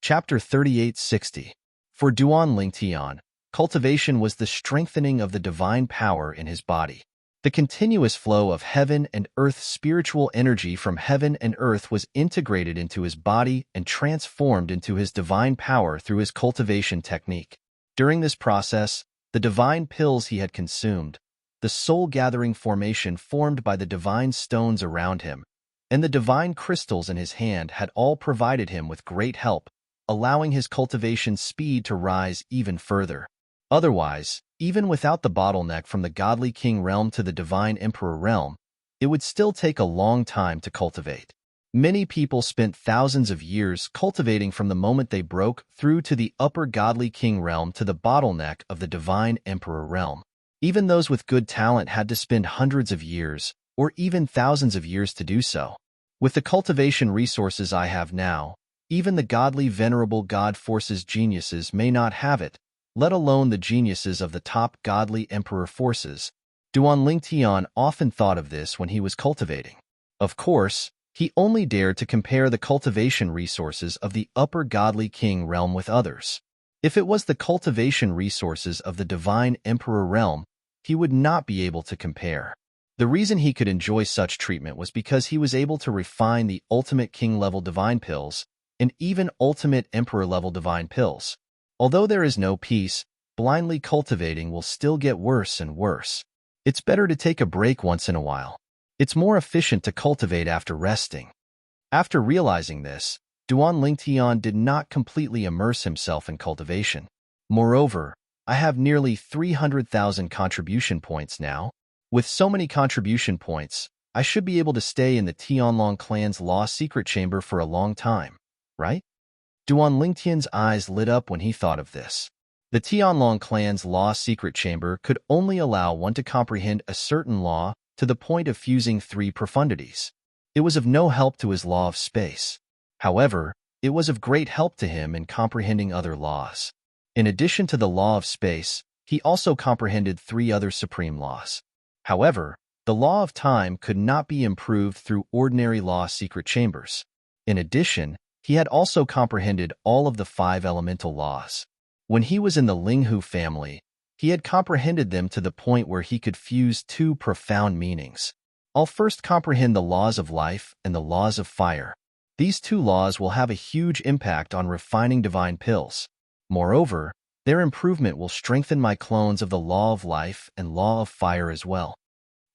Chapter 3860. For Duan Lingtian, cultivation was the strengthening of the divine power in his body. The continuous flow of heaven and earth spiritual energy from heaven and earth was integrated into his body and transformed into his divine power through his cultivation technique. During this process, the divine pills he had consumed, the soul-gathering formation formed by the divine stones around him, and the divine crystals in his hand had all provided him with great help, allowing his cultivation speed to rise even further. Otherwise, even without the bottleneck from the godly king realm to the divine emperor realm, it would still take a long time to cultivate. Many people spent thousands of years cultivating from the moment they broke through to the upper godly king realm to the bottleneck of the divine emperor realm. Even those with good talent had to spend hundreds of years, or even thousands of years to do so. With the cultivation resources I have now, even the godly venerable god forces geniuses may not have it, let alone the geniuses of the top godly emperor forces. Duan Lingtian often thought of this when he was cultivating. Of course, he only dared to compare the cultivation resources of the upper godly king realm with others. If it was the cultivation resources of the divine emperor realm, he would not be able to compare. The reason he could enjoy such treatment was because he was able to refine the ultimate king-level divine pills and even ultimate emperor-level divine pills. Although there is no peace, blindly cultivating will still get worse and worse. It's better to take a break once in a while. It's more efficient to cultivate after resting. After realizing this, Duan Lingtian did not completely immerse himself in cultivation. Moreover, I have nearly 300,000 contribution points now. With so many contribution points, I should be able to stay in the Tianlong clan's law secret chamber for a long time, right? Duan Lingtian's eyes lit up when he thought of this. The Tianlong clan's law secret chamber could only allow one to comprehend a certain law to the point of fusing 3 profundities. It was of no help to his law of space. However, it was of great help to him in comprehending other laws. In addition to the law of space, he also comprehended 3 other supreme laws. However, the law of time could not be improved through ordinary law secret chambers. In addition, he had also comprehended all of the 5 elemental laws. When he was in the Linghu family, he had comprehended them to the point where he could fuse 2 profound meanings. I'll first comprehend the laws of life and the laws of fire. These 2 laws will have a huge impact on refining divine pills. Moreover, their improvement will strengthen my clones of the law of life and law of fire as well.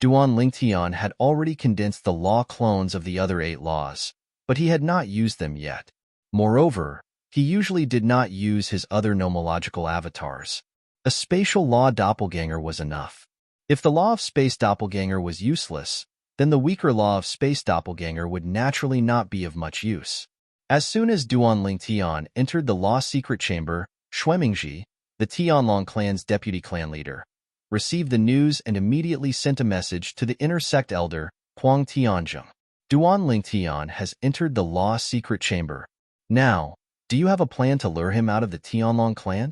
Duan Lingtian had already condensed the law clones of the other 8 laws, but he had not used them yet. Moreover, he usually did not use his other nomological avatars. A spatial law doppelganger was enough. If the law of space doppelganger was useless, then the weaker law of space doppelganger would naturally not be of much use. As soon as Duan Lingtian entered the law secret chamber, Xuemingji, the Tianlong clan's deputy clan leader, received the news and immediately sent a message to the inner sect elder, Huang Tianzheng. Duan Lingtian has entered the law secret chamber. Now, do you have a plan to lure him out of the Tianlong clan?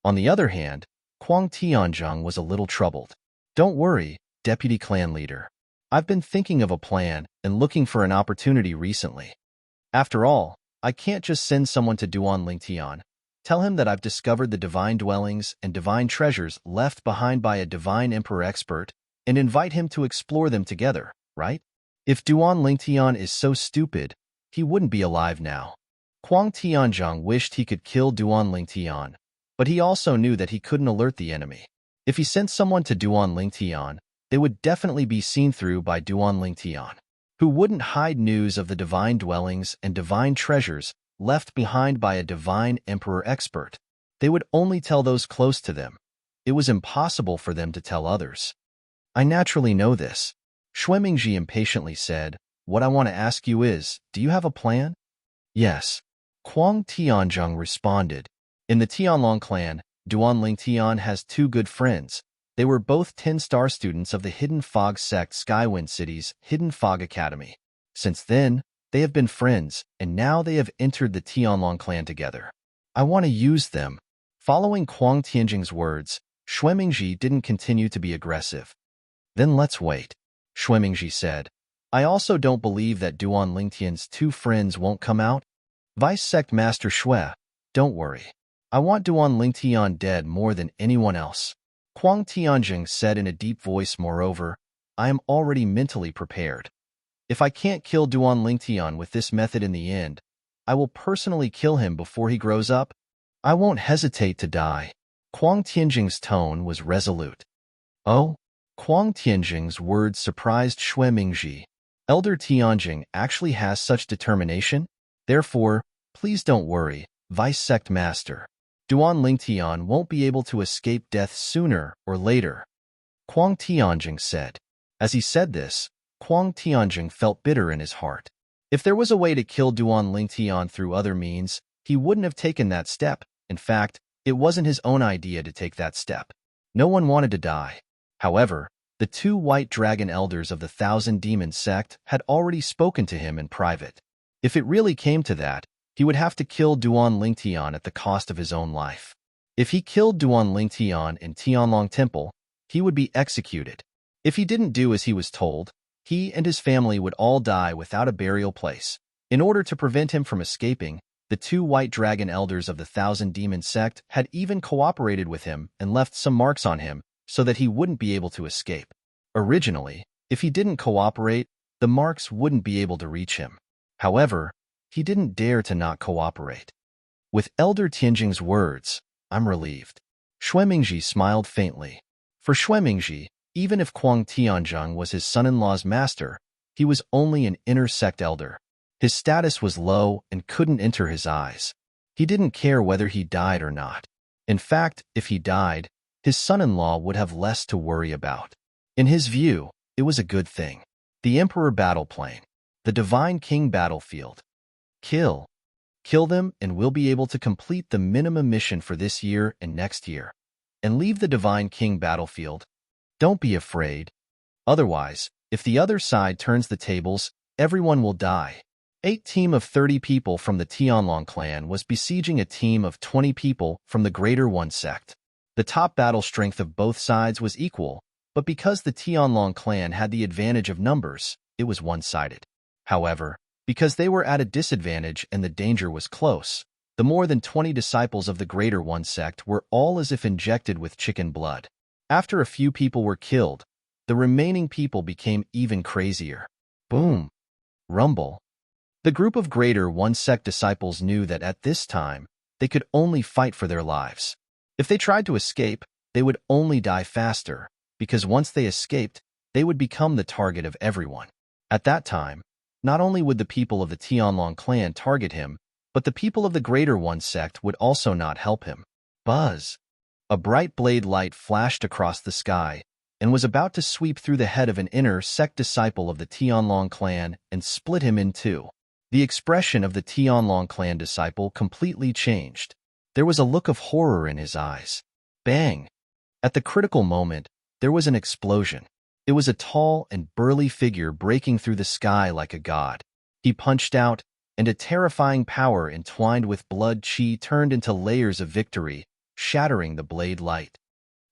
On the other hand, Huang Tianzheng was a little troubled. Don't worry, deputy clan leader. I've been thinking of a plan and looking for an opportunity recently. After all, I can't just send someone to Duan Lingtian. Tell him that I've discovered the divine dwellings and divine treasures left behind by a divine emperor expert and invite him to explore them together, right? If Duan Lingtian is so stupid, he wouldn't be alive now. Huang Tianzheng wished he could kill Duan Lingtian, but he also knew that he couldn't alert the enemy. If he sent someone to Duan Lingtian, they would definitely be seen through by Duan Lingtian, who wouldn't hide news of the divine dwellings and divine treasures left behind by a divine emperor expert. They would only tell those close to them. It was impossible for them to tell others. I naturally know this. Xuemingji impatiently said, What I want to ask you is, do you have a plan? Yes. Huang Tianzheng responded. In the Tianlong clan, Duan Lingtian has 2 good friends. They were both 10-star students of the Hidden Fog sect Skywind City's Hidden Fog Academy. Since then, they have been friends, and now they have entered the Tianlong clan together. I want to use them. Following Huang Tianzheng's words, Xuemingji didn't continue to be aggressive. Then let's wait, Xuemingji said. I also don't believe that Duan Lingtian's 2 friends won't come out. Vice Sect Master Shui, don't worry. I want Duan Lingtian dead more than anyone else. Huang Tianjing said in a deep voice. Moreover, I am already mentally prepared. If I can't kill Duan Lingtian with this method in the end, I will personally kill him before he grows up. I won't hesitate to die. Huang Tianjing's tone was resolute. Oh? Huang Tianjing's words surprised Shui Mingji. Elder Tianjing actually has such determination? Therefore, please don't worry, Vice Sect Master. Duan Lingtian won't be able to escape death sooner or later, Huang Tianjing said. As he said this, Huang Tianjing felt bitter in his heart. If there was a way to kill Duan Lingtian through other means, he wouldn't have taken that step. In fact, it wasn't his own idea to take that step. No one wanted to die. However, the two white dragon elders of the Thousand Demons sect had already spoken to him in private. If it really came to that, he would have to kill Duan Lingtian at the cost of his own life. If he killed Duan Lingtian in Tianlong Temple, he would be executed. If he didn't do as he was told, he and his family would all die without a burial place. In order to prevent him from escaping, the two white dragon elders of the Thousand Demons sect had even cooperated with him and left some marks on him so that he wouldn't be able to escape. Originally, if he didn't cooperate, the marks wouldn't be able to reach him. However, he didn't dare to not cooperate. With Elder Tianjing's words, I'm relieved. Shui Mingji smiled faintly. For Shui Mingji, even if Huang Tianjing was his son-in-law's master, he was only an inner sect elder. His status was low and couldn't enter his eyes. He didn't care whether he died or not. In fact, if he died, his son-in-law would have less to worry about. In his view, it was a good thing. The Emperor battle plane. The Divine King battlefield. Kill them and we'll be able to complete the minimum mission for this year and next year. And leave the Divine King battlefield. Don't be afraid. Otherwise, if the other side turns the tables, everyone will die. A team of 30 people from the Tianlong clan was besieging a team of 20 people from the Greater One sect. The top battle strength of both sides was equal, but because the Tianlong clan had the advantage of numbers, it was one-sided. However, because they were at a disadvantage and the danger was close, the more than 20 disciples of the Greater One sect were all as if injected with chicken blood. After a few people were killed, the remaining people became even crazier. Boom! Rumble! The group of Greater One sect disciples knew that at this time, they could only fight for their lives. If they tried to escape, they would only die faster, because once they escaped, they would become the target of everyone. At that time, not only would the people of the Tianlong clan target him, but the people of the Greater One sect would also not help him. Buzz! A bright blade light flashed across the sky and was about to sweep through the head of an inner sect disciple of the Tianlong clan and split him in two. The expression of the Tianlong clan disciple completely changed. There was a look of horror in his eyes. Bang! At the critical moment, there was an explosion. It was a tall and burly figure breaking through the sky like a god. He punched out, and a terrifying power entwined with blood chi turned into layers of victory, shattering the blade light.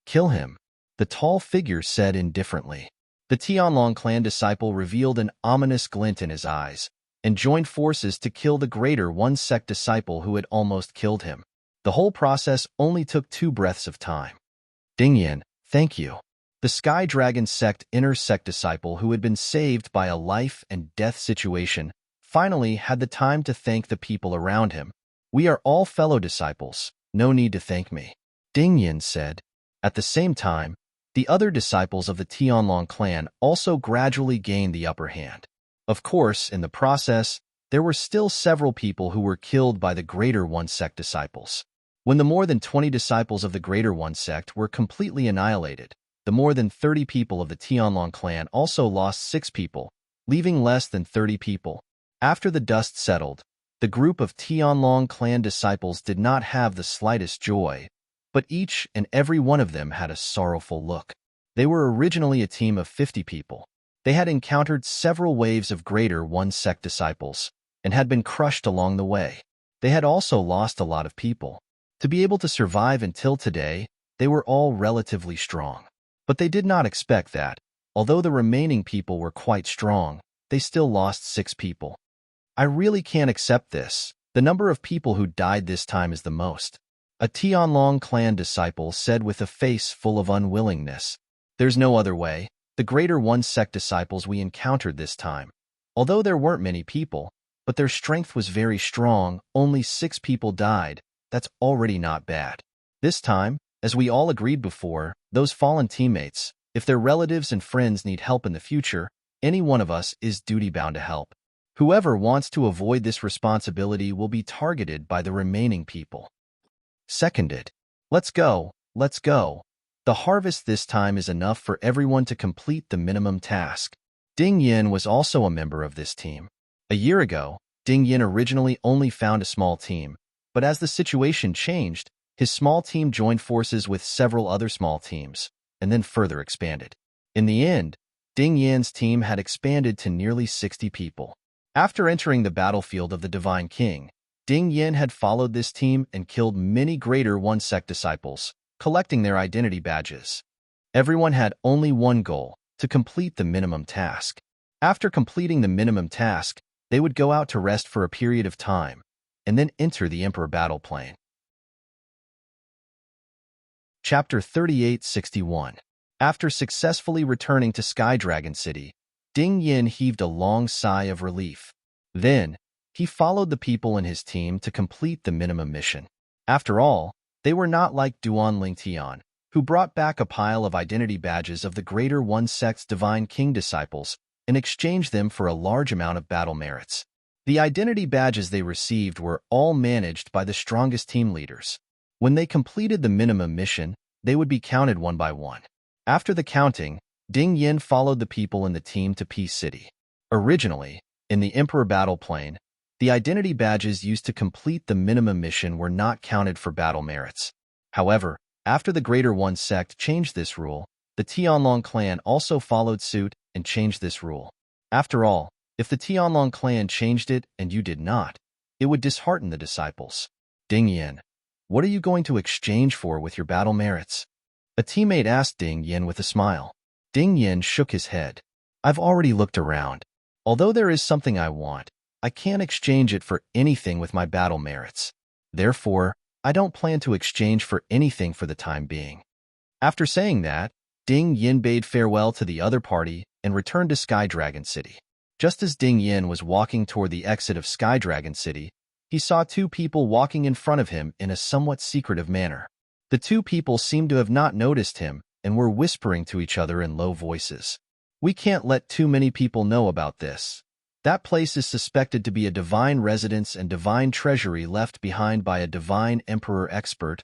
Kill him, the tall figure said indifferently. The Tianlong clan disciple revealed an ominous glint in his eyes, and joined forces to kill the Greater One sect disciple who had almost killed him. The whole process only took 2 breaths of time. Dingyan, thank you. The Sky Dragon sect inner sect disciple who had been saved by a life and death situation finally had the time to thank the people around him. We are all fellow disciples, no need to thank me, Dingyan said. At the same time, the other disciples of the Tianlong clan also gradually gained the upper hand. Of course, in the process, there were still several people who were killed by the Greater One sect disciples. When the more than 20 disciples of the Greater One sect were completely annihilated, the more than 30 people of the Tianlong clan also lost 6 people, leaving less than 30 people. After the dust settled, the group of Tianlong clan disciples did not have the slightest joy, but each and every one of them had a sorrowful look. They were originally a team of 50 people. They had encountered several waves of Greater One sect disciples and had been crushed along the way. They had also lost a lot of people. To be able to survive until today, they were all relatively strong. But they did not expect that, although the remaining people were quite strong, they still lost 6 people. I really can't accept this, The number of people who died this time is the most. A Tianlong clan disciple said with a face full of unwillingness. There's no other way. The greater one sect disciples we encountered this time. Although there weren't many people, but their strength was very strong, only 6 people died. That's already not bad. This time, as we all agreed before, those fallen teammates, if their relatives and friends need help in the future, any one of us is duty-bound to help. Whoever wants to avoid this responsibility will be targeted by the remaining people. Seconded. Let's go, let's go. The harvest this time is enough for everyone to complete the minimum task. Ding Yin was also a member of this team. A year ago, Ding Yin originally only found a small team, but as the situation changed, his small team joined forces with several other small teams, and then further expanded. In the end, Ding Yin's team had expanded to nearly 60 people. After entering the battlefield of the Divine King, Ding Yin had followed this team and killed many greater one sect disciples, collecting their identity badges. Everyone had only one goal, to complete the minimum task. After completing the minimum task, they would go out to rest for a period of time, and then enter the Emperor battle plane. Chapter 3861. After successfully returning to Sky Dragon City, Ding Yin heaved a long sigh of relief. Then, he followed the people in his team to complete the minimum mission. After all, they were not like Duan Lingtian, who brought back a pile of identity badges of the Greater One Sect's Divine King disciples and exchanged them for a large amount of battle merits. The identity badges they received were all managed by the strongest team leaders. When they completed the minimum mission, they would be counted one by one. After the counting, Ding Yin followed the people in the team to Peace City. Originally, in the Emperor battle plane, the identity badges used to complete the minimum mission were not counted for battle merits. However, after the Greater One Sect changed this rule, the Tianlong clan also followed suit and changed this rule. After all, if the Tianlong clan changed it and you did not, it would dishearten the disciples. Ding Yin, what are you going to exchange for with your battle merits? A teammate asked Ding Yin with a smile. Ding Yin shook his head. I've already looked around. Although there is something I want, I can't exchange it for anything with my battle merits. Therefore, I don't plan to exchange for anything for the time being. After saying that, Ding Yin bade farewell to the other party and returned to Sky Dragon City. Just as Ding Yin was walking toward the exit of Sky Dragon City, he saw 2 people walking in front of him in a somewhat secretive manner. The 2 people seemed to have not noticed him and were whispering to each other in low voices. We can't let too many people know about this. That place is suspected to be a divine residence and divine treasury left behind by a divine emperor expert.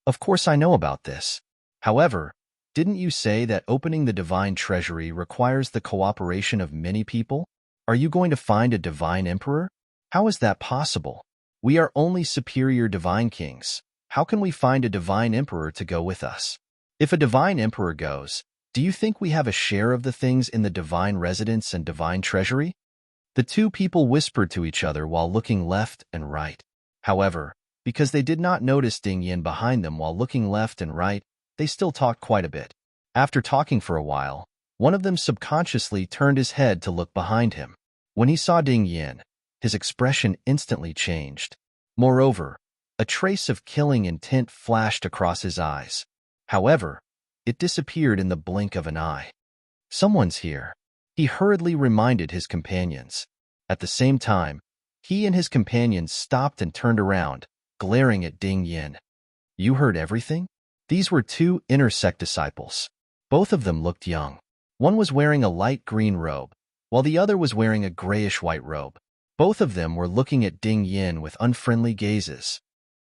Of course I know about this. However, didn't you say that opening the divine treasury requires the cooperation of many people? Are you going to find a divine emperor? How is that possible? We are only superior divine kings. How can we find a divine emperor to go with us? If a divine emperor goes, do you think we have a share of the things in the divine residence and divine treasury? The 2 people whispered to each other while looking left and right. However, because they did not notice Ding Yin behind them while looking left and right, they still talked quite a bit. After talking for a while, one of them subconsciously turned his head to look behind him. When he saw Ding Yin, his expression instantly changed. Moreover, a trace of killing intent flashed across his eyes. However, it disappeared in the blink of an eye. Someone's here. He hurriedly reminded his companions. At the same time, he and his companions stopped and turned around, glaring at Ding Yin. You heard everything? These were 2 inner sect disciples. Both of them looked young. One was wearing a light green robe, while the other was wearing a grayish-white robe. Both of them were looking at Ding Yin with unfriendly gazes.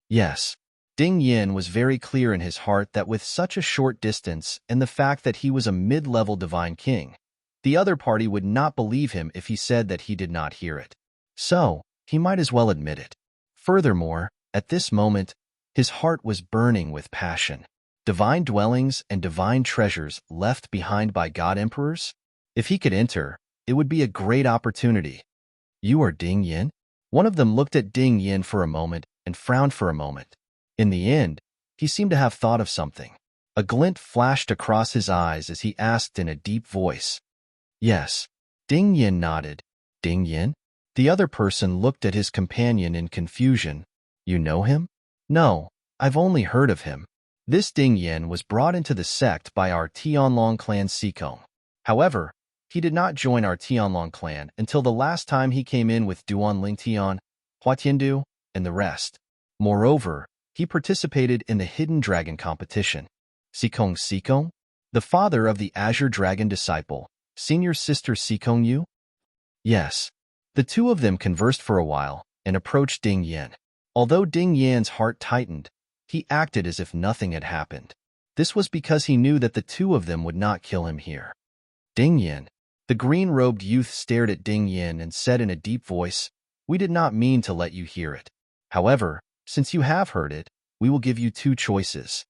Yes, Ding Yin was very clear in his heart that with such a short distance and the fact that he was a mid-level divine king, the other party would not believe him if he said that he did not hear it. So, he might as well admit it. Furthermore, at this moment, his heart was burning with passion. Divine dwellings and divine treasures left behind by God emperors? If he could enter, it would be a great opportunity. You are Ding Yin? One of them looked at Ding Yin for a moment and frowned for a moment. In the end, he seemed to have thought of something. A glint flashed across his eyes as he asked in a deep voice. Yes. Ding Yin nodded. Ding Yin? The other person looked at his companion in confusion. You know him? No, I've only heard of him. This Ding Yin was brought into the sect by our Tianlong clan Sikong. However, he did not join our Tianlong clan until the last time he came in with Duan Lingtian, Hua Tiandu, and the rest. Moreover, he participated in the Hidden Dragon competition. Sikong, the father of the Azure Dragon disciple, senior sister Sikong Yu? Yes. The two of them conversed for a while and approached Ding Yin. Although Ding Yan's heart tightened, he acted as if nothing had happened. This was because he knew that the two of them would not kill him here. Ding Yin. The green-robed youth stared at Ding Yin and said in a deep voice, "We did not mean to let you hear it. However, since you have heard it, we will give you two choices."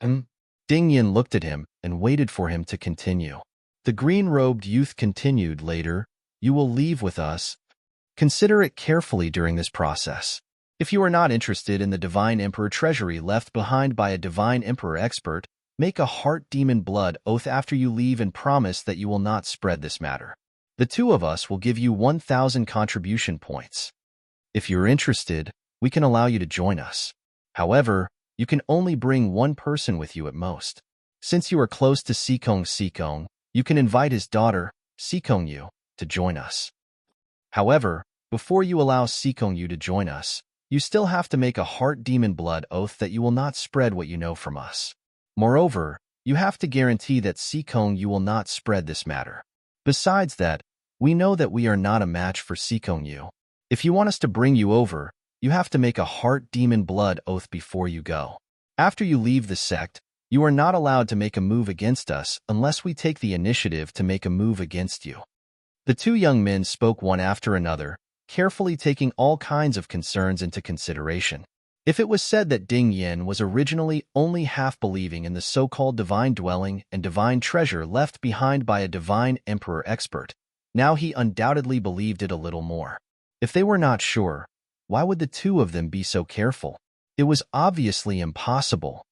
Ding Yin looked at him and waited for him to continue. The green-robed youth continued later, "You will leave with us. Consider it carefully during this process. If you are not interested in the Divine Emperor treasury left behind by a Divine Emperor expert, make a heart demon blood oath after you leave and promise that you will not spread this matter. The two of us will give you 1,000 contribution points. If you're interested, we can allow you to join us. However, you can only bring one person with you at most. Since you are close to Sikong, you can invite his daughter, Sikong Yu, to join us. However, before you allow Sikong Yu to join us, you still have to make a heart demon blood oath that you will not spread what you know from us. Moreover, you have to guarantee that Sikong Yu will not spread this matter. Besides that, we know that we are not a match for Sikong Yu. If you want us to bring you over, you have to make a heart demon blood oath before you go. After you leave the sect, you are not allowed to make a move against us unless we take the initiative to make a move against you." The two young men spoke one after another, carefully taking all kinds of concerns into consideration. If it was said that Ding Yin was originally only half believing in the so-called divine dwelling and divine treasure left behind by a divine emperor expert, now he undoubtedly believed it a little more. If they were not sure, why would the two of them be so careful? It was obviously impossible.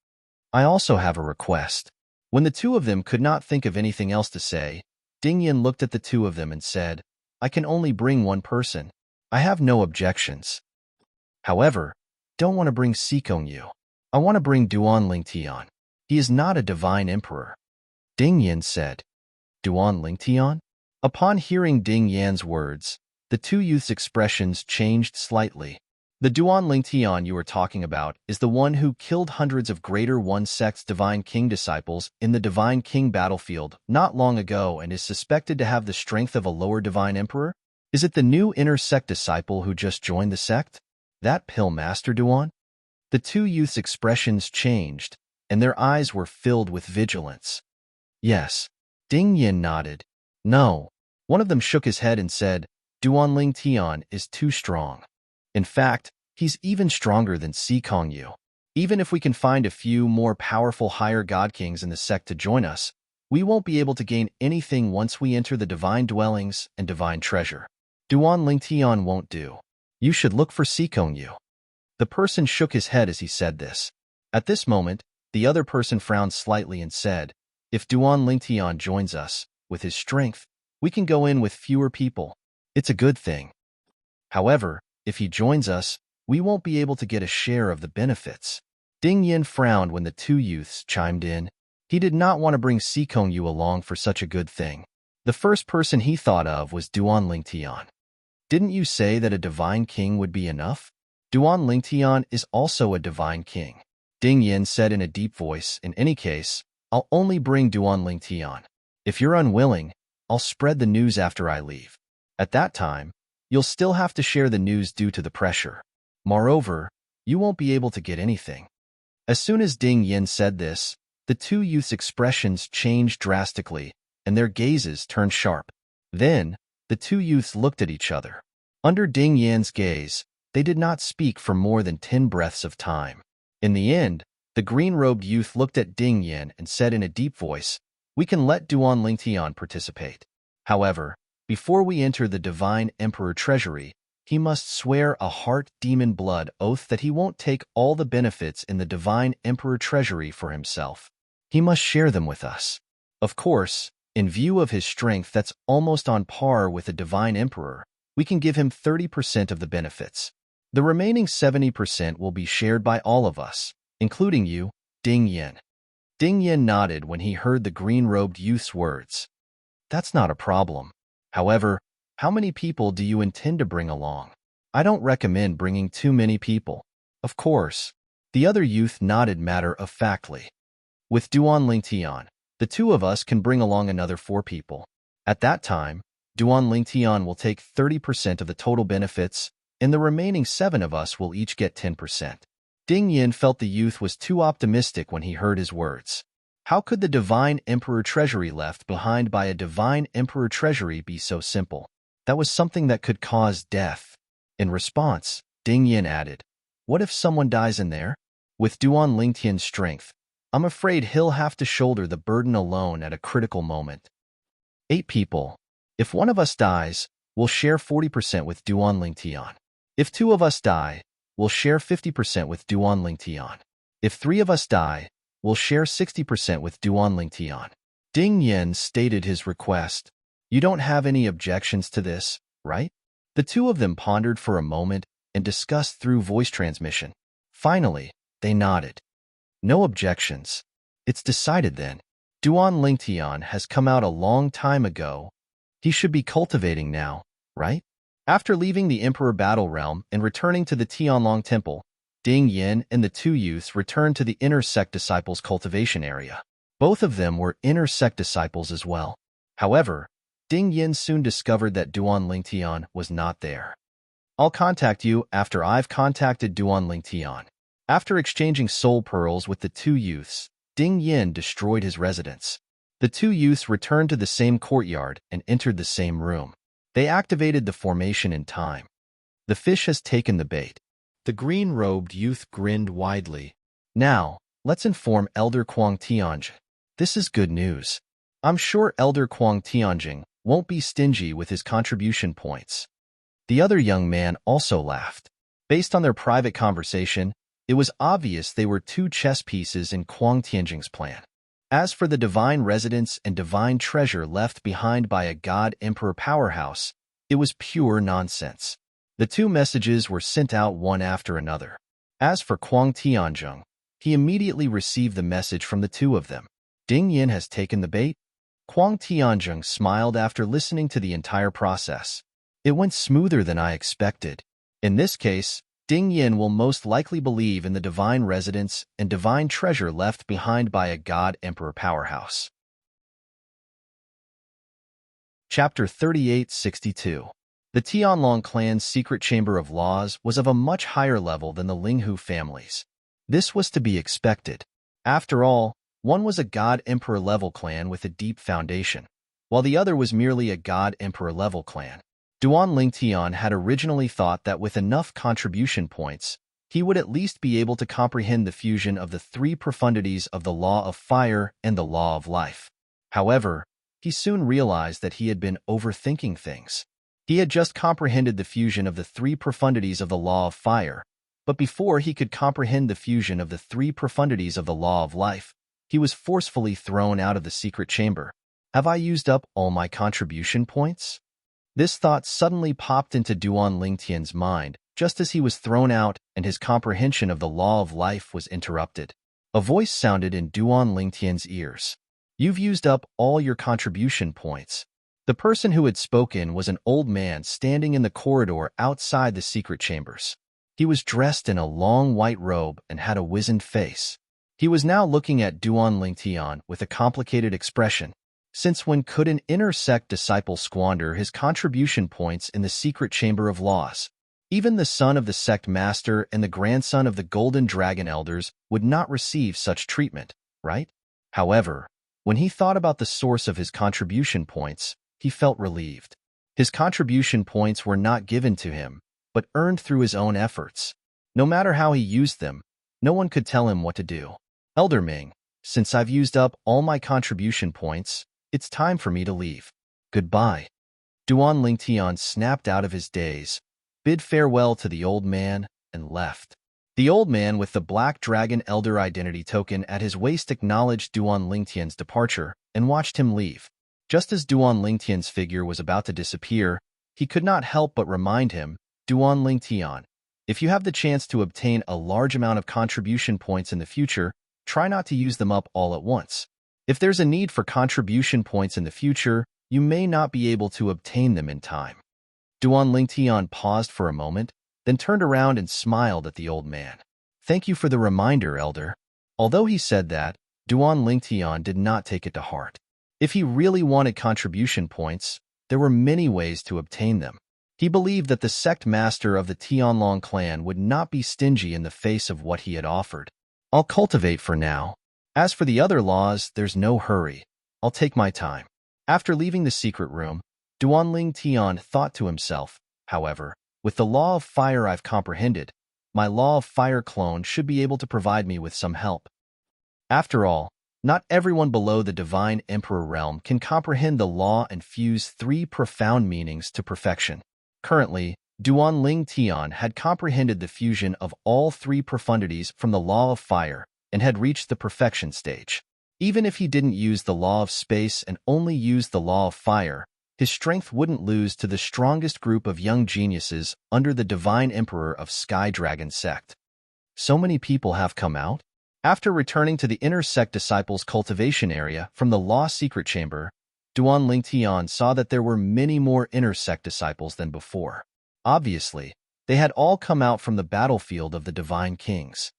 "I also have a request." When the two of them could not think of anything else to say, Ding Yin looked at the two of them and said, "I can only bring one person. I have no objections. However, don't want to bring Sikong Yu. I want to bring Duan Lingtian. He is not a divine emperor." Ding Yin said, "Duan Lingtian?" Upon hearing Ding Yan's words, the two youths' expressions changed slightly. "The Duan Lingtian you are talking about is the one who killed hundreds of Greater One Sect's Divine King disciples in the Divine King battlefield not long ago and is suspected to have the strength of a lower Divine Emperor? Is it the new inner sect disciple who just joined the sect? That Pill Master Duan?" The two youths' expressions changed, and their eyes were filled with vigilance. "Yes." Ding Yin nodded. "No." One of them shook his head and said, "Duan Lingtian is too strong. In fact, he's even stronger than Sikong Yu. Even if we can find a few more powerful higher god kings in the sect to join us, we won't be able to gain anything once we enter the divine dwellings and divine treasure. Duan Lingtian won't do. You should look for Sikong Yu." The person shook his head as he said this. At this moment, the other person frowned slightly and said, "If Duan Lingtian joins us, with his strength, we can go in with fewer people. It's a good thing. However, if he joins us, we won't be able to get a share of the benefits." Ding Yin frowned when the two youths chimed in. He did not want to bring Sikong Yu along for such a good thing. The first person he thought of was Duan Lingtian. "Didn't you say that a divine king would be enough? Duan Lingtian is also a divine king." Ding Yin said in a deep voice, "In any case, I'll only bring Duan Lingtian. If you're unwilling, I'll spread the news after I leave. At that time, you'll still have to share the news due to the pressure. Moreover, you won't be able to get anything." As soon as Ding Yin said this, the two youths' expressions changed drastically, and their gazes turned sharp. Then, the two youths looked at each other. Under Ding Yan's gaze, they did not speak for more than 10 breaths of time. In the end, the green-robed youth looked at Ding Yin and said in a deep voice, "We can let Duan Lingtian participate. However, before we enter the Divine Emperor treasury, he must swear a heart demon blood oath that he won't take all the benefits in the Divine Emperor treasury for himself. He must share them with us. Of course, in view of his strength that's almost on par with the Divine Emperor, We can give him 30% of the benefits. The remaining 70% will be shared by all of us, including you, Ding Yin. Ding Yin nodded when he heard the green-robed youth's words. That's not a problem. However, how many people do you intend to bring along? I don't recommend bringing too many people. Of course. The other youth nodded matter-of-factly. With Duan Lingtian, the two of us can bring along another 4 people. At that time, Duan Lingtian will take 30% of the total benefits, and the remaining 7 of us will each get 10%. Ding Yin felt the youth was too optimistic when he heard his words. How could the Divine Emperor Treasury left behind by a Divine Emperor Treasury be so simple? That was something that could cause death. In response, Ding Yin added, what if someone dies in there? With Duan Lingtian's strength, I'm afraid he'll have to shoulder the burden alone at a critical moment. 8 people. If one of us dies, we'll share 40% with Duan Lingtian. If 2 of us die, we'll share 50% with Duan Lingtian. If 3 of us die, we'll share 60% with Duan Lingtian. Ding Yin stated his request. You don't have any objections to this, right? The two of them pondered for a moment and discussed through voice transmission. Finally, they nodded. No objections. It's decided then. Duan Lingtian has come out a long time ago. He should be cultivating now, right? After leaving the Emperor Battle Realm and returning to the Tianlong Temple, Ding Yin and the 2 youths returned to the Inner Sect Disciples cultivation area. Both of them were Inner Sect disciples as well. However, Ding Yin soon discovered that Duan Lingtian was not there. I'll contact you after I've contacted Duan Lingtian. After exchanging soul pearls with the 2 youths, Ding Yin destroyed his residence. The 2 youths returned to the same courtyard and entered the same room. They activated the formation in time. The fish has taken the bait. The green-robed youth grinned widely. Now, let's inform Elder Kuang Tianjing. This is good news. I'm sure Elder Kuang Tianjing won't be stingy with his contribution points. The other young man also laughed. Based on their private conversation, it was obvious they were 2 chess pieces in Kuang Tianjing's plan. As for the divine residence and divine treasure left behind by a God Emperor powerhouse, it was pure nonsense. The 2 messages were sent out one after another. As for Kuang Tianjing, he immediately received the message from the 2 of them. Ding Yin has taken the bait? Kuang Tianjing smiled after listening to the entire process. It went smoother than I expected. In this case, Ding Yin will most likely believe in the divine residence and divine treasure left behind by a God Emperor powerhouse. Chapter 3862. The Tianlong clan's secret chamber of laws was of a much higher level than the Linghu family's. This was to be expected. After all, one was a God Emperor level clan with a deep foundation, while the other was merely a God Emperor level clan. Duan Lingtian had originally thought that with enough contribution points, he would at least be able to comprehend the fusion of the 3 profundities of the law of fire and the law of life. However, he soon realized that he had been overthinking things. He had just comprehended the fusion of the 3 profundities of the law of fire, but before he could comprehend the fusion of the 3 profundities of the law of life, he was forcefully thrown out of the secret chamber. Have I used up all my contribution points? This thought suddenly popped into Duan Lingtian's mind, just as he was thrown out and his comprehension of the law of life was interrupted. A voice sounded in Duan Lingtian's ears. You've used up all your contribution points. The person who had spoken was an old man standing in the corridor outside the secret chambers. He was dressed in a long white robe and had a wizened face. He was now looking at Duan Lingtian with a complicated expression. Since when could an inner sect disciple squander his contribution points in the secret chamber of laws? Even the son of the sect master and the grandson of the golden dragon elders would not receive such treatment, right? However, when he thought about the source of his contribution points, he felt relieved. His contribution points were not given to him, but earned through his own efforts. No matter how he used them, no one could tell him what to do. Elder Ming, since I've used up all my contribution points, it's time for me to leave. Goodbye. Duan Lingtian snapped out of his daze, bid farewell to the old man, and left. The old man with the Black Dragon Elder identity token at his waist acknowledged Duan Lingtian's departure and watched him leave. Just as Duan Lingtian's figure was about to disappear, he could not help but remind him, Duan Ling Tian, if you have the chance to obtain a large amount of contribution points in the future, try not to use them up all at once. If there's a need for contribution points in the future, you may not be able to obtain them in time. Duan Ling Tian paused for a moment, then turned around and smiled at the old man. Thank you for the reminder, Elder. Although he said that, Duan Ling Tian did not take it to heart. If he really wanted contribution points, there were many ways to obtain them. He believed that the sect master of the Tianlong clan would not be stingy in the face of what he had offered. I'll cultivate for now. As for the other laws, there's no hurry. I'll take my time. After leaving the secret room, Duan Ling Tian thought to himself, however, with the law of fire I've comprehended, my law of fire clone should be able to provide me with some help. After all, not everyone below the Divine Emperor realm can comprehend the law and fuse three profound meanings to perfection. Currently, Duan Ling Tian had comprehended the fusion of all three profundities from the law of fire and had reached the perfection stage. Even if he didn't use the law of space and only used the law of fire, his strength wouldn't lose to the strongest group of young geniuses under the Divine Emperor of Sky Dragon sect. So many people have come out? After returning to the inner sect disciples' cultivation area from the Law Secret Chamber, Duan Ling Tian saw that there were many more inner sect disciples than before. Obviously, they had all come out from the battlefield of the Divine Kings.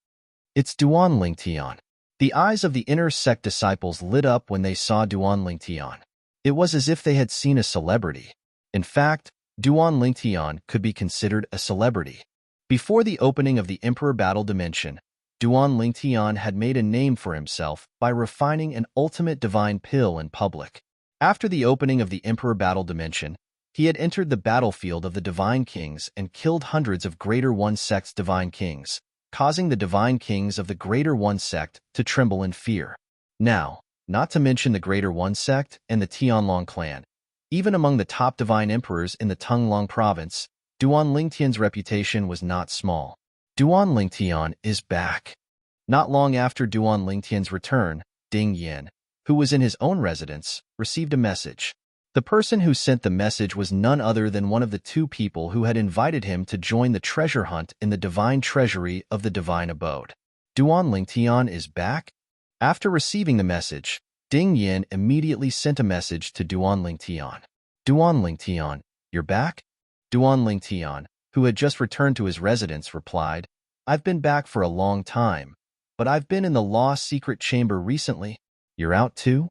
It's Duan Ling Tian. The eyes of the inner sect disciples lit up when they saw Duan Ling Tian. It was as if they had seen a celebrity. In fact, Duan Ling Tian could be considered a celebrity. Before the opening of the Emperor Battle Dimension, Duan Ling Tian had made a name for himself by refining an ultimate divine pill in public. After the opening of the Emperor Battle Dimension, he had entered the battlefield of the Divine Kings and killed hundreds of Greater One Sect's Divine Kings, causing the Divine Kings of the Greater One Sect to tremble in fear. Now, not to mention the Greater One Sect and the Tianlong clan, even among the top Divine Emperors in the Tunglong province, Duan Ling Tian's reputation was not small. Duan Ling Tian is back. Not long after Duan Ling Tian's return, Ding Yan, who was in his own residence, received a message. The person who sent the message was none other than one of the two people who had invited him to join the treasure hunt in the divine treasury of the divine abode. Duan Ling Tian is back? After receiving the message, Ding Yan immediately sent a message to Duan Ling Tian. Duan Ling Tian, you're back? Duan Ling Tian, who had just returned to his residence, replied, I've been back for a long time, but I've been in the Law Secret Chamber recently. You're out too?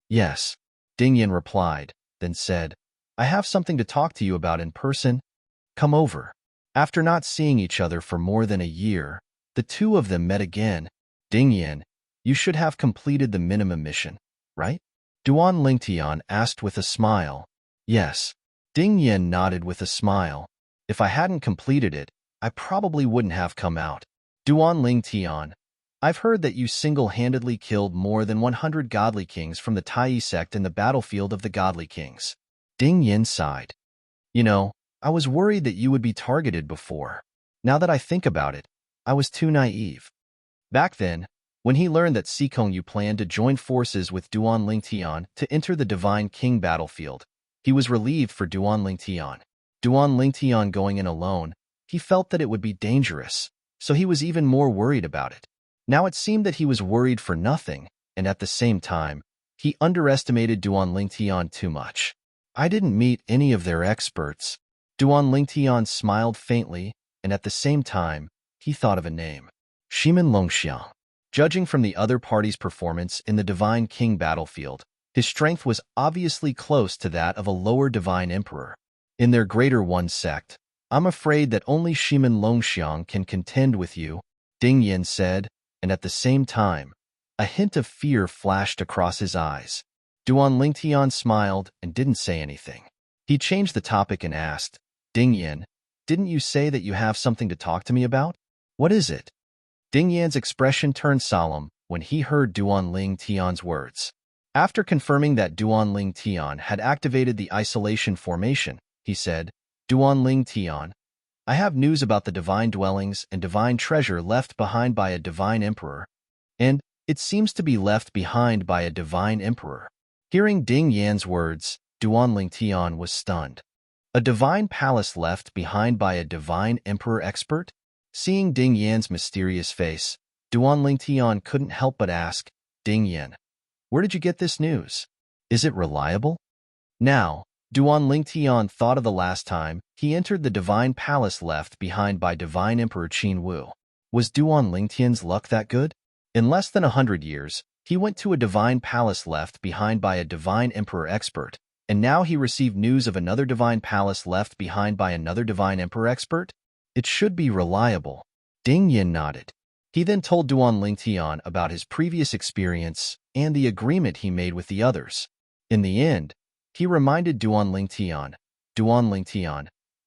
Yes, Ding Yan replied, then said, I have something to talk to you about in person. Come over. After not seeing each other for more than a year, the two of them met again. Ding Yan, you should have completed the minimum mission, right? Duan Ling Tian asked with a smile. Yes. Ding Yan nodded with a smile. If I hadn't completed it, I probably wouldn't have come out. Duan Ling Tian, I've heard that you single-handedly killed more than 100 godly kings from the Tai sect in the battlefield of the godly kings. Ding Yan sighed. You know, I was worried that you would be targeted before. Now that I think about it, I was too naive. Back then, when he learned that Sikong Yu planned to join forces with Duan Ling Tian to enter the Divine King battlefield, he was relieved for Duan Ling Tian. Duan Ling Tian going in alone, he felt that it would be dangerous, so he was even more worried about it. Now it seemed that he was worried for nothing, and at the same time, he underestimated Duan Ling Tian too much. I didn't meet any of their experts. Duan Ling Tian smiled faintly, and at the same time, he thought of a name. Shimin Longxiang. Judging from the other party's performance in the Divine King battlefield, his strength was obviously close to that of a lower Divine Emperor. In their Greater One sect, I'm afraid that only Shimin Longxiang can contend with you, Ding Yan said, and at the same time, a hint of fear flashed across his eyes. Duan Ling Tian smiled and didn't say anything. He changed the topic and asked, Ding Yan, didn't you say that you have something to talk to me about? What is it? Ding Yan's expression turned solemn when he heard Duan Ling Tian's words. After confirming that Duan Ling Tian had activated the isolation formation, he said, Duan Ling Tian, I have news about the divine dwellings and divine treasure left behind by a divine emperor, and it seems to be left behind by a divine emperor. Hearing Ding Yan's words, Duan Ling Tian was stunned. A divine palace left behind by a divine emperor expert? Seeing Ding Yan's mysterious face, Duan Lingtian couldn't help but ask, Ding Yan, where did you get this news? Is it reliable? Now, Duan Lingtian thought of the last time he entered the divine palace left behind by divine emperor Qin Wu. Was Duan Lingtian's luck that good? In less than 100 years, he went to a divine palace left behind by a divine emperor expert, and now he received news of another divine palace left behind by another divine emperor expert? It should be reliable. Ding Yin nodded. He then told Duan Lingtian about his previous experience and the agreement he made with the others. In the end, he reminded Duan Lingtian,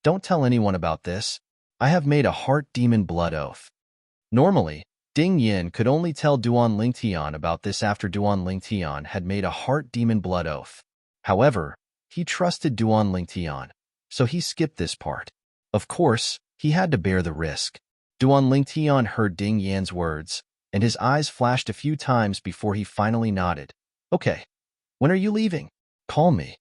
don't tell anyone about this. I have made a heart demon blood oath. Normally, Ding Yin could only tell Duan Lingtian about this after Duan Lingtian had made a heart demon blood oath. However, he trusted Duan Lingtian, so he skipped this part. Of course, he had to bear the risk. Duan Lingtian heard Ding Yan's words, and his eyes flashed a few times before he finally nodded. Okay, when are you leaving? Call me.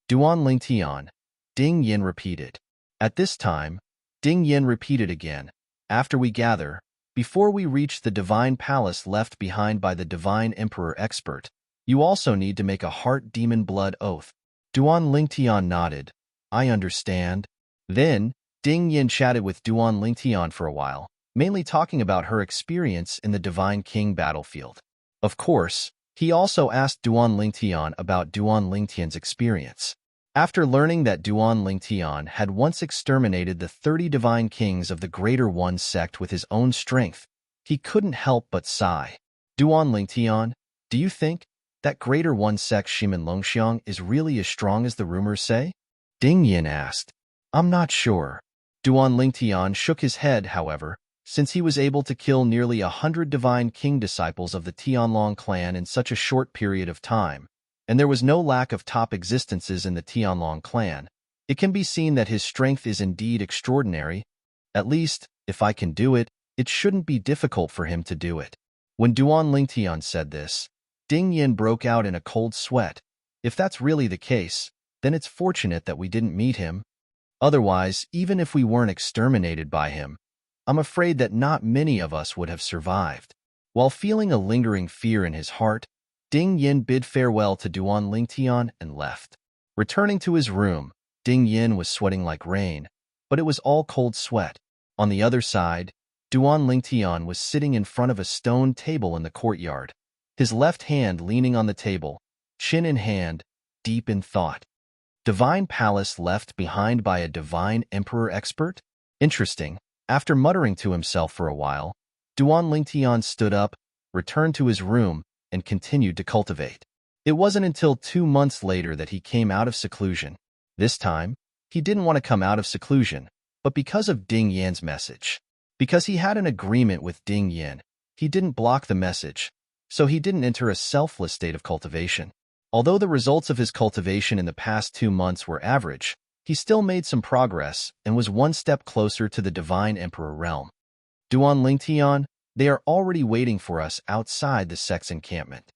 Duan Lingtian, Ding Yin repeated. At this time, Ding Yin repeated again. After we gather, before we reach the divine palace left behind by the divine emperor expert, you also need to make a heart demon blood oath. Duan Lingtian nodded. I understand. Then, Ding Yin chatted with Duan Lingtian for a while, mainly talking about her experience in the Divine King battlefield. Of course, he also asked Duan Lingtian about Duan Lingtian's experience. After learning that Duan Lingtian had once exterminated the 30 divine kings of the Greater One sect with his own strength, he couldn't help but sigh. Duan Lingtian, do you think that Greater One sect Shimen Longxiang is really as strong as the rumors say? Ding Yin asked. I'm not sure. Duan Lingtian shook his head, however, since he was able to kill nearly 100 divine king disciples of the Tianlong clan in such a short period of time, and there was no lack of top existences in the Tianlong clan, it can be seen that his strength is indeed extraordinary. At least, if I can do it, it shouldn't be difficult for him to do it. When Duan Lingtian said this, Ding Yin broke out in a cold sweat. If that's really the case, then it's fortunate that we didn't meet him. Otherwise, even if we weren't exterminated by him, I'm afraid that not many of us would have survived. While feeling a lingering fear in his heart, Ding Yin bid farewell to Duan Lingtian and left. Returning to his room, Ding Yin was sweating like rain, but it was all cold sweat. On the other side, Duan Lingtian was sitting in front of a stone table in the courtyard, his left hand leaning on the table, chin in hand, deep in thought. Divine palace left behind by a divine emperor expert? Interesting. After muttering to himself for a while, Duan Lingtian stood up, returned to his room, and continued to cultivate. It wasn't until 2 months later that he came out of seclusion. This time, he didn't want to come out of seclusion, but because of Ding Yan's message. Because he had an agreement with Ding Yan, he didn't block the message, so he didn't enter a selfless state of cultivation. Although the results of his cultivation in the past 2 months were average, he still made some progress and was one step closer to the Divine Emperor realm. Duan Lingtian, they are already waiting for us outside the sect's encampment.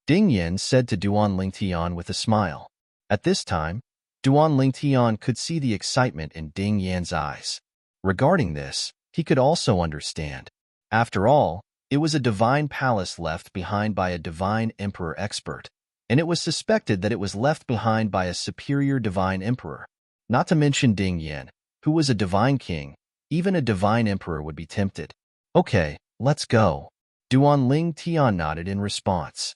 Ding Yan said to Duan Lingtian with a smile. At this time, Duan Lingtian could see the excitement in Ding Yan's eyes. Regarding this, he could also understand. After all, it was a divine palace left behind by a divine emperor expert, and it was suspected that it was left behind by a superior divine emperor. Not to mention Ding Yan, who was a divine king. Even a divine emperor would be tempted. Okay, let's go. Duan Lingtian nodded in response.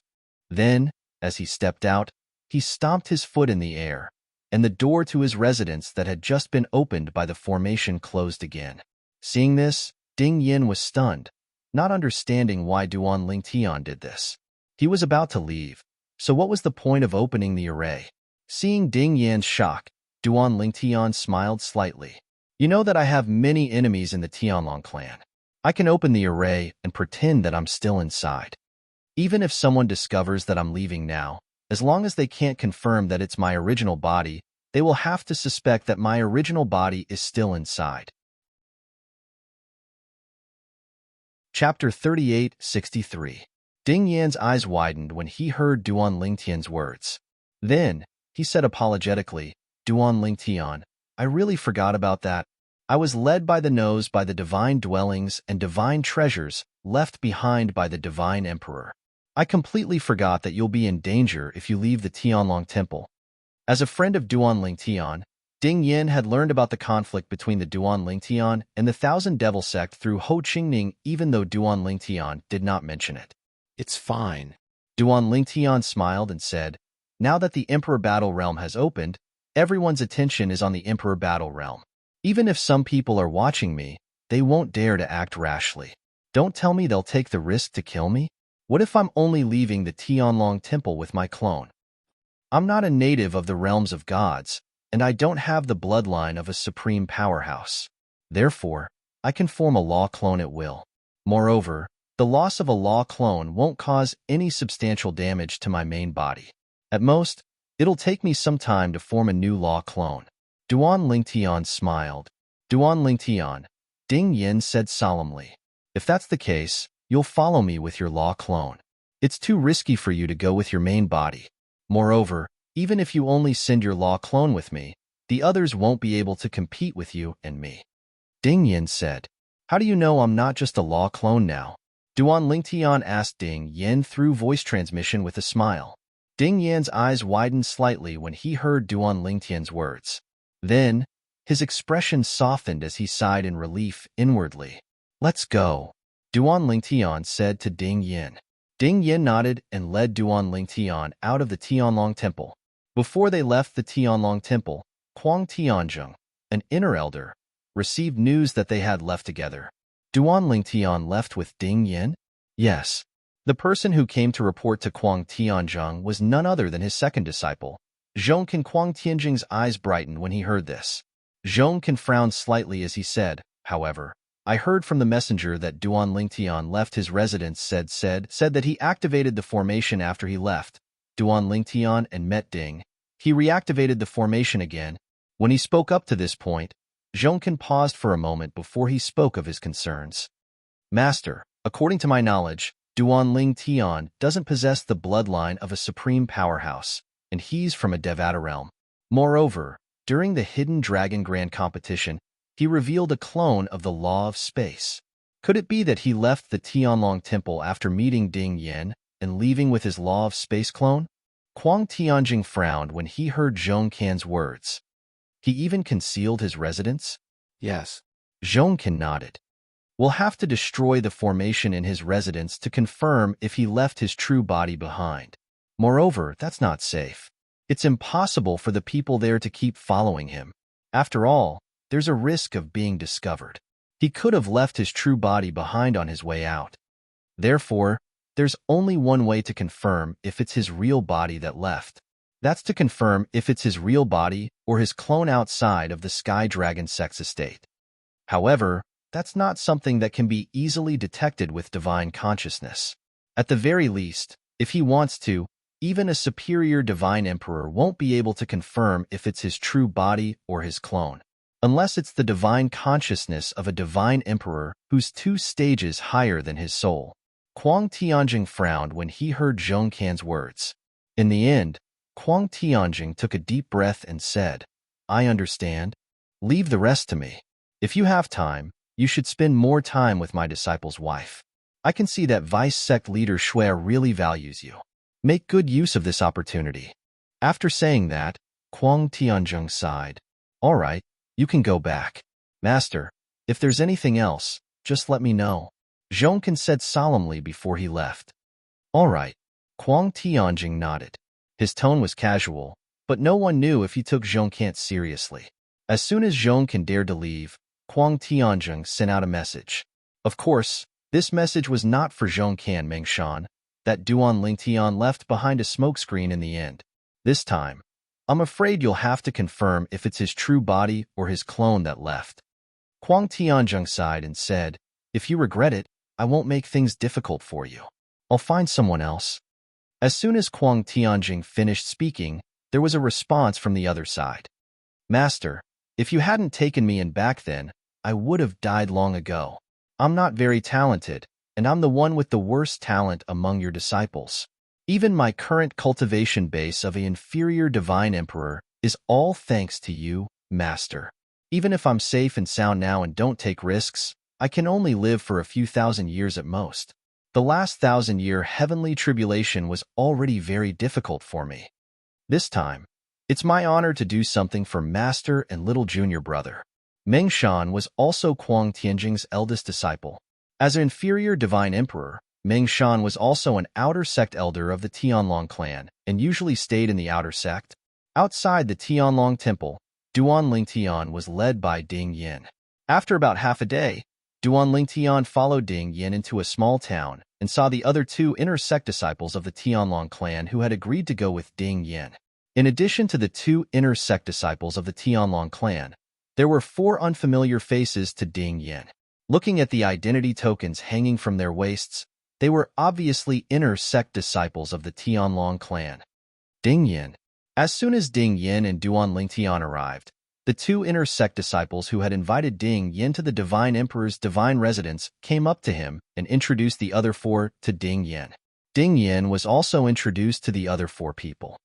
Then, as he stepped out, he stomped his foot in the air, and the door to his residence that had just been opened by the formation closed again. Seeing this, Ding Yan was stunned, not understanding why Duan Lingtian did this. He was about to leave, so what was the point of opening the array? Seeing Ding Yan's shock, Duan Lingtian smiled slightly. You know that I have many enemies in the Tianlong clan. I can open the array and pretend that I'm still inside. Even if someone discovers that I'm leaving now, as long as they can't confirm that it's my original body, they will have to suspect that my original body is still inside. Chapter 38-63. Ding Yan's eyes widened when he heard Duan Lingtian's words. Then, he said apologetically, Duan Lingtian, I really forgot about that. I was led by the nose by the divine dwellings and divine treasures left behind by the divine emperor. I completely forgot that you'll be in danger if you leave the Tianlong temple. As a friend of Duan Lingtian, Ding Yin had learned about the conflict between the Duan Lingtian and the Thousand Devil sect through Ho Qingning, even though Duan Lingtian did not mention it. It's fine. Duan Lingtian smiled and said, now that the Emperor Battle Realm has opened, everyone's attention is on the Emperor Battle Realm. Even if some people are watching me, they won't dare to act rashly. Don't tell me they'll take the risk to kill me? What if I'm only leaving the Tianlong temple with my clone? I'm not a native of the realms of gods, and I don't have the bloodline of a supreme powerhouse. Therefore, I can form a law clone at will. Moreover, the loss of a law clone won't cause any substantial damage to my main body. At most, it'll take me some time to form a new law clone. Duan Lingtian smiled. Duan Lingtian, Ding Yin said solemnly. If that's the case, you'll follow me with your law clone. It's too risky for you to go with your main body. Moreover, even if you only send your law clone with me, the others won't be able to compete with you and me. Ding Yin said, how do you know I'm not just a law clone now? Duan Lingtian asked Ding Yin through voice transmission with a smile. Ding Yan's eyes widened slightly when he heard Duan Lingtian's words. Then, his expression softened as he sighed in relief inwardly. Let's go, Duan Lingtian said to Ding Yin. Ding Yin nodded and led Duan Lingtian out of the Tianlong temple. Before they left the Tianlong temple, Kuang Tianzheng, an inner elder, received news that they had left together. Duan Lingtian left with Ding Yin? Yes. The person who came to report to Kuang Tianzheng was none other than his second disciple. Zhongkin. Kuang Tianzheng's eyes brightened when he heard this. Zhongkin frowned slightly as he said, however, I heard from the messenger that Duan Lingtian left his residence said that he activated the formation after he left Duan Lingtian and met Ding. He reactivated the formation again. When he spoke up to this point, Zhongkin paused for a moment before he spoke of his concerns. Master, according to my knowledge, Duan Lingtian doesn't possess the bloodline of a supreme powerhouse, and he's from a Devata realm. Moreover, during the Hidden Dragon Grand Competition, he revealed a clone of the Law of Space. Could it be that he left the Tianlong Temple after meeting Ding Yin and leaving with his Law of Space clone? Kuang Tianzheng frowned when he heard Zhongkin's words. He even concealed his residence? Yes. Zhongkin nodded. We'll have to destroy the formation in his residence to confirm if he left his true body behind. Moreover, that's not safe. It's impossible for the people there to keep following him. After all, there's a risk of being discovered. He could have left his true body behind on his way out. Therefore, there's only one way to confirm if it's his real body that left. That's to confirm if it's his real body or his clone outside of the Sky Dragon Sex estate. However, that's not something that can be easily detected with divine consciousness. At the very least, if he wants to, even a superior divine emperor won't be able to confirm if it's his true body or his clone, unless it's the divine consciousness of a divine emperor who's 2 stages higher than his soul. Kuang Tianzheng frowned when he heard Zhongkin's words. In the end, Kuang Tianzheng took a deep breath and said, I understand. Leave the rest to me. If you have time, you should spend more time with my disciple's wife. I can see that Vice Sect Leader Shui really values you. Make good use of this opportunity. After saying that, Kuang Tianzheng sighed. All right, you can go back. Master, if there's anything else, just let me know. Zhongkin said solemnly before he left. All right. Kuang Tianzheng nodded. His tone was casual, but no one knew if he took Zhongkin seriously. As soon as Zhongkin dared to leave, Kuang Tianzheng sent out a message. Of course, this message was not for Zhongkin Mengshan, that Duan Lingtian left behind a smokescreen in the end. This time, I'm afraid you'll have to confirm if it's his true body or his clone that left. Kuang Tianzheng sighed and said, if you regret it, I won't make things difficult for you. I'll find someone else. As soon as Kuang Tianzheng finished speaking, there was a response from the other side. Master, if you hadn't taken me in back then, I would have died long ago. I'm not very talented, and I'm the one with the worst talent among your disciples. Even my current cultivation base of an inferior divine emperor is all thanks to you, Master. Even if I'm safe and sound now and don't take risks, I can only live for a few thousand years at most. The last 1,000-year heavenly tribulation was already very difficult for me. This time, it's my honor to do something for Master and little junior brother. Meng Shan was also Kuang Tianjing's eldest disciple. As an inferior divine emperor, Meng Shan was also an outer sect elder of the Tianlong clan and usually stayed in the outer sect. Outside the Tianlong temple, Duan Lingtian was led by Ding Yin. After about half a day, Duan Lingtian followed Ding Yin into a small town and saw the other 2 inner sect disciples of the Tianlong clan who had agreed to go with Ding Yin. In addition to the 2 inner sect disciples of the Tianlong clan, there were 4 unfamiliar faces to Ding Yin. Looking at the identity tokens hanging from their waists, they were obviously inner sect disciples of the Tianlong clan. Ding Yin. As soon as Ding Yin and Duan Lingtian arrived, the 2 inner sect disciples who had invited Ding Yin to the Divine Emperor's divine residence came up to him and introduced the other 4 to Ding Yin. Ding Yin was also introduced to the other 4 people.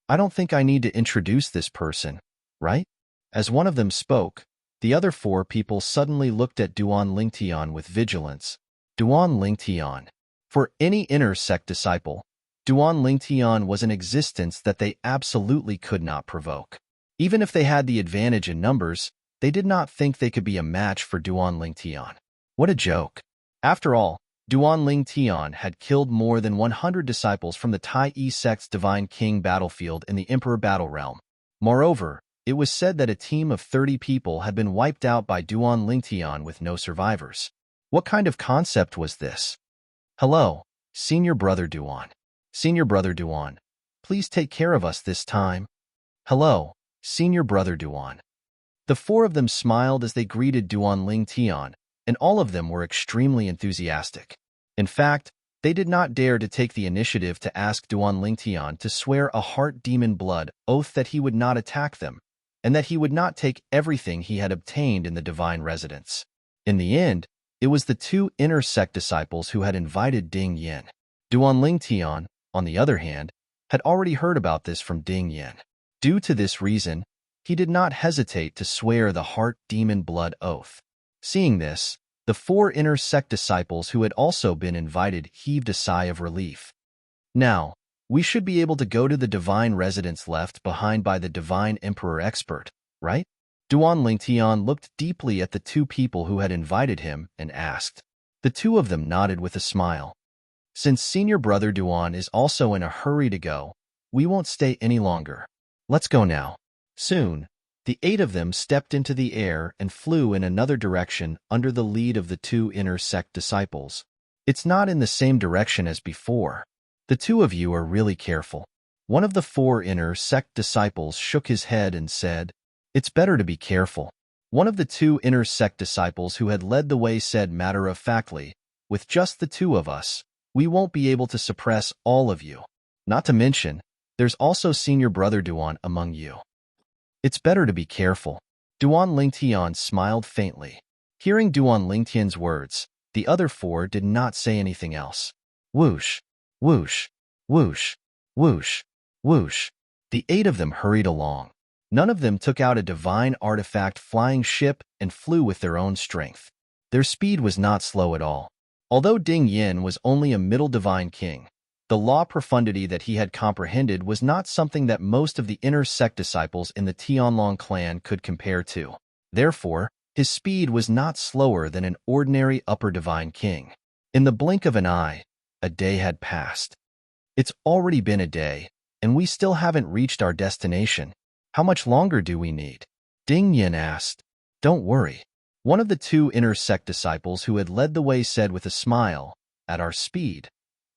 I don't think I need to introduce this person, right? As one of them spoke, the other 4 people suddenly looked at Duan Lingtian with vigilance. Duan Lingtian. For any inner sect disciple, Duan Lingtian was an existence that they absolutely could not provoke. Even if they had the advantage in numbers, they did not think they could be a match for Duan Lingtian. What a joke. After all, Duan Lingtian had killed more than 100 disciples from the Tai Yi sect's Divine King battlefield in the Emperor Battle Realm. Moreover, it was said that a team of 30 people had been wiped out by Duan Lingtian with no survivors. What kind of concept was this? Hello, Senior Brother Duan. Senior Brother Duan, please take care of us this time. Hello, Senior Brother Duan. The 4 of them smiled as they greeted Duan Lingtian, and all of them were extremely enthusiastic. In fact, they did not dare to take the initiative to ask Duan Lingtian to swear a heart demon blood oath that he would not attack them, and that he would not take everything he had obtained in the divine residence. In the end, it was the 2 inner sect disciples who had invited Ding Yin. Duan Lingtian, on the other hand, had already heard about this from Ding Yin. Due to this reason, he did not hesitate to swear the heart demon blood oath. Seeing this, the 4 inner sect disciples who had also been invited heaved a sigh of relief. Now, we should be able to go to the divine residence left behind by the divine emperor expert, right? Duan Lingtian looked deeply at the 2 people who had invited him and asked. The 2 of them nodded with a smile. Since Senior Brother Duan is also in a hurry to go, we won't stay any longer. Let's go now. Soon, the 8 of them stepped into the air and flew in another direction under the lead of the 2 inner sect disciples. It's not in the same direction as before. The 2 of you are really careful. One of the 4 inner sect disciples shook his head and said, It's better to be careful. One of the 2 inner sect disciples who had led the way said matter-of-factly, With just the 2 of us, we won't be able to suppress all of you. Not to mention, there's also Senior Brother Duan among you. It's better to be careful. Duan Lingtian smiled faintly. Hearing Duan Lingtian's words, the other 4 did not say anything else. Whoosh, whoosh, whoosh, whoosh, whoosh. The 8 of them hurried along. None of them took out a divine artifact flying ship and flew with their own strength. Their speed was not slow at all. Although Ding Yin was only a middle divine king, the law profundity that he had comprehended was not something that most of the inner sect disciples in the Tianlong clan could compare to. Therefore, his speed was not slower than an ordinary upper divine king. In the blink of an eye, a day had passed. It's already been a day, and we still haven't reached our destination. How much longer do we need? Ding Yin asked. Don't worry. One of the 2 inner sect disciples who had led the way said with a smile, At our speed,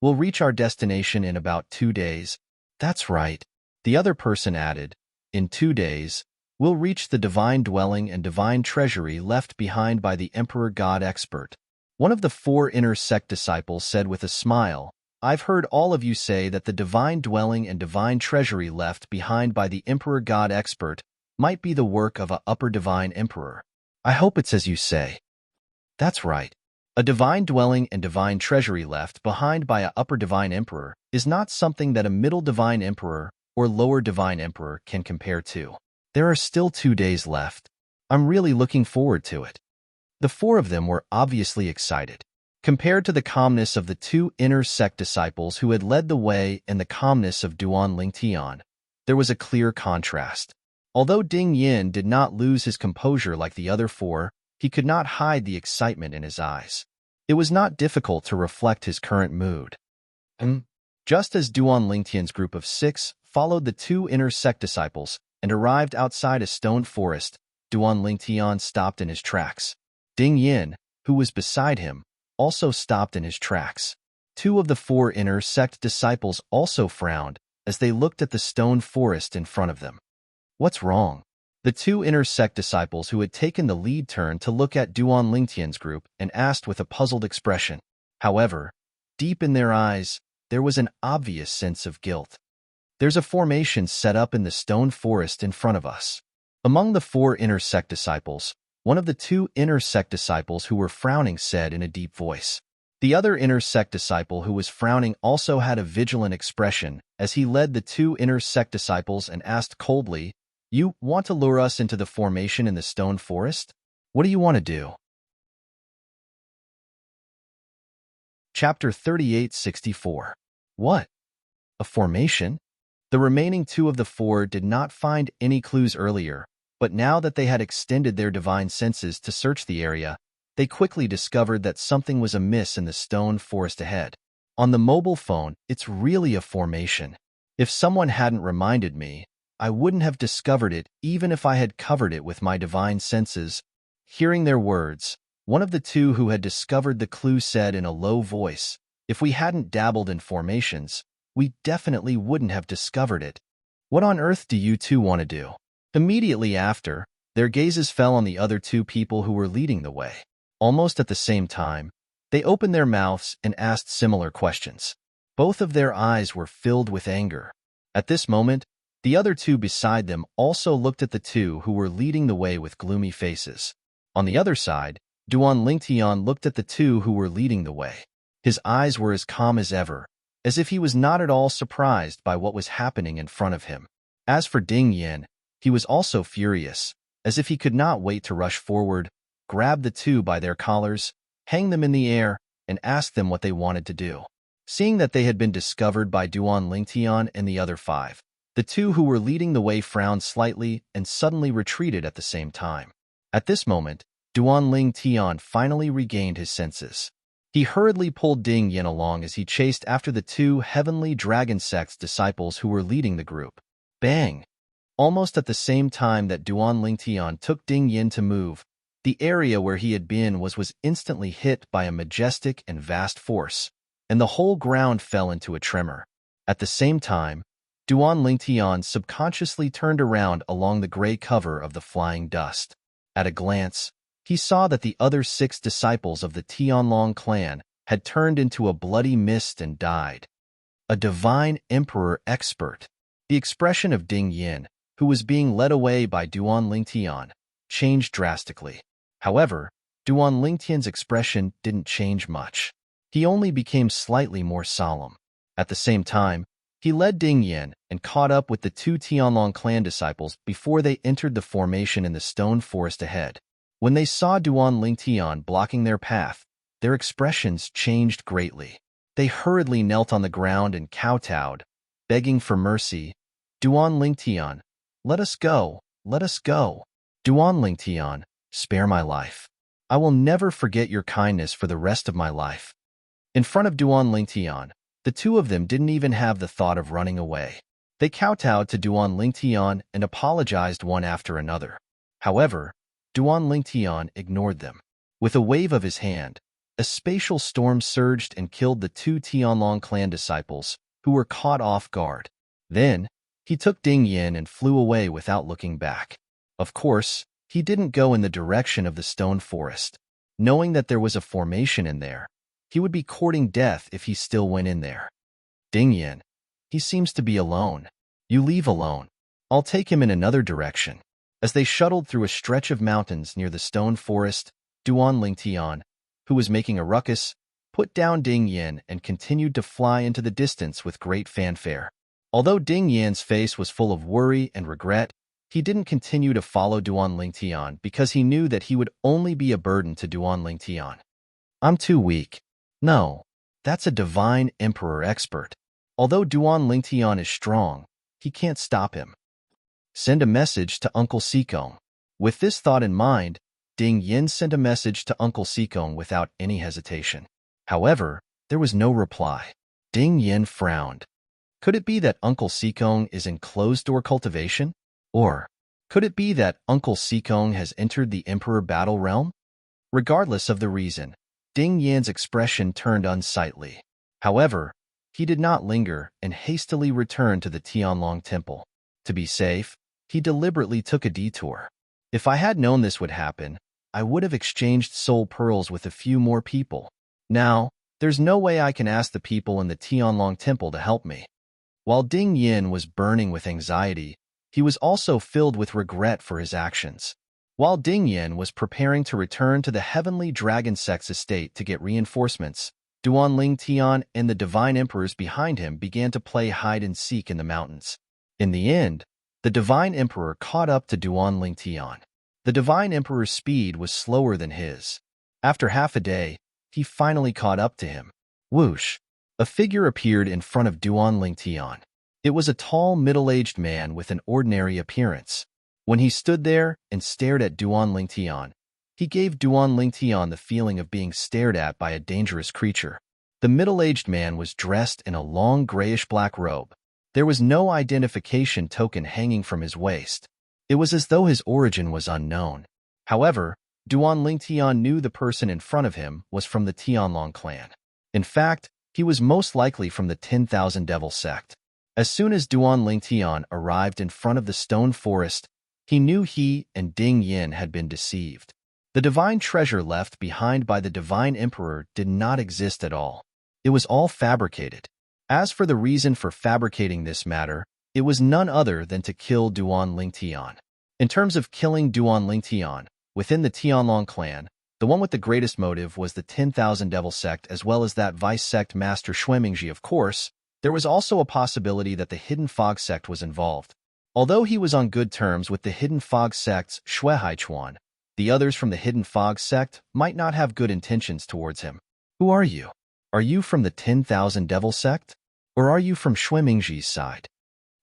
we'll reach our destination in about 2 days. That's right. The other person added, In 2 days, we'll reach the divine dwelling and divine treasury left behind by the Emperor God Expert. One of the 4 inner sect disciples said with a smile, I've heard all of you say that the divine dwelling and divine treasury left behind by the Emperor God Expert might be the work of a upper divine emperor. I hope it's as you say. That's right. A divine dwelling and divine treasury left behind by a upper divine emperor is not something that a middle divine emperor or lower divine emperor can compare to. There are still 2 days left. I'm really looking forward to it. The 4 of them were obviously excited. Compared to the calmness of the 2 inner sect disciples who had led the way and the calmness of Duan Lingtian, there was a clear contrast. Although Ding Yin did not lose his composure like the other 4, he could not hide the excitement in his eyes. It was not difficult to reflect his current mood. Just as Duan Lingtian's group of 6 followed the 2 inner sect disciples and arrived outside a stone forest, Duan Lingtian stopped in his tracks. Ding Yin, who was beside him, also stopped in his tracks. 2 of the 4 inner sect disciples also frowned as they looked at the stone forest in front of them. What's wrong? The 2 inner sect disciples who had taken the lead turned to look at Duan Lingtian's group and asked with a puzzled expression. However, deep in their eyes, there was an obvious sense of guilt. There's a formation set up in the stone forest in front of us. Among the 4 inner sect disciples, one of the 2 inner sect disciples who were frowning said in a deep voice. The other inner sect disciple who was frowning also had a vigilant expression as he led the 2 inner sect disciples and asked coldly, "You want to lure us into the formation in the stone forest? What do you want to do?" Chapter 3864. What? A formation? The remaining 2 of the 4 did not find any clues earlier, but now that they had extended their divine senses to search the area, they quickly discovered that something was amiss in the stone forest ahead. On the mobile phone, it's really a formation. If someone hadn't reminded me, I wouldn't have discovered it even if I had covered it with my divine senses. Hearing their words, one of the 2 who had discovered the clue said in a low voice, "If we hadn't dabbled in formations, we definitely wouldn't have discovered it. What on earth do you 2 want to do?" Immediately after, their gazes fell on the other 2 people who were leading the way. Almost at the same time, they opened their mouths and asked similar questions. Both of their eyes were filled with anger. At this moment, the other 2 beside them also looked at the 2 who were leading the way with gloomy faces. On the other side, Duan Lingtian looked at the 2 who were leading the way. His eyes were as calm as ever, as if he was not at all surprised by what was happening in front of him. As for Ding Yin, he was also furious, as if he could not wait to rush forward, grab the 2 by their collars, hang them in the air, and ask them what they wanted to do. Seeing that they had been discovered by Duan Lingtian and the other 5, the 2 who were leading the way frowned slightly and suddenly retreated at the same time. At this moment, Duan Lingtian finally regained his senses. He hurriedly pulled Ding Yin along as he chased after the 2 heavenly dragon sect's disciples who were leading the group. Bang! Almost at the same time that Duan Lingtian took Ding Yin to move, the area where he had been was instantly hit by a majestic and vast force, and the whole ground fell into a tremor. At the same time, Duan Lingtian subconsciously turned around along the gray cover of the flying dust. At a glance, he saw that the other 6 disciples of the Tianlong clan had turned into a bloody mist and died. A divine emperor expert. The expression of Ding Yin, who was being led away by Duan Lingtian, changed drastically. However, Duan Lingtian's expression didn't change much. He only became slightly more solemn. At the same time, he led Ding Yin and caught up with the 2 Tianlong clan disciples before they entered the formation in the stone forest ahead. When they saw Duan Lingtian blocking their path, their expressions changed greatly. They hurriedly knelt on the ground and kowtowed, begging for mercy. "Duan Lingtian, let us go, let us go. Duan Lingtian, spare my life. I will never forget your kindness for the rest of my life." In front of Duan Lingtian, the 2 of them didn't even have the thought of running away. They kowtowed to Duan Lingtian and apologized one after another. However, Duan Lingtian ignored them. With a wave of his hand, a spatial storm surged and killed the 2 Tianlong clan disciples, who were caught off guard. Then, he took Ding Yin and flew away without looking back. Of course, he didn't go in the direction of the stone forest. Knowing that there was a formation in there, he would be courting death if he still went in there. "Ding Yin, he seems to be alone. You leave alone. I'll take him in another direction." As they shuttled through a stretch of mountains near the stone forest, Duan Lingtian, who was making a ruckus, put down Ding Yin and continued to fly into the distance with great fanfare. Although Ding Yan's face was full of worry and regret, he didn't continue to follow Duan Lingtian because he knew that he would only be a burden to Duan Lingtian. I'm too weak. No, that's a divine emperor expert. Although Duan Lingtian is strong, he can't stop him. Send a message to Uncle Sikong. With this thought in mind, Ding Yin sent a message to Uncle Sikong without any hesitation. However, there was no reply. Ding Yin frowned. Could it be that Uncle Sikong is in closed-door cultivation? Or could it be that Uncle Sikong has entered the Emperor battle realm? Regardless of the reason, Ding Yan's expression turned unsightly. However, he did not linger and hastily returned to the Tianlong Temple. To be safe, he deliberately took a detour. If I had known this would happen, I would have exchanged soul pearls with a few more people. Now, there's no way I can ask the people in the Tianlong Temple to help me. While Ding Yin was burning with anxiety, he was also filled with regret for his actions. While Ding Yin was preparing to return to the Heavenly Dragon Sect's estate to get reinforcements, Duan Lingtian and the Divine Emperors behind him began to play hide-and-seek in the mountains. In the end, the Divine Emperor caught up to Duan Lingtian. The Divine Emperor's speed was slower than his. After half a day, he finally caught up to him. Whoosh! A figure appeared in front of Duan Lingtian. It was a tall, middle-aged man with an ordinary appearance. When he stood there and stared at Duan Lingtian, he gave Duan Lingtian the feeling of being stared at by a dangerous creature. The middle-aged man was dressed in a long grayish-black robe. There was no identification token hanging from his waist. It was as though his origin was unknown. However, Duan Lingtian knew the person in front of him was from the Tianlong clan. In fact, he was most likely from the 10,000 Devil sect. As soon as Duan Lingtian arrived in front of the stone forest, he knew he and Ding Yin had been deceived. The divine treasure left behind by the Divine Emperor did not exist at all. It was all fabricated. As for the reason for fabricating this matter, it was none other than to kill Duan Lingtian. In terms of killing Duan Lingtian, within the Tianlong clan, the one with the greatest motive was the 10,000 Devil sect as well as that vice sect master Xuemingji. Of course, there was also a possibility that the Hidden Fog sect was involved. Although he was on good terms with the Hidden Fog sect's Xuehaichuan, the others from the Hidden Fog sect might not have good intentions towards him. Who are you? Are you from the 10,000 Devil sect? Or are you from Xuemingji's side?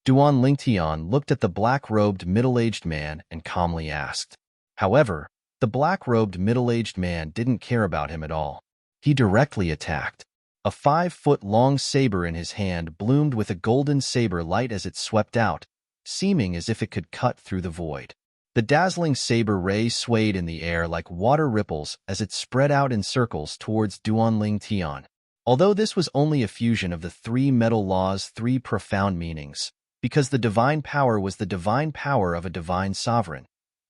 Duan Lingtian looked at the black-robed middle-aged man and calmly asked. However, the black-robed middle-aged man didn't care about him at all. He directly attacked. A 5-foot-long saber in his hand bloomed with a golden saber light as it swept out, seeming as if it could cut through the void. The dazzling saber ray swayed in the air like water ripples as it spread out in circles towards Duan Lingtian. Although this was only a fusion of the three metal laws' three profound meanings, because the divine power was the divine power of a divine sovereign,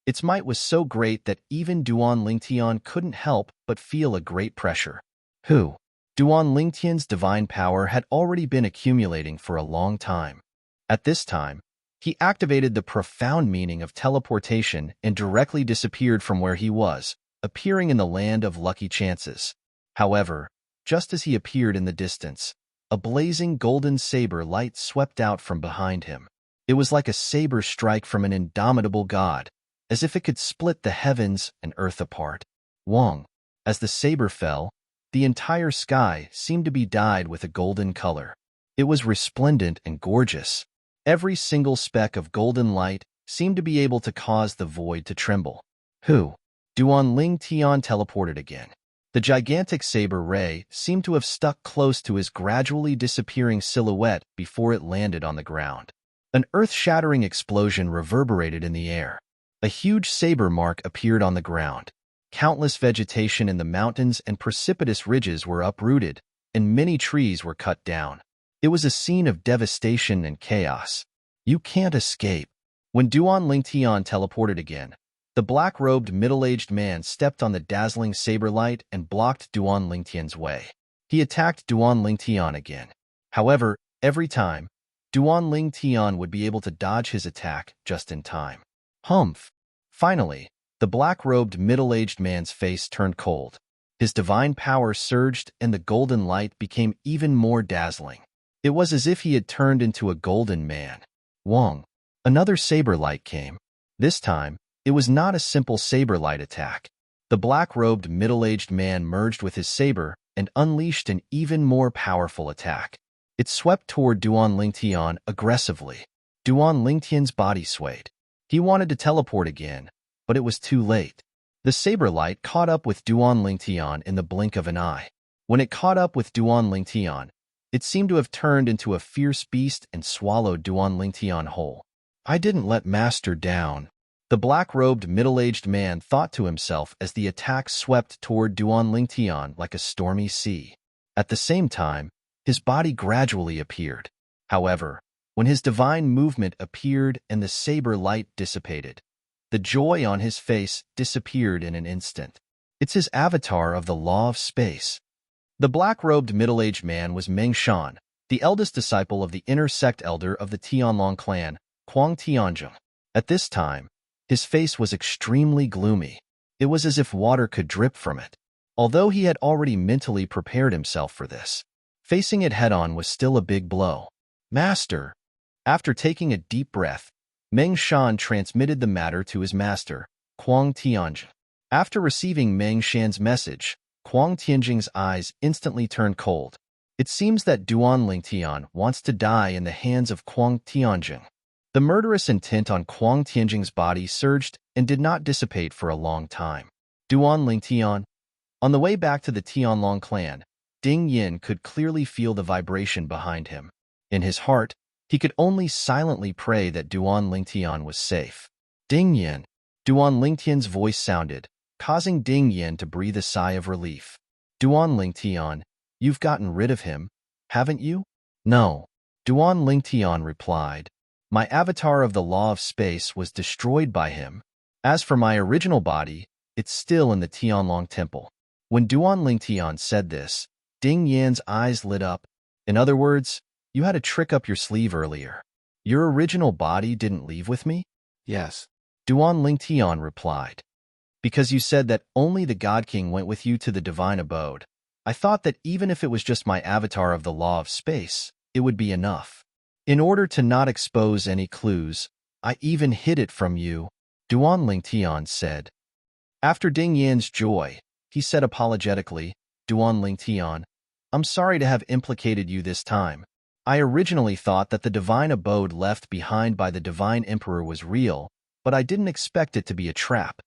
its might was so great that even Duan Lingtian couldn't help but feel a great pressure. Duan Lingtian's divine power had already been accumulating for a long time. At this time, he activated the profound meaning of teleportation and directly disappeared from where he was, appearing in the land of lucky chances. However, just as he appeared in the distance, a blazing golden saber light swept out from behind him. It was like a saber strike from an indomitable god, as if it could split the heavens and earth apart. Wong. As the saber fell, the entire sky seemed to be dyed with a golden color. It was resplendent and gorgeous. Every single speck of golden light seemed to be able to cause the void to tremble. Duan Lingtian teleported again. The gigantic saber ray seemed to have stuck close to his gradually disappearing silhouette before it landed on the ground. An earth-shattering explosion reverberated in the air. A huge saber mark appeared on the ground. Countless vegetation in the mountains and precipitous ridges were uprooted, and many trees were cut down. It was a scene of devastation and chaos. You can't escape. When Duan Lingtian teleported again, the black-robed middle-aged man stepped on the dazzling saber light and blocked Duan Lingtian's way. He attacked Duan Lingtian again. However, every time, Duan Lingtian would be able to dodge his attack just in time. Finally, the black-robed middle-aged man's face turned cold. His divine power surged and the golden light became even more dazzling. It was as if he had turned into a golden man. Wong. Another saber light came. This time, it was not a simple saber light attack. The black-robed middle-aged man merged with his saber and unleashed an even more powerful attack. It swept toward Duan Lingtian aggressively. Duan Lingtian's body swayed. He wanted to teleport again, but it was too late. The saber light caught up with Duan Lingtian in the blink of an eye. When it caught up with Duan Lingtian, it seemed to have turned into a fierce beast and swallowed Duan Lingtian whole. I didn't let Master down. The black-robed middle-aged man thought to himself as the attack swept toward Duan Lingtian like a stormy sea. At the same time, his body gradually appeared. However, when his divine movement appeared and the saber light dissipated, the joy on his face disappeared in an instant. It's his avatar of the law of space. The black-robed middle-aged man was Meng Shan, the eldest disciple of the inner sect elder of the Tianlong clan, Kuang Tianzheng. At this time, his face was extremely gloomy. It was as if water could drip from it. Although he had already mentally prepared himself for this, facing it head-on was still a big blow. Master. After taking a deep breath, Meng Shan transmitted the matter to his master, Kuang Tianzheng. After receiving Meng Shan's message, Kuang Tianzheng's eyes instantly turned cold. It seems that Duan Lingtian wants to die in the hands of Kuang Tianzheng. The murderous intent on Kuang Tianzheng's body surged and did not dissipate for a long time. Duan Lingtian. On the way back to the Tianlong clan, Ding Yin could clearly feel the vibration behind him. In his heart, he could only silently pray that Duan Lingtian was safe. Ding Yin. Duan Lingtian's voice sounded, causing Ding Yin to breathe a sigh of relief. Duan Lingtian, you've gotten rid of him, haven't you? No. Duan Lingtian replied. My avatar of the law of space was destroyed by him. As for my original body, it's still in the Tianlong temple. When Duan Lingtian said this, Ding Yan's eyes lit up. In other words, you had a trick up your sleeve earlier. Your original body didn't leave with me? Yes. Duan Lingtian replied. Because you said that only the God King went with you to the divine abode. I thought that even if it was just my avatar of the law of space, it would be enough. In order to not expose any clues, I even hid it from you, Duan Lingtian said. After Ding Yan's joy, he said apologetically, Duan Lingtian, I'm sorry to have implicated you this time. I originally thought that the divine abode left behind by the divine emperor was real, but I didn't expect it to be a trap.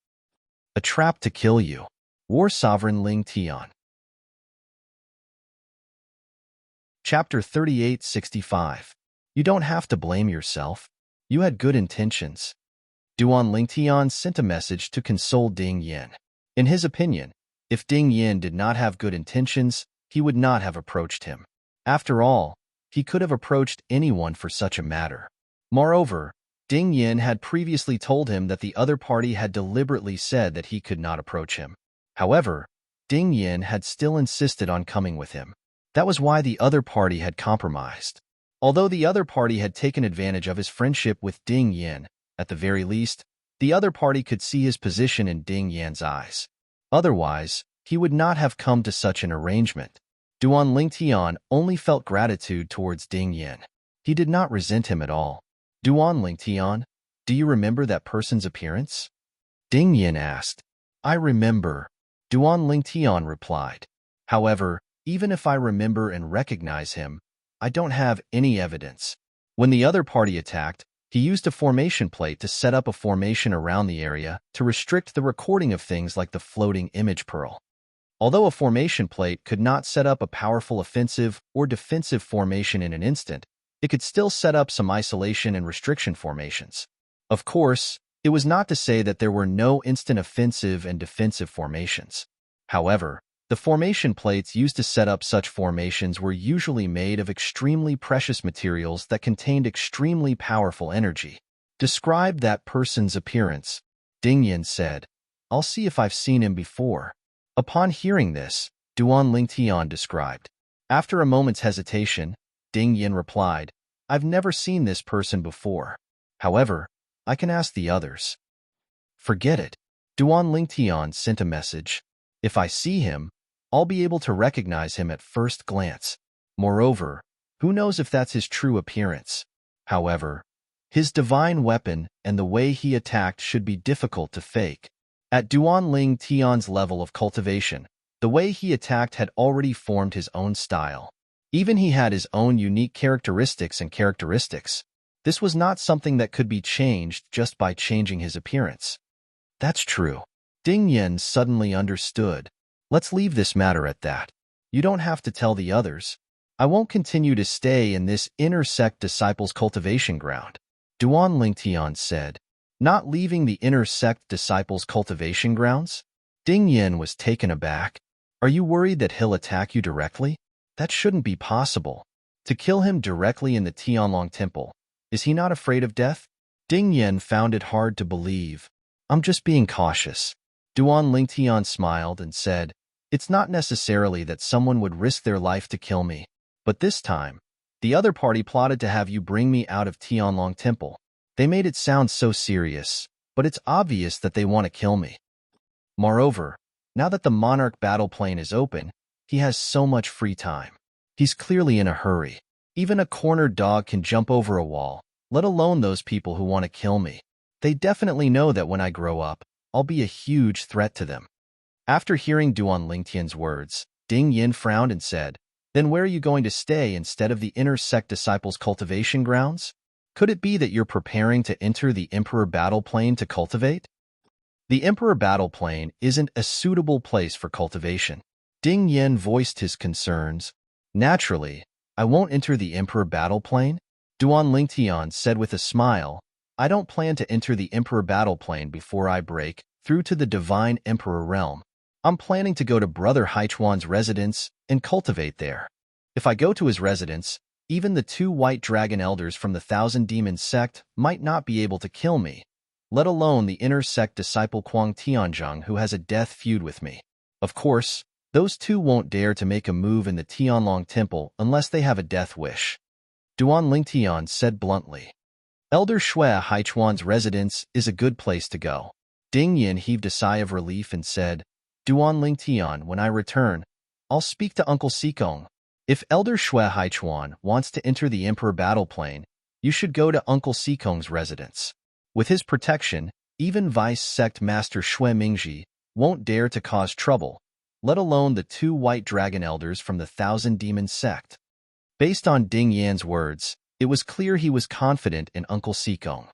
A trap to kill you. War Sovereign Lingtian. Chapter 3865. You don't have to blame yourself. You had good intentions. Duan Lingtian sent a message to console Ding Yin. In his opinion, if Ding Yin did not have good intentions, he would not have approached him. After all, he could have approached anyone for such a matter. Moreover, Ding Yin had previously told him that the other party had deliberately said that he could not approach him. However, Ding Yin had still insisted on coming with him. That was why the other party had compromised. Although the other party had taken advantage of his friendship with Ding Yin, at the very least, the other party could see his position in Ding Yan's eyes. Otherwise, he would not have come to such an arrangement. Duan Lingtian only felt gratitude towards Ding Yin. He did not resent him at all. Duan Lingtian, do you remember that person's appearance? Ding Yin asked. I remember. Duan Lingtian replied. However, even if I remember and recognize him, I don't have any evidence. When the other party attacked, he used a formation plate to set up a formation around the area to restrict the recording of things like the floating image pearl. Although a formation plate could not set up a powerful offensive or defensive formation in an instant, it could still set up some isolation and restriction formations. Of course, it was not to say that there were no instant offensive and defensive formations. However, the formation plates used to set up such formations were usually made of extremely precious materials that contained extremely powerful energy. Describe that person's appearance, Ding Yin said. I'll see if I've seen him before. Upon hearing this, Duan Lingtian described. After a moment's hesitation, Ding Yin replied, I've never seen this person before. However, I can ask the others. Forget it. Duan Lingtian sent a message. If I see him, I'll be able to recognize him at first glance. Moreover, Who knows if that's his true appearance? However, his divine weapon and the way he attacked should be difficult to fake. At Duan Tian's level of cultivation, the way he attacked had already formed his own style. Even he had his own unique characteristics. This was not something that could be changed just by changing his appearance. That's true. Ding Yen suddenly understood. Let's leave this matter at that. You don't have to tell the others. I won't continue to stay in this inner sect disciples' cultivation ground. Duan Lingtian said. Not leaving the inner sect disciples' cultivation grounds? Ding Yen was taken aback. Are you worried that he'll attack you directly? That shouldn't be possible. To kill him directly in the Tianlong Temple. Is he not afraid of death? Ding Yen found it hard to believe. I'm just being cautious. Duan Lingtian smiled and said, It's not necessarily that someone would risk their life to kill me. But this time, the other party plotted to have you bring me out of Tianlong Temple. They made it sound so serious, but it's obvious that they want to kill me. Moreover, now that the Monarch battle plane is open, he has so much free time. He's clearly in a hurry. Even a cornered dog can jump over a wall, let alone those people who want to kill me. They definitely know that when I grow up, I'll be a huge threat to them. After hearing Duan Lingtian's words, Ding Yin frowned and said, Then where are you going to stay instead of the inner sect disciples' cultivation grounds? Could it be that you're preparing to enter the Emperor battle plane to cultivate? The Emperor battle plane isn't a suitable place for cultivation. Ding Yin voiced his concerns. Naturally, I won't enter the Emperor battle plane. Duan Lingtian said with a smile, I don't plan to enter the Emperor battle plane before I break through to the Divine Emperor realm. I'm planning to go to Brother Haichuan's residence and cultivate there. If I go to his residence, even the 2 white dragon elders from the Thousand Demons sect might not be able to kill me, let alone the inner sect disciple Kuang Tianzheng who has a death feud with me. Of course, those 2 won't dare to make a move in the Tianlong Temple unless they have a death wish. Duan Lingtian said bluntly. Elder Shui Haichuan's residence is a good place to go. Ding Yin heaved a sigh of relief and said, Duan Lingtian, when I return, I'll speak to Uncle Sikong. If Elder Shui Haichuan wants to enter the Emperor battle plane, you should go to Uncle Sikong's residence. With his protection, even Vice Sect Master Shui Mingji won't dare to cause trouble, let alone the 2 white dragon elders from the Thousand Demons sect. Based on Ding Yan's words, it was clear he was confident in Uncle Sikong.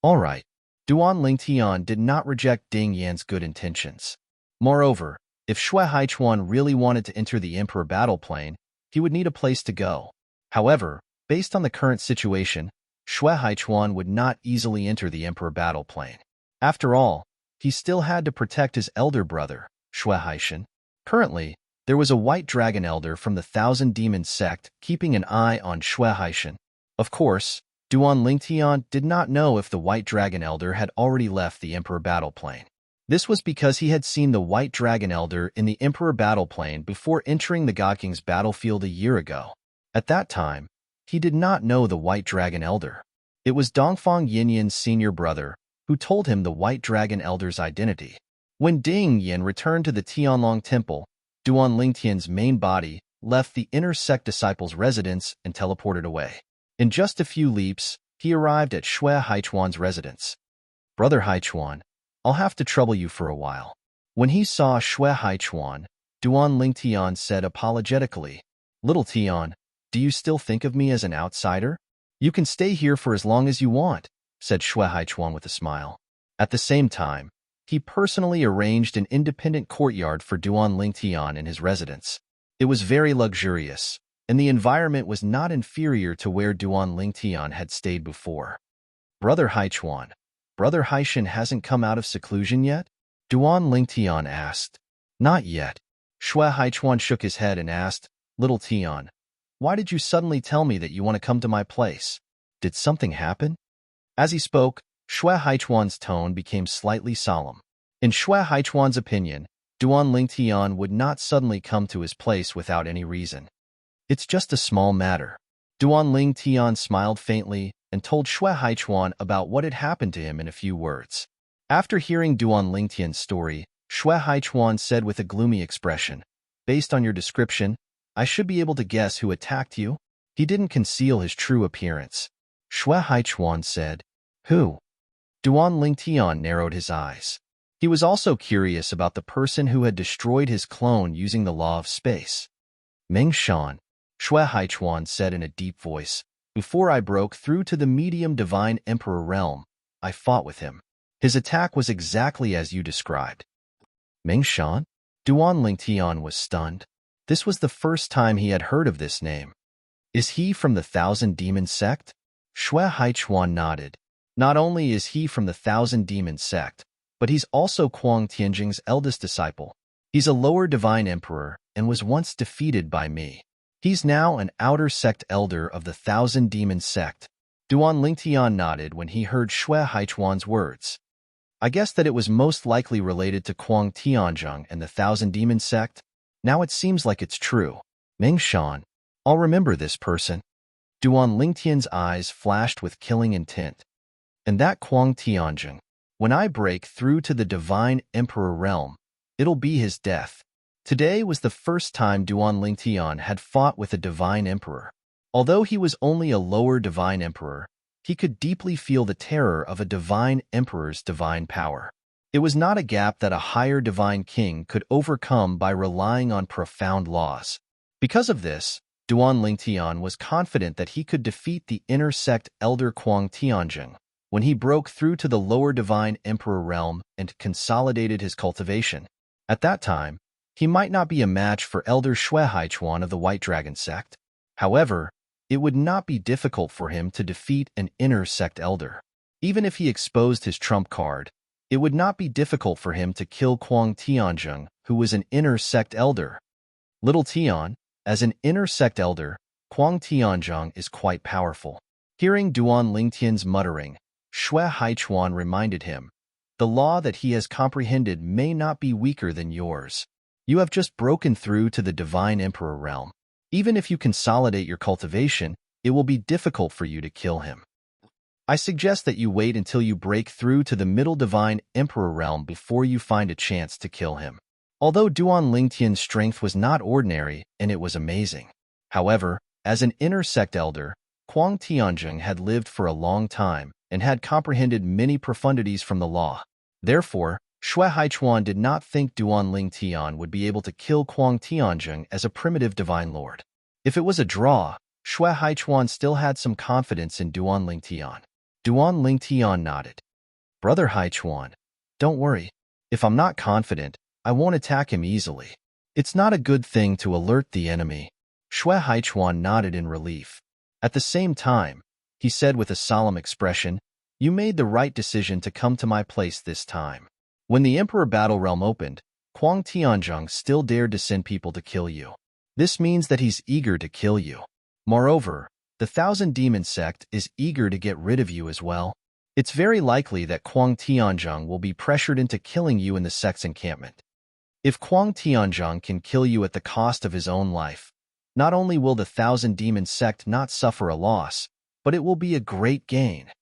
All right. Duan Lingtian did not reject Ding Yan's good intentions. Moreover, if Shui Haichuan really wanted to enter the Emperor battle plane, he would need a place to go. However, based on the current situation, Shui Haichuan would not easily enter the Emperor battle plane. After all, he still had to protect his elder brother, Shui Haishan. Currently, there was a white dragon elder from the Thousand Demons sect keeping an eye on Shui Haishan. Of course, Duan Lingtian did not know if the white dragon elder had already left the Emperor battle plane. This was because he had seen the white dragon elder in the Emperor battle plane before entering the God King's battlefield a year ago. At that time, he did not know the white dragon elder. It was Dongfang Yinyan's senior brother who told him the white dragon elder's identity. When Ding Yin returned to the Tianlong Temple, Duan Lingtian's main body left the inner sect disciples' residence and teleported away. In just a few leaps, he arrived at Shui Haichuan's residence. Brother Haichuan, I'll have to trouble you for a while. When he saw Shui Haichuan, Duan Lingtian said apologetically, Little Tian, do you still think of me as an outsider? You can stay here for as long as you want, said Shui Haichuan with a smile. At the same time, he personally arranged an independent courtyard for Duan Lingtian in his residence. It was very luxurious, and the environment was not inferior to where Duan Lingtian had stayed before. Brother Haichuan, Brother Haishan hasn't come out of seclusion yet? Duan Lingtian asked. Not yet. Shui Haichuan shook his head and asked, Little Tian, why did you suddenly tell me that you want to come to my place? Did something happen? As he spoke, Shui Haichuan's tone became slightly solemn. In Shui Haichuan's opinion, Duan Lingtian would not suddenly come to his place without any reason. It's just a small matter. Duan Lingtian smiled faintly and told Shui Haichuan about what had happened to him in a few words. After hearing Duan Lingtian's story, Shui Haichuan said with a gloomy expression, Based on your description, I should be able to guess who attacked you. He didn't conceal his true appearance. Xue Haichuan said, "Who?" Duan Lingtian narrowed his eyes. He was also curious about the person who had destroyed his clone using the law of space. Meng Shan, Xue Haichuan said in a deep voice, "Before I broke through to the medium divine emperor realm, I fought with him. His attack was exactly as you described." Meng Shan? Duan Lingtian was stunned. This was the first time he had heard of this name. Is he from the Thousand Demon sect? Xue Haichuan nodded. Not only is he from the Thousand Demon sect, but he's also Kuang Tianjing's eldest disciple. He's a lower divine emperor and was once defeated by me. He's now an outer sect elder of the Thousand Demon sect. Duan Lingtian nodded when he heard Xue Haichuan's words. I guess that it was most likely related to Kuang Tianjing and the Thousand Demon sect. Now it seems like it's true. Meng Shan, I'll remember this person. Duan Lingtian's eyes flashed with killing intent. And that Kuang Tianjing, when I break through to the divine emperor realm, it'll be his death. Today was the first time Duan Lingtian had fought with a divine emperor. Although he was only a lower divine emperor, he could deeply feel the terror of a divine emperor's divine power. It was not a gap that a higher divine king could overcome by relying on profound laws. Because of this, Duan Lingtian was confident that he could defeat the inner sect elder Kuang Tianjing when he broke through to the lower divine emperor realm and consolidated his cultivation. At that time, he might not be a match for elder Xue Haichuan of the White Dragon sect. However, it would not be difficult for him to defeat an inner sect elder. Even if he exposed his trump card, it would not be difficult for him to kill Kuang Tianjing, who was an inner sect elder. Little Tian, as an inner sect elder, Kuang Tianjing is quite powerful. Hearing Duan Lingtian's muttering, Xue Haichuan reminded him, the law that he has comprehended may not be weaker than yours. You have just broken through to the divine emperor realm. Even if you consolidate your cultivation, it will be difficult for you to kill him. I suggest that you wait until you break through to the middle divine emperor realm before you find a chance to kill him. Although Duan Lingtian's strength was not ordinary and it was amazing. However, as an inner sect elder, Kuang Tianjing had lived for a long time and had comprehended many profundities from the law. Therefore, Xue Haichuan did not think Duan Lingtian would be able to kill Kuang Tianjing as a primitive divine lord. If it was a draw, Xue Haichuan still had some confidence in Duan Lingtian. Duan Lingtian nodded. Brother Haichuan, don't worry. If I'm not confident, I won't attack him easily. It's not a good thing to alert the enemy. Xue Haichuan nodded in relief. At the same time, he said with a solemn expression, you made the right decision to come to my place this time. When the Emperor Battle Realm opened, Kuang Tianjing still dared to send people to kill you. This means that he's eager to kill you. Moreover, the Thousand Demon sect is eager to get rid of you as well. It's very likely that Kuang Tianjing will be pressured into killing you in the sect's encampment. If Kuang Tianjing can kill you at the cost of his own life, not only will the Thousand Demon sect not suffer a loss, but it will be a great gain.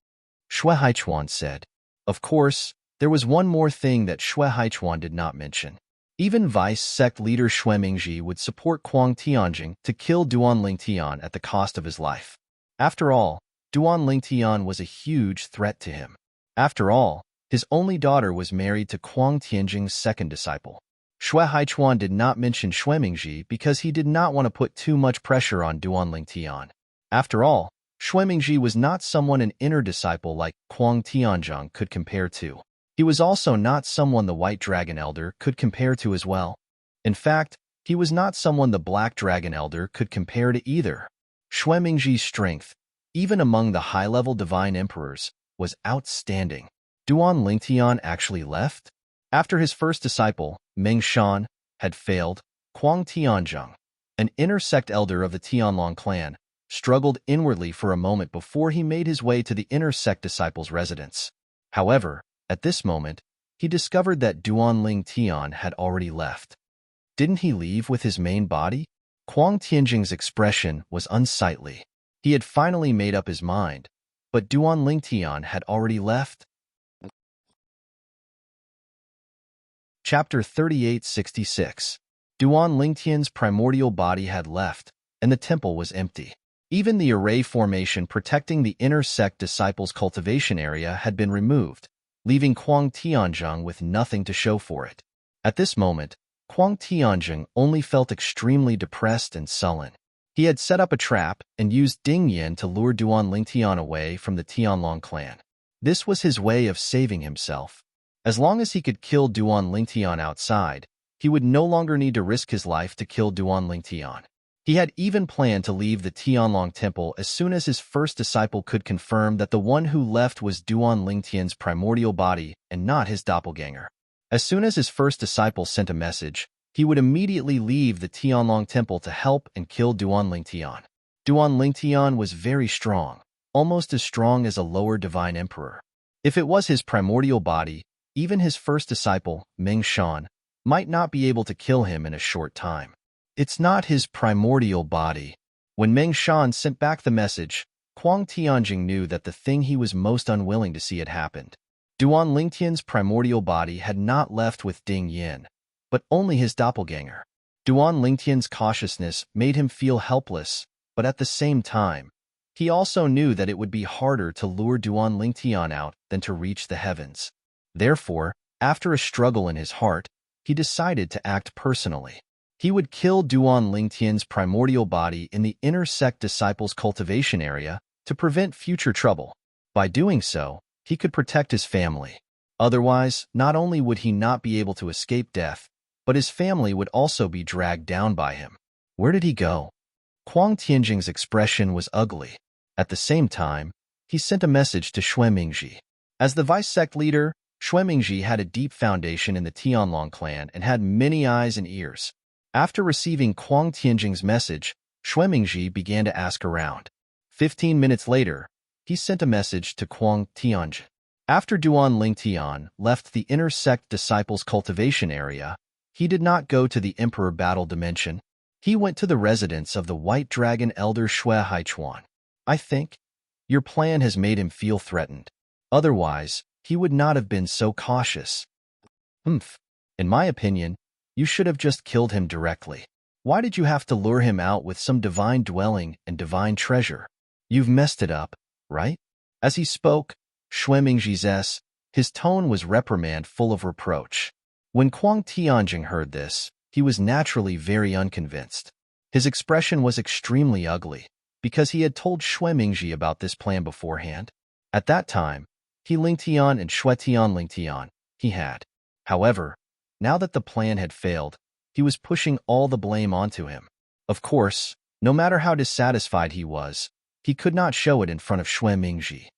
Xue Haichuan said. Of course, there was one more thing that Xue Haichuan did not mention. Even Vice Sect leader Xue Mingji would support Kuang Tianjing to kill Duan Lingtian at the cost of his life. After all, Duan Lingtian was a huge threat to him. After all, his only daughter was married to Kuang Tianjing's second disciple. Xue Haichuan did not mention Xue Mingji because he did not want to put too much pressure on Duan Lingtian. After all, Xue Mingji was not someone an inner disciple like Kuang Tianjing could compare to. He was also not someone the White Dragon Elder could compare to as well. In fact, he was not someone the Black Dragon Elder could compare to either. Xue Mingji's strength, even among the high-level divine emperors, was outstanding. Duan Lingtian actually left? After his first disciple, Meng Shan, had failed, Kuang Tianjing, an inner sect elder of the Tianlong clan, struggled inwardly for a moment before he made his way to the inner sect disciple's residence. However, at this moment, he discovered that Duan Lingtian had already left. Didn't he leave with his main body? Kuang Tianjing's expression was unsightly. He had finally made up his mind, but Duan Lingtian had already left. Chapter 3866. Duan Lingtian's primordial body had left, and the temple was empty. Even the array formation protecting the inner sect disciples' cultivation area had been removed, leaving Kuang Tianzheng with nothing to show for it. At this moment, Kuang Tianzheng only felt extremely depressed and sullen. He had set up a trap and used Ding Yin to lure Duan Lingtian away from the Tianlong clan. This was his way of saving himself. As long as he could kill Duan Lingtian outside, he would no longer need to risk his life to kill Duan Lingtian. He had even planned to leave the Tianlong temple as soon as his first disciple could confirm that the one who left was Duan Lingtian's primordial body and not his doppelganger. As soon as his first disciple sent a message, he would immediately leave the Tianlong temple to help and kill Duan Lingtian. Duan Lingtian was very strong, almost as strong as a lower divine emperor. If it was his primordial body, even his first disciple, Meng Shan, might not be able to kill him in a short time. It's not his primordial body. When Meng Shan sent back the message, Kuang Tianjing knew that the thing he was most unwilling to see had happened. Duan Lingtian's primordial body had not left with Ding Yin, but only his doppelganger. Duan Lingtian's cautiousness made him feel helpless, but at the same time, he also knew that it would be harder to lure Duan Lingtian out than to reach the heavens. Therefore, after a struggle in his heart, he decided to act personally. He would kill Duan Lingtian's primordial body in the inner sect disciples' cultivation area to prevent future trouble. By doing so, he could protect his family. Otherwise, not only would he not be able to escape death, but his family would also be dragged down by him. Where did he go? Kuang Tianjing's expression was ugly. At the same time, he sent a message to Xue Mingji. As the vice sect leader, Xue Mingji had a deep foundation in the Tianlong clan and had many eyes and ears. After receiving Kuang Tianjing's message, Xue Mingji began to ask around. 15 minutes later, he sent a message to Kuang Tianjing. After Duan Lingtian left the inner sect disciples' cultivation area, he did not go to the Emperor Battle Dimension. He went to the residence of the White Dragon Elder Xue Haichuan. I think your plan has made him feel threatened. Otherwise, he would not have been so cautious. In my opinion, you should have just killed him directly. Why did you have to lure him out with some divine dwelling and divine treasure? You've messed it up, right? As he spoke, Xue Mingji's his tone was reprimand full of reproach. When Kuang Tianjing heard this, he was naturally very unconvinced. His expression was extremely ugly, because he had told Xue Mingji about this plan beforehand. At that time, he Lingtian and Xue Tian Lingtian, he had. However, now that the plan had failed, he was pushing all the blame onto him. Of course, no matter how dissatisfied he was, he could not show it in front of Xue Mingji.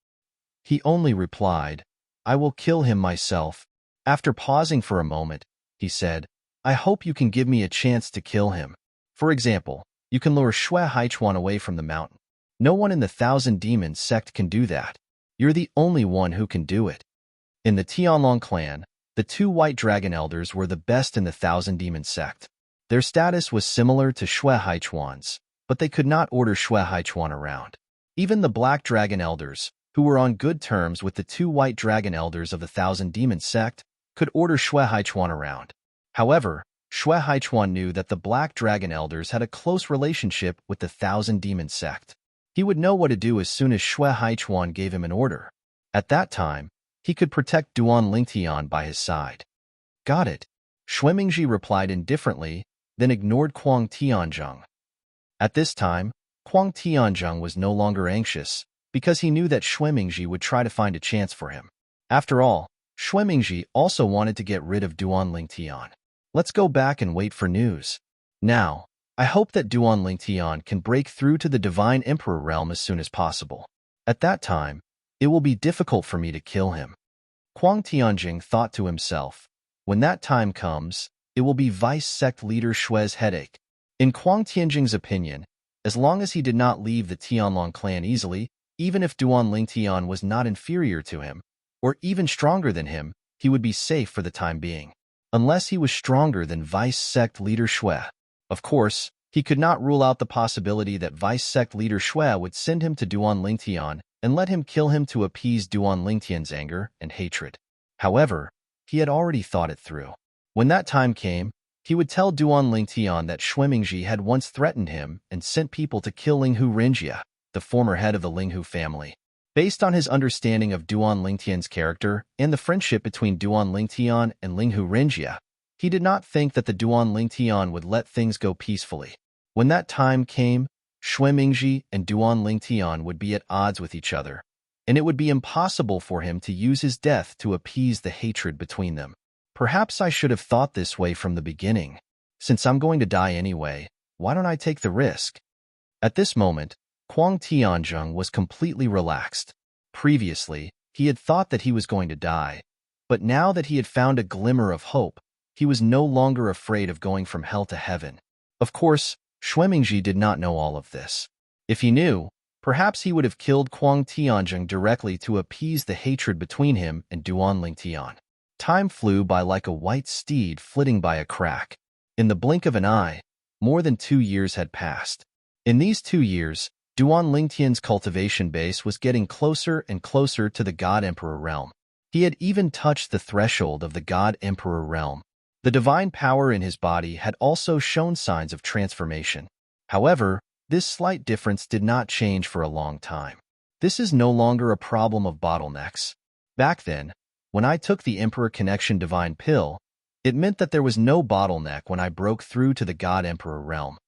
He only replied, I will kill him myself. After pausing for a moment, he said, I hope you can give me a chance to kill him. For example, you can lure Xue Haichuan away from the mountain. No one in the Thousand Demons sect can do that. You're the only one who can do it. In the Tianlong clan, the two White Dragon Elders were the best in the Thousand Demons sect. Their status was similar to Xue Haichuan's, but they could not order Xue Haichuan around. Even the Black Dragon Elders, who were on good terms with the two White Dragon Elders of the Thousand Demons sect, could order Xue Haichuan around. However, Xue Haichuan knew that the Black Dragon Elders had a close relationship with the Thousand Demons sect. He would know what to do as soon as Xue Haichuan gave him an order. At that time, he could protect Duan Lingtian by his side. Got it. Xue Mingji replied indifferently, then ignored Kuang Tianjing. At this time, Kuang Tianjing was no longer anxious, because he knew that Xue Mingji would try to find a chance for him. After all, Xue Mingji also wanted to get rid of Duan Lingtian. Let's go back and wait for news. Now, I hope that Duan Lingtian can break through to the Divine Emperor realm as soon as possible. At that time, it will be difficult for me to kill him. Kuang Tianjing thought to himself, when that time comes, it will be Vice Sect Leader Xue's headache. In Kuang Tianjing's opinion, as long as he did not leave the Tianlong clan easily, even if Duan Lingtian was not inferior to him, or even stronger than him, he would be safe for the time being. Unless he was stronger than Vice Sect Leader Xue. Of course, he could not rule out the possibility that Vice Sect Leader Xue would send him to Duan Lingtian and let him kill him to appease Duan Lingtian's anger and hatred. However, he had already thought it through. When that time came, He would tell Duan Lingtian that Xuemingji had once threatened him and sent people to kill Linghu Rinjia, the former head of the Linghu family. Based on his understanding of Duan Lingtian's character and the friendship between Duan Lingtian and Linghu Rinjia, he did not think that the Duan Lingtian would let things go peacefully. When that time came, Xuemingji and Duan Lingtian would be at odds with each other, and it would be impossible for him to use his death to appease the hatred between them. Perhaps I should have thought this way from the beginning. Since I'm going to die anyway, why don't I take the risk? At this moment, Huang Tianzheng was completely relaxed. Previously, he had thought that he was going to die, but now that he had found a glimmer of hope, he was no longer afraid of going from hell to heaven. Of course, Xuemingji did not know all of this. If he knew, perhaps he would have killed Huang Tianzheng directly to appease the hatred between him and Duan Lingtian. Time flew by like a white steed flitting by a crack. In the blink of an eye, more than 2 years had passed. In these 2 years, Duan Lingtian's cultivation base was getting closer and closer to the God Emperor realm. He had even touched the threshold of the God Emperor realm. The divine power in his body had also shown signs of transformation. However, this slight difference did not change for a long time. This is no longer a problem of bottlenecks. Back then, when I took the Emperor Connection Divine Pill, it meant that there was no bottleneck when I broke through to the God Emperor realm.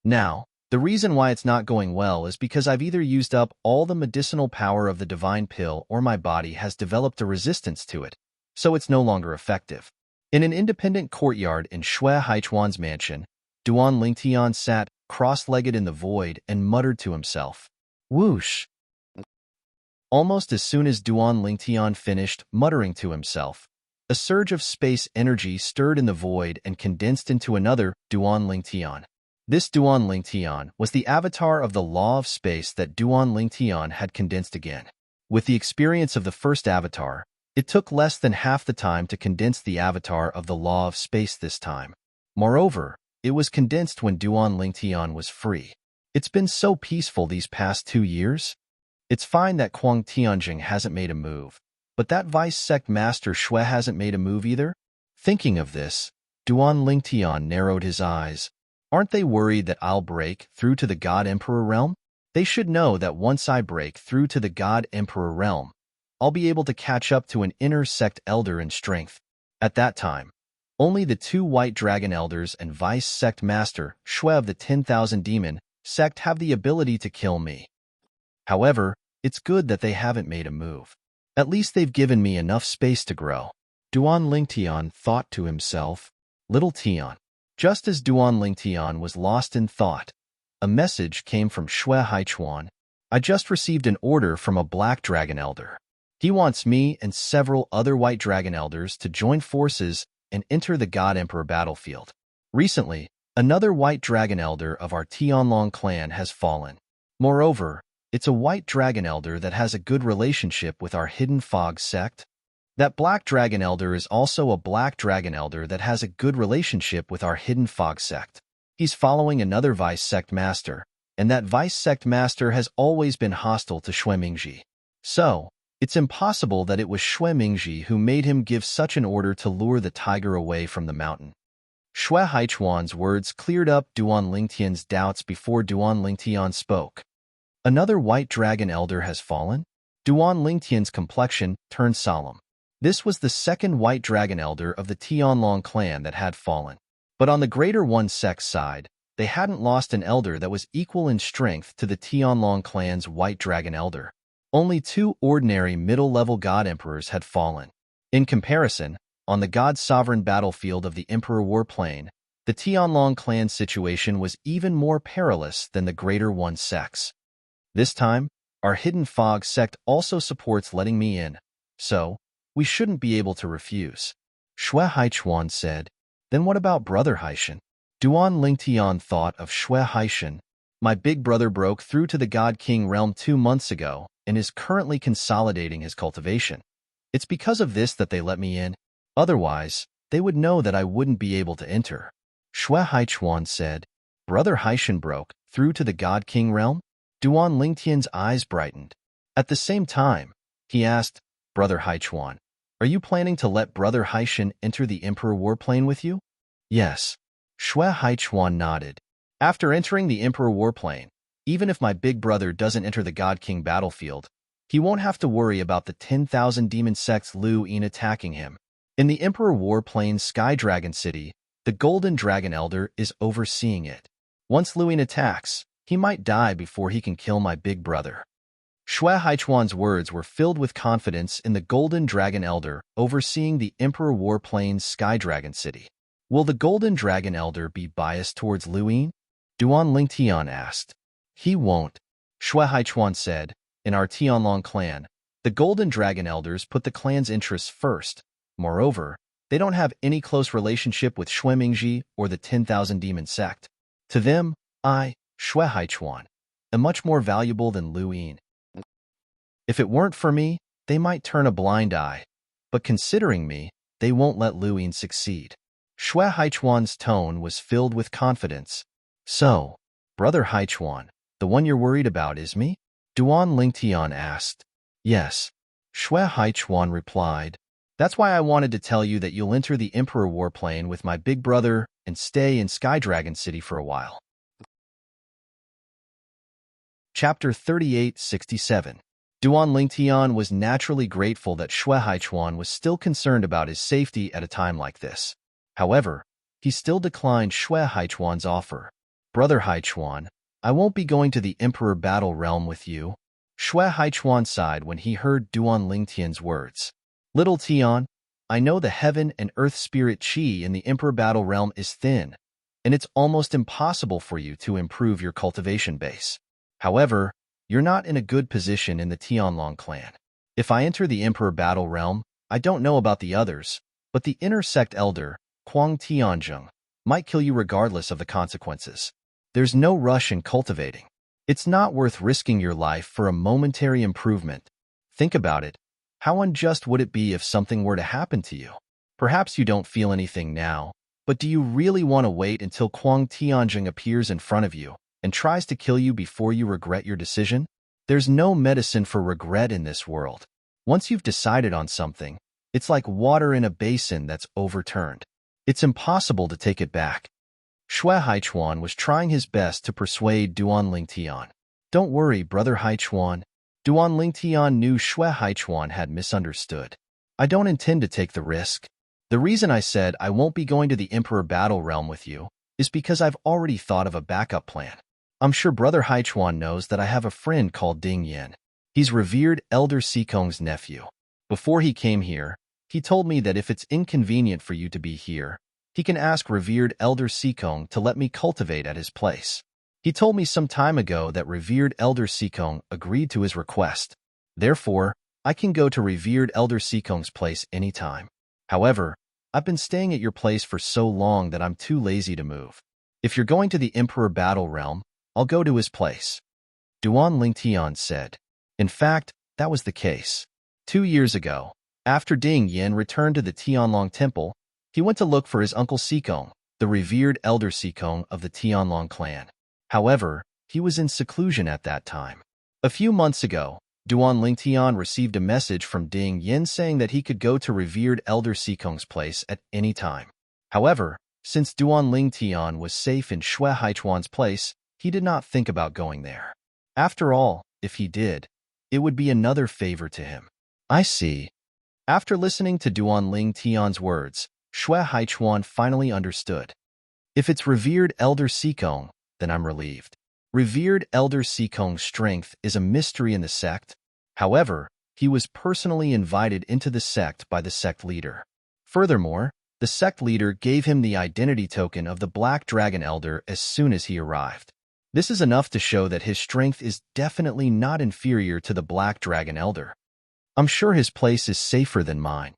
Now, the reason why it's not going well is because I've either used up all the medicinal power of the Divine Pill or my body has developed a resistance to it, so it's no longer effective. In an independent courtyard in Shui Haichuan's mansion, Duan Lingtian sat cross-legged in the void and muttered to himself. Whoosh! Almost as soon as Duan Lingtian finished muttering to himself, a surge of space energy stirred in the void and condensed into another Duan Lingtian. This Duan Lingtian was the avatar of the law of space that Duan Lingtian had condensed again. With the experience of the first avatar, it took less than half the time to condense the avatar of the law of space this time. Moreover, it was condensed when Duan Lingtian was free. It's been so peaceful these past 2 years. It's fine that Huang Tianzheng hasn't made a move, but that vice sect master Shui hasn't made a move either? Thinking of this, Duan Lingtian narrowed his eyes. Aren't they worried that I'll break through to the God Emperor realm? They should know that once I break through to the God Emperor realm, I'll be able to catch up to an inner sect elder in strength. At that time, only the 2 white dragon elders and vice sect master Shui of the 10,000 demon sect have the ability to kill me. However, it's good that they haven't made a move. At least they've given me enough space to grow. Duan Lingtian thought to himself. Little Tian. Just as Duan Lingtian was lost in thought, a message came from Shui Haichuan. I just received an order from a black dragon elder. He wants me and several other white dragon elders to join forces and enter the God Emperor battlefield. Recently, another white dragon elder of our Tianlong clan has fallen. Moreover, it's a white dragon elder that has a good relationship with our hidden fog sect. That black dragon elder is also a black dragon elder that has a good relationship with our hidden fog sect. He's following another vice sect master, and that vice sect master has always been hostile to Xuemingji. So, it's impossible that it was Xuemingji who made him give such an order to lure the tiger away from the mountain. Shui Haichuan's words cleared up Duan Lingtian's doubts before Duan Lingtian spoke. Another white dragon elder has fallen? Duan Lingtian's complexion turned solemn. This was the second white dragon elder of the Tianlong clan that had fallen. But on the Greater One Sect side, they hadn't lost an elder that was equal in strength to the Tianlong clan's white dragon elder. Only 2 ordinary middle-level god emperors had fallen. In comparison, on the god sovereign battlefield of the Emperor Warplane, the Tianlong clan's situation was even more perilous than the Greater One Sect's. This time, our hidden fog sect also supports letting me in, so we shouldn't be able to refuse. Shui Haichuan said. Then what about Brother Haishan? Duan Lingtian thought of Shui Haishan. My big brother broke through to the God King realm 2 months ago and is currently consolidating his cultivation. It's because of this that they let me in. Otherwise, they would know that I wouldn't be able to enter. Shui Haichuan said. Brother Haishan broke through to the God King realm? Duan Lingtian's eyes brightened. At the same time, he asked, Brother Haichuan, are you planning to let Brother Haishan enter the Emperor Warplane with you? Yes. Shui Haichuan nodded. After entering the Emperor Warplane, even if my big brother doesn't enter the God King battlefield, he won't have to worry about the 10,000 demon sects Lu Yin attacking him. In the Emperor Warplane Sky Dragon City, the Golden Dragon Elder is overseeing it. Once Lu Yin attacks, he might die before he can kill my big brother. Shui Haichuan's words were filled with confidence in the Golden Dragon Elder overseeing the Emperor Warplane's Sky Dragon City. Will the Golden Dragon Elder be biased towards Lu Yin? Duan Lingtian asked. He won't, Shui Haichuan said. In our Tianlong clan, the Golden Dragon Elders put the clan's interests first. Moreover, they don't have any close relationship with Shui Mingji or the 10,000 Demon Sect. To them, Shui Haichuan, am much more valuable than Lu Yin. If it weren't for me, they might turn a blind eye. But considering me, they won't let Lu Yin succeed. Shui Haichuan's tone was filled with confidence. So, Brother Haichuan, the one you're worried about is me? Duan Lingtian asked. Yes. Shui Haichuan replied. That's why I wanted to tell you that you'll enter the Emperor Warplane with my big brother and stay in Sky Dragon City for a while. Chapter 3867. Duan Lingtian was naturally grateful that Shui Haichuan was still concerned about his safety at a time like this. However, he still declined Shui Haichuan's offer. Brother Haichuan, I won't be going to the Emperor Battle Realm with you. Shui Haichuan sighed when he heard Duan Lingtian's words. Little Tian, I know the heaven and earth spirit qi in the Emperor Battle Realm is thin, and it's almost impossible for you to improve your cultivation base. However, you're not in a good position in the Tianlong clan. If I enter the Emperor Battle Realm, I don't know about the others, but the inner sect elder, Huang Tianzheng, might kill you regardless of the consequences. There's no rush in cultivating. It's not worth risking your life for a momentary improvement. Think about it. How unjust would it be if something were to happen to you? Perhaps you don't feel anything now, but do you really want to wait until Huang Tianzheng appears in front of you and tries to kill you before you regret your decision? There's no medicine for regret in this world. Once you've decided on something, it's like water in a basin that's overturned. It's impossible to take it back. Shui Haichuan was trying his best to persuade Duan Lingtian. Don't worry, Brother Haichuan. Duan Lingtian knew Shui Haichuan had misunderstood. I don't intend to take the risk. The reason I said I won't be going to the Emperor Battle Realm with you is because I've already thought of a backup plan. I'm sure Brother Haichuan knows that I have a friend called Ding Yin. He's revered Elder Sikong's nephew. Before he came here, he told me that if it's inconvenient for you to be here, he can ask revered Elder Sikong to let me cultivate at his place. He told me some time ago that revered Elder Sikong agreed to his request. Therefore, I can go to revered Elder Sikong's place anytime. However, I've been staying at your place for so long that I'm too lazy to move. If you're going to the Emperor Battle Realm, I'll go to his place. Duan Lingtian said. In fact, that was the case. 2 years ago, after Ding Yin returned to the Tianlong Temple, he went to look for his uncle Sikong, the revered Elder Sikong of the Tianlong clan. However, he was in seclusion at that time. A few months ago, Duan Lingtian received a message from Ding Yin saying that he could go to revered Elder Sikong's place at any time. However, since Duan Lingtian was safe in Shui Haichuan's place, he did not think about going there. After all, if he did, it would be another favor to him. I see. After listening to Duan Lingtian's words, Shui Haichuan finally understood. If it's revered Elder Sikong, then I'm relieved. Revered Elder Sikong's strength is a mystery in the sect. However, he was personally invited into the sect by the sect leader. Furthermore, the sect leader gave him the identity token of the Black Dragon Elder as soon as he arrived. This is enough to show that his strength is definitely not inferior to the Black Dragon Elder. I'm sure his place is safer than mine.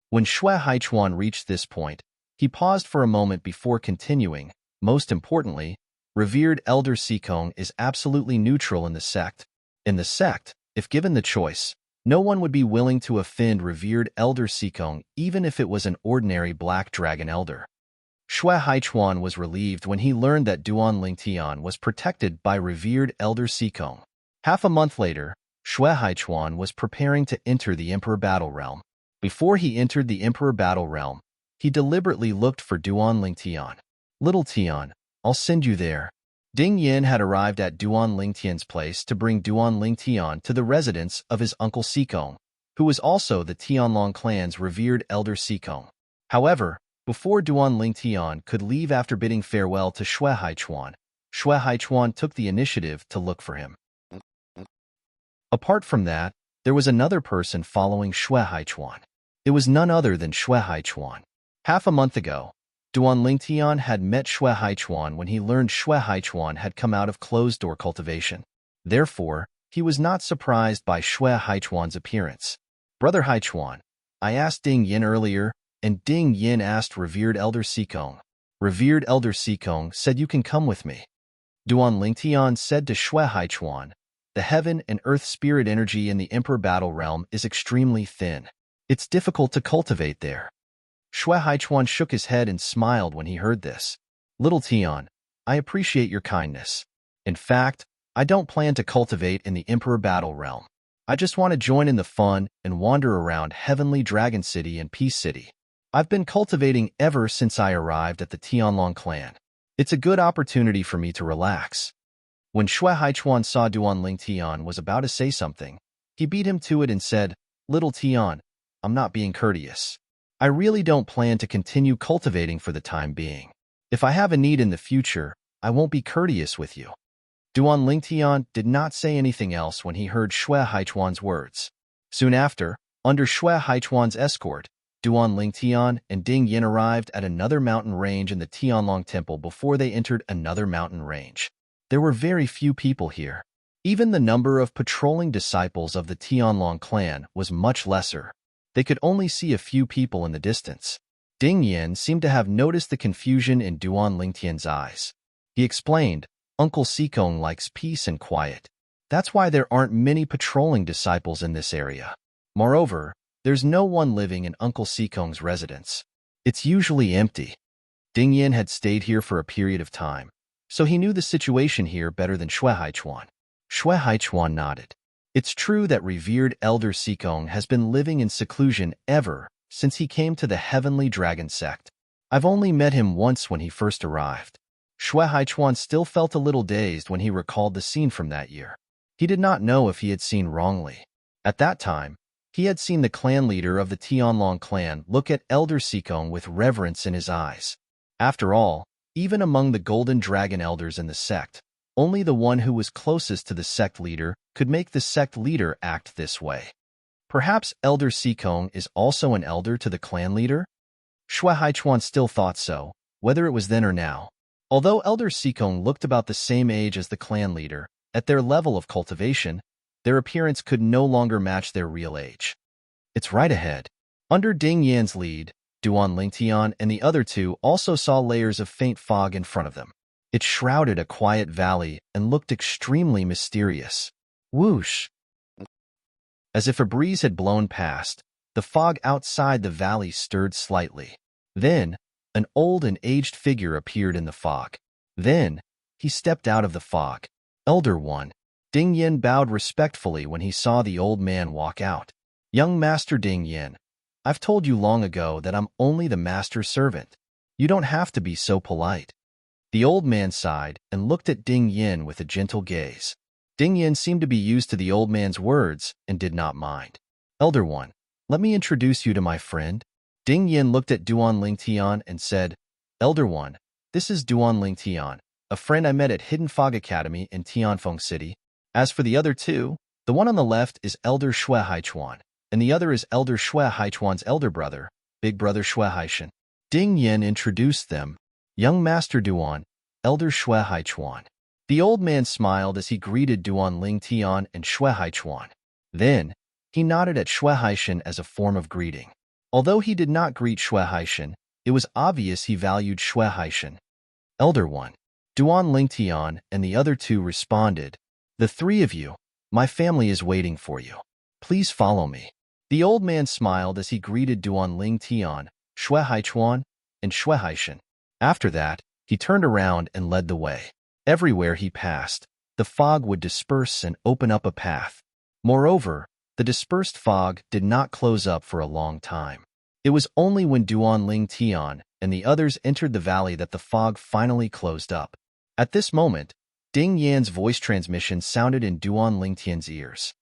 When Shui Haichuan reached this point, he paused for a moment before continuing. Most importantly, revered Elder Sikong is absolutely neutral in the sect. In the sect, if given the choice, no one would be willing to offend revered Elder Sikong even if it was an ordinary Black Dragon Elder. Shui Haichuan was relieved when he learned that Duan Lingtian was protected by revered Elder Sikong. Half a month later, Shui Haichuan was preparing to enter the Emperor Battle Realm. Before he entered the Emperor Battle Realm, He deliberately looked for Duanling Tian. Little Tian, I'll send you there. Ding Yin had arrived at Duanling Tian's place to bring Duanling Tian to the residence of his uncle Sikong, who was also the Tianlong clan's revered elder Sikong. However, before Duanling Tian could leave after bidding farewell to Shui Haichuan took the initiative to look for him. Apart from that, there was another person following Shui Haichuan. It was none other than Shui Haichuan. Half a month ago, Duanling Tian had met Shui Haichuan when he learned Shui Haichuan had come out of closed-door cultivation. Therefore, he was not surprised by Shui Haichuan's appearance. Brother Haichuan, I asked Ding Yin earlier, and Ding Yin asked Revered Elder Sikong. Revered Elder Sikong said you can come with me. Duanling Tian said to Shui Haichuan, the heaven and earth spirit energy in the Emperor Battle Realm is extremely thin. It's difficult to cultivate there. Shui Haichuan shook his head and smiled when he heard this. Little Tian, I appreciate your kindness. In fact, I don't plan to cultivate in the Emperor Battle Realm. I just want to join in the fun and wander around Heavenly Dragon City and Peace City. I've been cultivating ever since I arrived at the Tianlong clan. It's a good opportunity for me to relax. When Shui Haichuan saw Duanling Tian was about to say something, he beat him to it and said, Little Tian, I'm not being courteous. I really don't plan to continue cultivating for the time being. If I have a need in the future, I won't be courteous with you. Duanling Tian did not say anything else when he heard Shui Haichuan's words. Soon after, under Shui Haichuan's escort, Duanling Tian and Ding Yin arrived at another mountain range in the Tianlong Temple before they entered another mountain range. There were very few people here. Even the number of patrolling disciples of the Tianlong clan was much lesser. They could only see a few people in the distance. Ding Yin seemed to have noticed the confusion in Duanling Tian's eyes. He explained, Uncle Sikong likes peace and quiet. That's why there aren't many patrolling disciples in this area. Moreover, there's no one living in Uncle Sikong's residence. It's usually empty. Ding Yin had stayed here for a period of time, so he knew the situation here better than Shui Haichuan. Shui Haichuan nodded. It's true that revered Elder Sikong has been living in seclusion ever since he came to the Heavenly Dragon sect. I've only met him once when he first arrived. Shui Haichuan still felt a little dazed when he recalled the scene from that year. He did not know if he had seen wrongly. At that time, he had seen the clan leader of the Tianlong clan look at Elder Sikong with reverence in his eyes. After all, even among the Golden Dragon elders in the sect, only the one who was closest to the sect leader could make the sect leader act this way. Perhaps Elder Sikong is also an elder to the clan leader? Shui Haichuan still thought so, whether it was then or now. Although Elder Sikong looked about the same age as the clan leader, at their level of cultivation, their appearance could no longer match their real age. It's right ahead. Under Ding Yan's lead, Duanling Tian and the other two also saw layers of faint fog in front of them. It shrouded a quiet valley and looked extremely mysterious. Whoosh! As if a breeze had blown past, the fog outside the valley stirred slightly. Then, an old and aged figure appeared in the fog. Then, he stepped out of the fog. Elder One. Ding Yin bowed respectfully when he saw the old man walk out. Young Master Ding Yin, I've told you long ago that I'm only the master's servant. You don't have to be so polite. The old man sighed and looked at Ding Yin with a gentle gaze. Ding Yin seemed to be used to the old man's words and did not mind. Elder One, let me introduce you to my friend. Ding Yin looked at Duanling Tian and said, Elder One, this is Duanling Tian, a friend I met at Hidden Fog Academy in Tianfeng City. As for the other two, the one on the left is Elder Shui Haichuan, and the other is Elder Shui Haichuan's elder brother, Big Brother Shui Haishan. Ding Yin introduced them. Young Master Duan, Elder Shui Haichuan. The old man smiled as he greeted Duanling Tian and Shui Haichuan. Then, he nodded at Shui Haishan as a form of greeting. Although he did not greet Shui Haishan, it was obvious he valued Shui Haishan. Elder One. Duanling Tian and the other two responded, The three of you, my family is waiting for you. Please follow me. The old man smiled as he greeted Duanling Tian, Shui Haichuan, and Shui Haishan. After that, he turned around and led the way. Everywhere he passed, the fog would disperse and open up a path. Moreover, the dispersed fog did not close up for a long time. It was only when Duan Ling Tian and the others entered the valley that the fog finally closed up. At this moment, Ding Yan's voice transmission sounded in Duan Ling Tian's ears.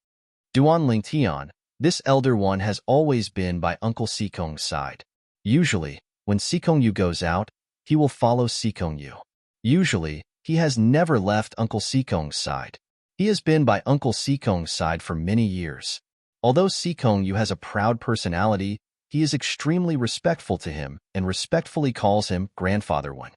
Duan Ling Tian, this elder one has always been by Uncle Sikong's side. Usually, when Sikong Yu goes out, he will follow Sikong Yu. Usually, he has never left Uncle Sikong's side. He has been by Uncle Sikong's side for many years. Although Sikong Yu has a proud personality, he is extremely respectful to him and respectfully calls him Grandfather One.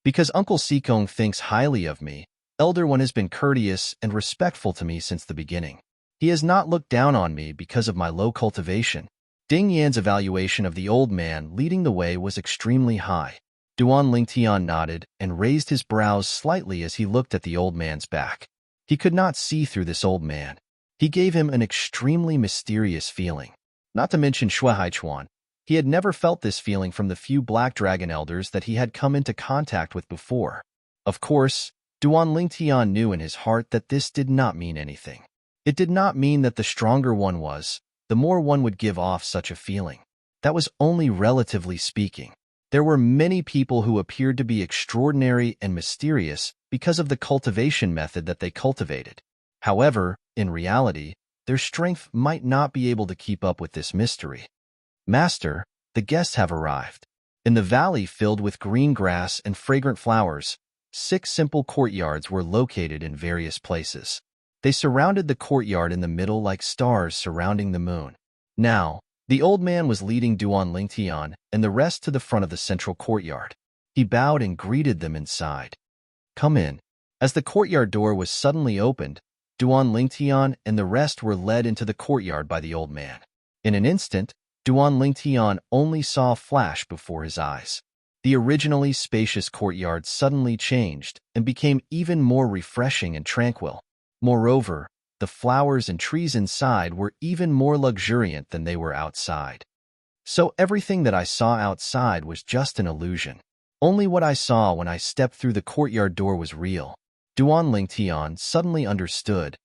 Because Uncle Sikong thinks highly of me, Elder One has been courteous and respectful to me since the beginning. He has not looked down on me because of my low cultivation. Ding Yan's evaluation of the old man leading the way was extremely high. Duan Lingtian nodded and raised his brows slightly as he looked at the old man's back. He could not see through this old man. He gave him an extremely mysterious feeling. Not to mention Shui Haichuan. He had never felt this feeling from the few black dragon elders that he had come into contact with before. Of course, Duan Lingtian knew in his heart that this did not mean anything. It did not mean that the stronger one was, the more one would give off such a feeling. That was only relatively speaking. There were many people who appeared to be extraordinary and mysterious because of the cultivation method that they cultivated. However, in reality, their strength might not be able to keep up with this mystery. Master, the guests have arrived. In the valley filled with green grass and fragrant flowers, 6 simple courtyards were located in various places. They surrounded the courtyard in the middle like stars surrounding the moon. Now, the old man was leading Duan Lingtian and the rest to the front of the central courtyard. He bowed and greeted them inside. Come in. As the courtyard door was suddenly opened, Duan Lingtian and the rest were led into the courtyard by the old man. In an instant, Duan Lingtian only saw a flash before his eyes. The originally spacious courtyard suddenly changed and became even more refreshing and tranquil. Moreover, the flowers and trees inside were even more luxuriant than they were outside. So everything that I saw outside was just an illusion. Only what I saw when I stepped through the courtyard door was real. Duan Lingtian suddenly understood.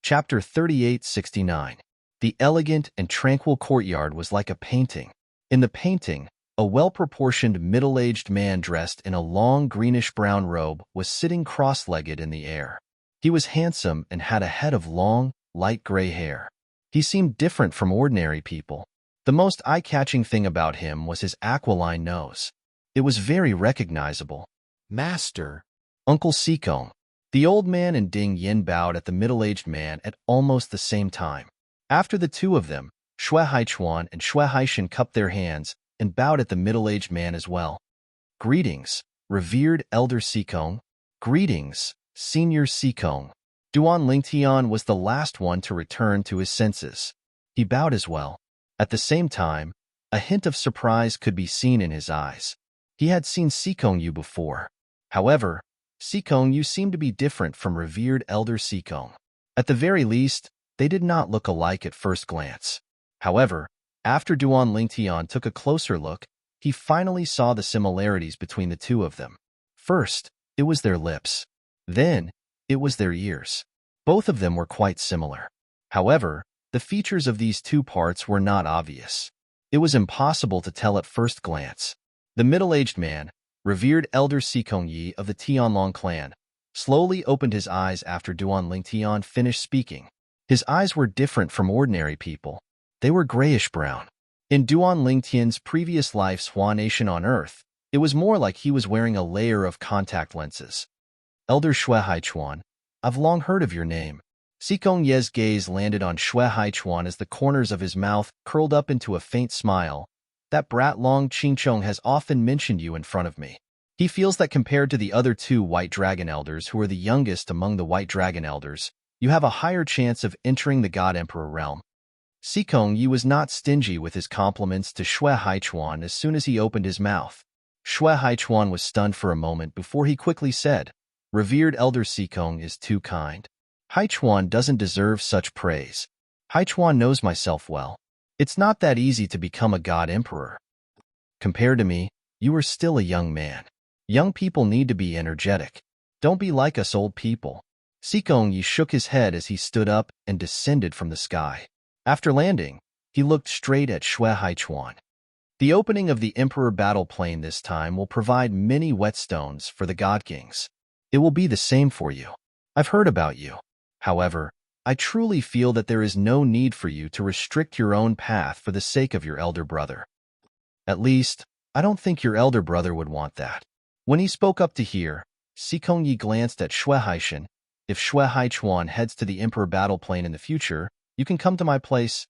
Chapter 3869. The elegant and tranquil courtyard was like a painting. In the painting, a well-proportioned middle-aged man dressed in a long greenish-brown robe was sitting cross-legged in the air. He was handsome and had a head of long, light gray hair. He seemed different from ordinary people. The most eye-catching thing about him was his aquiline nose. It was very recognizable. Master, Uncle Sikong. The old man and Ding Yin bowed at the middle-aged man at almost the same time. After the two of them, Shui Haichuan and Shui Haishan cupped their hands and bowed at the middle-aged man as well. Greetings, revered Elder Sikong. Greetings, Senior Sikong. Duan Lingtian was the last one to return to his senses. He bowed as well. At the same time, a hint of surprise could be seen in his eyes. He had seen Sikong Yu before. However, Sikong Yu seemed to be different from revered Elder Sikong. At the very least, they did not look alike at first glance. However, after Duan Lingtian took a closer look, he finally saw the similarities between the two of them. First, it was their lips. Then, it was their ears. Both of them were quite similar. However, the features of these two parts were not obvious. It was impossible to tell at first glance. The middle-aged man, revered Elder Sikong Yi of the Tianlong clan, slowly opened his eyes after Duan Lingtian finished speaking. His eyes were different from ordinary people. They were grayish-brown. In Duan Lingtian's previous life's Hua Nation on Earth, it was more like he was wearing a layer of contact lenses. Elder Shui Haichuan, I've long heard of your name. Sikong Ye's gaze landed on Shui Haichuan as the corners of his mouth curled up into a faint smile. That brat Long Qingchong has often mentioned you in front of me. He feels that compared to the other 2 White Dragon Elders who are the youngest among the White Dragon Elders, you have a higher chance of entering the God Emperor realm. Sikong Yi was not stingy with his compliments to Shui Haichuan as soon as he opened his mouth. Shui Haichuan was stunned for a moment before he quickly said, Revered Elder Sikong is too kind. Haichuan doesn't deserve such praise. Haichuan knows myself well. It's not that easy to become a God Emperor. Compared to me, you are still a young man. Young people need to be energetic. Don't be like us old people. Sikong Yi shook his head as he stood up and descended from the sky. After landing, He looked straight at Xue Haichuan. The opening of the Emperor Battle Plane this time will provide many whetstones for the God Kings. It will be the same for you. I've heard about you. However, I truly feel that there is no need for you to restrict your own path for the sake of your elder brother. At least, I don't think your elder brother would want that. When he spoke up to hear, Sikongyi glanced at Xue Haishan. If Xue Haichuan heads to the Emperor Battle Plane in the future, you can come to my place.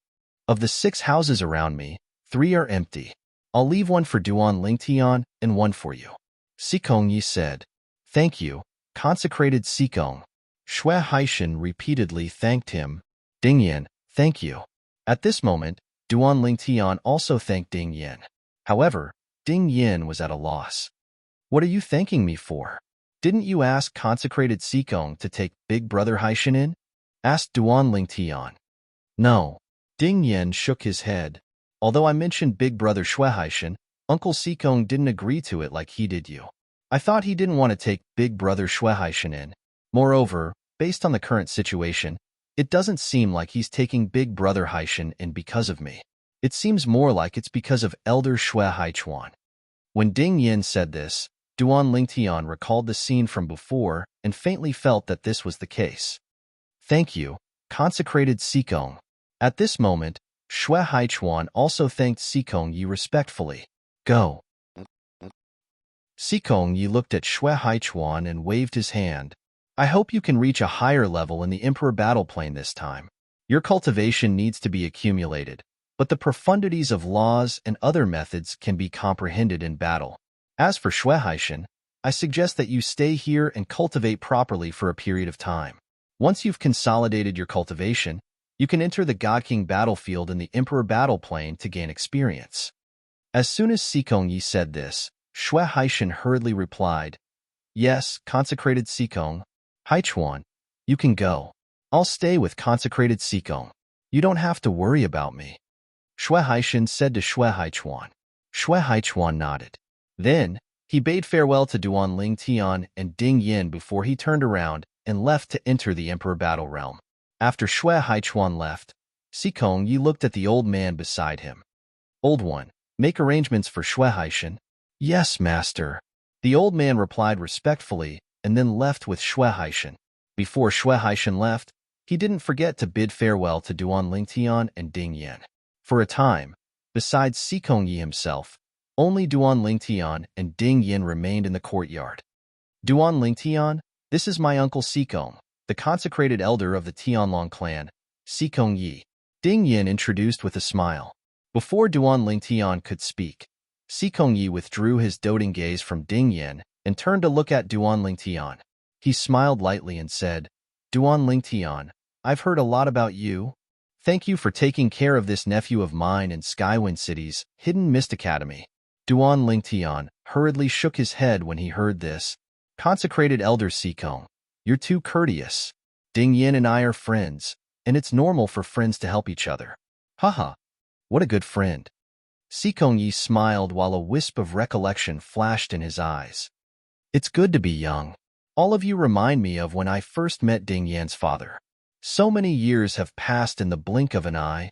Of the 6 houses around me, 3 are empty. I'll leave one for Duan Lingtian and one for you. Sikongyi said. Thank you, consecrated Sikong. Xue Haishan repeatedly thanked him. Dingyan, thank you. At this moment, Duan Lingtian also thanked Ding Yin. However, Ding Yin was at a loss. What are you thanking me for? Didn't you ask consecrated Sikong to take Big Brother Haishan in? Asked Duan Lingtian. No. Ding Yin shook his head. Although I mentioned Big Brother Xue Haishan, Uncle Sikong didn't agree to it like he did you. I thought he didn't want to take Big Brother Xue Haishan in. Moreover, based on the current situation, it doesn't seem like he's taking Big Brother Haishan in because of me. It seems more like it's because of Elder Xue Haichuan. When Ding Yin said this, Duan Lingtian recalled the scene from before and faintly felt that this was the case. Thank you, consecrated Sikong. At this moment, Xue Haichuan also thanked Sikong Yi respectfully. Go. Sikong Yi looked at Xue Haichuan and waved his hand. I hope you can reach a higher level in the Emperor Battle Plane this time. Your cultivation needs to be accumulated, but the profundities of laws and other methods can be comprehended in battle. As for Xue Haishan, I suggest that you stay here and cultivate properly for a period of time. Once you've consolidated your cultivation, you can enter the God King battlefield in the Emperor Battle Plane to gain experience. As soon as Sikong Yi said this, Xue Haishan hurriedly replied, Yes, consecrated Sikong. Haichuan, you can go. I'll stay with consecrated Sikong. You don't have to worry about me. Xue Haishan said to Xue Haichuan. Xue Haichuan nodded. Then, he bade farewell to Duan Lingtian and Ding Yin before he turned around and left to enter the Emperor Battle Realm. After Xue Haichuan left, Sikong Yi looked at the old man beside him. Old one, make arrangements for Xue Haishan. Yes, master. The old man replied respectfully and then left with Xue Haishan. Before Xue Haishan left, he didn't forget to bid farewell to Duan Lingtian and Ding Yin. For a time, besides Sikong Yi himself, only Duan Lingtian and Ding Yin remained in the courtyard. Duan Lingtian, this is my uncle Sikong, the consecrated elder of the Tianlong clan, Sikong Yi. Ding Yin introduced with a smile. Before Duan Lingtian could speak, Sikong Yi withdrew his doting gaze from Ding Yin and turned to look at Duan Lingtian. He smiled lightly and said, Duan Lingtian, I've heard a lot about you. Thank you for taking care of this nephew of mine in Skywind City's Hidden Mist Academy. Duan Lingtian hurriedly shook his head when he heard this. Consecrated Elder Sikong, you're too courteous. Ding Yin and I are friends, and it's normal for friends to help each other. Haha, what a good friend. Sikong Yi smiled while a wisp of recollection flashed in his eyes. It's good to be young. All of you remind me of when I first met Ding Yan's father. So many years have passed in the blink of an eye.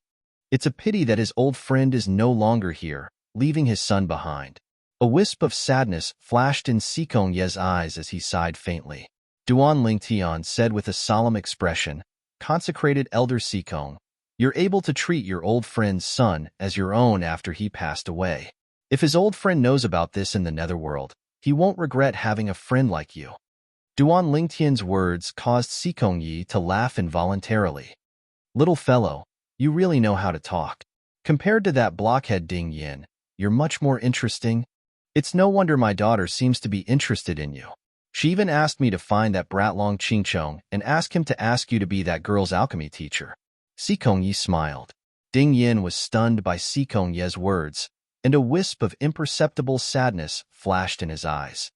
It's a pity that his old friend is no longer here, leaving his son behind. A wisp of sadness flashed in Sikong Ye's eyes as he sighed faintly. Duan Lingtian said with a solemn expression, Consecrated Elder Sikong, you're able to treat your old friend's son as your own after he passed away. If his old friend knows about this in the netherworld, he won't regret having a friend like you. Duan Lingtian's words caused Sikong Yi to laugh involuntarily. Little fellow, you really know how to talk. Compared to that blockhead Ding Yin, you're much more interesting. It's no wonder my daughter seems to be interested in you. She even asked me to find that brat Long Qingchong and ask him to ask you to be that girl's alchemy teacher. Sikong Yi smiled. Ding Yin was stunned by Sikong Ye's words, and a wisp of imperceptible sadness flashed in his eyes.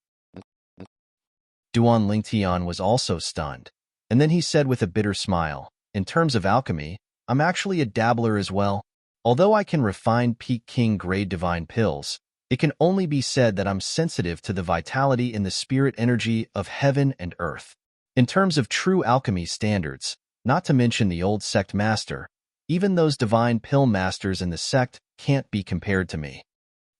Duan Lingtian was also stunned, and then he said with a bitter smile, in terms of alchemy, I'm actually a dabbler as well. Although I can refine Peak King grade divine pills, it can only be said that I'm sensitive to the vitality in the spirit energy of heaven and earth. In terms of true alchemy standards, not to mention the old sect master, Even those divine pill masters in the sect can't be compared to me.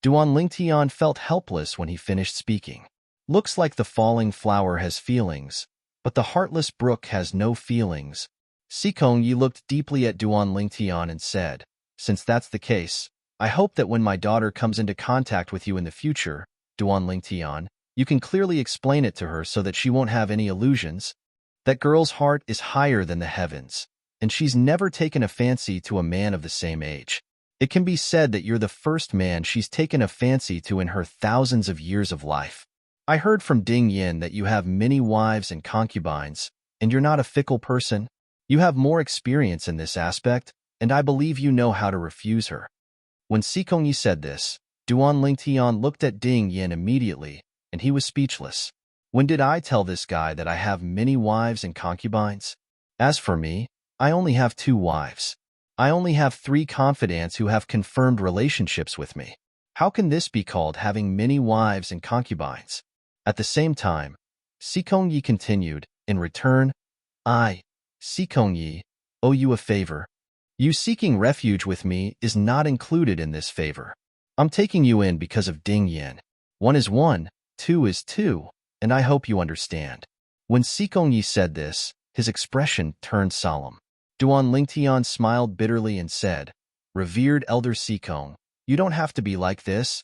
Duan Lingtian felt helpless when he finished speaking. Looks like the falling flower has feelings, but the heartless brook has no feelings. Sikong Yi looked deeply at Duan Lingtian and said, since that's the case, I hope that when my daughter comes into contact with you in the future, Duan Lingtian, you can clearly explain it to her so that she won't have any illusions. That girl's heart is higher than the heavens, and she's never taken a fancy to a man of the same age. It can be said that you're the first man she's taken a fancy to in her thousands of years of life. I heard from Ding Yin that you have many wives and concubines, and you're not a fickle person. You have more experience in this aspect, and I believe you know how to refuse her. When Sikong Yi said this, Duan Lingtian looked at Ding Yin immediately, and he was speechless. When did I tell this guy that I have many wives and concubines? As for me, I only have 2 wives. I only have 3 confidants who have confirmed relationships with me. How can this be called having many wives and concubines? At the same time, Sikong Yi continued, in return, I, Sikong Yi, owe you a favor. You seeking refuge with me is not included in this favor. I'm taking you in because of Ding Yin. 1 is 1, 2 is 2, and I hope you understand. When Sikong Yi said this, his expression turned solemn. Duan Lingtian smiled bitterly and said, Revered Elder Sikong, you don't have to be like this.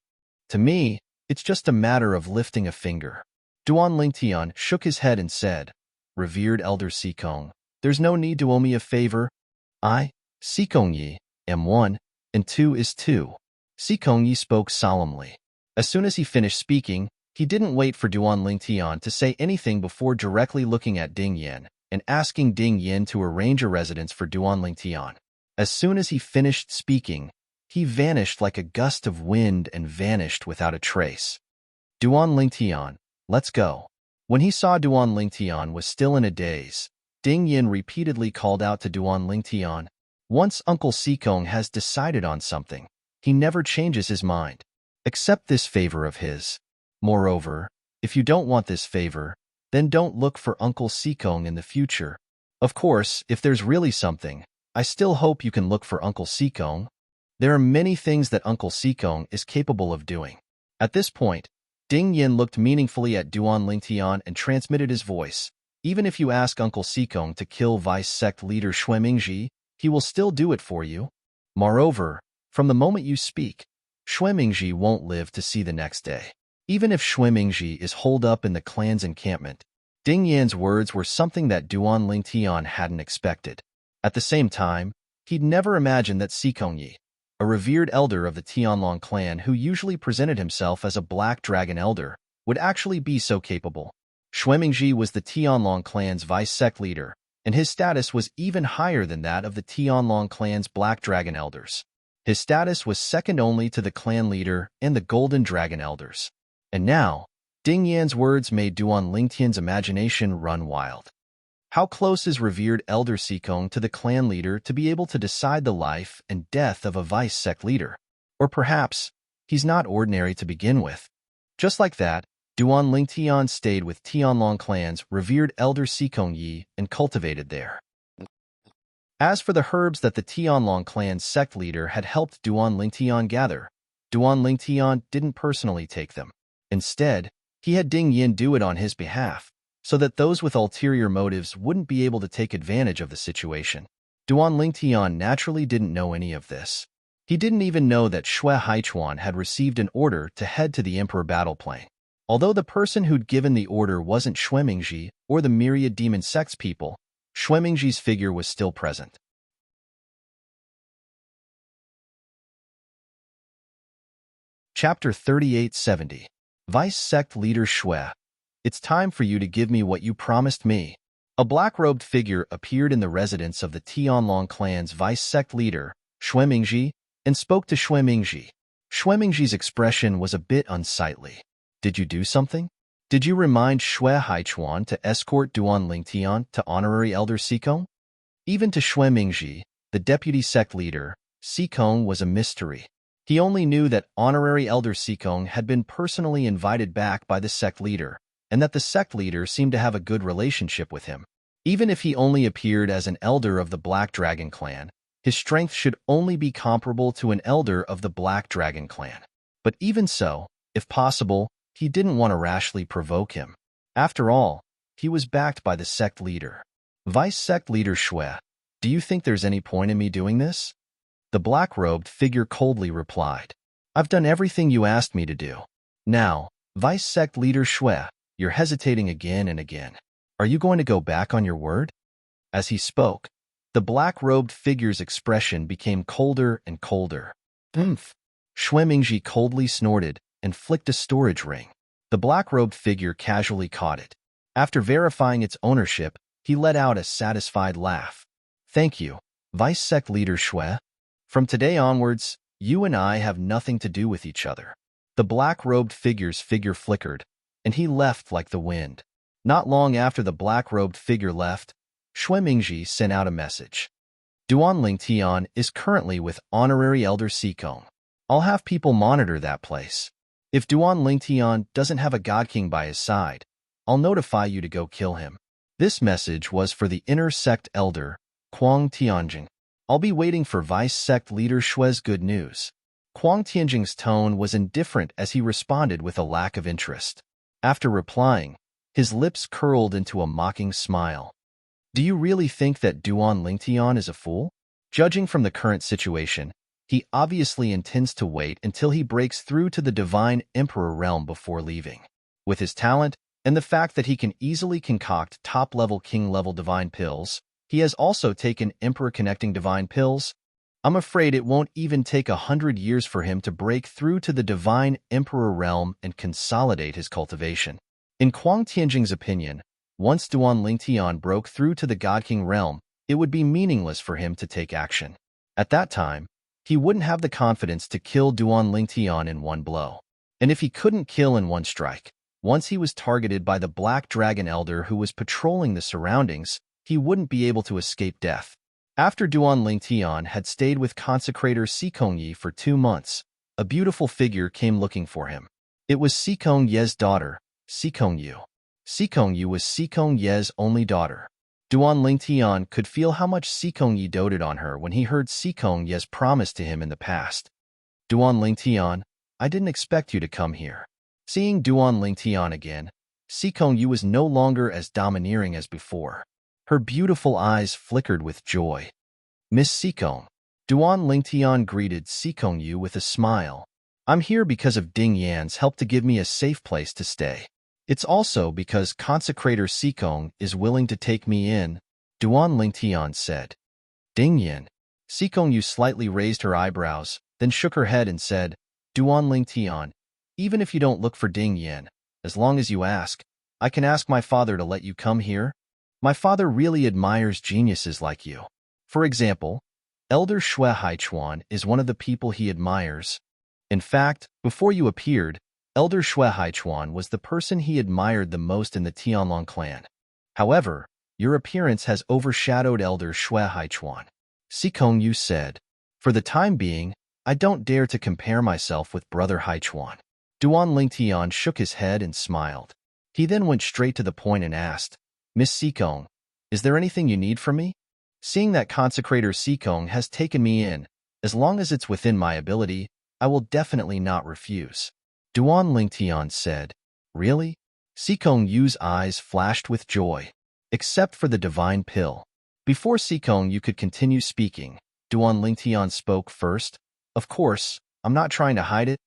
To me, it's just a matter of lifting a finger. Duan Lingtian shook his head and said, Revered Elder Sikong, there's no need to owe me a favor. I, Sikong Yi, am 1, and 2 is 2. Sikong Yi spoke solemnly. As soon as he finished speaking, he didn't wait for Duan Lingtian to say anything before directly looking at Ding Yin and asking Ding Yin to arrange a residence for Duan Lingtian. As soon as he finished speaking, he vanished like a gust of wind and vanished without a trace. Duan Lingtian, let's go. When he saw Duan Lingtian was still in a daze, Ding Yin repeatedly called out to Duan Lingtian, once Uncle Sikong has decided on something, he never changes his mind. Accept this favor of his. Moreover, if you don't want this favor, then don't look for Uncle Sikong in the future. Of course, if there's really something, I still hope you can look for Uncle Sikong. There are many things that Uncle Sikong is capable of doing. At this point, Ding Yin looked meaningfully at Duan Lingtian and transmitted his voice. Even if you ask Uncle Sikong to kill Vice Sect leader Xue Mingji, he will still do it for you. Moreover, from the moment you speak, Xue Mingji won't live to see the next day. Even if Xue Mingji is holed up in the clan's encampment, Ding Yan's words were something that Duan Lingtian hadn't expected. At the same time, he'd never imagined that Sikong Yi, a revered elder of the Tianlong clan who usually presented himself as a black dragon elder, would actually be so capable. Xue Mingji was the Tianlong clan's vice sect leader, and his status was even higher than that of the Tianlong clan's black dragon elders. His status was second only to the clan leader and the golden dragon elders. And now, Ding Yan's words made Duan Lingtian's imagination run wild. How close is revered Elder Sikong to the clan leader to be able to decide the life and death of a vice sect leader? Or perhaps, he's not ordinary to begin with. Just like that, Duan Lingtian stayed with Tianlong clan's revered Elder Sikong Yi and cultivated there. As for the herbs that the Tianlong clan's sect leader had helped Duan Lingtian gather, Duan Lingtian didn't personally take them. Instead, he had Ding Yin do it on his behalf, so that those with ulterior motives wouldn't be able to take advantage of the situation. Duan Lingtian naturally didn't know any of this. He didn't even know that Xue Haichuan had received an order to head to the Emperor battle plane. Although the person who'd given the order wasn't Xue Mingji or the myriad demon sects people, Xue Mingji's figure was still present. Chapter 3870. Vice Sect Leader Xue. It's time for you to give me what you promised me. A black-robed figure appeared in the residence of the Tianlong clan's vice sect leader, Xue Mingji, and spoke to Xue Mingji. Xue Mingji's expression was a bit unsightly. Did you do something? Did you remind Xue Haichuan to escort Duan Lingtian to Honorary Elder Sikong? Even to Xue Mingji, the deputy sect leader, Sikong was a mystery. He only knew that Honorary Elder Sikong had been personally invited back by the sect leader, and that the sect leader seemed to have a good relationship with him. Even if he only appeared as an elder of the Black Dragon clan, His strength should only be comparable to an elder of the Black Dragon clan. But even so, if possible, he didn't want to rashly provoke him. After all, he was backed by the sect leader. Vice sect leader Shui, do you think there's any point in me doing this? The black-robed figure coldly replied. I've done everything you asked me to do. Now, Vice sect leader Shui, you're hesitating again and again. Are you going to go back on your word? As he spoke, the black-robed figure's expression became colder and colder. Oomph! Shui Mingji coldly snorted and flicked a storage ring. The black-robed figure casually caught it. After verifying its ownership, he let out a satisfied laugh. Thank you, Vice sect leader Shui. From today onwards, you and I have nothing to do with each other. The black-robed figure's figure flickered, and he left like the wind. Not long after the black-robed figure left, Shui Mingji sent out a message. Duan Lingtian is currently with Honorary Elder Sikong. I'll have people monitor that place. If Duan Lingtian doesn't have a God King by his side, I'll notify you to go kill him. This message was for the inner sect elder, Kuang Tianjing. I'll be waiting for Vice sect leader Shui's good news. Kuang Tianjing's tone was indifferent as he responded with a lack of interest. After replying, his lips curled into a mocking smile. Do you really think that Duan Lingtian is a fool? Judging from the current situation, he obviously intends to wait until he breaks through to the Divine Emperor realm before leaving. With his talent and the fact that he can easily concoct top-level king-level divine pills, he has also taken Emperor-connecting divine pills. I'm afraid it won't even take 100 years for him to break through to the Divine Emperor realm and consolidate his cultivation. In Kuang Tianjing's opinion, once Duan Lingtian broke through to the God King realm, it would be meaningless for him to take action. At that time, he wouldn't have the confidence to kill Duan Lingtian in one blow. And if he couldn't kill in one strike, once he was targeted by the Black Dragon Elder who was patrolling the surroundings, he wouldn't be able to escape death. After Duan Lingtian had stayed with consecrator Sikong Yi for 2 months, a beautiful figure came looking for him. It was Sikong Ye's daughter, Sikong Yu. Sikong Yu was Sikong Ye's only daughter. Duan Lingtian could feel how much Sikong Yi doted on her when he heard Sikong Ye's promise to him in the past. Duan Lingtian, I didn't expect you to come here. Seeing Duan Lingtian again, Sikong Yu was no longer as domineering as before. Her beautiful eyes flickered with joy. Miss Sikong. Duan Lingtian greeted Sikong Yu with a smile. I'm here because of Ding Yan's help to give me a safe place to stay. It's also because Consecrator Sikong is willing to take me in, Duan Lingtian said. Ding Yan. Sikong Yu slightly raised her eyebrows, then shook her head and said, Duan Lingtian, even if you don't look for Ding Yan, as long as you ask, I can ask my father to let you come here. My father really admires geniuses like you. For example, Elder Shui Haichuan is one of the people he admires. In fact, before you appeared, Elder Shui Haichuan was the person he admired the most in the Tianlong clan. However, your appearance has overshadowed Elder Shui Haichuan. Sikong Yu said, For the time being, I don't dare to compare myself with Brother Haichuan. Duan Lingtian shook his head and smiled. He then went straight to the point and asked, Miss Sikong, is there anything you need from me? Seeing that Consecrator Sikong has taken me in, as long as it's within my ability, I will definitely not refuse. Duan Lingtian said, Really? Sikong Yu's eyes flashed with joy. Except for the divine pill. Before Sikong Yu could continue speaking, Duan Lingtian spoke first. Of course, I'm not trying to hide it,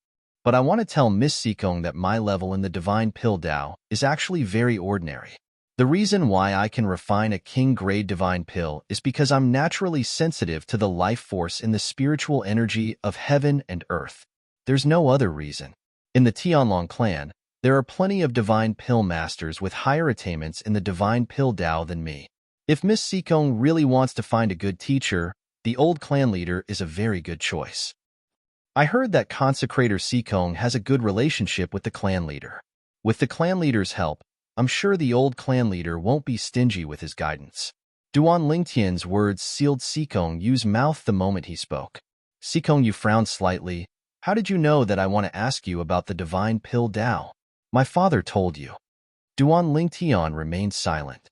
but I want to tell Miss Sikong that my level in the divine pill Dao is actually very ordinary. The reason why I can refine a king-grade divine pill is because I'm naturally sensitive to the life force in the spiritual energy of heaven and earth. There's no other reason. In the Tianlong clan, there are plenty of divine pill masters with higher attainments in the divine pill Dao than me. If Miss Sikong really wants to find a good teacher, the old clan leader is a very good choice. I heard that Consecrator Sikong has a good relationship with the clan leader. With the clan leader's help, I'm sure the old clan leader won't be stingy with his guidance. Duan Lingtian's words sealed Sikong Yu's mouth the moment he spoke. Sikong Yu frowned slightly. How did you know that I want to ask you about the divine pill Dao? My father told you. Duan Lingtian remained silent.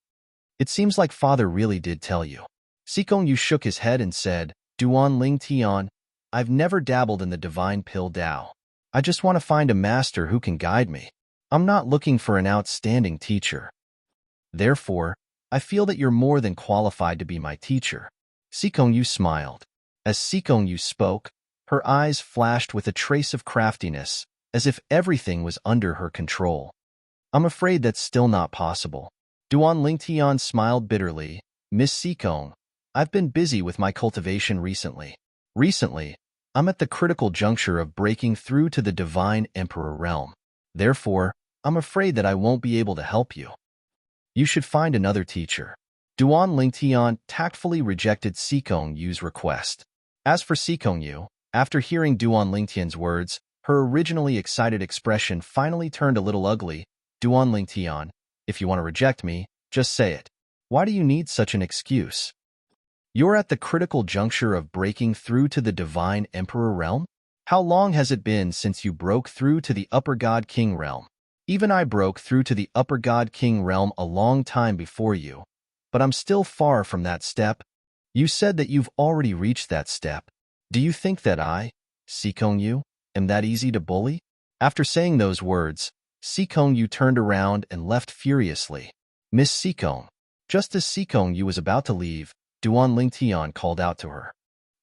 It seems like father really did tell you. Sikong Yu shook his head and said, Duan Ling Tian, I've never dabbled in the divine pill Tao. I just want to find a master who can guide me. I'm not looking for an outstanding teacher. Therefore, I feel that you're more than qualified to be my teacher. Sikong Yu smiled. As Sikong Yu spoke, her eyes flashed with a trace of craftiness, as if everything was under her control. I'm afraid that's still not possible. Duan Lingtian smiled bitterly. Miss Sikong, I've been busy with my cultivation recently. I'm at the critical juncture of breaking through to the divine emperor realm. Therefore, I'm afraid that I won't be able to help you. You should find another teacher. Duan Lingtian tactfully rejected Sikong Yu's request. As for Sikong Yu, after hearing Duan Lingtian's words, her originally excited expression finally turned a little ugly. Duan Lingtian, if you want to reject me, just say it. Why do you need such an excuse? You're at the critical juncture of breaking through to the divine emperor realm? How long has it been since you broke through to the upper god king realm? Even I broke through to the upper god king realm a long time before you, but I'm still far from that step. You said that you've already reached that step. Do you think that I, Sikong Yu, am that easy to bully? After saying those words, Sikong Yu turned around and left furiously. Miss Sikong. Just as Sikong Yu was about to leave, Duan Lingtian called out to her.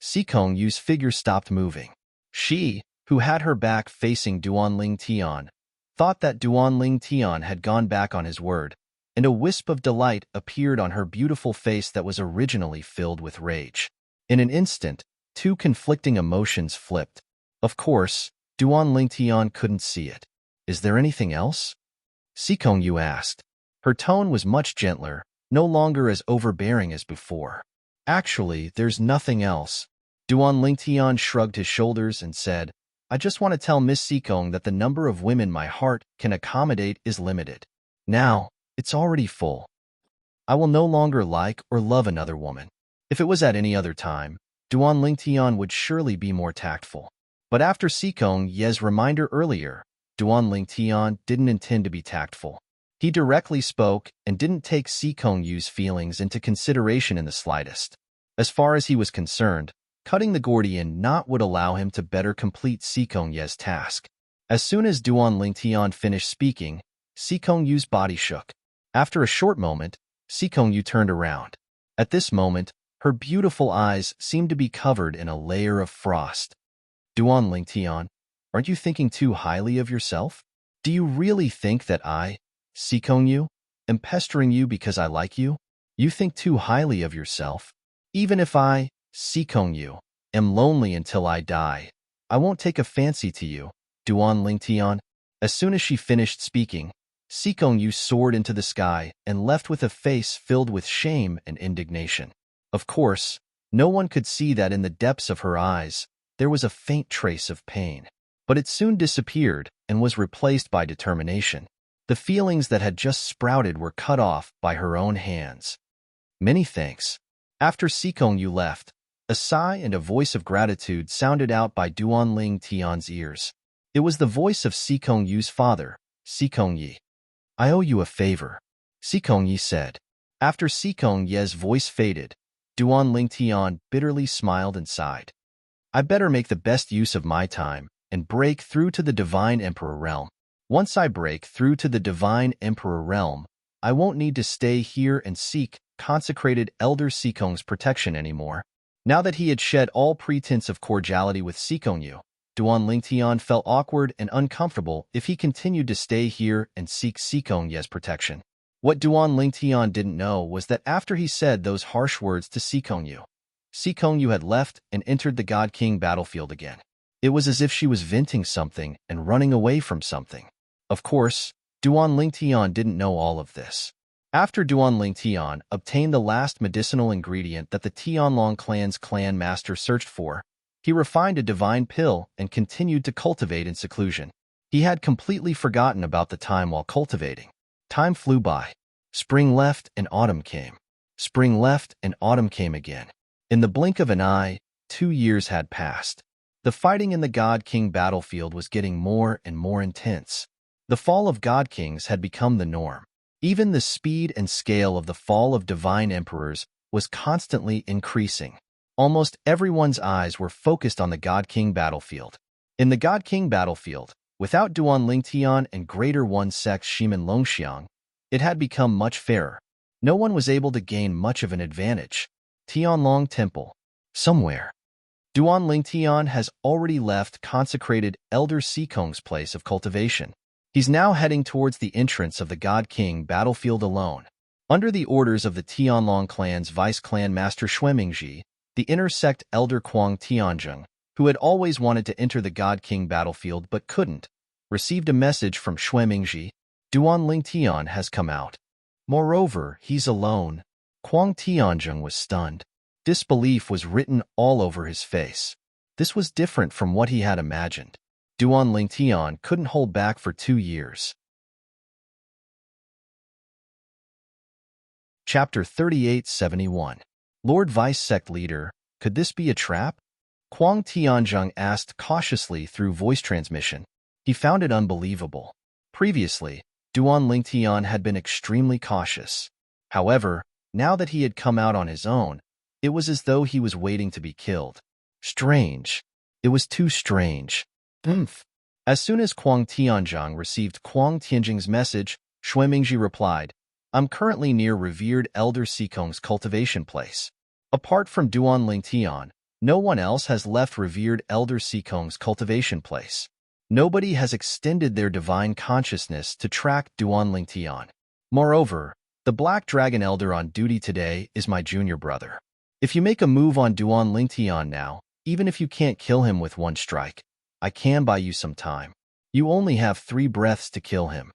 Sikong Yu's figure stopped moving. She, who had her back facing Duan Lingtian, thought that Duan Lingtian had gone back on his word, and a wisp of delight appeared on her beautiful face that was originally filled with rage. In an instant, two conflicting emotions flipped. Of course, Duan Lingtian couldn't see it. Is there anything else? Sikong Yu asked. Her tone was much gentler, no longer as overbearing as before. Actually, there's nothing else. Duan Lingtian shrugged his shoulders and said, I just want to tell Miss Sikong that the number of women my heart can accommodate is limited. Now, it's already full. I will no longer like or love another woman. If it was at any other time, Duan Lingtian would surely be more tactful. But after Sikong Ye's reminder earlier, Duan Lingtian didn't intend to be tactful. He directly spoke and didn't take Sikong Yu's feelings into consideration in the slightest. As far as he was concerned, cutting the Gordian knot would allow him to better complete Sikong Ye's task. As soon as Duan Lingtian finished speaking, Sikong Yu's body shook. After a short moment, Sikong Yu turned around. At this moment, her beautiful eyes seemed to be covered in a layer of frost. Duan Lingtian, aren't you thinking too highly of yourself? Do you really think that I, Sikong Yu, am pestering you because I like you? You think too highly of yourself. Even if I, Sikong Yu, am lonely until I die, I won't take a fancy to you, Duan Lingtian. As soon as she finished speaking, Sikong Yu soared into the sky and left with a face filled with shame and indignation. Of course, no one could see that in the depths of her eyes, there was a faint trace of pain. But it soon disappeared and was replaced by determination. The feelings that had just sprouted were cut off by her own hands. Many thanks. After Sikong Yu left, a sigh and a voice of gratitude sounded out by Duan Ling Tian's ears. It was the voice of Sikong Yu's father, Sikong Yi. I owe you a favor, Sikong Yi said. After Sikong Ye's voice faded, Duan Ling Tian bitterly smiled and sighed. I better make the best use of my time and break through to the divine emperor realm. Once I break through to the divine emperor realm, I won't need to stay here and seek consecrated elder Sikong's protection anymore. Now that he had shed all pretense of cordiality with Sikong Yu, Duan Lingtian felt awkward and uncomfortable if he continued to stay here and seek Sikong Ye's protection. What Duan Lingtian didn't know was that after he said those harsh words to Sikong Yu had left and entered the God King battlefield again. It was as if she was venting something and running away from something. Of course, Duan Lingtian didn't know all of this. After Duan Lingtian obtained the last medicinal ingredient that the Tianlong clan's clan master searched for, he refined a divine pill and continued to cultivate in seclusion. He had completely forgotten about the time while cultivating. Time flew by. Spring left and autumn came. Spring left and autumn came again. In the blink of an eye, 2 years had passed. The fighting in the God King battlefield was getting more and more intense. The fall of God Kings had become the norm. Even the speed and scale of the fall of divine emperors was constantly increasing. Almost everyone's eyes were focused on the God King battlefield. In the God King battlefield, without Duan Lingtian and Greater One Sect Shimin Longxiang, it had become much fairer. No one was able to gain much of an advantage. Tianlong Temple. Somewhere. Duan Lingtian has already left consecrated Elder Sikong's place of cultivation. He's now heading towards the entrance of the God King battlefield alone. Under the orders of the Tianlong clan's vice-clan master Xuemingji, the inner sect elder Kuang Tianzheng, who had always wanted to enter the God King battlefield but couldn't, received a message from Xuemingji. Duan Lingtian has come out. Moreover, he's alone. Kuang Tianzheng was stunned. Disbelief was written all over his face. This was different from what he had imagined. Duan Lingtian couldn't hold back for 2 years. Chapter 3871. Lord Vice Sect Leader, could this be a trap? Kuang Tianzheng asked cautiously through voice transmission. He found it unbelievable. Previously, Duan Lingtian had been extremely cautious. However, now that he had come out on his own, it was as though he was waiting to be killed. Strange. It was too strange. As soon as Kuang Tianzheng received Kuang Tianjing's message, Xuemingji replied, I'm currently near revered Elder Sikong's cultivation place. Apart from Duan Lingtian, no one else has left revered Elder Sikong's cultivation place. Nobody has extended their divine consciousness to track Duan Lingtian. Moreover, the Black Dragon Elder on duty today is my junior brother. If you make a move on Duan Lingtian now, even if you can't kill him with one strike, I can buy you some time. You only have 3 breaths to kill him.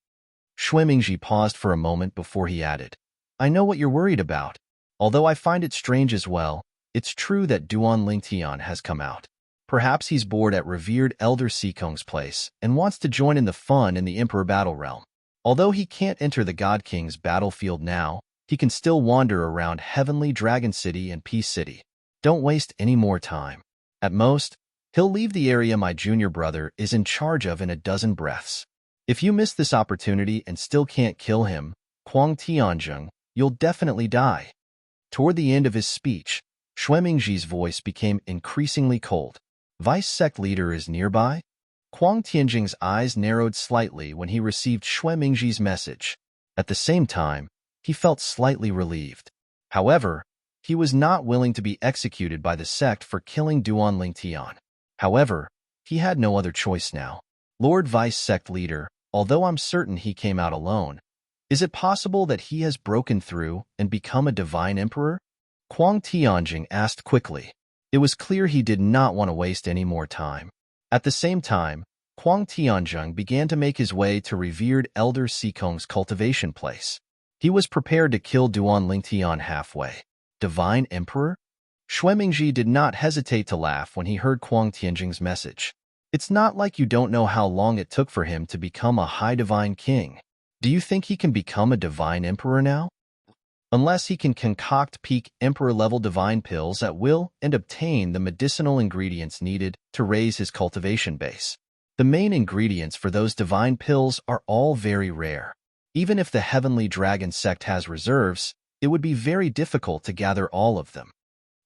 Xuemingji paused for a moment before he added, I know what you're worried about. Although I find it strange as well, it's true that Duan Lingtian has come out. Perhaps he's bored at revered Elder Sikong's place and wants to join in the fun in the Emperor Battle Realm. Although he can't enter the God King's battlefield now, he can still wander around Heavenly Dragon City and Peace City. Don't waste any more time. At most, he'll leave the area my junior brother is in charge of in a dozen breaths. If you miss this opportunity and still can't kill him, Kuang Tianzheng, you'll definitely die. Toward the end of his speech, Xuemingji's voice became increasingly cold. Vice Sect Leader is nearby? Kuang Tianjing's eyes narrowed slightly when he received Xuemingji's message. At the same time, he felt slightly relieved. However, he was not willing to be executed by the sect for killing Duan Lingtian. However, he had no other choice now. Lord Vice Sect Leader, although I'm certain he came out alone, is it possible that he has broken through and become a divine emperor? Kuang Tianjing asked quickly. It was clear he did not want to waste any more time. At the same time, Kuang Tianzheng began to make his way to revered Elder Sikong's cultivation place. He was prepared to kill Duan Lingtian halfway. Divine Emperor? Xuemingji did not hesitate to laugh when he heard Kuang Tianjing's message. It's not like you don't know how long it took for him to become a high divine king. Do you think he can become a divine emperor now? Unless he can concoct peak emperor-level divine pills at will and obtain the medicinal ingredients needed to raise his cultivation base. The main ingredients for those divine pills are all very rare. Even if the Heavenly Dragon sect has reserves, it would be very difficult to gather all of them.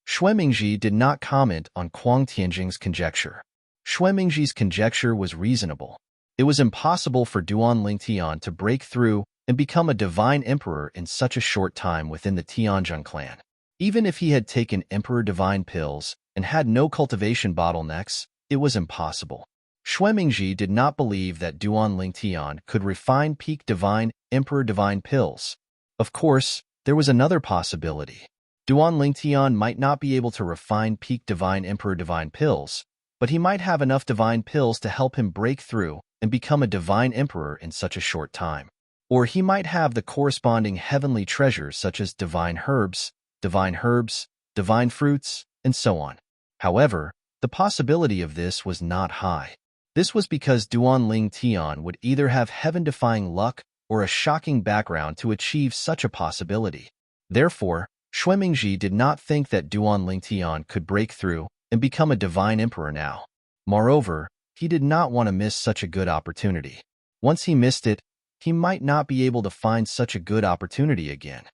Xuemingji did not comment on Kuang Tianjing's conjecture. Xuemingji's conjecture was reasonable. It was impossible for Duan Lingtian to break through and become a divine emperor in such a short time within the Tianzheng clan. Even if he had taken emperor divine pills and had no cultivation bottlenecks, it was impossible. Xuemingji did not believe that Duan Lingtian could refine peak divine emperor divine pills. Of course, there was another possibility. Duan Lingtian might not be able to refine peak divine emperor divine pills, but he might have enough divine pills to help him break through and become a divine emperor in such a short time. Or he might have the corresponding heavenly treasures such as divine herbs, divine fruits, and so on. However, the possibility of this was not high. This was because Duan Lingtian would either have heaven-defying luck or a shocking background to achieve such a possibility. Therefore, Xuemingji did not think that Duan Lingtian could break through and become a divine emperor now. Moreover, he did not want to miss such a good opportunity. Once he missed it, he might not be able to find such a good opportunity again.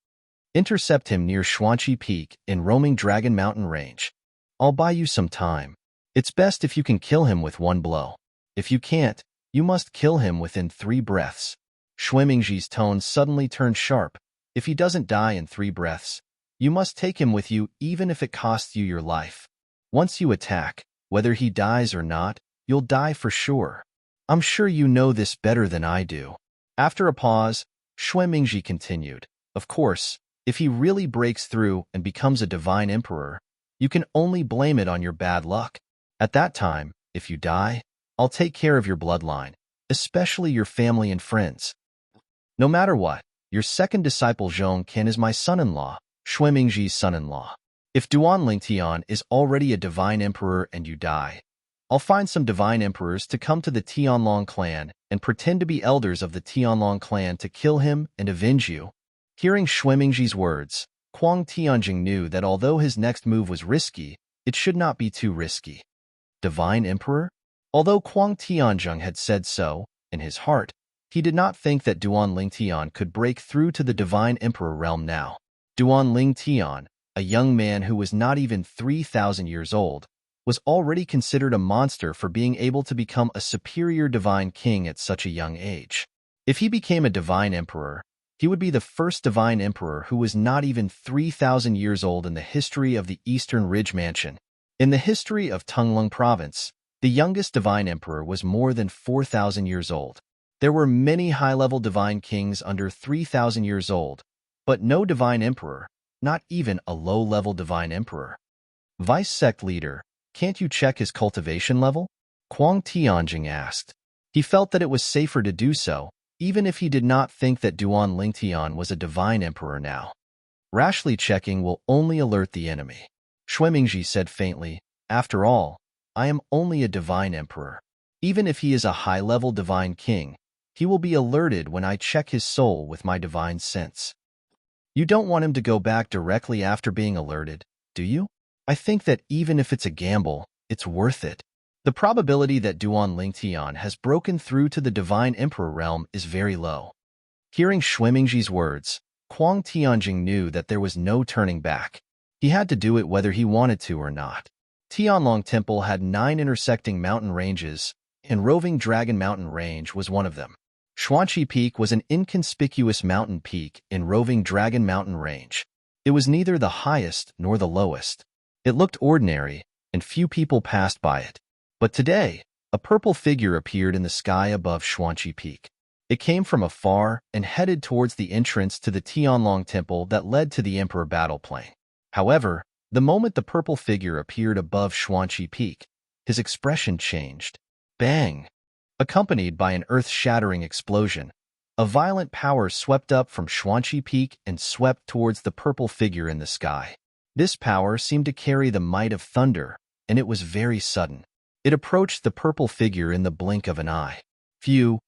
Intercept him near Xuanqi Peak in Roaming Dragon Mountain Range. I'll buy you some time. It's best if you can kill him with one blow. If you can't, you must kill him within 3 breaths. Shui Mingji's tone suddenly turned sharp. If he doesn't die in 3 breaths, you must take him with you even if it costs you your life. Once you attack, whether he dies or not, you'll die for sure. I'm sure you know this better than I do. After a pause, Shui Mingji continued. Of course, if he really breaks through and becomes a divine emperor, you can only blame it on your bad luck. At that time, if you die, I'll take care of your bloodline, especially your family and friends. No matter what, your second disciple Zhong Qian is my son-in-law, Shui Mingji's son-in-law. If Duan Lingtian is already a divine emperor and you die, I'll find some divine emperors to come to the Tianlong clan and pretend to be elders of the Tianlong clan to kill him and avenge you. Hearing Shui Mingji's words, Kuang Tianjing knew that although his next move was risky, it should not be too risky. Divine emperor? Although Kuang Tianjing had said so, in his heart, he did not think that Duan Lingtian could break through to the divine emperor realm now. Duan Lingtian, a young man who was not even 3,000 years old, was already considered a monster for being able to become a superior divine king at such a young age. If he became a divine emperor, he would be the first divine emperor who was not even 3,000 years old in the history of the Eastern Ridge Mansion. In the history of Tunglung Province, the youngest divine emperor was more than 4,000 years old. There were many high-level divine kings under 3,000 years old, but no divine emperor, not even a low-level divine emperor. Vice sect leader, can't you check his cultivation level? Kuang Tianjing asked. He felt that it was safer to do so, even if he did not think that Duan Lingtian was a divine emperor now. Rashly checking will only alert the enemy. Shui Mingji said faintly, after all, I am only a divine emperor. Even if he is a high-level divine king, he will be alerted when I check his soul with my divine sense. You don't want him to go back directly after being alerted, do you? I think that even if it's a gamble, it's worth it. The probability that Duan Lingtian has broken through to the divine emperor realm is very low. Hearing Shui Mingji's words, Kuang Tianjing knew that there was no turning back. He had to do it whether he wanted to or not. Tianlong Temple had 9 intersecting mountain ranges, and Roving Dragon Mountain Range was one of them. Xuanqi Peak was an inconspicuous mountain peak in Roving Dragon Mountain Range. It was neither the highest nor the lowest. It looked ordinary, and few people passed by it. But today, a purple figure appeared in the sky above Xuanqi Peak. It came from afar and headed towards the entrance to the Tianlong Temple that led to the Emperor Battle Plain. However, the moment the purple figure appeared above Xuanqi Peak, his expression changed. Bang! Accompanied by an earth-shattering explosion, a violent power swept up from Xuanqi Peak and swept towards the purple figure in the sky. This power seemed to carry the might of thunder, and it was very sudden. It approached the purple figure in the blink of an eye. Kuang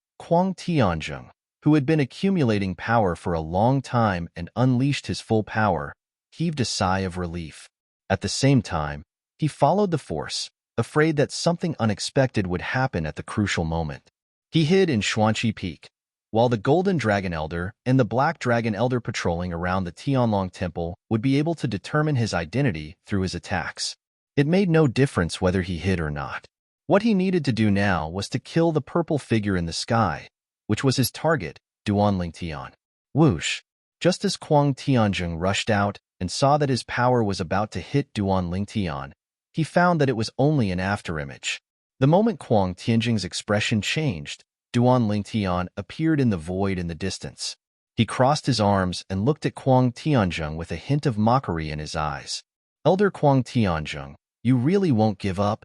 Tianjing, who had been accumulating power for a long time and unleashed his full power, heaved a sigh of relief. At the same time, he followed the force, afraid that something unexpected would happen at the crucial moment. He hid in Xuanqi Peak, while the Golden Dragon Elder and the Black Dragon Elder patrolling around the Tianlong Temple would be able to determine his identity through his attacks. It made no difference whether he hid or not. What he needed to do now was to kill the purple figure in the sky, which was his target, Duan Lingtian. Whoosh! Just as Kuang Tianjing rushed out and saw that his power was about to hit Duan Lingtian, he found that it was only an afterimage. The moment Kuang Tianjing's expression changed, Duan Lingtian appeared in the void in the distance. He crossed his arms and looked at Kuang Tianjing with a hint of mockery in his eyes. Elder Kuang Tianjing, you really won't give up?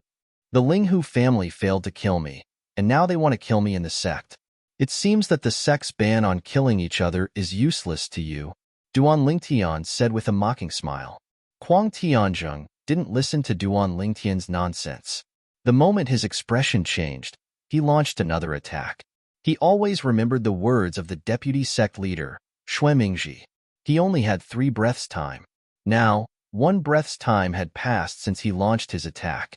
The Linghu family failed to kill me, and now they want to kill me in the sect. It seems that the sect's ban on killing each other is useless to you, Duan Lingtian said with a mocking smile. Kuang Tianjing didn't listen to Duan Lingtian's nonsense. The moment his expression changed, he launched another attack. He always remembered the words of the deputy sect leader, Shui Mingji. He only had 3 breaths' time. Now, 1 breath's time had passed since he launched his attack.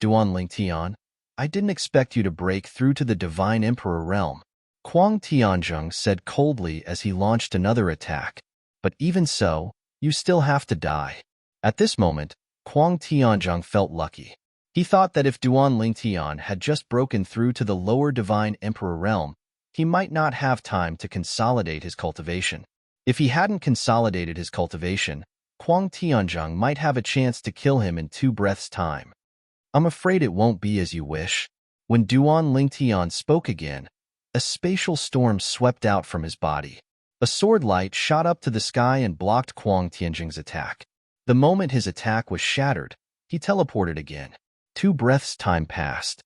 Duan Lingtian, I didn't expect you to break through to the Divine Emperor realm, Kuang Tianjing said coldly as he launched another attack. But even so, you still have to die. At this moment, Kuang Tianzhong felt lucky. He thought that if Duan Lingtian had just broken through to the lower divine emperor realm, he might not have time to consolidate his cultivation. If he hadn't consolidated his cultivation, Kuang Tianzhong might have a chance to kill him in 2 breaths' time. I'm afraid it won't be as you wish. When Duan Lingtian spoke again, a spatial storm swept out from his body. A sword light shot up to the sky and blocked Kuang Tianzhong's attack. The moment his attack was shattered, he teleported again. 2 breaths' time passed.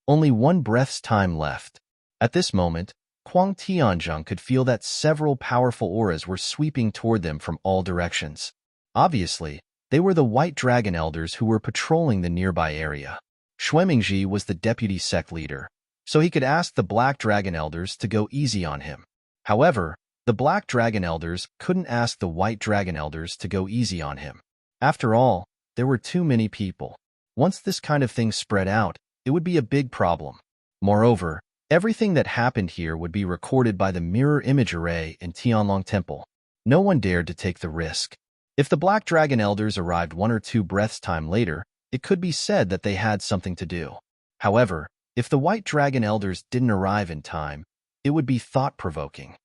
Only 1 breath's time left. At this moment, Kuang Tianzhong could feel that several powerful auras were sweeping toward them from all directions. Obviously, they were the White Dragon Elders who were patrolling the nearby area. Xuemingji was the deputy sect leader, so he could ask the Black Dragon Elders to go easy on him. However, the Black Dragon Elders couldn't ask the White Dragon Elders to go easy on him. After all, there were too many people. Once this kind of thing spread out, it would be a big problem. Moreover, everything that happened here would be recorded by the mirror image array in Tianlong Temple. No one dared to take the risk. If the Black Dragon Elders arrived 1 or 2 breaths' time later, it could be said that they had something to do. However, if the White Dragon Elders didn't arrive in time, it would be thought-provoking.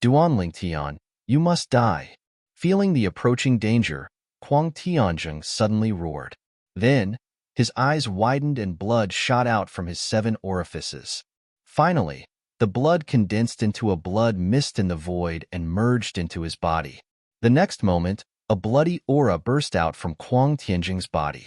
Duan Lingtian, you must die. Feeling the approaching danger, Kuang Tianzhong suddenly roared. Then, his eyes widened and blood shot out from his 7 orifices. Finally, the blood condensed into a blood mist in the void and merged into his body. The next moment, a bloody aura burst out from Kuang Tianzhong's body.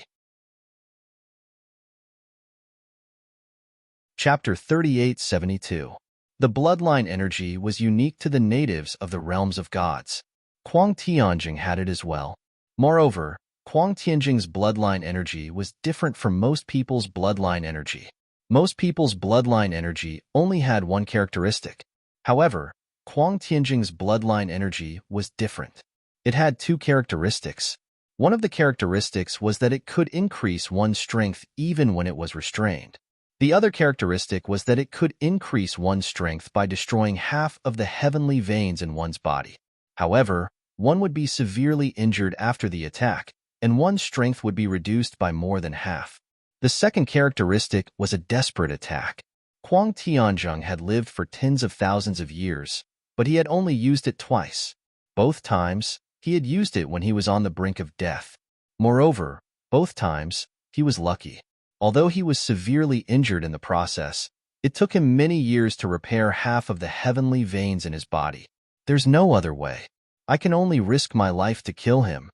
Chapter 3872. The bloodline energy was unique to the natives of the realms of gods. Kuang Tianzhong had it as well. Moreover, Kuang Tianzhong's bloodline energy was different from most people's bloodline energy. Most people's bloodline energy only had one characteristic. However, Kuang Tianzhong's bloodline energy was different. It had 2 characteristics. One of the characteristics was that it could increase one's strength even when it was restrained. The other characteristic was that it could increase one's strength by destroying half of the heavenly veins in one's body. However, one would be severely injured after the attack, and one's strength would be reduced by more than half. The second characteristic was a desperate attack. Kuang Tianzhong had lived for tens of thousands of years, but he had only used it twice. Both times, he had used it when he was on the brink of death. Moreover, both times, he was lucky. Although he was severely injured in the process, it took him many years to repair half of the heavenly veins in his body. There's no other way. I can only risk my life to kill him.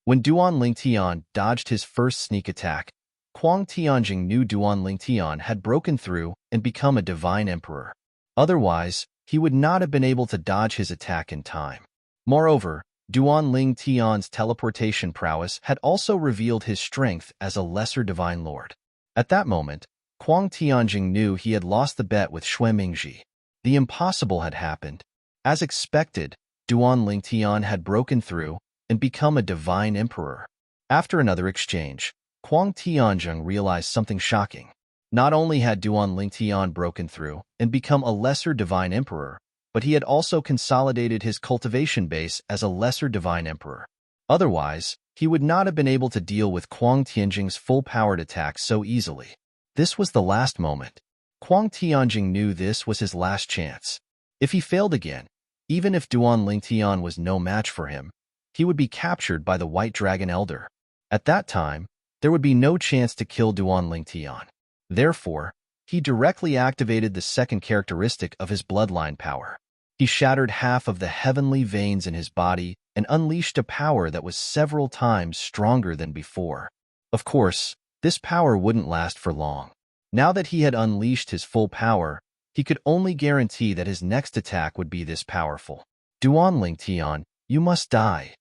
When Duan Lingtian dodged his first sneak attack, Kuang Tianzhong knew Duan Lingtian had broken through and become a divine emperor. Otherwise, he would not have been able to dodge his attack in time. Moreover, Duan Lingtian's teleportation prowess had also revealed his strength as a lesser divine lord. At that moment, Kuang Tianzhong knew he had lost the bet with Xuemingji. The impossible had happened. As expected, Duan Lingtian had broken through and become a divine emperor. After another exchange, Kuang Tianzhong realized something shocking. Not only had Duan Lingtian broken through and become a lesser divine emperor, but he had also consolidated his cultivation base as a lesser divine emperor. Otherwise, he would not have been able to deal with Kuang Tianzhong's full-powered attack so easily. This was the last moment. Kuang Tianzhong knew this was his last chance. If he failed again, even if Duan Lingtian was no match for him, he would be captured by the White Dragon Elder. At that time, there would be no chance to kill Duan Lingtian. Therefore, he directly activated the second characteristic of his bloodline power. He shattered half of the heavenly veins in his body and unleashed a power that was several times stronger than before. Of course, this power wouldn't last for long. Now that he had unleashed his full power, he could only guarantee that his next attack would be this powerful. Duan Lingtian, you must die.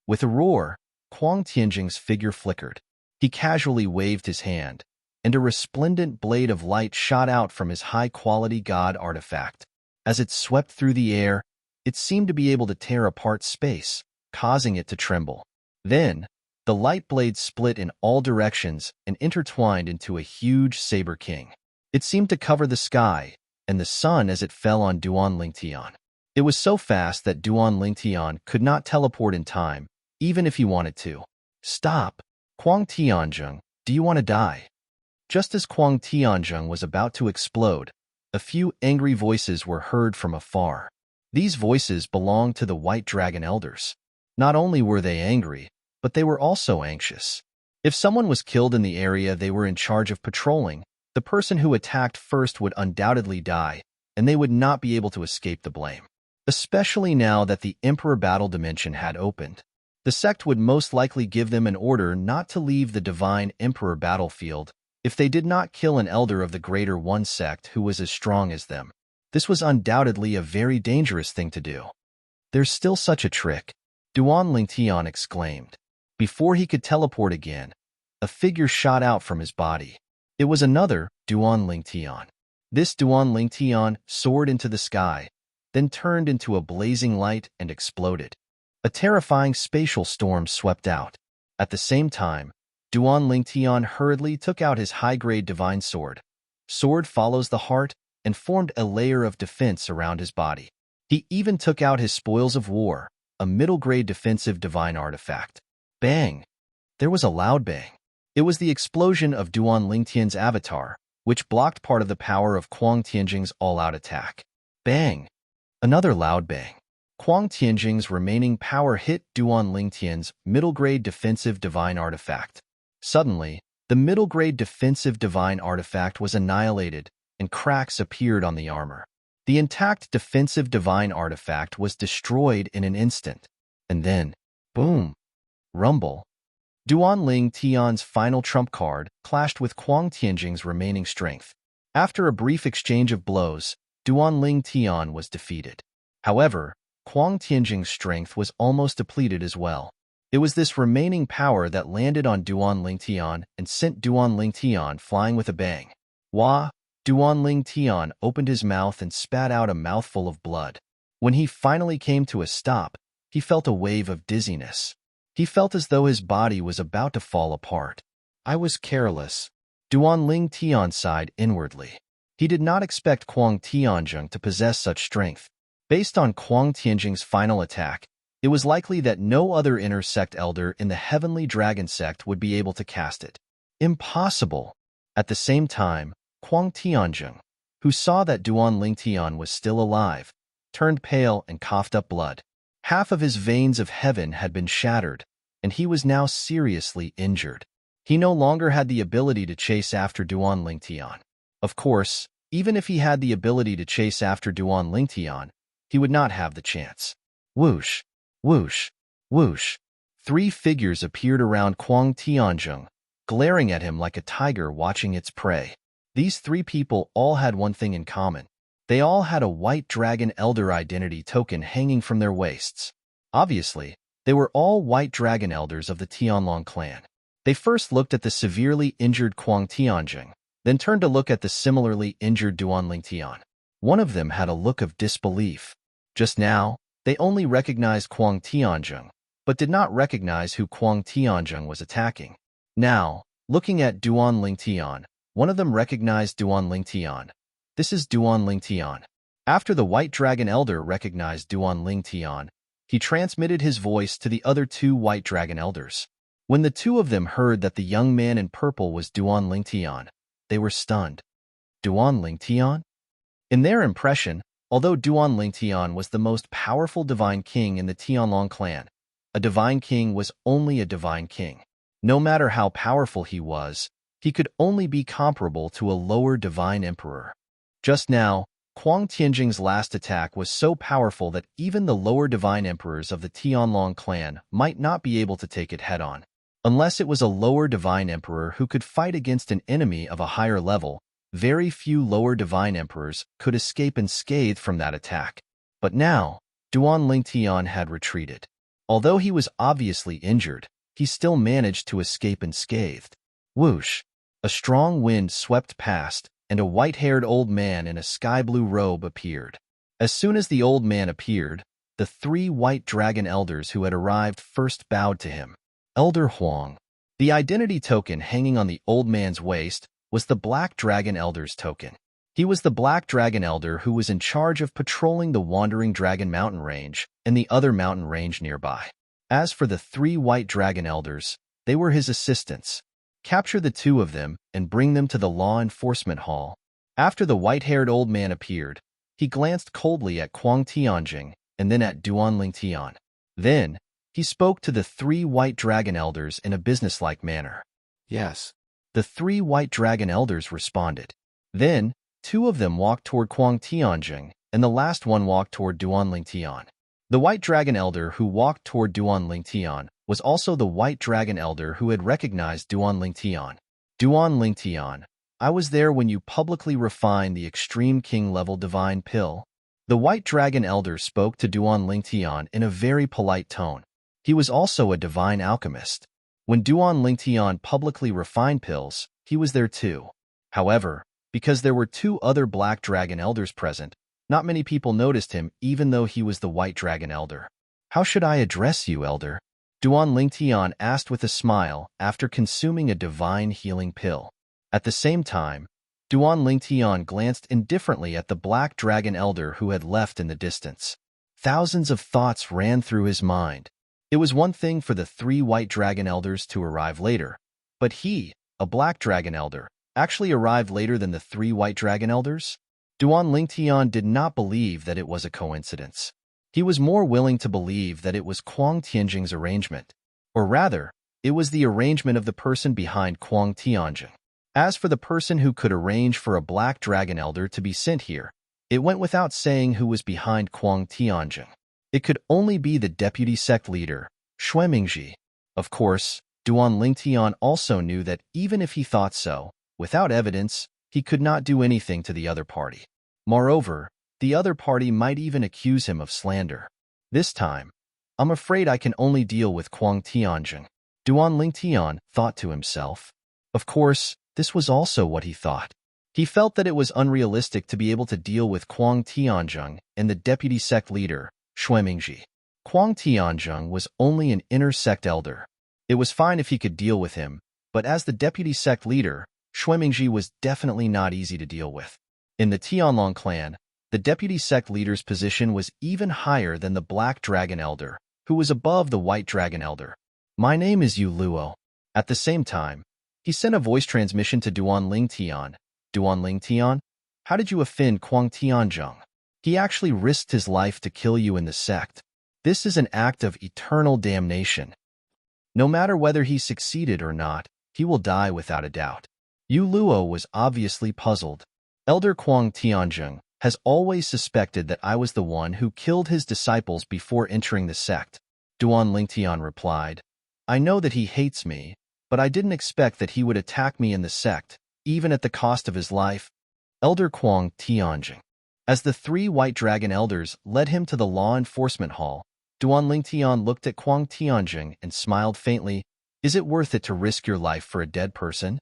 With a roar, Kuang Tianzhong's figure flickered. He casually waved his hand, and a resplendent blade of light shot out from his high-quality god artifact. As it swept through the air, it seemed to be able to tear apart space, causing it to tremble. Then, the light blade split in all directions and intertwined into a huge saber king. It seemed to cover the sky and the sun as it fell on Duan Lingtian. It was so fast that Duan Lingtian could not teleport in time, even if he wanted to. Stop! Kuang Tianzheng, do you want to die? Just as Kuang Tianzheng was about to explode, a few angry voices were heard from afar. These voices belonged to the White Dragon Elders. Not only were they angry, but they were also anxious. If someone was killed in the area they were in charge of patrolling, the person who attacked first would undoubtedly die, and they would not be able to escape the blame. Especially now that the Emperor Battle Dimension had opened. The sect would most likely give them an order not to leave the Divine Emperor battlefield if they did not kill an elder of the Greater One sect who was as strong as them. This was undoubtedly a very dangerous thing to do. There's still such a trick, Duan Lingtian exclaimed. Before he could teleport again, a figure shot out from his body. It was another Duan Lingtian. This Duan Lingtian soared into the sky, then turned into a blazing light and exploded. A terrifying spatial storm swept out. At the same time, Duan Lingtian hurriedly took out his high-grade divine sword. Sword follows the heart and formed a layer of defense around his body. He even took out his spoils of war, a middle-grade defensive divine artifact. Bang! There was a loud bang. It was the explosion of Duan Lingtian's avatar, which blocked part of the power of Kuang Tianjing's all-out attack. Bang! Another loud bang. Kuang Tianjing's remaining power hit Duan Lingtian's middle-grade defensive divine artifact. Suddenly, the middle-grade defensive divine artifact was annihilated, and cracks appeared on the armor. The intact defensive divine artifact was destroyed in an instant. And then, boom! Rumble. Duan Lingtian's final trump card clashed with Kuang Tianjing's remaining strength. After a brief exchange of blows, Duan Lingtian was defeated. However, Kuang Tianjing's strength was almost depleted as well. It was this remaining power that landed on Duan Lingtian and sent Duan Lingtian flying with a bang. Wah! Duan Lingtian opened his mouth and spat out a mouthful of blood. When he finally came to a stop, he felt a wave of dizziness. He felt as though his body was about to fall apart. I was careless. Duan Lingtian sighed inwardly. He did not expect Kuang Tianzheng to possess such strength. Based on Kuang Tianjing's final attack, it was likely that no other inner sect elder in the Heavenly Dragon sect would be able to cast it. Impossible! At the same time, Kuang Tianzheng, who saw that Duan Lingtian was still alive, turned pale and coughed up blood. Half of his veins of heaven had been shattered, and he was now seriously injured. He no longer had the ability to chase after Duan Lingtian. Of course, even if he had the ability to chase after Duan Lingtian, he would not have the chance. Whoosh! Whoosh! Whoosh! 3 figures appeared around Kuang Tianzheng, glaring at him like a tiger watching its prey. These 3 people all had one thing in common. They all had a White Dragon Elder identity token hanging from their waists. Obviously, they were all White Dragon Elders of the Tianlong clan. They first looked at the severely injured Kuang Tianzheng, then turned to look at the similarly injured Duan Lingtian. One of them had a look of disbelief. Just now, they only recognized Kuang Tianzheng, but did not recognize who Kuang Tianzheng was attacking. Now, looking at Duan Lingtian, one of them recognized Duan Lingtian. This is Duan Lingtian. After the White Dragon Elder recognized Duan Lingtian, he transmitted his voice to the other 2 White Dragon Elders. When the 2 of them heard that the young man in purple was Duan Lingtian, they were stunned. Duan Lingtian? In their impression, although Duan Lingtian was the most powerful divine king in the Tianlong clan, a divine king was only a divine king. No matter how powerful he was, he could only be comparable to a lower divine emperor. Just now, Kuang Tianjing's last attack was so powerful that even the lower divine emperors of the Tianlong clan might not be able to take it head-on. Unless it was a lower divine emperor who could fight against an enemy of a higher level, very few lower divine emperors could escape unscathed from that attack. But now, Duan Lingtian had retreated. Although he was obviously injured, he still managed to escape unscathed. Whoosh! A strong wind swept past, and a white-haired old man in a sky-blue robe appeared. As soon as the old man appeared, the 3 White Dragon Elders who had arrived first bowed to him. Elder Huang. The identity token hanging on the old man's waist was the Black Dragon Elder's token. He was the Black Dragon Elder who was in charge of patrolling the Wandering Dragon mountain range and the other mountain range nearby. As for the 3 White Dragon Elders, They were his assistants. Capture the two of them and bring them to the law enforcement hall. After the white-haired old man appeared, he glanced coldly at Kuang Tianjing and then at Duanling Tian. Then, he spoke to the three white dragon elders in a businesslike manner. Yes. The three white dragon elders responded. Then, two of them walked toward Kuang Tianjing, and the last one walked toward Duanling Tian. The white dragon elder who walked toward Duanling Tian was also the white dragon elder who had recognized Duanling Tian. Duanling Tian, I was there when you publicly refined the extreme king-level divine pill. The white dragon elder spoke to Duanling Tian in a very polite tone. He was also a divine alchemist. When Duanling Tian publicly refined pills, he was there too. However, because there were two other black dragon elders present, not many people noticed him even though he was the white dragon elder. How should I address you, elder? Duanling Tian asked with a smile after consuming a divine healing pill. At the same time, Duanling Tian glanced indifferently at the black dragon elder who had left in the distance. Thousands of thoughts ran through his mind. It was one thing for the three white dragon elders to arrive later, but he, a black dragon elder, actually arrived later than the three white dragon elders? Duanling Tian did not believe that it was a coincidence. He was more willing to believe that it was Kuang Tianjing's arrangement, or rather, it was the arrangement of the person behind Kuang Tianjing. As for the person who could arrange for a black dragon elder to be sent here, it went without saying who was behind Kuang Tianjing. It could only be the deputy sect leader, Xuemingji. Of course, Duanling Tian also knew that even if he thought so, without evidence, he could not do anything to the other party. Moreover, the other party might even accuse him of slander. This time, I'm afraid I can only deal with Kuang Tianjing. Duanling Tian thought to himself. Of course, this was also what he thought. He felt that it was unrealistic to be able to deal with Kuang Tianjing and the deputy sect leader, Xuemingji. Kuang Tianjing was only an inner sect elder. It was fine if he could deal with him, but as the deputy sect leader, Xuemingji was definitely not easy to deal with. In the Tianlong clan, the deputy sect leader's position was even higher than the black dragon elder, who was above the white dragon elder. My name is Yu Luo. At the same time, he sent a voice transmission to Duanling Tian. Duanling Tian, how did you offend Kuang Tianjing? He actually risked his life to kill you in the sect. This is an act of eternal damnation. No matter whether he succeeded or not, he will die without a doubt. Yu Luo was obviously puzzled. Elder Kuang Tianjing has always suspected that I was the one who killed his disciples before entering the sect. Duanling Tian replied, I know that he hates me, but I didn't expect that he would attack me in the sect, even at the cost of his life. Elder Kuang Tianjing. As the three white dragon elders led him to the law enforcement hall, Duanling Tian looked at Kuang Tianjing and smiled faintly. Is it worth it to risk your life for a dead person?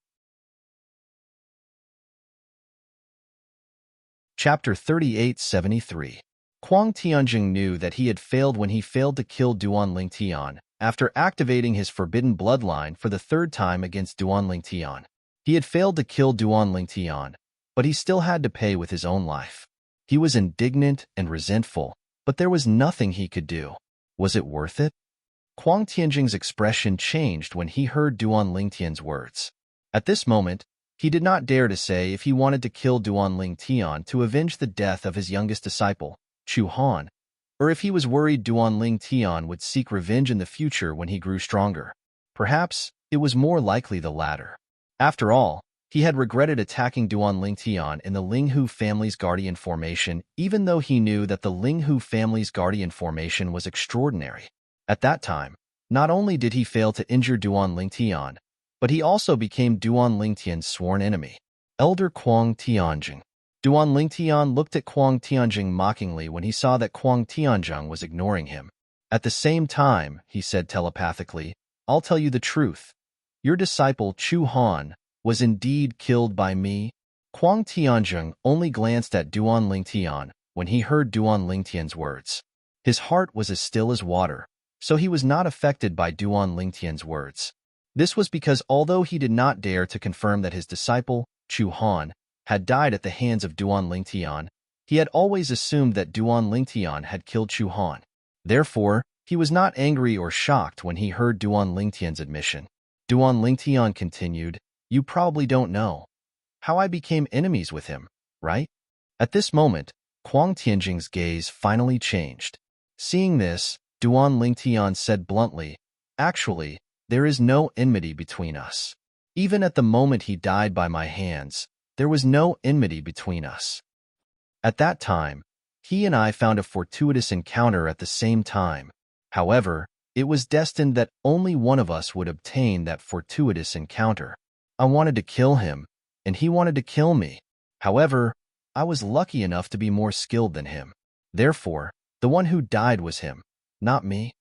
Chapter 3873. Kuang Tianjing knew that he had failed when he failed to kill Duanling Tian after activating his forbidden bloodline for the third time against Duanling Tian. He had failed to kill Duanling Tian, but he still had to pay with his own life. He was indignant and resentful, but there was nothing he could do. Was it worth it? Kuang Tianjing's expression changed when he heard Duanling Tian's words. At this moment, he did not dare to say if he wanted to kill Duanling Tian to avenge the death of his youngest disciple, Chu Han, or if he was worried Duanling Tian would seek revenge in the future when he grew stronger. Perhaps it was more likely the latter. After all, he had regretted attacking Duanling Tian in the Linghu family's guardian formation, even though he knew that the Linghu family's guardian formation was extraordinary. At that time, not only did he fail to injure Duanling Tian, but he also became Duanling Tian's sworn enemy. Elder Kuang Tianjing. Duanling Tian looked at Kuang Tianjing mockingly when he saw that Kuang Tianjing was ignoring him. At the same time, he said telepathically, I'll tell you the truth. Your disciple Chu Han was indeed killed by me. Kuang Tianjing only glanced at Duanling Tian when he heard Duanling Tian's words. His heart was as still as water, so he was not affected by Duanling Tian's words. This was because although he did not dare to confirm that his disciple, Chu Han, had died at the hands of Duanling Tian, he had always assumed that Duanling Tian had killed Chu Han. Therefore, he was not angry or shocked when he heard Duanling Tian's admission. Duan Lingtian continued, "You probably don't know how I became enemies with him, right?" At this moment, Kuang Tianjing's gaze finally changed. Seeing this, Duan Lingtian said bluntly, "Actually, there is no enmity between us. Even at the moment he died by my hands, there was no enmity between us. At that time, he and I found a fortuitous encounter at the same time. However, it was destined that only one of us would obtain that fortuitous encounter. I wanted to kill him, and he wanted to kill me. However, I was lucky enough to be more skilled than him. Therefore, the one who died was him, not me."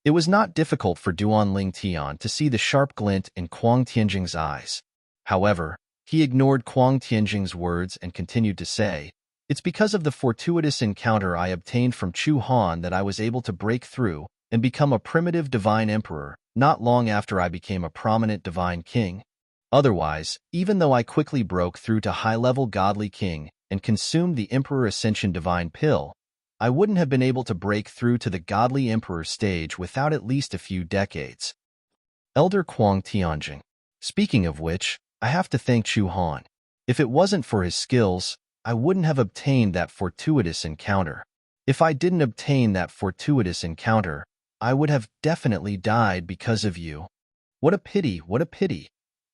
It was not difficult for Duan Lingtian to see the sharp glint in Kuang Tianjing's eyes. However, he ignored Kuang Tianjing's words and continued to say, "It's because of the fortuitous encounter I obtained from Chu Han that I was able to break through and become a primitive divine emperor not long after I became a prominent divine king. Otherwise, even though I quickly broke through to high-level godly king and consumed the Emperor Ascension divine pill, I wouldn't have been able to break through to the godly emperor stage without at least a few decades." Elder Kuang Tianjing. "Speaking of which, I have to thank Chu Han. If it wasn't for his skills, I wouldn't have obtained that fortuitous encounter. If I didn't obtain that fortuitous encounter, I would have definitely died because of you. What a pity, what a pity."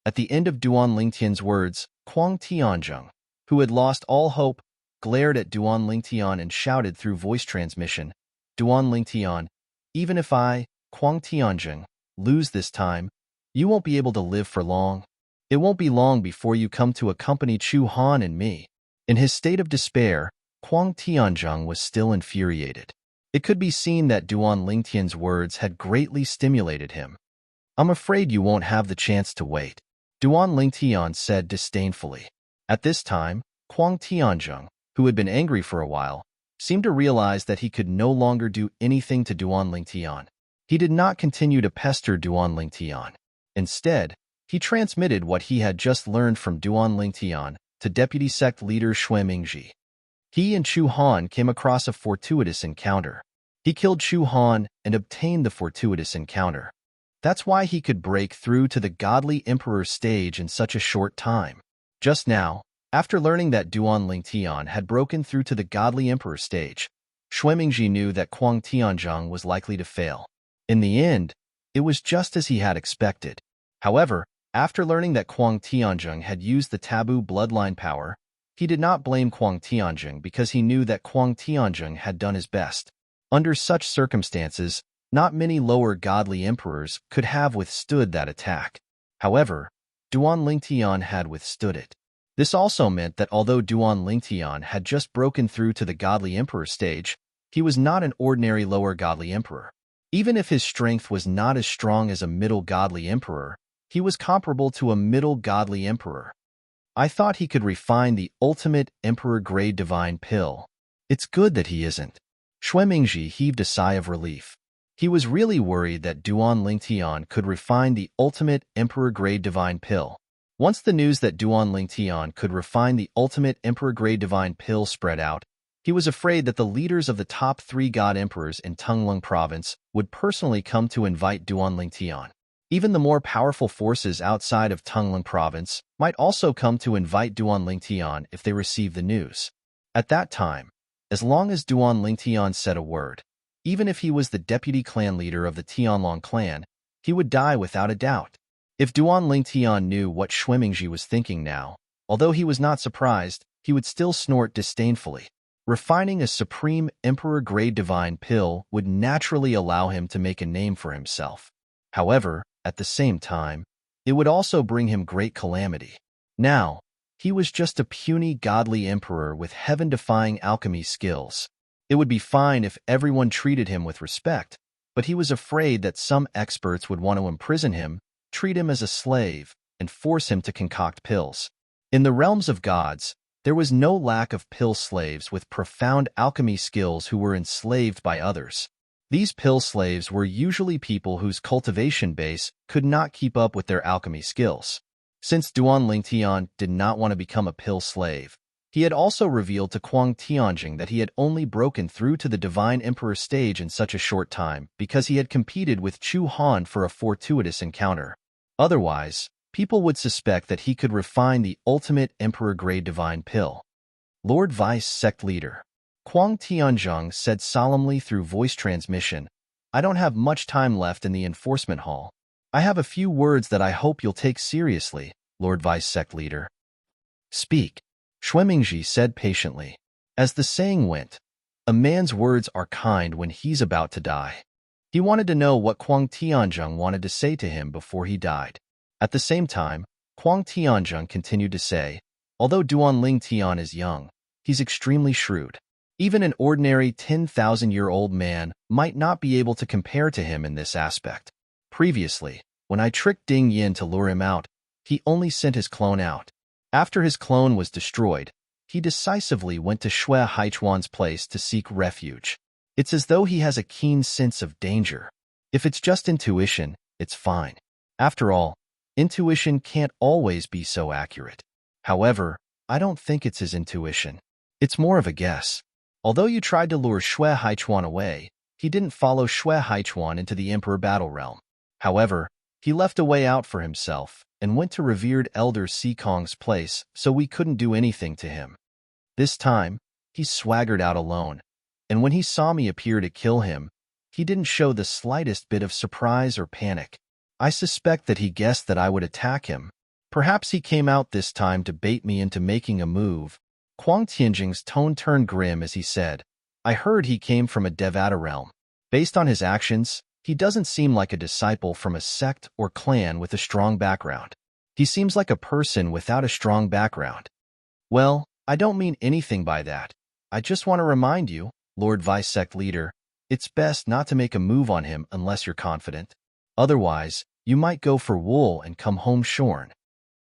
At the end of Duan Lingtian's words, Kuang Tianjing, who had lost all hope, glared at Duan Lingtian and shouted through voice transmission, "Duan Lingtian, even if I, Kuang Tianjing, lose this time, you won't be able to live for long. It won't be long before you come to accompany Chu Han and me." In his state of despair, Kuang Tianjing was still infuriated. It could be seen that Duan Lingtian's words had greatly stimulated him. "I'm afraid you won't have the chance to wait," Duan Lingtian said disdainfully. At this time, Kuang Tianjing, who had been angry for a while, seemed to realize that he could no longer do anything to Duan Lingtian. He did not continue to pester Duan Lingtian. Instead, he transmitted what he had just learned from Duan Lingtian to Deputy Sect Leader Shui Mingji. He and Chu Han came across a fortuitous encounter. He killed Chu Han and obtained the fortuitous encounter. That's why he could break through to the godly emperor stage in such a short time. Just now, after learning that Duan Lingtian had broken through to the godly emperor stage, Shui Mingji knew that Kuang Tianjing was likely to fail. In the end, it was just as he had expected. However, after learning that Kuang Tianjing had used the taboo bloodline power, he did not blame Kuang Tianjing because he knew that Kuang Tianjing had done his best. Under such circumstances, not many lower godly emperors could have withstood that attack. However, Duan Lingtian had withstood it. This also meant that although Duan Lingtian had just broken through to the godly emperor stage, he was not an ordinary lower godly emperor. Even if his strength was not as strong as a middle godly emperor, he was comparable to a middle godly emperor. "I thought he could refine the ultimate emperor-grade divine pill. It's good that he isn't." Shui Mingji heaved a sigh of relief. He was really worried that Duan Lingtian could refine the ultimate emperor-grade divine pill. Once the news that Duan Lingtian could refine the ultimate emperor-grade divine pill spread out, he was afraid that the leaders of the top 3 god emperors in Tunglung province would personally come to invite Duan Lingtian. Even the more powerful forces outside of Tunglung province might also come to invite Duan Lingtian if they received the news. At that time, as long as Duan Lingtian said a word, even if he was the deputy clan leader of the Tianlong clan, he would die without a doubt. If Duan Lingtian knew what Shui Mingji was thinking now, although he was not surprised, he would still snort disdainfully. Refining a supreme emperor-grade divine pill would naturally allow him to make a name for himself. However, at the same time, it would also bring him great calamity. Now, he was just a puny godly emperor with heaven-defying alchemy skills. It would be fine if everyone treated him with respect, but he was afraid that some experts would want to imprison him, treat him as a slave, and force him to concoct pills. In the realms of gods, there was no lack of pill slaves with profound alchemy skills who were enslaved by others. These pill slaves were usually people whose cultivation base could not keep up with their alchemy skills. Since Duan Lingtian did not want to become a pill slave, he had also revealed to Kuang Tianjing that he had only broken through to the Divine Emperor stage in such a short time because he had competed with Chu Han for a fortuitous encounter. Otherwise, people would suspect that he could refine the ultimate emperor-grade divine pill. Lord Vice Sect Leader Kuang Tianzhong said solemnly through voice transmission, "I don't have much time left in the enforcement hall. I have a few words that I hope you'll take seriously, Lord Vice Sect Leader." "Speak," Xuemingji said patiently. As the saying went, a man's words are kind when he's about to die. He wanted to know what Kuang Tianzhong wanted to say to him before he died. At the same time, Kuang Tianzhong continued to say, although Duanling Tian is young, he's extremely shrewd. Even an ordinary 10,000-year-old man might not be able to compare to him in this aspect. Previously, when I tricked Ding Yin to lure him out, he only sent his clone out. After his clone was destroyed, he decisively went to Shui Haichuan's place to seek refuge. It's as though he has a keen sense of danger. If it's just intuition, it's fine. After all, intuition can't always be so accurate. However, I don't think it's his intuition. It's more of a guess. Although you tried to lure Shui Haichuan away, he didn't follow Shui Haichuan into the Emperor Battle Realm. However, he left a way out for himself and went to revered Elder Sikong's place, so we couldn't do anything to him. This time, he swaggered out alone, and when he saw me appear to kill him, he didn't show the slightest bit of surprise or panic. I suspect that he guessed that I would attack him. Perhaps he came out this time to bait me into making a move. Kuang Tianjing's tone turned grim as he said, "I heard he came from a Devata realm. Based on his actions, he doesn't seem like a disciple from a sect or clan with a strong background. He seems like a person without a strong background." "Well, I don't mean anything by that. I just want to remind you, Lord Vice Sect Leader, it's best not to make a move on him unless you're confident. Otherwise, you might go for wool and come home shorn."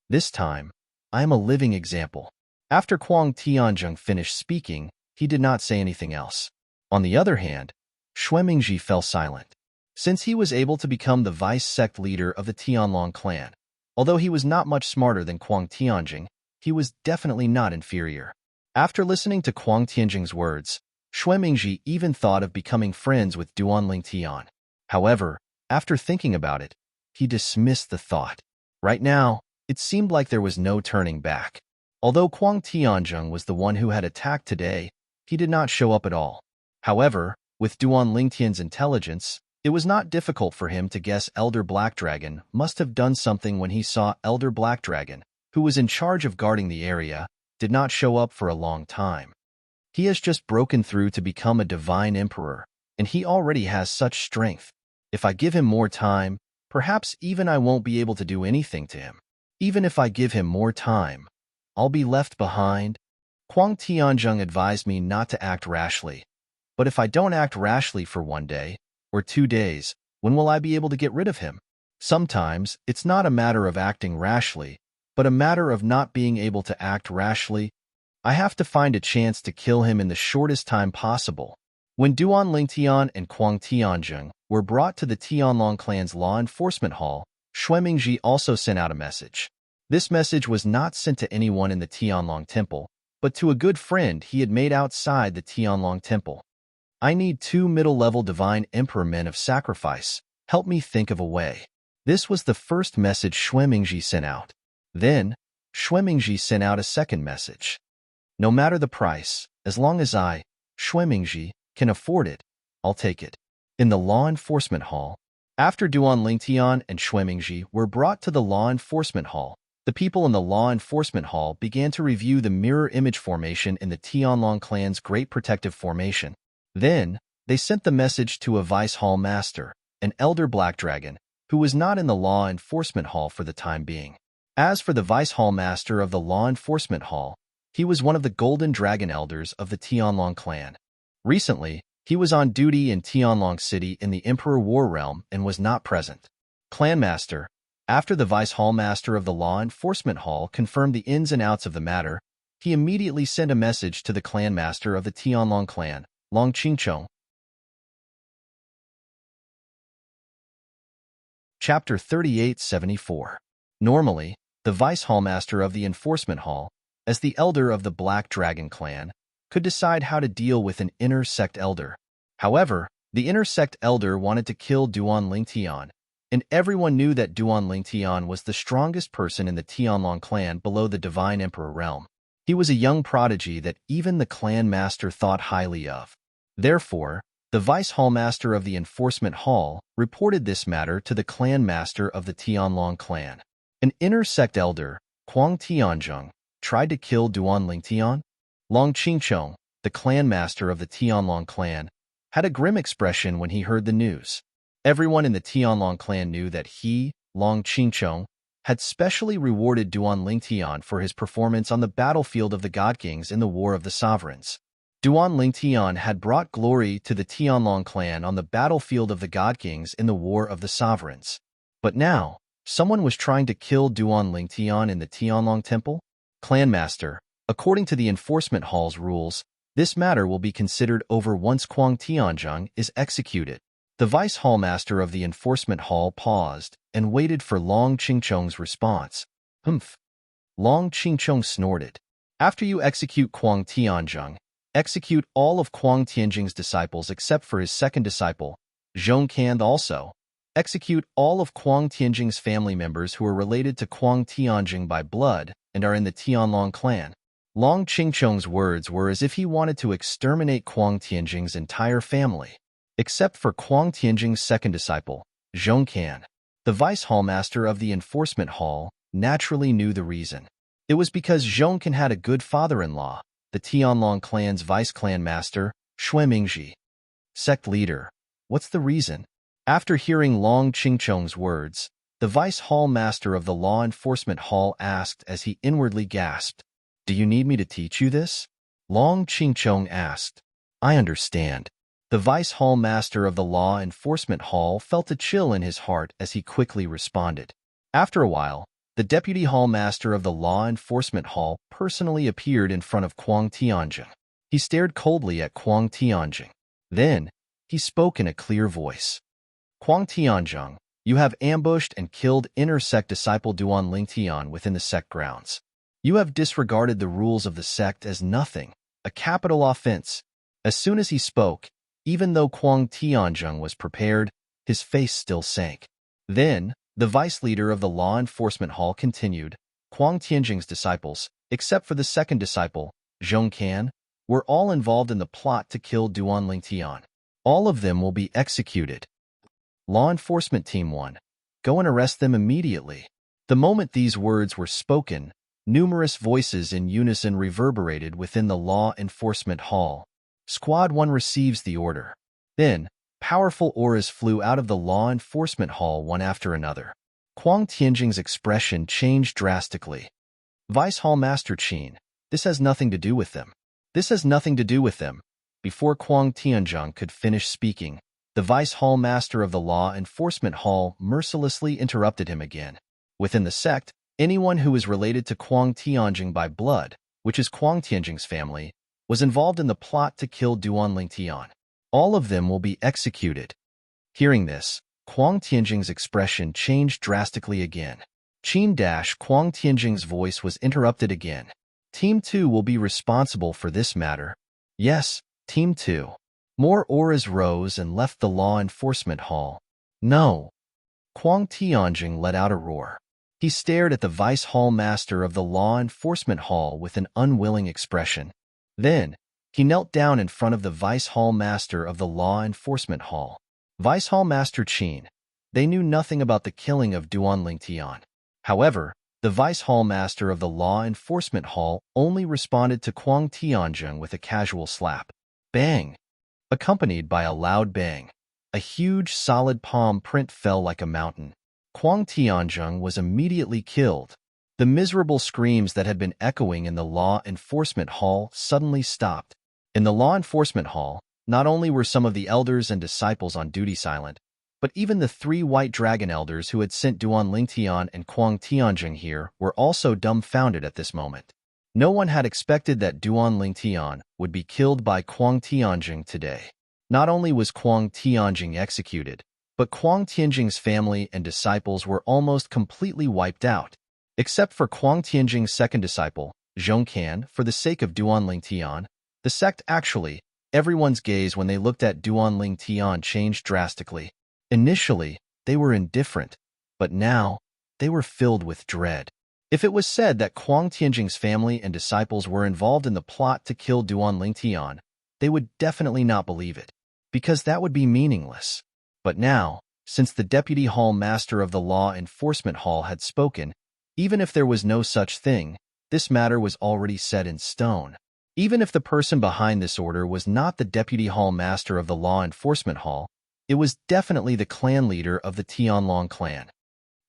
This time, I am a living example. After Kuang Tianzhong finished speaking, he did not say anything else. On the other hand, Xuemingji fell silent. Since he was able to become the vice sect leader of the Tianlong clan, although he was not much smarter than Kuang Tianjing, he was definitely not inferior. After listening to Kuang Tianjing's words, Xuemingji even thought of becoming friends with Duanling Tian. However, after thinking about it, he dismissed the thought. Right now, it seemed like there was no turning back. Although Kuang Tianzhong was the one who had attacked today, he did not show up at all. However, with Duanling Tian's intelligence, it was not difficult for him to guess Elder Black Dragon must have done something when he saw Elder Black Dragon, who was in charge of guarding the area, did not show up for a long time. He has just broken through to become a divine emperor, and he already has such strength. If I give him more time, perhaps even I won't be able to do anything to him. Even if I give him more time, I'll be left behind. Kuang Tianzhong advised me not to act rashly. But if I don't act rashly for 1 day, or 2 days, when will I be able to get rid of him? Sometimes, it's not a matter of acting rashly, but a matter of not being able to act rashly. I have to find a chance to kill him in the shortest time possible. When Duanling Tian and Kuang Tianzhong were brought to the Tianlong clan's law enforcement hall, Xuemingji also sent out a message. This message was not sent to anyone in the Tianlong temple, but to a good friend he had made outside the Tianlong temple. "I need 2 middle-level divine emperor men of sacrifice. Help me think of a way." This was the first message Xuemingji sent out. Then, Xuemingji sent out a second message. "No matter the price, as long as I, Xuemingji, can afford it, I'll take it." In the law enforcement hall, after Duanling Tian and Xuemingji were brought to the law enforcement hall, the people in the law enforcement hall began to review the mirror image formation in the Tianlong clan's Great Protective Formation. Then, they sent the message to a Vice Hall Master, an Elder Black Dragon, who was not in the law enforcement hall for the time being. As for the Vice Hall Master of the law enforcement hall, he was one of the Golden Dragon Elders of the Tianlong clan. Recently, he was on duty in Tianlong City in the Emperor War Realm and was not present. Clan Master, after the Vice Hall Master of the Law Enforcement Hall confirmed the ins and outs of the matter, he immediately sent a message to the Clan Master of the Tianlong clan, Long Qingchong. Chapter 3874. Normally, the Vice Hall Master of the Enforcement Hall, as the Elder of the Black Dragon clan, could decide how to deal with an inner sect elder. However, the inner sect elder wanted to kill Duanling Tian, and everyone knew that Duanling Tian was the strongest person in the Tianlong clan below the Divine Emperor realm. He was a young prodigy that even the clan master thought highly of. Therefore, the vice hallmaster of the enforcement hall reported this matter to the clan master of the Tianlong clan. An inner sect elder, Huang Tianzheng, tried to kill Duanling Tian. Long Qingchong, the clan master of the Tianlong clan, had a grim expression when he heard the news. Everyone in the Tianlong clan knew that he, Long Qingchong, had specially rewarded Duanling Tian for his performance on the battlefield of the God Kings in the War of the Sovereigns. Duanling Tian had brought glory to the Tianlong clan on the battlefield of the God Kings in the War of the Sovereigns. But now, someone was trying to kill Duanling Tian in the Tianlong temple? Clanmaster, according to the enforcement hall's rules, this matter will be considered over once Huang Tianzheng is executed. The vice hallmaster of the enforcement hall paused and waited for Long Qingchong's response. Humph. Long Qingchong snorted. After you execute Huang Tianzheng, execute all of Huang Tianjing's disciples except for his second disciple, Zhong Can also. Execute all of Huang Tianjing's family members who are related to Huang Tianjing by blood and are in the Tianlong clan. Long Qingchong's words were as if he wanted to exterminate Huang Tianjing's entire family, except for Huang Tianjing's second disciple, Zhong Can. The vice hallmaster of the enforcement hall naturally knew the reason. It was because Zhong Can had a good father-in-law, the Tianlong clan's vice-clan master, Xue Mingji. Sect leader, what's the reason? After hearing Long Qingchong's words, the vice hall master of the law enforcement hall asked as he inwardly gasped, "Do you need me to teach you this?" Long Qingchong asked. "I understand." The vice hall master of the law enforcement hall felt a chill in his heart as he quickly responded. After a while, the deputy hall master of the law enforcement hall personally appeared in front of Huang Tianjing. He stared coldly at Huang Tianjing. Then, he spoke in a clear voice. "Huang Tianjing, you have ambushed and killed inner sect disciple Duanling Tian within the sect grounds. You have disregarded the rules of the sect as nothing, a capital offense." As soon as he spoke, even though Huang Tianjing was prepared, his face still sank. Then, the vice leader of the law enforcement hall continued, "Huang Tianjing's disciples, except for the second disciple, Zhong Can, were all involved in the plot to kill Duanling Tian. All of them will be executed. Law Enforcement Team 1, go and arrest them immediately." The moment these words were spoken, numerous voices in unison reverberated within the law enforcement hall. Squad 1 receives the order. Then, powerful auras flew out of the law enforcement hall one after another. Huang Tianjing's expression changed drastically. "Vice Hall Master Qin, this has nothing to do with them. This has nothing to do with them." Before Huang Tianjing could finish speaking, the vice hall master of the law enforcement hall mercilessly interrupted him again. Within the sect, anyone who is related to Huang Tianjing by blood, which is Huang Tianjing's family, was involved in the plot to kill Duanling Tian. All of them will be executed. Hearing this, Huang Tianjing's expression changed drastically again. Huang Tianjing's voice was interrupted again. Team 2 will be responsible for this matter. Yes, Team 2. More auras rose and left the law enforcement hall. No. Huang Tianjing let out a roar. He stared at the vice hall master of the law enforcement hall with an unwilling expression. Then, he knelt down in front of the vice hall master of the law enforcement hall. "Vice Hall Master Qin, they knew nothing about the killing of Duanling Tian." However, the vice hall master of the law enforcement hall only responded to Huang Tianjing with a casual slap. Bang! Accompanied by a loud bang, a huge solid palm print fell like a mountain. Huang Tianjing was immediately killed. The miserable screams that had been echoing in the law enforcement hall suddenly stopped. In the law enforcement hall, not only were some of the elders and disciples on duty silent, but even the 3 white dragon elders who had sent Duanling Tian and Huang Tianjing here were also dumbfounded at this moment. No one had expected that Duanling Tian would be killed by Huang Tianjing today. Not only was Huang Tianjing executed, but Huang Tianjing's family and disciples were almost completely wiped out. Except for Huang Tianjing's second disciple, Zhong Can, for the sake of Duanling Tian, the sect actually, everyone's gaze when they looked at Duanling Tian changed drastically. Initially, they were indifferent, but now they were filled with dread. If it was said that Kuang Tianjing's family and disciples were involved in the plot to kill Duan Lingtian, they would definitely not believe it, because that would be meaningless. But now, since the Deputy Hall Master of the Law Enforcement Hall had spoken, even if there was no such thing, this matter was already set in stone. Even if the person behind this order was not the Deputy Hall Master of the Law Enforcement Hall, it was definitely the clan leader of the Tianlong clan.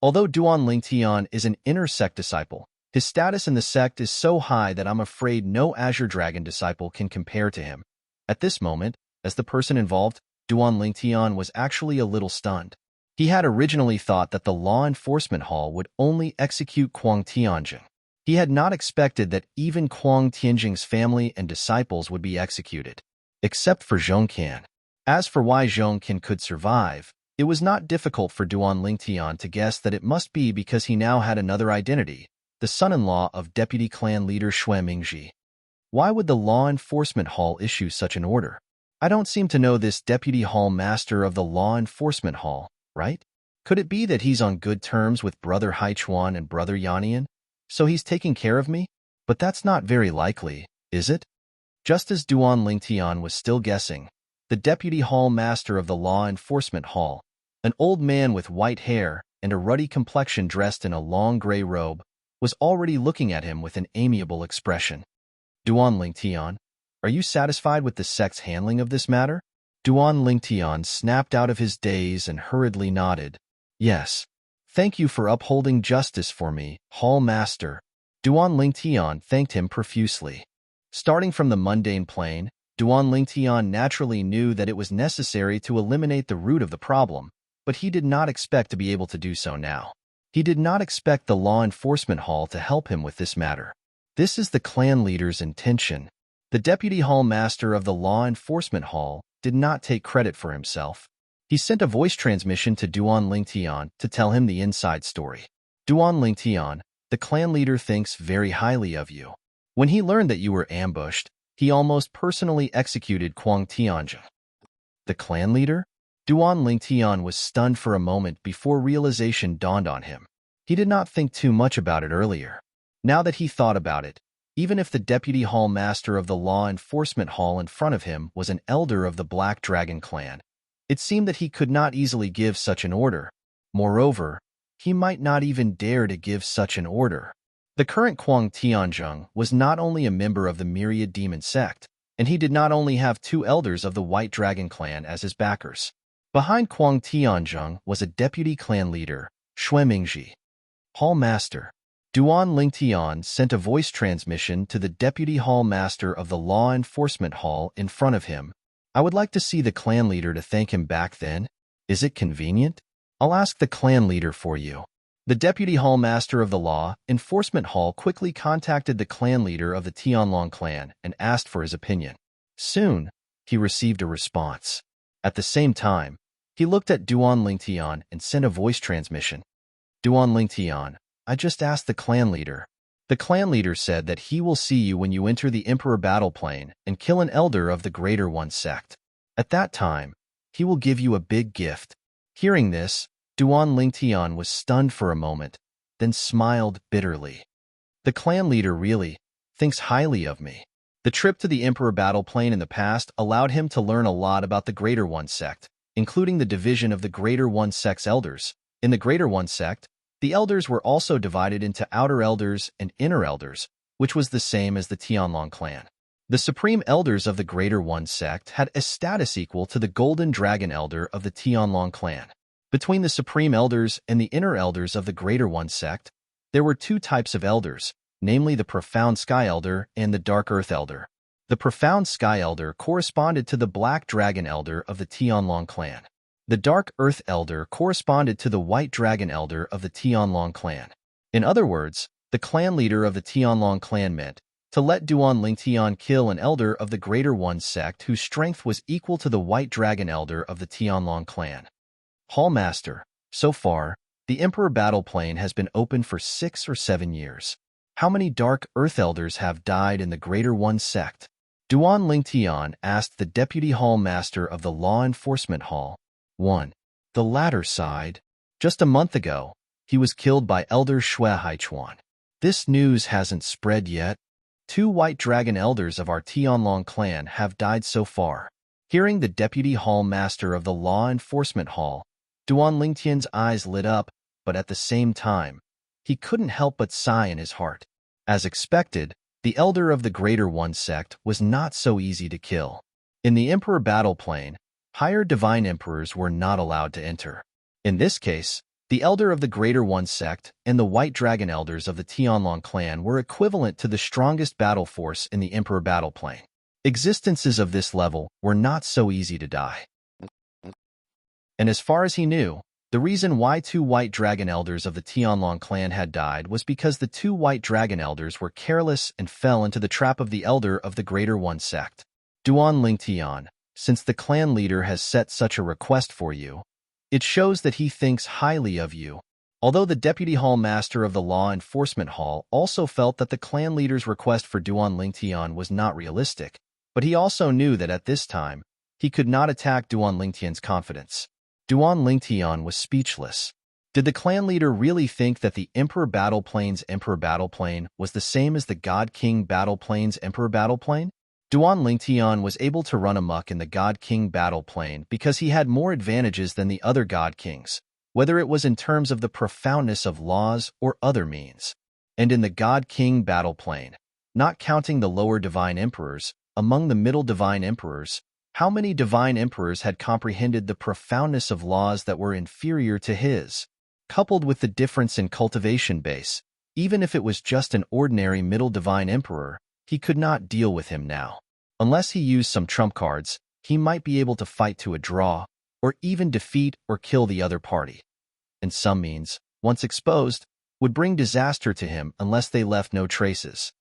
Although Duan Lingtian is an inner sect disciple, his status in the sect is so high that I'm afraid no Azure Dragon disciple can compare to him. At this moment, as the person involved, Duan Lingtian was actually a little stunned. He had originally thought that the Law Enforcement Hall would only execute Kuang Tianjing. He had not expected that even Kuang Tianjing's family and disciples would be executed, except for Zhongqian. As for why Zhongqian could survive, it was not difficult for Duan Lingtian to guess that it must be because he now had another identity, the son-in-law of Deputy Clan Leader Xue Mingji. Why would the Law Enforcement Hall issue such an order? I don't seem to know this Deputy Hall Master of the Law Enforcement Hall, right? Could it be that he's on good terms with Brother Haichuan and Brother Yanian, so he's taking care of me? But that's not very likely, is it? Just as Duan Lingtian was still guessing, the Deputy Hall Master of the Law Enforcement Hall, an old man with white hair and a ruddy complexion dressed in a long gray robe, was already looking at him with an amiable expression. Duan Lingtian, are you satisfied with the sect's handling of this matter? Duan Lingtian snapped out of his daze and hurriedly nodded. Yes. Thank you for upholding justice for me, Hall Master. Duan Lingtian thanked him profusely. Starting from the mundane plane, Duan Lingtian naturally knew that it was necessary to eliminate the root of the problem, but he did not expect to be able to do so now. He did not expect the Law Enforcement Hall to help him with this matter. This is the clan leader's intention. The Deputy Hall Master of the Law Enforcement Hall did not take credit for himself. He sent a voice transmission to Duan Lingtian to tell him the inside story. Duan Lingtian, the clan leader thinks very highly of you. When he learned that you were ambushed, he almost personally executed Kuang Tianjing. The clan leader? Duan Lingtian was stunned for a moment before realization dawned on him. He did not think too much about it earlier. Now that he thought about it, even if the Deputy Hall Master of the Law Enforcement Hall in front of him was an elder of the Black Dragon clan, it seemed that he could not easily give such an order. Moreover, he might not even dare to give such an order. The current Kuang Tianjing was not only a member of the Myriad Demon Sect, and he did not only have two elders of the White Dragon clan as his backers. Behind Kuang Tianjing was a deputy clan leader, Xue Mingji. Hall Master. Duan Lingtian sent a voice transmission to the Deputy Hall Master of the Law Enforcement Hall in front of him. I would like to see the clan leader to thank him back then. Is it convenient? I'll ask the clan leader for you. The Deputy Hall Master of the Law Enforcement Hall quickly contacted the clan leader of the Tianlong clan and asked for his opinion. Soon, he received a response. At the same time, he looked at Duan Lingtian and sent a voice transmission. Duan Lingtian, I just asked the clan leader. The clan leader said that he will see you when you enter the Emperor battle plane and kill an elder of the Greater One sect. At that time, he will give you a big gift. Hearing this, Duan Lingtian was stunned for a moment, then smiled bitterly. The clan leader really thinks highly of me. The trip to the Emperor battle plane in the past allowed him to learn a lot about the Greater One sect, including the division of the Greater One sect's elders. In the Greater One sect, the elders were also divided into outer elders and inner elders, which was the same as the Tianlong clan. The supreme elders of the Greater One sect had a status equal to the Golden Dragon elder of the Tianlong clan. Between the supreme elders and the inner elders of the Greater One sect, there were two types of elders, namely the Profound Sky Elder and the Dark Earth Elder. The Profound Sky Elder corresponded to the Black Dragon elder of the Tianlong clan. The Dark Earth Elder corresponded to the White Dragon elder of the Tianlong clan. In other words, the clan leader of the Tianlong clan meant to let Duan Lingtian kill an elder of the Greater One sect whose strength was equal to the White Dragon elder of the Tianlong clan. Hall Master, so far, the Emperor battle plane has been open for 6 or 7 years. How many Dark Earth Elders have died in the Greater One sect? Duan Lingtian asked the Deputy Hall Master of the Law Enforcement Hall. 1. The latter sighed. Just a month ago, he was killed by Elder Shui Haichuan. This news hasn't spread yet. 2 white dragon elders of our Tianlong clan have died so far. Hearing the deputy hall master of the law enforcement hall, Duan Lingtian's eyes lit up, but at the same time, he couldn't help but sigh in his heart. As expected, the elder of the Greater One sect was not so easy to kill. In the Emperor battle plane, higher divine emperors were not allowed to enter. In this case, the elder of the Greater One sect and the White Dragon elders of the Tianlong clan were equivalent to the strongest battle force in the Emperor battle plane. Existences of this level were not so easy to die. And as far as he knew, the reason why 2 White Dragon elders of the Tianlong clan had died was because the 2 White Dragon elders were careless and fell into the trap of the elder of the Greater One sect. Duan Lingtian, since the clan leader has set such a request for you, it shows that he thinks highly of you. Although the deputy hall master of the law enforcement hall also felt that the clan leader's request for Duan Lingtian was not realistic, but he also knew that at this time, he could not attack Duan Lingtian's confidence. Duan Lingtian was speechless. Did the clan leader really think that the Emperor battle plane's Emperor battle plane was the same as the God King battle plane's Emperor battle plane? Duan Lingtian was able to run amok in the God King battle plane because he had more advantages than the other God Kings, whether it was in terms of the profoundness of laws or other means. And in the God King battle plane, not counting the lower divine emperors, among the middle divine emperors, how many divine emperors had comprehended the profoundness of laws that were inferior to his? Coupled with the difference in cultivation base, even if it was just an ordinary middle divine emperor, he could not deal with him now. Unless he used some trump cards, he might be able to fight to a draw, or even defeat or kill the other party. And some means, once exposed, would bring disaster to him unless they left no traces.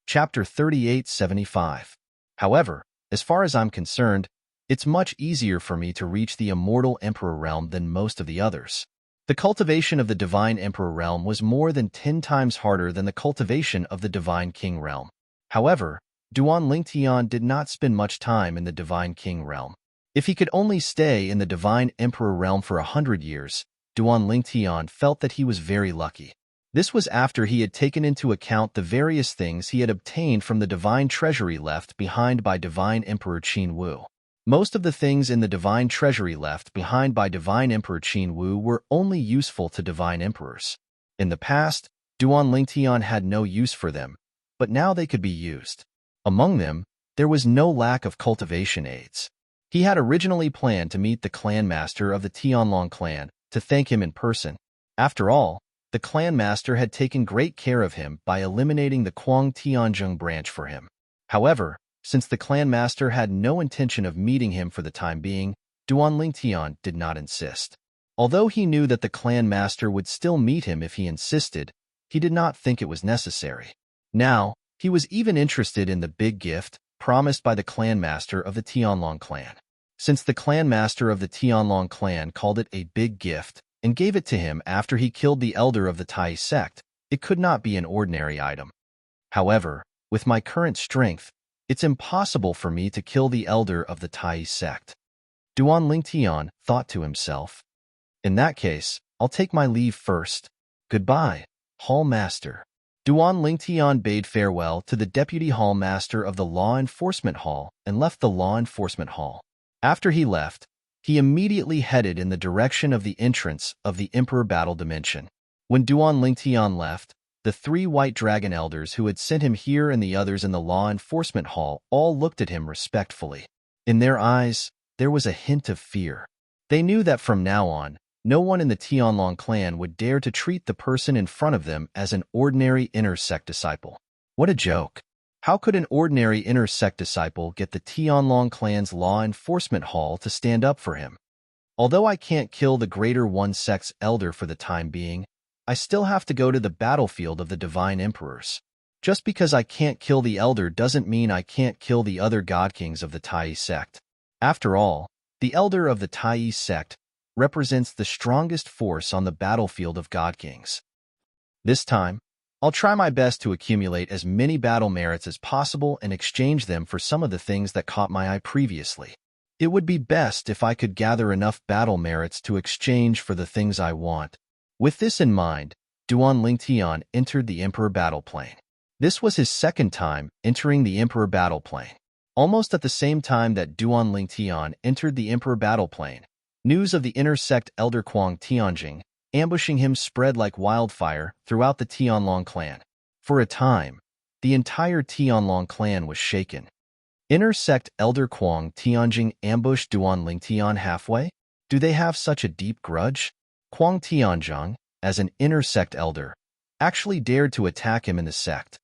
Chapter 3875. However, as far as I'm concerned, it's much easier for me to reach the immortal Emperor realm than most of the others. The cultivation of the Divine Emperor realm was more than 10 times harder than the cultivation of the Divine King realm. However, Duan Lingtian did not spend much time in the Divine King realm. If he could only stay in the Divine Emperor realm for 100 years, Duan Lingtian felt that he was very lucky. This was after he had taken into account the various things he had obtained from the divine treasury left behind by Divine Emperor Qin Wu. Most of the things in the divine treasury left behind by Divine Emperor Qin Wu were only useful to divine emperors. In the past, Duan Lingtian had no use for them, but now they could be used. Among them, there was no lack of cultivation aids. He had originally planned to meet the clan master of the Tianlong clan to thank him in person. After all, the clan master had taken great care of him by eliminating the Kuang Tianzheng branch for him. However, since the clan master had no intention of meeting him for the time being, Duan Lingtian did not insist. Although he knew that the clan master would still meet him if he insisted, he did not think it was necessary. Now, he was even interested in the big gift promised by the clan master of the Tianlong clan. Since the clan master of the Tianlong clan called it a big gift, and gave it to him after he killed the elder of the Tai sect, it could not be an ordinary item. However, with my current strength, it's impossible for me to kill the elder of the Tai sect. Duan Lingtian thought to himself. In that case, I'll take my leave first. Goodbye, Hall Master. Duan Lingtian bade farewell to the Deputy Hall Master of the Law Enforcement Hall and left the Law Enforcement Hall. After he left, he immediately headed in the direction of the entrance of the Emperor Battle Dimension. When Duan Lingtian left, the 3 White Dragon Elders who had sent him here and the others in the Law Enforcement Hall all looked at him respectfully. In their eyes, there was a hint of fear. They knew that from now on, no one in the Tianlong clan would dare to treat the person in front of them as an ordinary inner sect disciple. What a joke! How could an ordinary inner sect disciple get the Tianlong clan's Law Enforcement Hall to stand up for him? Although I can't kill the Greater One sect's elder for the time being, I still have to go to the battlefield of the Divine Emperors. Just because I can't kill the elder doesn't mean I can't kill the other God Kings of the Tai sect. After all, the elder of the Tai sect represents the strongest force on the battlefield of God Kings. This time, I'll try my best to accumulate as many battle merits as possible and exchange them for some of the things that caught my eye previously. It would be best if I could gather enough battle merits to exchange for the things I want. With this in mind, Duan Lingtian entered the Emperor battle plane. This was his second time entering the Emperor battle plane. Almost at the same time that Duan Lingtian entered the Emperor battle plane, news of the inner sect elder Kuang Tianjing ambushing him spread like wildfire throughout the Tianlong clan. For a time, the entire Tianlong clan was shaken. Inner sect elder Kuang Tianjing ambushed Duan Lingtian halfway? Do they have such a deep grudge? Kuang Tianjing, as an inner sect elder, actually dared to attack him in the sect.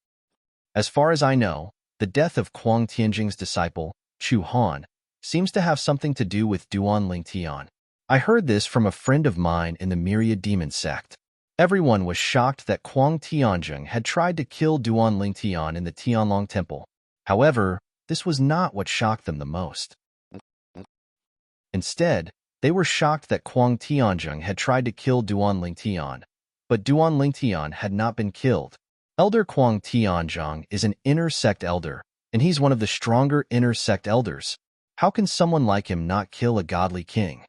As far as I know, the death of Kuang Tianjing's disciple, Chu Han, seems to have something to do with Duan Lingtian. I heard this from a friend of mine in the Myriad Demon sect. Everyone was shocked that Kuang Tianjing had tried to kill Duan Lingtian in the Tianlong temple. However, this was not what shocked them the most. Instead, they were shocked that Kuang Tianjing had tried to kill Duan Lingtian, but Duan Lingtian had not been killed. Elder Kuang Tianjing is an inner sect elder, and he's one of the stronger inner sect elders. How can someone like him not kill a godly king?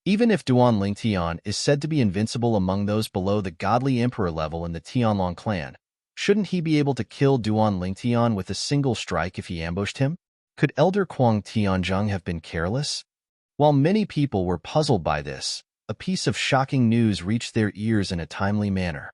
Even if Duan Lingtian is said to be invincible among those below the godly emperor level in the Tianlong clan, shouldn't he be able to kill Duan Lingtian with a single strike if he ambushed him? Could Elder Kuang Tianjing have been careless? While many people were puzzled by this, a piece of shocking news reached their ears in a timely manner.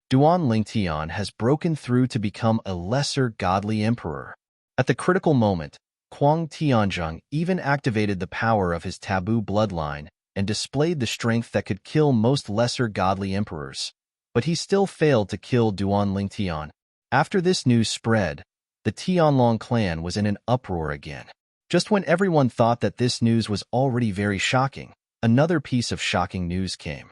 Duan Lingtian has broken through to become a lesser godly emperor. At the critical moment, Kuang Tianjing even activated the power of his taboo bloodline and displayed the strength that could kill most lesser godly emperors. But he still failed to kill Duan Lingtian. After this news spread, the Tianlong clan was in an uproar again. Just when everyone thought that this news was already very shocking, another piece of shocking news came.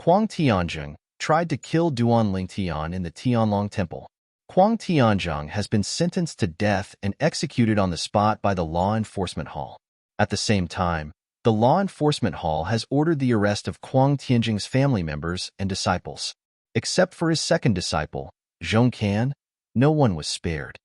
Kuang Tianjing tried to kill Duan Lingtian in the Tianlong temple. Kuang Tianjing has been sentenced to death and executed on the spot by the Law Enforcement Hall. At the same time, the Law Enforcement Hall has ordered the arrest of Kuang Tianjing's family members and disciples. Except for his second disciple, Zhong Can, no one was spared.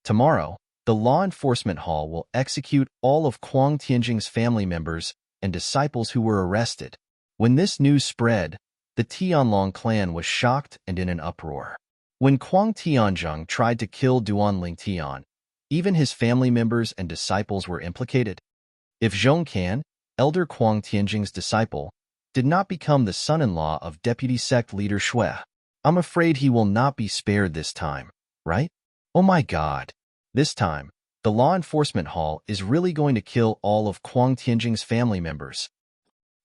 Tomorrow, the Law Enforcement Hall will execute all of Kuang Tianjing's family members and disciples who were arrested. When this news spread, the Tianlong clan was shocked and in an uproar. When Kuang Tianjing tried to kill Duan Lingtian, even his family members and disciples were implicated. If Zhong Can, Elder Kuang Tianjing's disciple, did not become the son-in-law of deputy sect leader Shui, I'm afraid he will not be spared this time, right? Oh my God. This time, the Law Enforcement Hall is really going to kill all of Kuang Tianjing's family members.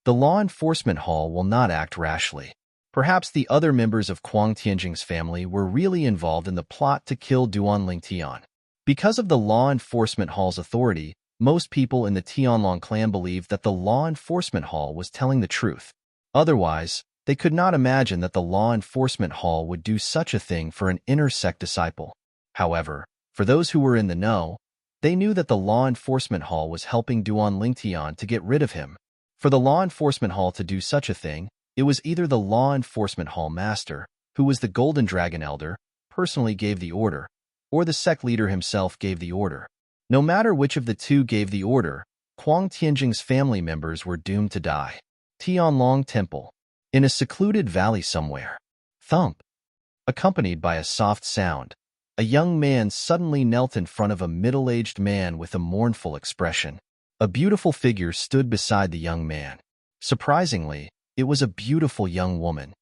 The Law Enforcement Hall will not act rashly. Perhaps the other members of Kuang Tianjing's family were really involved in the plot to kill Duan Lingtian. Because of the Law Enforcement Hall's authority, most people in the Tianlong clan believed that the Law Enforcement Hall was telling the truth. Otherwise, they could not imagine that the Law Enforcement Hall would do such a thing for an inner sect disciple. However, for those who were in the know, they knew that the Law Enforcement Hall was helping Duan Lingtian to get rid of him. For the Law Enforcement Hall to do such a thing, it was either the Law Enforcement Hall master, who was the Golden Dragon Elder, personally gave the order, or the sect leader himself gave the order. No matter which of the two gave the order, Kuang Tianjing's family members were doomed to die. Tianlong Temple. In a secluded valley somewhere. Thump. Accompanied by a soft sound, a young man suddenly knelt in front of a middle-aged man with a mournful expression. A beautiful figure stood beside the young man. Surprisingly, it was a beautiful young woman.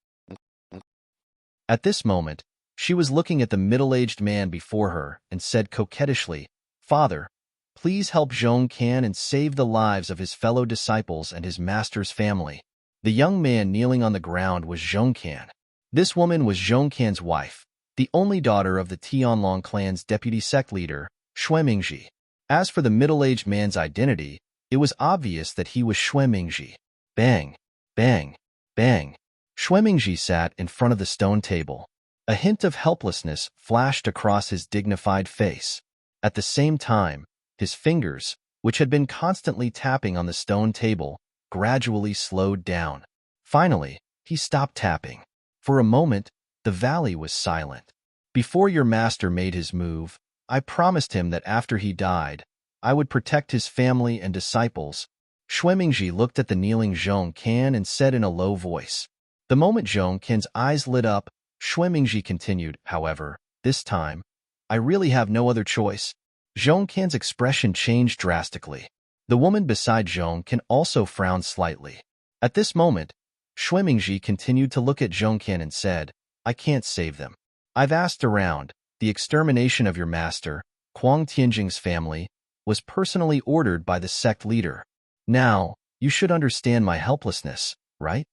At this moment, she was looking at the middle-aged man before her and said coquettishly, "Father, please help Zhong Can and save the lives of his fellow disciples and his master's family." The young man kneeling on the ground was Zhong Can. This woman was Zhong Can's wife, the only daughter of the Tianlong clan's deputy sect leader, Shui Mingji. As for the middle-aged man's identity, it was obvious that he was Shui Mingji. Bang, bang, bang. Shui Mingji sat in front of the stone table. A hint of helplessness flashed across his dignified face. At the same time, his fingers, which had been constantly tapping on the stone table, gradually slowed down. Finally, he stopped tapping. For a moment, the valley was silent. "Before your master made his move, I promised him that after he died, I would protect his family and disciples. Xuemingji looked at the kneeling Zhong Can and said in a low voice. The moment Zhong Can's eyes lit up, Xuemingji continued, however, this time, I really have no other choice. Zhong Can's expression changed drastically. The woman beside Zhong Can also frowned slightly. At this moment, Xuemingji continued to look at Zhong Can and said, I can't save them. I've asked around. The extermination of your master, Kuang Tianjing's family, was personally ordered by the sect leader. Now, you should understand my helplessness, right?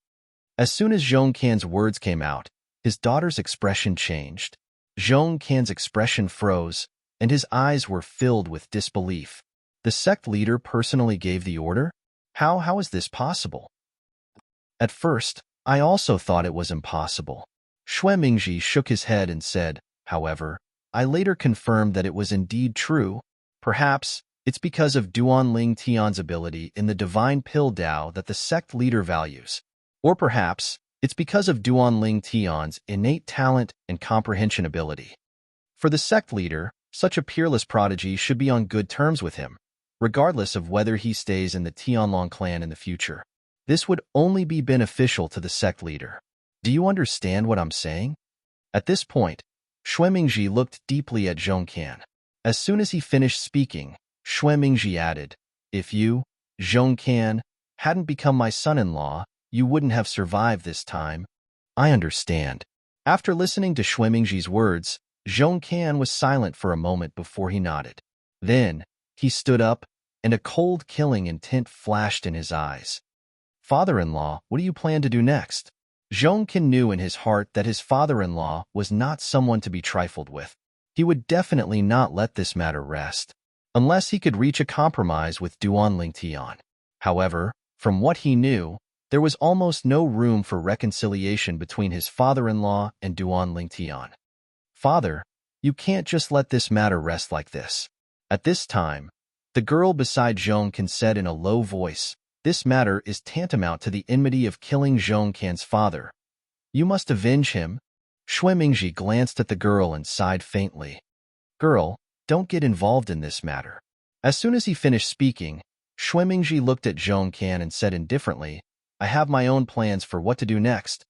As soon as Zhong Can's words came out, his daughter's expression changed. Zhong Can's expression froze, and his eyes were filled with disbelief. The sect leader personally gave the order? How is this possible? At first, I also thought it was impossible. Xuemingji shook his head and said, however, I later confirmed that it was indeed true. Perhaps it's because of Duanling Tian's ability in the divine pill Dao that the sect leader values. Or perhaps it's because of Duanling Tian's innate talent and comprehension ability. For the sect leader, such a peerless prodigy should be on good terms with him, regardless of whether he stays in the Tianlong clan in the future. This would only be beneficial to the sect leader. Do you understand what I'm saying? At this point, Xuemingji looked deeply at Zhong Can. As soon as he finished speaking, Xuemingji added, if you, Zhong Can, hadn't become my son-in-law, you wouldn't have survived this time. I understand. After listening to Xuemingji's words, Zhong Can was silent for a moment before he nodded. Then, he stood up, and a cold killing intent flashed in his eyes. Father-in-law, what do you plan to do next? Zhong Can knew in his heart that his father-in-law was not someone to be trifled with. He would definitely not let this matter rest, unless he could reach a compromise with Duanling Tian. However, from what he knew, there was almost no room for reconciliation between his father-in-law and Duanling Tian. Father, you can't just let this matter rest like this. At this time, the girl beside Zhong Can said in a low voice, this matter is tantamount to the enmity of killing Zhong Can's father. You must avenge him. Xuemingji glanced at the girl and sighed faintly. Girl, don't get involved in this matter. As soon as he finished speaking, Xuemingji looked at Zhong Can and said indifferently, I have my own plans for what to do next.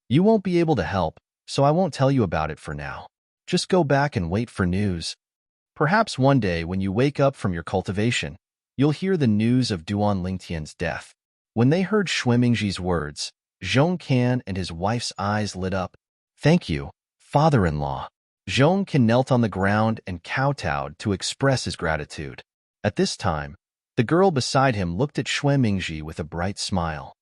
You won't be able to help, so I won't tell you about it for now. Just go back and wait for news. Perhaps one day when you wake up from your cultivation, you'll hear the news of Duanling Tian's death. When they heard Xuemingji's words, Zhong Can and his wife's eyes lit up. Thank you, father-in-law. Zhong Can knelt on the ground and kowtowed to express his gratitude. At this time, the girl beside him looked at Xuemingji with a bright smile.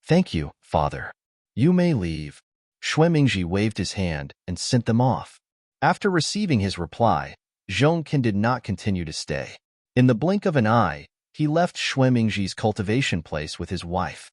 Thank you, father. You may leave. Xuemingji waved his hand and sent them off. After receiving his reply, Zhong Can did not continue to stay. In the blink of an eye, he left Xuemingji's cultivation place with his wife.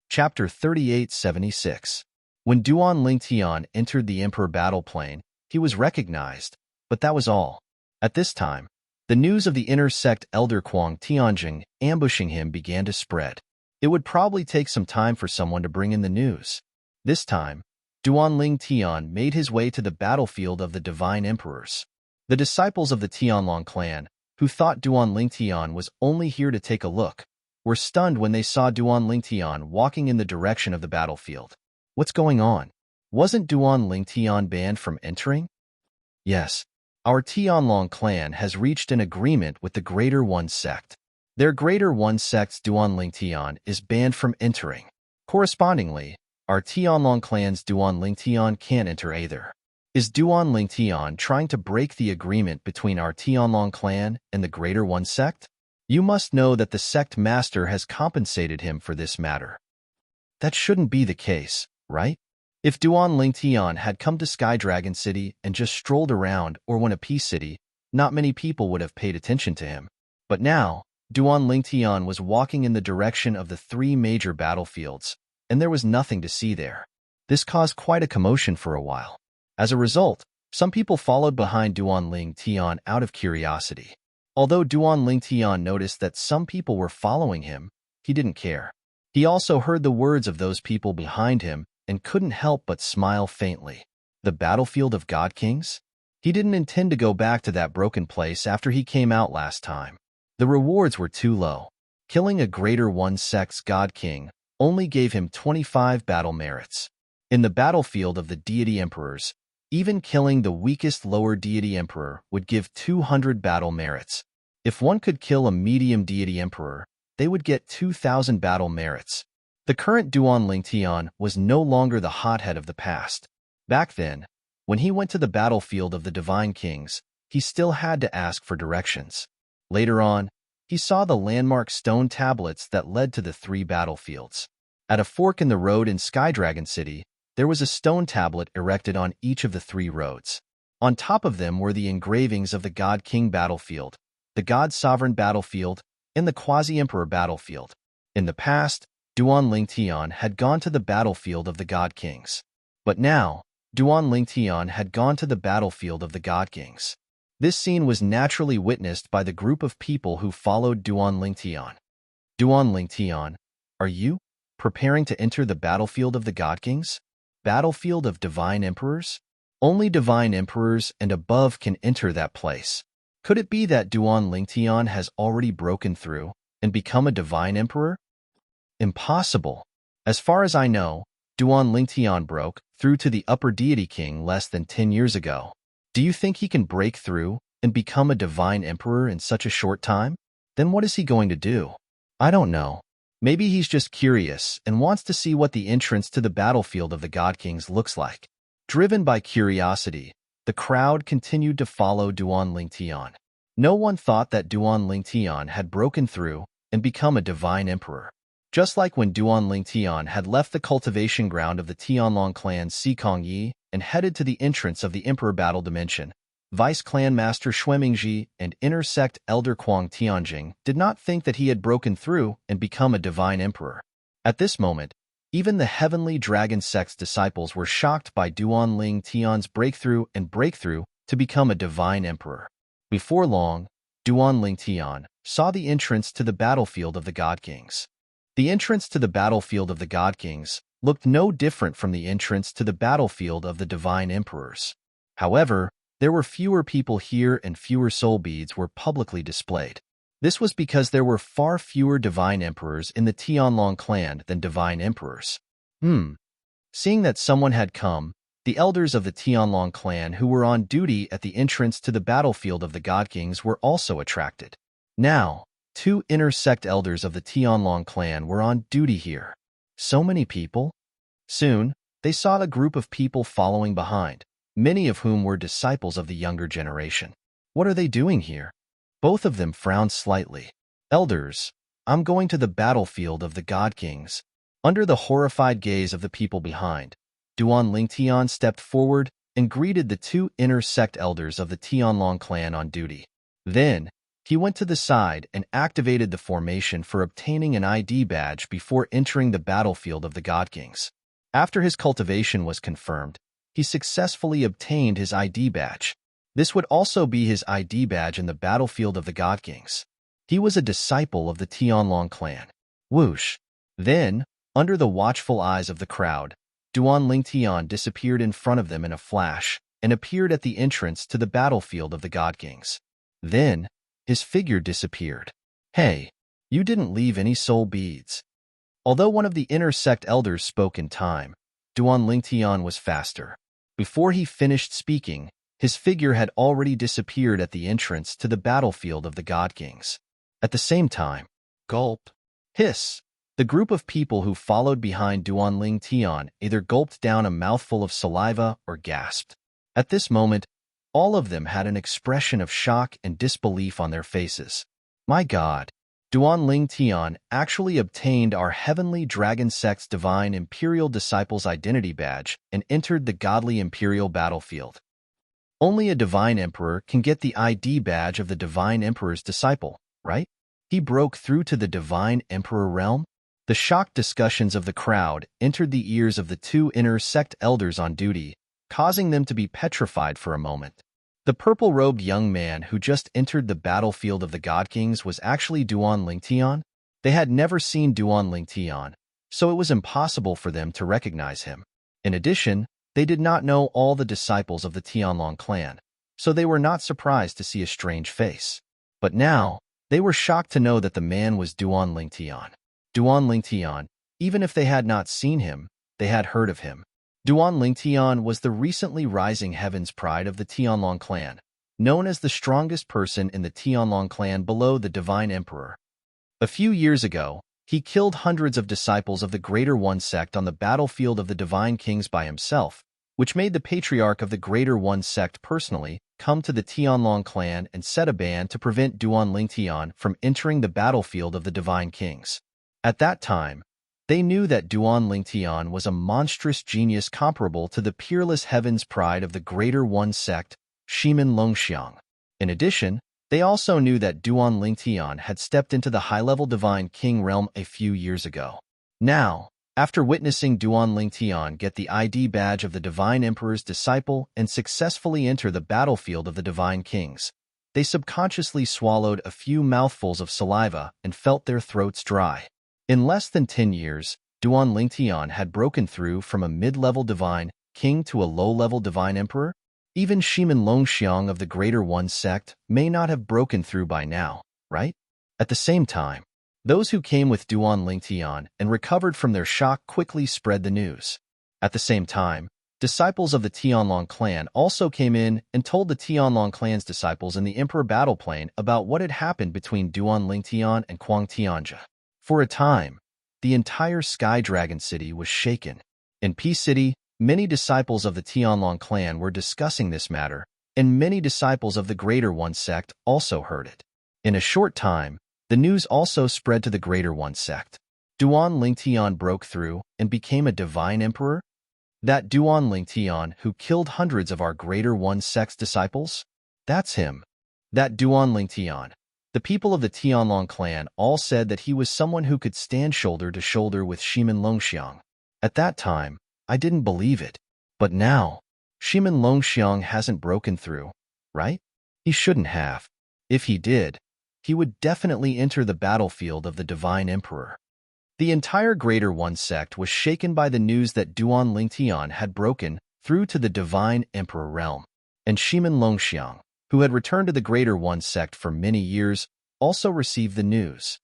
Chapter 3876. When Duanling Tian entered the Emperor battle plane, he was recognized, but that was all. At this time, the news of the inner sect elder Kuang Tianjing ambushing him began to spread. It would probably take some time for someone to bring in the news. This time, Duanling Tian made his way to the battlefield of the Divine Emperors. The disciples of the Tianlong clan, who thought Duanling Tian was only here to take a look, were stunned when they saw Duanling Tian walking in the direction of the battlefield. What's going on? Wasn't Duanling Tian banned from entering? Yes, our Tianlong clan has reached an agreement with the Greater One sect. Their Greater One sect's Duanling Tian is banned from entering. Correspondingly, our Tianlong clan's Duanling Tian can't enter either. Is Duanling Tian trying to break the agreement between our Tianlong clan and the Greater One sect? You must know that the sect master has compensated him for this matter. That shouldn't be the case, right? If Duanling Tian had come to Skydragon City and just strolled around or One Piece City, not many people would have paid attention to him. But now, Duanling Tian was walking in the direction of the three major battlefields, and there was nothing to see there. This caused quite a commotion for a while. As a result, some people followed behind Duanling Tian out of curiosity. Although Duanling Tian noticed that some people were following him, he didn't care. He also heard the words of those people behind him and couldn't help but smile faintly. The battlefield of God Kings? He didn't intend to go back to that broken place after he came out last time. The rewards were too low. Killing a greater one sect's God King only gave him 25 battle merits. In the battlefield of the deity emperors, even killing the weakest lower deity emperor would give 200 battle merits. If one could kill a medium deity emperor, they would get 2,000 battle merits. The current Duan Lingtian was no longer the hothead of the past. Back then, when he went to the battlefield of the Divine Kings, he still had to ask for directions. Later on, he saw the landmark stone tablets that led to the 3 battlefields. At a fork in the road in Skydragon City, there was a stone tablet erected on each of the 3 roads. On top of them were the engravings of the God King battlefield, the God Sovereign battlefield, and the Quasi-Emperor battlefield. In the past, Duan Lingtian had gone to the battlefield of the God Kings. But now, Duan Lingtian had gone to the battlefield of the God Kings. This scene was naturally witnessed by the group of people who followed Duan Lingtian. Duan Lingtian, are you preparing to enter the battlefield of the God Kings? Battlefield of Divine Emperors? Only Divine Emperors and above can enter that place. Could it be that Duan Lingtian has already broken through and become a Divine Emperor? Impossible. As far as I know, Duan Lingtian broke through to the Upper Deity King less than 10 years ago. Do you think he can break through and become a Divine Emperor in such a short time? Then what is he going to do? I don't know. Maybe he's just curious and wants to see what the entrance to the battlefield of the God Kings looks like. Driven by curiosity, the crowd continued to follow Duan Lingtian. No one thought that Duan Lingtian had broken through and become a Divine Emperor. Just like when Duan Lingtian had left the cultivation ground of the Tianlong clan Sikong Yi and headed to the entrance of the Emperor Battle Dimension, Vice Clan Master Xuemingji and Inner Sect Elder Kuang Tianjing did not think that he had broken through and become a Divine Emperor. At this moment, even the Heavenly Dragon Sect's disciples were shocked by Duan Lingtian's breakthrough to become a Divine Emperor. Before long, Duan Lingtian saw the entrance to the battlefield of the God Kings. The entrance to the battlefield of the God Kings looked no different from the entrance to the battlefield of the Divine Emperors. However, there were fewer people here and fewer soul beads were publicly displayed. This was because there were far fewer Divine Emperors in the Tianlong clan than Divine Emperors. Seeing that someone had come, the elders of the Tianlong clan who were on duty at the entrance to the battlefield of the God Kings were also attracted. Now, 2 inner sect elders of the Tianlong clan were on duty here. So many people? Soon, they saw a group of people following behind, many of whom were disciples of the younger generation. What are they doing here? Both of them frowned slightly. Elders, I'm going to the battlefield of the God Kings. Under the horrified gaze of the people behind, Duan Lingtian stepped forward and greeted the 2 inner sect elders of the Tianlong clan on duty. Then, he went to the side and activated the formation for obtaining an ID badge before entering the battlefield of the God Kings. After his cultivation was confirmed, he successfully obtained his ID badge. This would also be his ID badge in the battlefield of the God Kings. He was a disciple of the Tianlong clan. Whoosh! Then, under the watchful eyes of the crowd, Duan Lingtian disappeared in front of them in a flash and appeared at the entrance to the battlefield of the God Kings. Then, his figure disappeared. Hey, you didn't leave any soul beads. Although one of the inner sect elders spoke in time, Duan Lingtian was faster. Before he finished speaking, his figure had already disappeared at the entrance to the battlefield of the God Kings. At the same time, gulp, hiss. The group of people who followed behind Duan Lingtian either gulped down a mouthful of saliva or gasped. At this moment, all of them had an expression of shock and disbelief on their faces. My God, Duan Lingtian actually obtained our Heavenly Dragon Sect's Divine Imperial Disciple's identity badge and entered the Godly Imperial battlefield. Only a Divine Emperor can get the ID badge of the Divine Emperor's disciple, right? He broke through to the Divine Emperor realm? The shocked discussions of the crowd entered the ears of the 2 inner sect elders on duty, causing them to be petrified for a moment. The purple-robed young man who just entered the battlefield of the God Kings was actually Duan Lingtian. They had never seen Duan Lingtian, so it was impossible for them to recognize him. In addition, they did not know all the disciples of the Tianlong clan. so they were not surprised to see a strange face. But now, they were shocked to know that the man was Duan Lingtian. Duan Lingtian, even if they had not seen him, they had heard of him. Duan Lingtian was the recently rising heaven's pride of the Tianlong clan, known as the strongest person in the Tianlong clan below the Divine Emperor. A few years ago, he killed hundreds of disciples of the Greater One sect on the battlefield of the Divine Kings by himself, which made the patriarch of the Greater One sect personally come to the Tianlong clan and set a ban to prevent Duan Lingtian from entering the battlefield of the Divine Kings. At that time, they knew that Duan Lingtian was a monstrous genius comparable to the peerless heaven's pride of the Greater One sect, Shimin Longxiang. In addition, they also knew that Duan Lingtian had stepped into the high-level Divine King realm a few years ago. Now, after witnessing Duan Lingtian get the ID badge of the Divine Emperor's disciple and successfully enter the battlefield of the Divine Kings, they subconsciously swallowed a few mouthfuls of saliva and felt their throats dry. In less than 10 years, Duan Lingtian had broken through from a mid-level Divine King to a low-level Divine Emperor. Even Shimin Longxiang of the Greater One sect may not have broken through by now, right? At the same time, those who came with Duan Lingtian and recovered from their shock quickly spread the news. At the same time, disciples of the Tianlong clan also came in and told the Tianlong clan's disciples in the Emperor battle plane about what had happened between Duan Lingtian and Kuang Tianjia. For a time, the entire Sky Dragon City was shaken. In Peace City, many disciples of the Tianlong clan were discussing this matter, and many disciples of the Greater One sect also heard it. In a short time, the news also spread to the Greater One sect. Duan Lingtian broke through and became a Divine Emperor? That Duan Lingtian who killed hundreds of our Greater One sect's disciples? That's him. That Duan Lingtian. The people of the Tianlong clan all said that he was someone who could stand shoulder to shoulder with Shimin Longxiang. At that time, I didn't believe it. But now, Shimin Longxiang hasn't broken through, right? He shouldn't have. If he did, he would definitely enter the battlefield of the Divine Emperor. The entire Greater One sect was shaken by the news that Duan Lingtian had broken through to the Divine Emperor realm, and Shimin Longxiang, who had returned to the Greater One sect for many years, also received the news.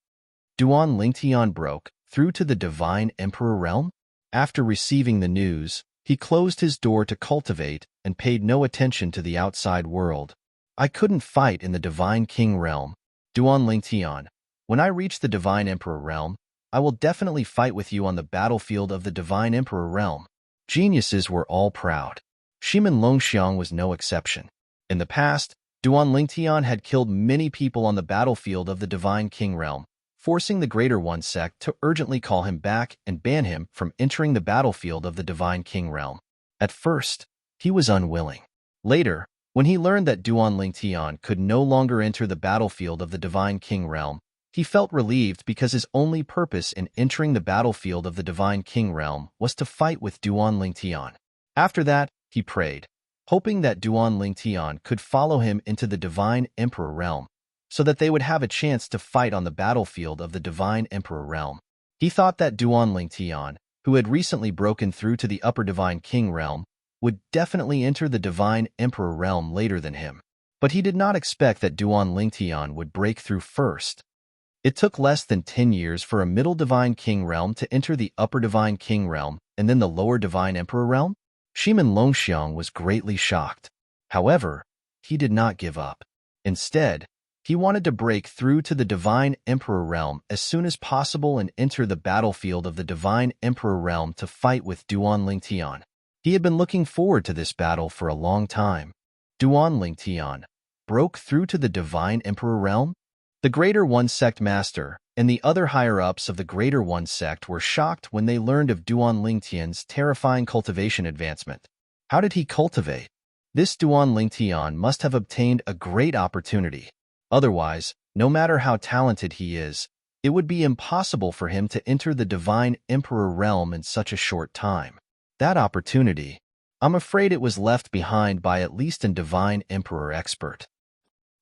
Duan Lingtian broke through to the Divine Emperor realm? After receiving the news, he closed his door to cultivate and paid no attention to the outside world. I couldn't fight in the Divine King realm. Duan Lingtian, when I reach the Divine Emperor realm, I will definitely fight with you on the battlefield of the Divine Emperor realm. Geniuses were all proud. Shimin Longxiang was no exception. In the past, Duan Lingtian had killed many people on the battlefield of the Divine King realm, forcing the Greater One sect to urgently call him back and ban him from entering the battlefield of the Divine King realm. At first, he was unwilling. Later, when he learned that Duan Lingtian could no longer enter the battlefield of the Divine King realm, he felt relieved because his only purpose in entering the battlefield of the Divine King realm was to fight with Duan Lingtian. After that, he prayed, hoping that Duan Lingtian could follow him into the Divine Emperor realm, so that they would have a chance to fight on the battlefield of the Divine Emperor realm. He thought that Duan Lingtian, who had recently broken through to the Upper Divine King realm, would definitely enter the Divine Emperor realm later than him. But he did not expect that Duan Lingtian would break through first. It took less than 10 years for a Middle Divine King realm to enter the Upper Divine King realm and then the Lower Divine Emperor realm? Shimin Longxiang was greatly shocked. However, he did not give up. Instead, he wanted to break through to the Divine Emperor realm as soon as possible and enter the battlefield of the Divine Emperor realm to fight with Duan Lingtian. He had been looking forward to this battle for a long time. Duan Lingtian broke through to the Divine Emperor realm? The Greater One sect master and the other higher-ups of the Greater One sect were shocked when they learned of Duan Lingtian's terrifying cultivation advancement. How did he cultivate? This Duan Lingtian must have obtained a great opportunity. Otherwise, no matter how talented he is, it would be impossible for him to enter the Divine Emperor realm in such a short time. That opportunity, I'm afraid it was left behind by at least a Divine Emperor expert.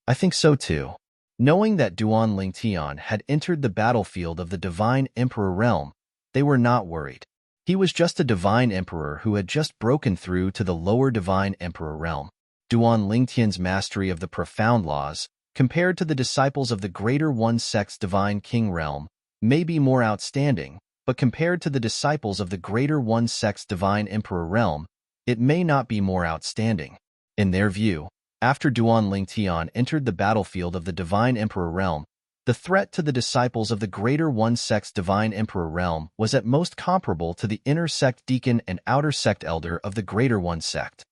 I think so too. Knowing that Duan Lingtian had entered the battlefield of the Divine Emperor realm, they were not worried. He was just a Divine Emperor who had just broken through to the Lower Divine Emperor realm. Duan Lingtian's mastery of the profound laws, compared to the disciples of the Greater One Sect's Divine King realm, may be more outstanding, but compared to the disciples of the Greater One Sect's Divine Emperor realm, it may not be more outstanding. In their view, after Duan Lingtian entered the battlefield of the Divine Emperor realm, the threat to the disciples of the Greater One Sect's Divine Emperor realm was at most comparable to the inner sect deacon and outer sect elder of the Greater One Sect.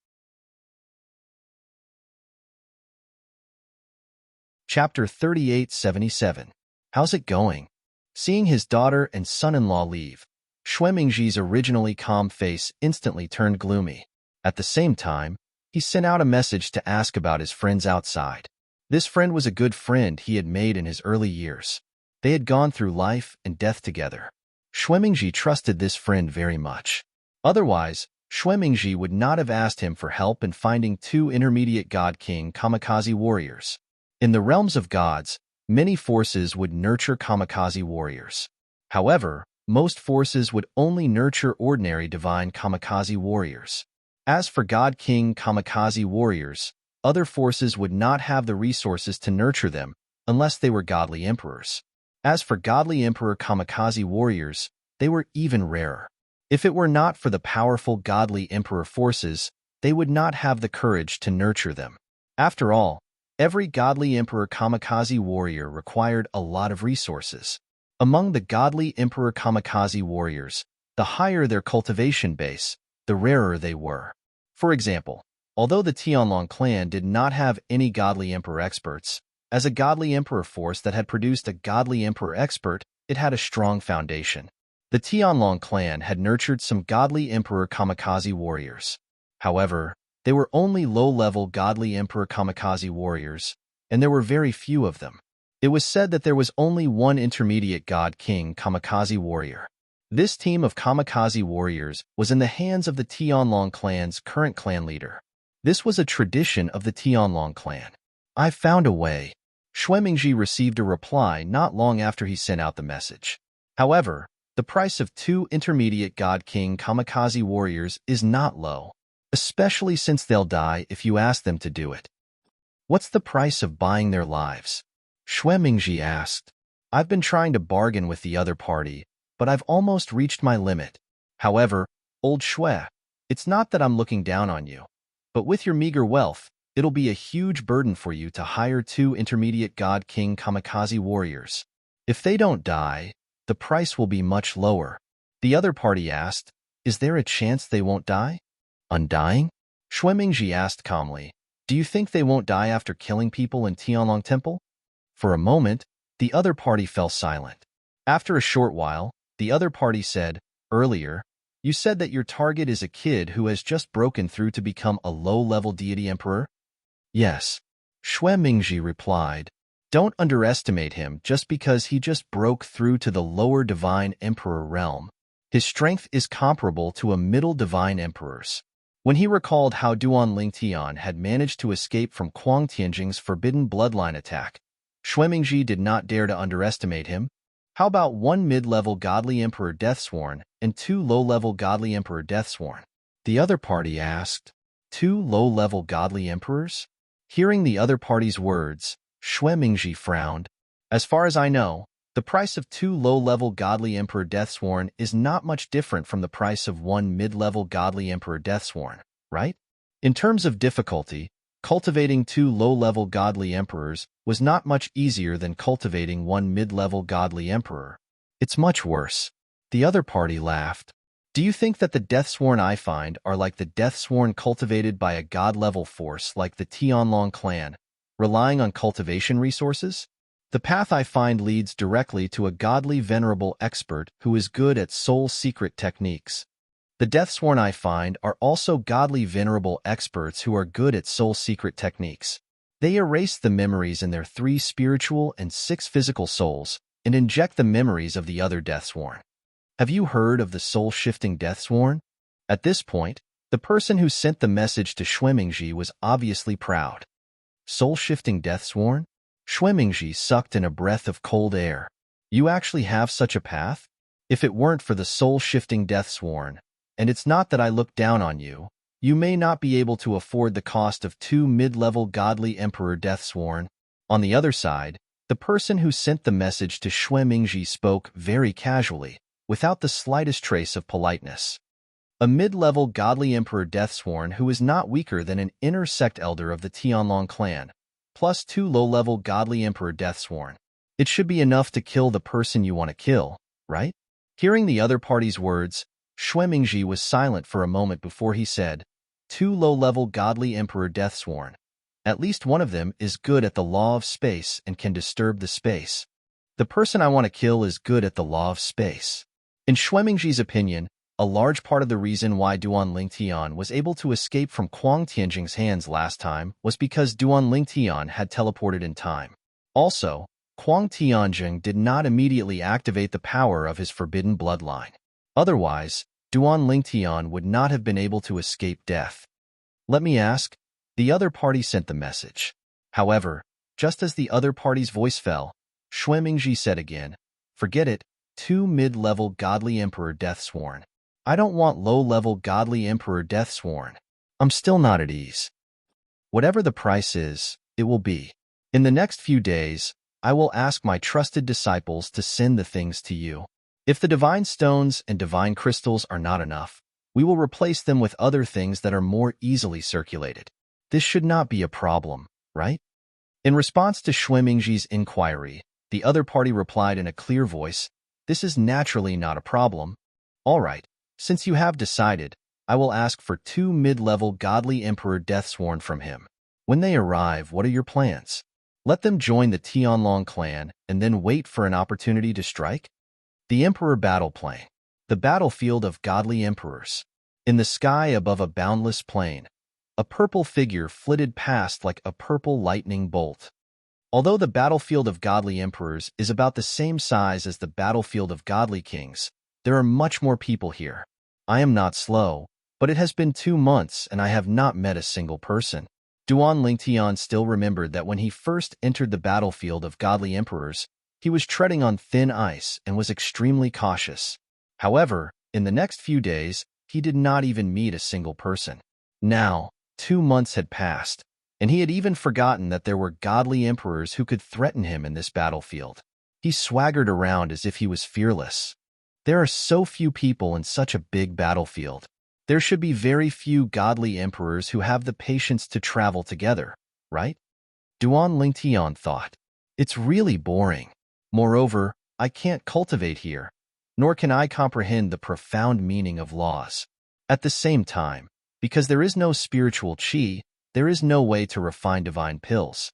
Chapter 3877. How's it going? Seeing his daughter and son-in-law leave, Xuemingji's originally calm face instantly turned gloomy. At the same time, he sent out a message to ask about his friends outside. This friend was a good friend he had made in his early years. They had gone through life and death together. Xuemingji trusted this friend very much. Otherwise, Xuemingji would not have asked him for help in finding two intermediate God King kamikaze warriors. In the realms of gods, many forces would nurture kamikaze warriors. However, most forces would only nurture ordinary divine kamikaze warriors. As for God King kamikaze warriors, other forces would not have the resources to nurture them unless they were godly emperors. As for godly emperor kamikaze warriors, they were even rarer. If it were not for the powerful godly emperor forces, they would not have the courage to nurture them. After all, every godly emperor kamikaze warrior required a lot of resources. Among the godly emperor kamikaze warriors, the higher their cultivation base, the rarer they were. For example, although the Tianlong clan did not have any godly emperor experts, as a godly emperor force that had produced a godly emperor expert, it had a strong foundation. The Tianlong clan had nurtured some godly emperor kamikaze warriors. However, they were only low-level godly emperor kamikaze warriors, and there were very few of them. It was said that there was only one intermediate god king kamikaze warrior. This team of kamikaze warriors was in the hands of the Tianlong clan's current clan leader. This was a tradition of the Tianlong clan. I found a way. Xuemingji received a reply not long after he sent out the message. However, the price of two intermediate god king kamikaze warriors is not low, especially since they'll die if you ask them to do it. What's the price of buying their lives? Xuemingji asked. I've been trying to bargain with the other party, but I've almost reached my limit. However, old Xue, it's not that I'm looking down on you, but with your meager wealth, it'll be a huge burden for you to hire two intermediate god king kamikaze warriors. If they don't die, the price will be much lower. The other party asked, is there a chance they won't die? Undying? Xuemingji asked calmly, do you think they won't die after killing people in Tianlong Temple? For a moment, the other party fell silent. After a short while, the other party said, earlier, you said that your target is a kid who has just broken through to become a low-level deity emperor? Yes. Xuemingji replied, don't underestimate him just because he just broke through to the lower divine emperor realm. His strength is comparable to a middle divine emperor's. When he recalled how Duan Lingtian had managed to escape from Kuang Tianjing's forbidden bloodline attack, Xuemingji did not dare to underestimate him. How about one mid-level godly emperor Deathsworn and two low-level godly emperor Deathsworn? The other party asked, two low-level godly emperors? Hearing the other party's words, Xuemingji frowned. As far as I know, the price of two low-level godly emperor Deathsworn is not much different from the price of one mid-level godly emperor Deathsworn, right? In terms of difficulty, cultivating two low-level godly emperors was not much easier than cultivating one mid-level godly emperor. It's much worse. The other party laughed. Do you think that the Deathsworn I find are like the Deathsworn cultivated by a god-level force like the Tianlong clan, relying on cultivation resources? The path I find leads directly to a godly venerable expert who is good at soul secret techniques. The Deathsworn I find are also godly venerable experts who are good at soul secret techniques. They erase the memories in their 3 spiritual and 6 physical souls and inject the memories of the other Deathsworn. Have you heard of the soul-shifting Deathsworn? At this point, the person who sent the message to Xuemingji was obviously proud. Soul-shifting Deathsworn? Xuemingji sucked in a breath of cold air. You actually have such a path? If it weren't for the soul-shifting Deathsworn, and it's not that I look down on you, You may not be able to afford the cost of 2 mid-level godly emperor deathsworn. On the other side, the person who sent the message to Shui Mingji spoke very casually, without the slightest trace of politeness. A mid-level godly emperor deathsworn who is not weaker than an inner sect elder of the Tianlong clan, plus 2 low-level godly emperor deathsworn. It should be enough to kill the person you want to kill, right? Hearing the other party's words, Shui Mingji was silent for a moment before he said, 2 low-level godly emperor deathsworn. At least one of them is good at the law of space and can disturb the space. The person I want to kill is good at the law of space. In Shui Mingji's opinion, a large part of the reason why Duan Lingtian was able to escape from Kuang Tianjing's hands last time was because Duan Lingtian had teleported in time. Also, Kuang Tianjing did not immediately activate the power of his forbidden bloodline. Otherwise, Duan Lingtian would not have been able to escape death. Let me ask, the other party sent the message. However, just as the other party's voice fell, Shui Mingji said again, forget it, 2 mid-level godly emperor deathsworn. I don't want low-level godly emperor deathsworn. I'm still not at ease. Whatever the price is, it will be. In the next few days, I will ask my trusted disciples to send the things to you. If the divine stones and divine crystals are not enough, we will replace them with other things that are more easily circulated. This should not be a problem, right? In response to Shui Mingji's inquiry, the other party replied in a clear voice, this is naturally not a problem. All right, since you have decided, I will ask for 2 mid-level godly emperor deathsworn from him. When they arrive, what are your plans? Let them join the Tianlong clan and then wait for an opportunity to strike? The Emperor Battle Plain. The battlefield of godly emperors. In the sky above a boundless plain, a purple figure flitted past like a purple lightning bolt. Although the battlefield of godly emperors is about the same size as the battlefield of godly kings, there are much more people here. I am not slow, but it has been 2 months and I have not met a single person. Duan Lingtian still remembered that when he first entered the battlefield of godly emperors, he was treading on thin ice and was extremely cautious. However, in the next few days, he did not even meet a single person. Now, 2 months had passed, and he had even forgotten that there were godly emperors who could threaten him in this battlefield. He swaggered around as if he was fearless. There are so few people in such a big battlefield. There should be very few godly emperors who have the patience to travel together, right? Duan Lingtian thought. It's really boring. Moreover, I can't cultivate here, nor can I comprehend the profound meaning of laws. At the same time, because there is no spiritual qi, there is no way to refine divine pills.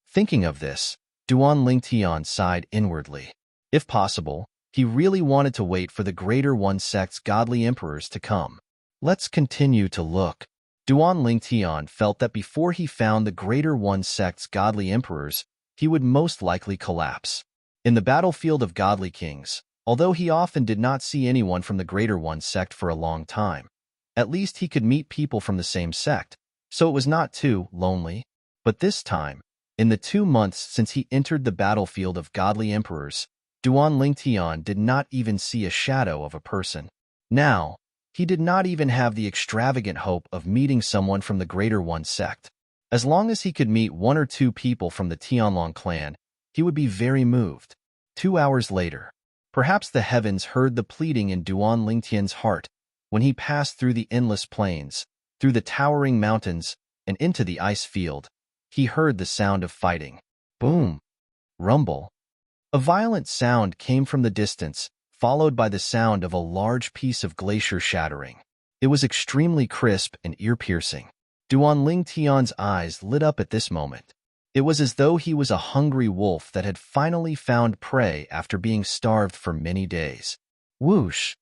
Thinking of this, Duan Lingtian sighed inwardly. If possible, he really wanted to wait for the Greater One sect's godly emperors to come. Let's continue to look. Duan Lingtian felt that before he found the Greater One sect's godly emperors, he would most likely collapse. In the battlefield of godly kings, although he often did not see anyone from the Greater One sect for a long time, at least he could meet people from the same sect, so it was not too lonely. But this time, in the 2 months since he entered the battlefield of godly emperors, Duan Lingtian did not even see a shadow of a person. Now, he did not even have the extravagant hope of meeting someone from the Greater One sect. As long as he could meet 1 or 2 people from the Tianlong clan, he would be very moved. 2 hours later, perhaps the heavens heard the pleading in Duan Lingtian's heart when he passed through the endless plains, through the towering mountains, and into the ice field. He heard the sound of fighting. Boom! Rumble! A violent sound came from the distance, followed by the sound of a large piece of glacier shattering. It was extremely crisp and ear-piercing. Duan Lingtian's eyes lit up at this moment. It was as though he was a hungry wolf that had finally found prey after being starved for many days. Whoosh!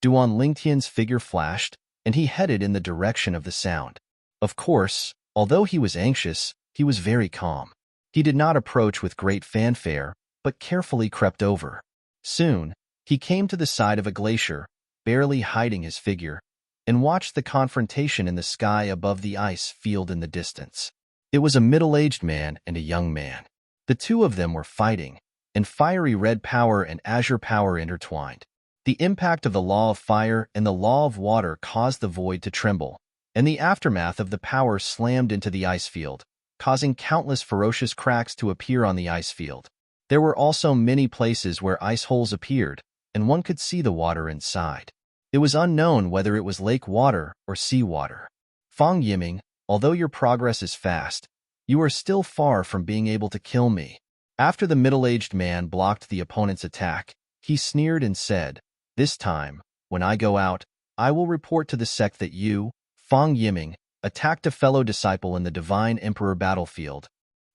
Duan Lingtian's figure flashed, and he headed in the direction of the sound. Of course, although he was anxious, he was very calm. He did not approach with great fanfare, but carefully crept over. Soon, he came to the side of a glacier, barely hiding his figure, and watched the confrontation in the sky above the ice field in the distance. It was a middle-aged man and a young man. The two of them were fighting, and fiery red power and azure power intertwined. The impact of the law of fire and the law of water caused the void to tremble, and the aftermath of the power slammed into the ice field, causing countless ferocious cracks to appear on the ice field. There were also many places where ice holes appeared, and one could see the water inside. It was unknown whether it was lake water or sea water. Fang Yiming, although your progress is fast, you are still far from being able to kill me. After the middle-aged man blocked the opponent's attack, he sneered and said, "This time, when I go out, I will report to the sect that you, Fang Yiming, attacked a fellow disciple in the Divine Emperor battlefield."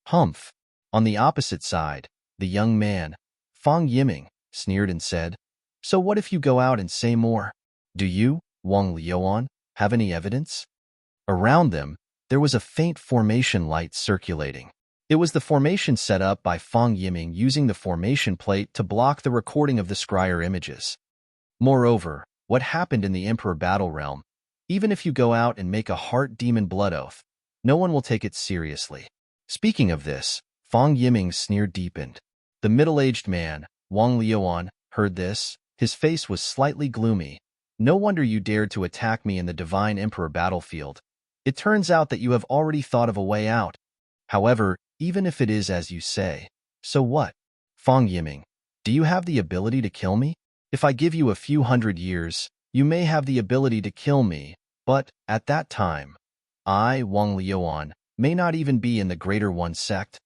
Humph. On the opposite side, the young man, Fang Yiming, sneered and said, "So what if you go out and say more? Do you, Wang Liuan, have any evidence?" Around them, there was a faint formation light circulating. It was the formation set up by Fang Yiming using the formation plate to block the recording of the scryer images. Moreover, what happened in the Emperor Battle Realm, even if you go out and make a heart demon blood oath, no one will take it seriously. Speaking of this, Fang Yiming's sneer deepened. The middle-aged man, Wang Liuan, heard this. His face was slightly gloomy. "No wonder you dared to attack me in the Divine Emperor battlefield. It turns out that you have already thought of a way out. However, even if it is as you say, so what? Fang Yiming, do you have the ability to kill me? If I give you a few hundred years, you may have the ability to kill me, but at that time, I, Wang Liuan, may not even be in the Greater One sect.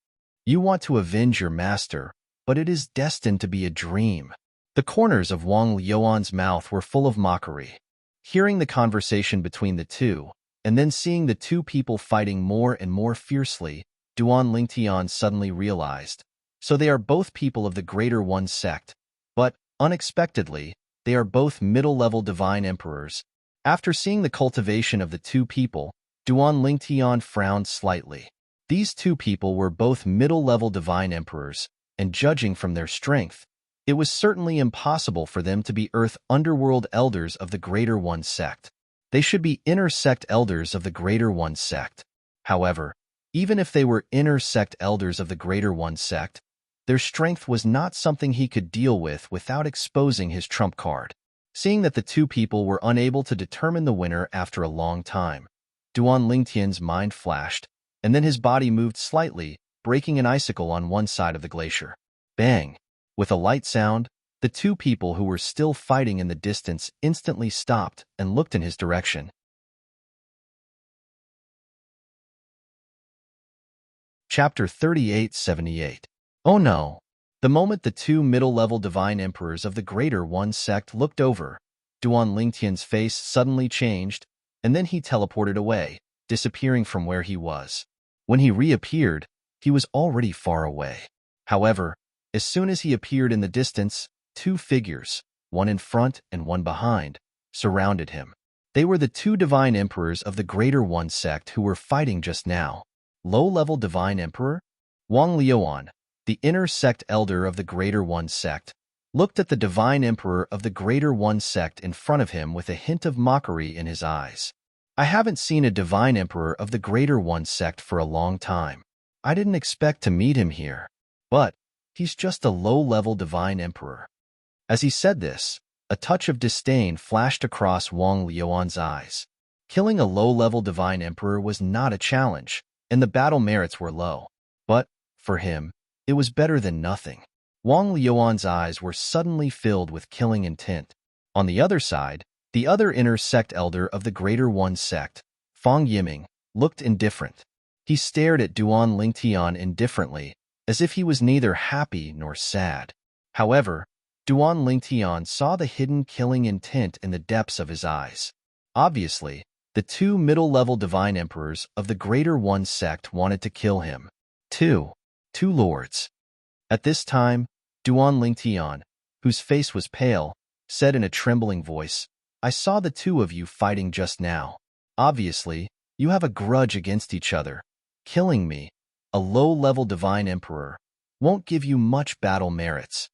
You want to avenge your master, but it is destined to be a dream." The corners of Wang Liuan's mouth were full of mockery. Hearing the conversation between the two, and then seeing the two people fighting more and more fiercely, Duan Lingtian suddenly realized. So they are both people of the Greater One sect, but, unexpectedly, they are both middle-level divine emperors. After seeing the cultivation of the two people, Duan Lingtian frowned slightly. These two people were both middle-level divine emperors, and judging from their strength, it was certainly impossible for them to be Earth Underworld elders of the Greater One sect. They should be inner sect elders of the Greater One sect. However, even if they were inner sect elders of the Greater One sect, their strength was not something he could deal with without exposing his trump card. Seeing that the two people were unable to determine the winner after a long time, Duan Lingtian's mind flashed, and then his body moved slightly, breaking an icicle on one side of the glacier. Bang! With a light sound, the two people who were still fighting in the distance instantly stopped and looked in his direction. Chapter 3878. Oh no! The moment the two middle-level divine emperors of the Greater One sect looked over, Duan Lingtian's face suddenly changed, and then he teleported away, disappearing from where he was. When he reappeared, he was already far away. However, as soon as he appeared in the distance, two figures, one in front and one behind, surrounded him. They were the two divine emperors of the Greater One sect who were fighting just now. Low-level divine emperor? Wang Liuan, the inner sect elder of the Greater One sect, looked at the divine emperor of the Greater One sect in front of him with a hint of mockery in his eyes. "I haven't seen a divine emperor of the Greater One sect for a long time. I didn't expect to meet him here. But he's just a low-level divine emperor." As he said this, a touch of disdain flashed across Wang Liuan's eyes. Killing a low-level divine emperor was not a challenge, and the battle merits were low. But, for him, it was better than nothing. Wang Liuan's eyes were suddenly filled with killing intent. On the other side, the other inner sect elder of the Greater One sect, Fang Yiming, looked indifferent. He stared at Duan Lingtian indifferently, as if he was neither happy nor sad. However, Duan Lingtian saw the hidden killing intent in the depths of his eyes. Obviously, the two middle-level divine emperors of the Greater One sect wanted to kill him. Two lords. At this time, Duan Lingtian, whose face was pale, said in a trembling voice, "I saw the two of you fighting just now. Obviously, you have a grudge against each other. Killing me, a low-level divine emperor, won't give you much battle merits.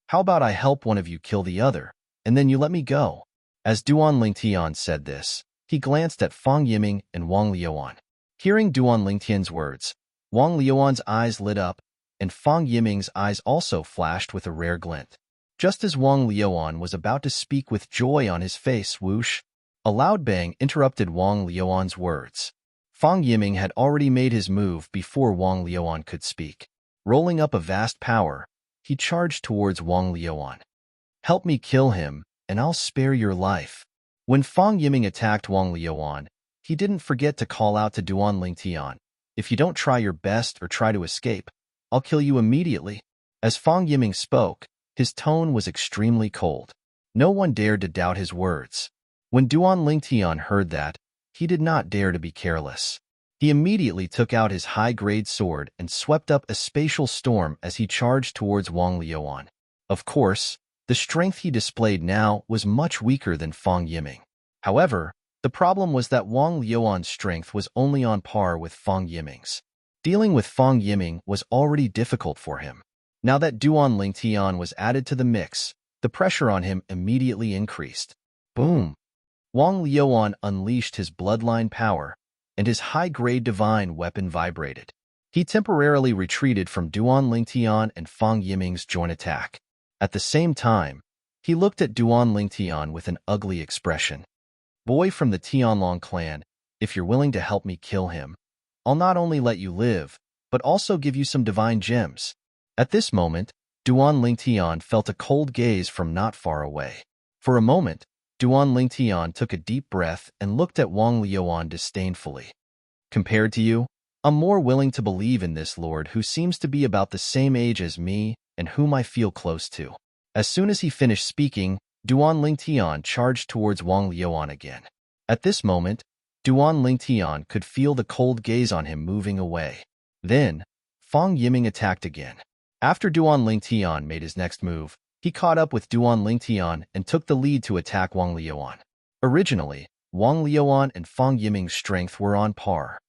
How about I help one of you kill the other, and then you let me go?" As Duan Lingtian said this, he glanced at Fang Yiming and Wang Liuan. Hearing Duan Lingtian's words, Wang Liuan's eyes lit up, and Fang Yiming's eyes also flashed with a rare glint. Just as Wang Liuan was about to speak with joy on his face, whoosh, A loud bang interrupted Wang Liuan's words. Fang Yiming had already made his move before Wang Liuan could speak. Rolling up a vast power, he charged towards Wang Liuan. "Help me kill him, and I'll spare your life." When Fang Yiming attacked Wang Liuan, he didn't forget to call out to Duan Lingtian, "If you don't try your best or try to escape, I'll kill you immediately." As Fang Yiming spoke, his tone was extremely cold. No one dared to doubt his words. When Duan Lingtian heard that, he did not dare to be careless. He immediately took out his high-grade sword and swept up a spatial storm as he charged towards Wang Liuan. Of course, the strength he displayed now was much weaker than Fang Yiming. However, the problem was that Wang Liuan's strength was only on par with Fang Yiming's. Dealing with Fang Yiming was already difficult for him. Now that Duan Lingtian was added to the mix, the pressure on him immediately increased. Boom! Wang Liuan unleashed his bloodline power, and his high-grade divine weapon vibrated. He temporarily retreated from Duan Lingtian and Fang Yiming's joint attack. At the same time, he looked at Duan Lingtian with an ugly expression. "Boy from the Tianlong clan, if you're willing to help me kill him, I'll not only let you live, but also give you some divine gems." At this moment, Duan Lingtian felt a cold gaze from not far away. For a moment, Duan Lingtian took a deep breath and looked at Wang Liuan disdainfully. "Compared to you, I'm more willing to believe in this lord who seems to be about the same age as me and whom I feel close to." As soon as he finished speaking, Duan Lingtian charged towards Wang Liuan again. At this moment, Duan Lingtian could feel the cold gaze on him moving away. Then, Fang Yiming attacked again. After Duan Lingtian made his next move, he caught up with Duan Lingtian and took the lead to attack Wang Liuan. Originally, Wang Liuan and Fang Yiming's strength were on par.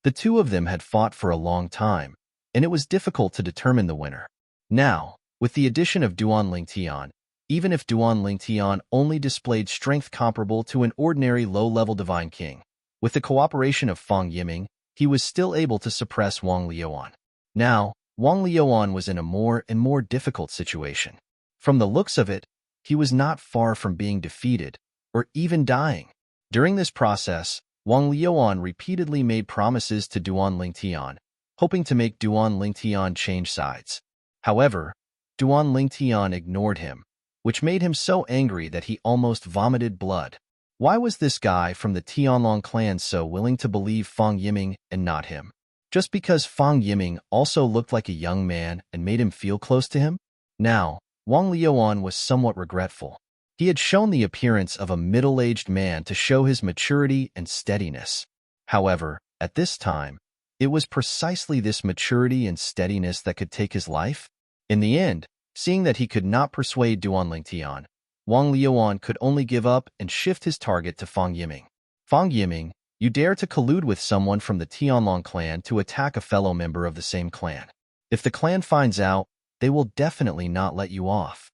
The two of them had fought for a long time, and it was difficult to determine the winner. Now, with the addition of Duan Lingtian, even if Duan Lingtian only displayed strength comparable to an ordinary low-level divine king, with the cooperation of Fang Yiming, he was still able to suppress Wang Liuan. Now, Wang Liuan was in a more and more difficult situation. From the looks of it, he was not far from being defeated, or even dying. During this process, Wang Liuan repeatedly made promises to Duan Lingtian, hoping to make Duan Lingtian change sides. However, Duan Lingtian ignored him, which made him so angry that he almost vomited blood. Why was this guy from the Tianlong clan so willing to believe Fang Yiming and not him? Just because Fang Yiming also looked like a young man and made him feel close to him? Now, Wang Liuan was somewhat regretful. He had shown the appearance of a middle-aged man to show his maturity and steadiness. However, at this time, it was precisely this maturity and steadiness that could take his life. In the end, seeing that he could not persuade Duan Lingtian, Wang Liuan could only give up and shift his target to Fang Yiming. "Fang Yiming, you dare to collude with someone from the Tianlong clan to attack a fellow member of the same clan. If the clan finds out, they will definitely not let you off."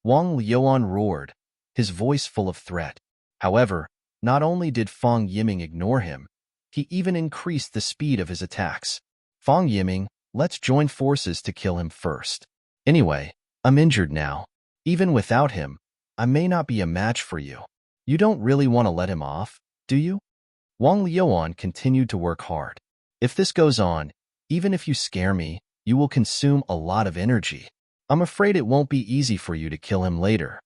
Wang Liuan roared, his voice full of threat. However, not only did Fang Yiming ignore him, he even increased the speed of his attacks. "Fang Yiming, let's join forces to kill him first. Anyway, I'm injured now. Even without him, I may not be a match for you. You don't really want to let him off, do you?" Wang Liuan continued to work hard. "If this goes on, even if you scare me, you will consume a lot of energy. I'm afraid it won't be easy for you to kill him later."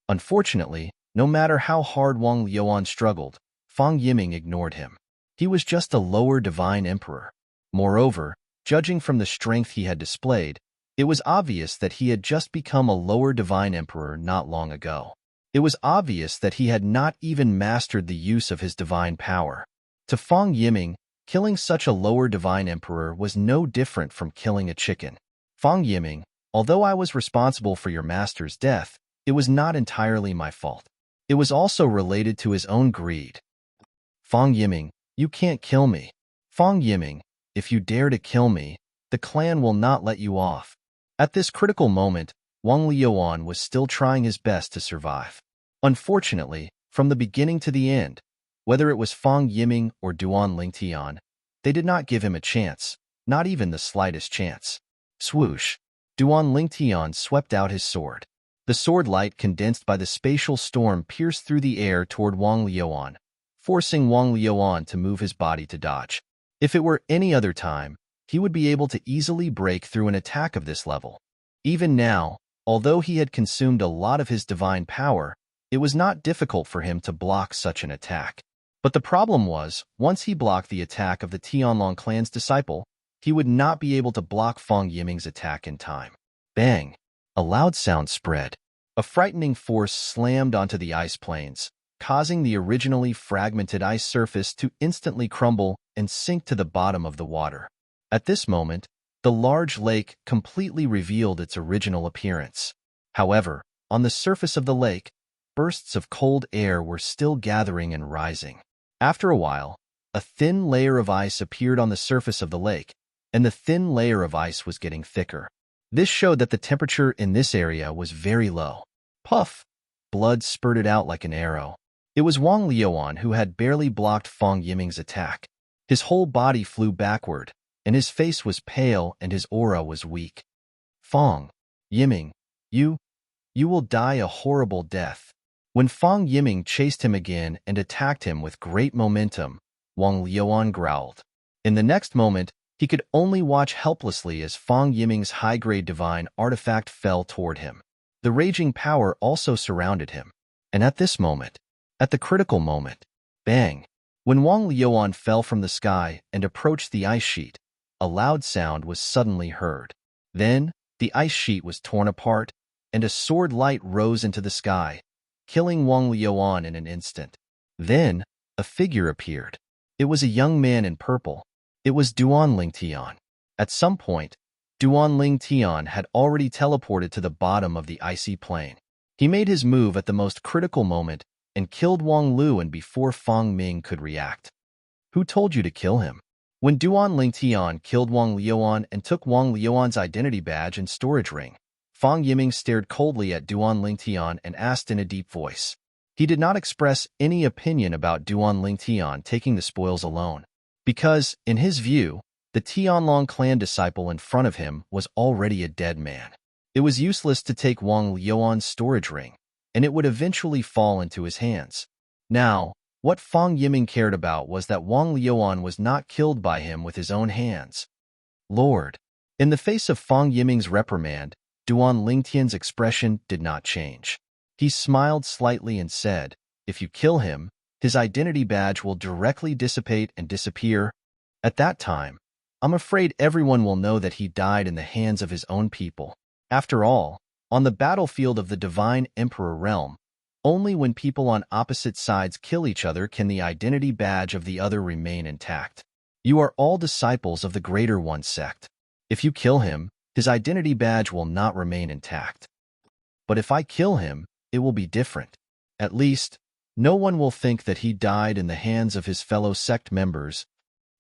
Unfortunately, no matter how hard Wang Liuan struggled, Fang Yiming ignored him. He was just a lower divine emperor. Moreover, judging from the strength he had displayed, it was obvious that he had just become a lower divine emperor not long ago. It was obvious that he had not even mastered the use of his divine power. To Fang Yiming, killing such a lower divine emperor was no different from killing a chicken. "Fang Yiming, although I was responsible for your master's death, it was not entirely my fault. It was also related to his own greed. Fang Yiming, you can't kill me. Fang Yiming, if you dare to kill me, the clan will not let you off." At this critical moment, Wang Liuan was still trying his best to survive. Unfortunately, from the beginning to the end, whether it was Fang Yiming or Duan Lingtian, they did not give him a chance, not even the slightest chance. Swoosh! Duan Lingtian swept out his sword. The sword light condensed by the spatial storm pierced through the air toward Wang Liuan, forcing Wang Liuan to move his body to dodge. If it were any other time, he would be able to easily break through an attack of this level. Even now, although he had consumed a lot of his divine power, it was not difficult for him to block such an attack. But the problem was, once he blocked the attack of the Tianlong clan's disciple, he would not be able to block Fang Yiming's attack in time. Bang! A loud sound spread. A frightening force slammed onto the ice plains, causing the originally fragmented ice surface to instantly crumble and sink to the bottom of the water. At this moment, the large lake completely revealed its original appearance. However, on the surface of the lake, bursts of cold air were still gathering and rising. After a while, a thin layer of ice appeared on the surface of the lake, and the thin layer of ice was getting thicker. This showed that the temperature in this area was very low. Puff! Blood spurted out like an arrow. It was Wang Liuan who had barely blocked Fang Yiming's attack. His whole body flew backward, and his face was pale and his aura was weak. Fang Yiming, you will die a horrible death. When Fang Yiming chased him again and attacked him with great momentum, Wang Liuan growled. In the next moment, he could only watch helplessly as Fang Yiming's high-grade divine artifact fell toward him. The raging power also surrounded him. And at this moment, at the critical moment, bang! When Wang Liuan fell from the sky and approached the ice sheet, a loud sound was suddenly heard. Then, the ice sheet was torn apart, and a sword light rose into the sky, killing Wang Liuan in an instant. Then, a figure appeared. It was a young man in purple. It was Duan Lingtian. At some point, Duan Lingtian had already teleported to the bottom of the icy plain. He made his move at the most critical moment and killed Wang Luan before Fang Ming could react. Who told you to kill him? When Duan Lingtian killed Wang Liuan and took Wang Liuan's identity badge and storage ring, Fang Yiming stared coldly at Duan Lingtian and asked in a deep voice. He did not express any opinion about Duan Lingtian taking the spoils alone, because, in his view, the Tianlong clan disciple in front of him was already a dead man. It was useless to take Wang Liuan's storage ring, and it would eventually fall into his hands. Now, what Fang Yiming cared about was that Wang Liuan was not killed by him with his own hands. Lord! In the face of Fang Yiming's reprimand, Duan Lingtian's expression did not change. He smiled slightly and said, "If you kill him, his identity badge will directly dissipate and disappear. At that time, I'm afraid everyone will know that he died in the hands of his own people. After all, on the battlefield of the Divine Emperor realm, only when people on opposite sides kill each other can the identity badge of the other remain intact. You are all disciples of the Greater One sect. If you kill him, his identity badge will not remain intact. But if I kill him, it will be different. At least, no one will think that he died in the hands of his fellow sect members.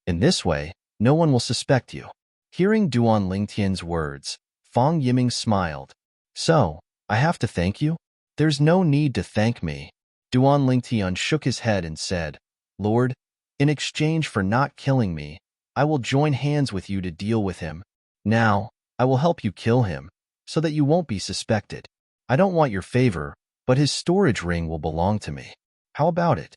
In this way, no one will suspect you." Hearing Duan Lingtian's words, Fang Yiming smiled. "So, I have to thank you? There's no need to thank me." Duan Lingtian shook his head and said, "Lord, in exchange for not killing me, I will join hands with you to deal with him. Now, I will help you kill him, so that you won't be suspected. I don't want your favor, but his storage ring will belong to me. How about it?"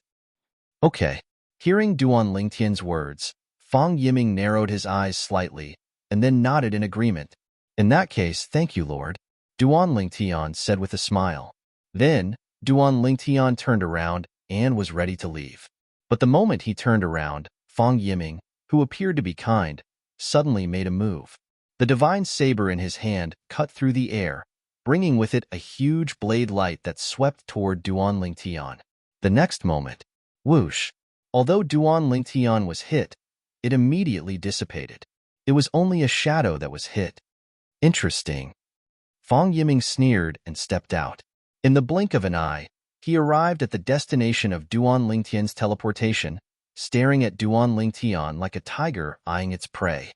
"Okay." Hearing Duan Lingtian's words, Fang Yiming narrowed his eyes slightly, and then nodded in agreement. "In that case, thank you, Lord," Duan Lingtian said with a smile. Then, Duan Lingtian turned around and was ready to leave. But the moment he turned around, Fang Yiming, who appeared to be kind, suddenly made a move. The divine saber in his hand cut through the air, bringing with it a huge blade light that swept toward Duan Lingtian. The next moment, whoosh! Although Duan Lingtian was hit, it immediately dissipated. It was only a shadow that was hit. Interesting. Fang Yiming sneered and stepped out. In the blink of an eye, he arrived at the destination of Duan Lingtian's teleportation, staring at Duan Lingtian like a tiger eyeing its prey.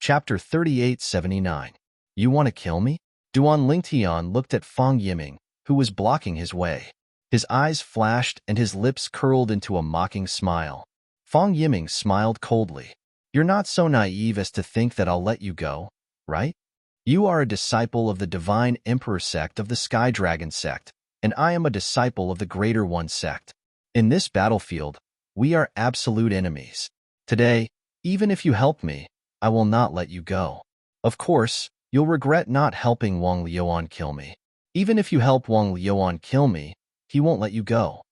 Chapter 3879. You want to kill me? Duan Lingtian looked at Fang Yiming, who was blocking his way. His eyes flashed and his lips curled into a mocking smile. Fang Yiming smiled coldly. You're not so naive as to think that I'll let you go, right? You are a disciple of the Divine Emperor sect of the Sky Dragon sect, and I am a disciple of the Greater One sect. In this battlefield, we are absolute enemies. Today, even if you help me, I will not let you go. Of course, you'll regret not helping Wang Liuan kill me. Even if you help Wang Liuan kill me, he won't let you go.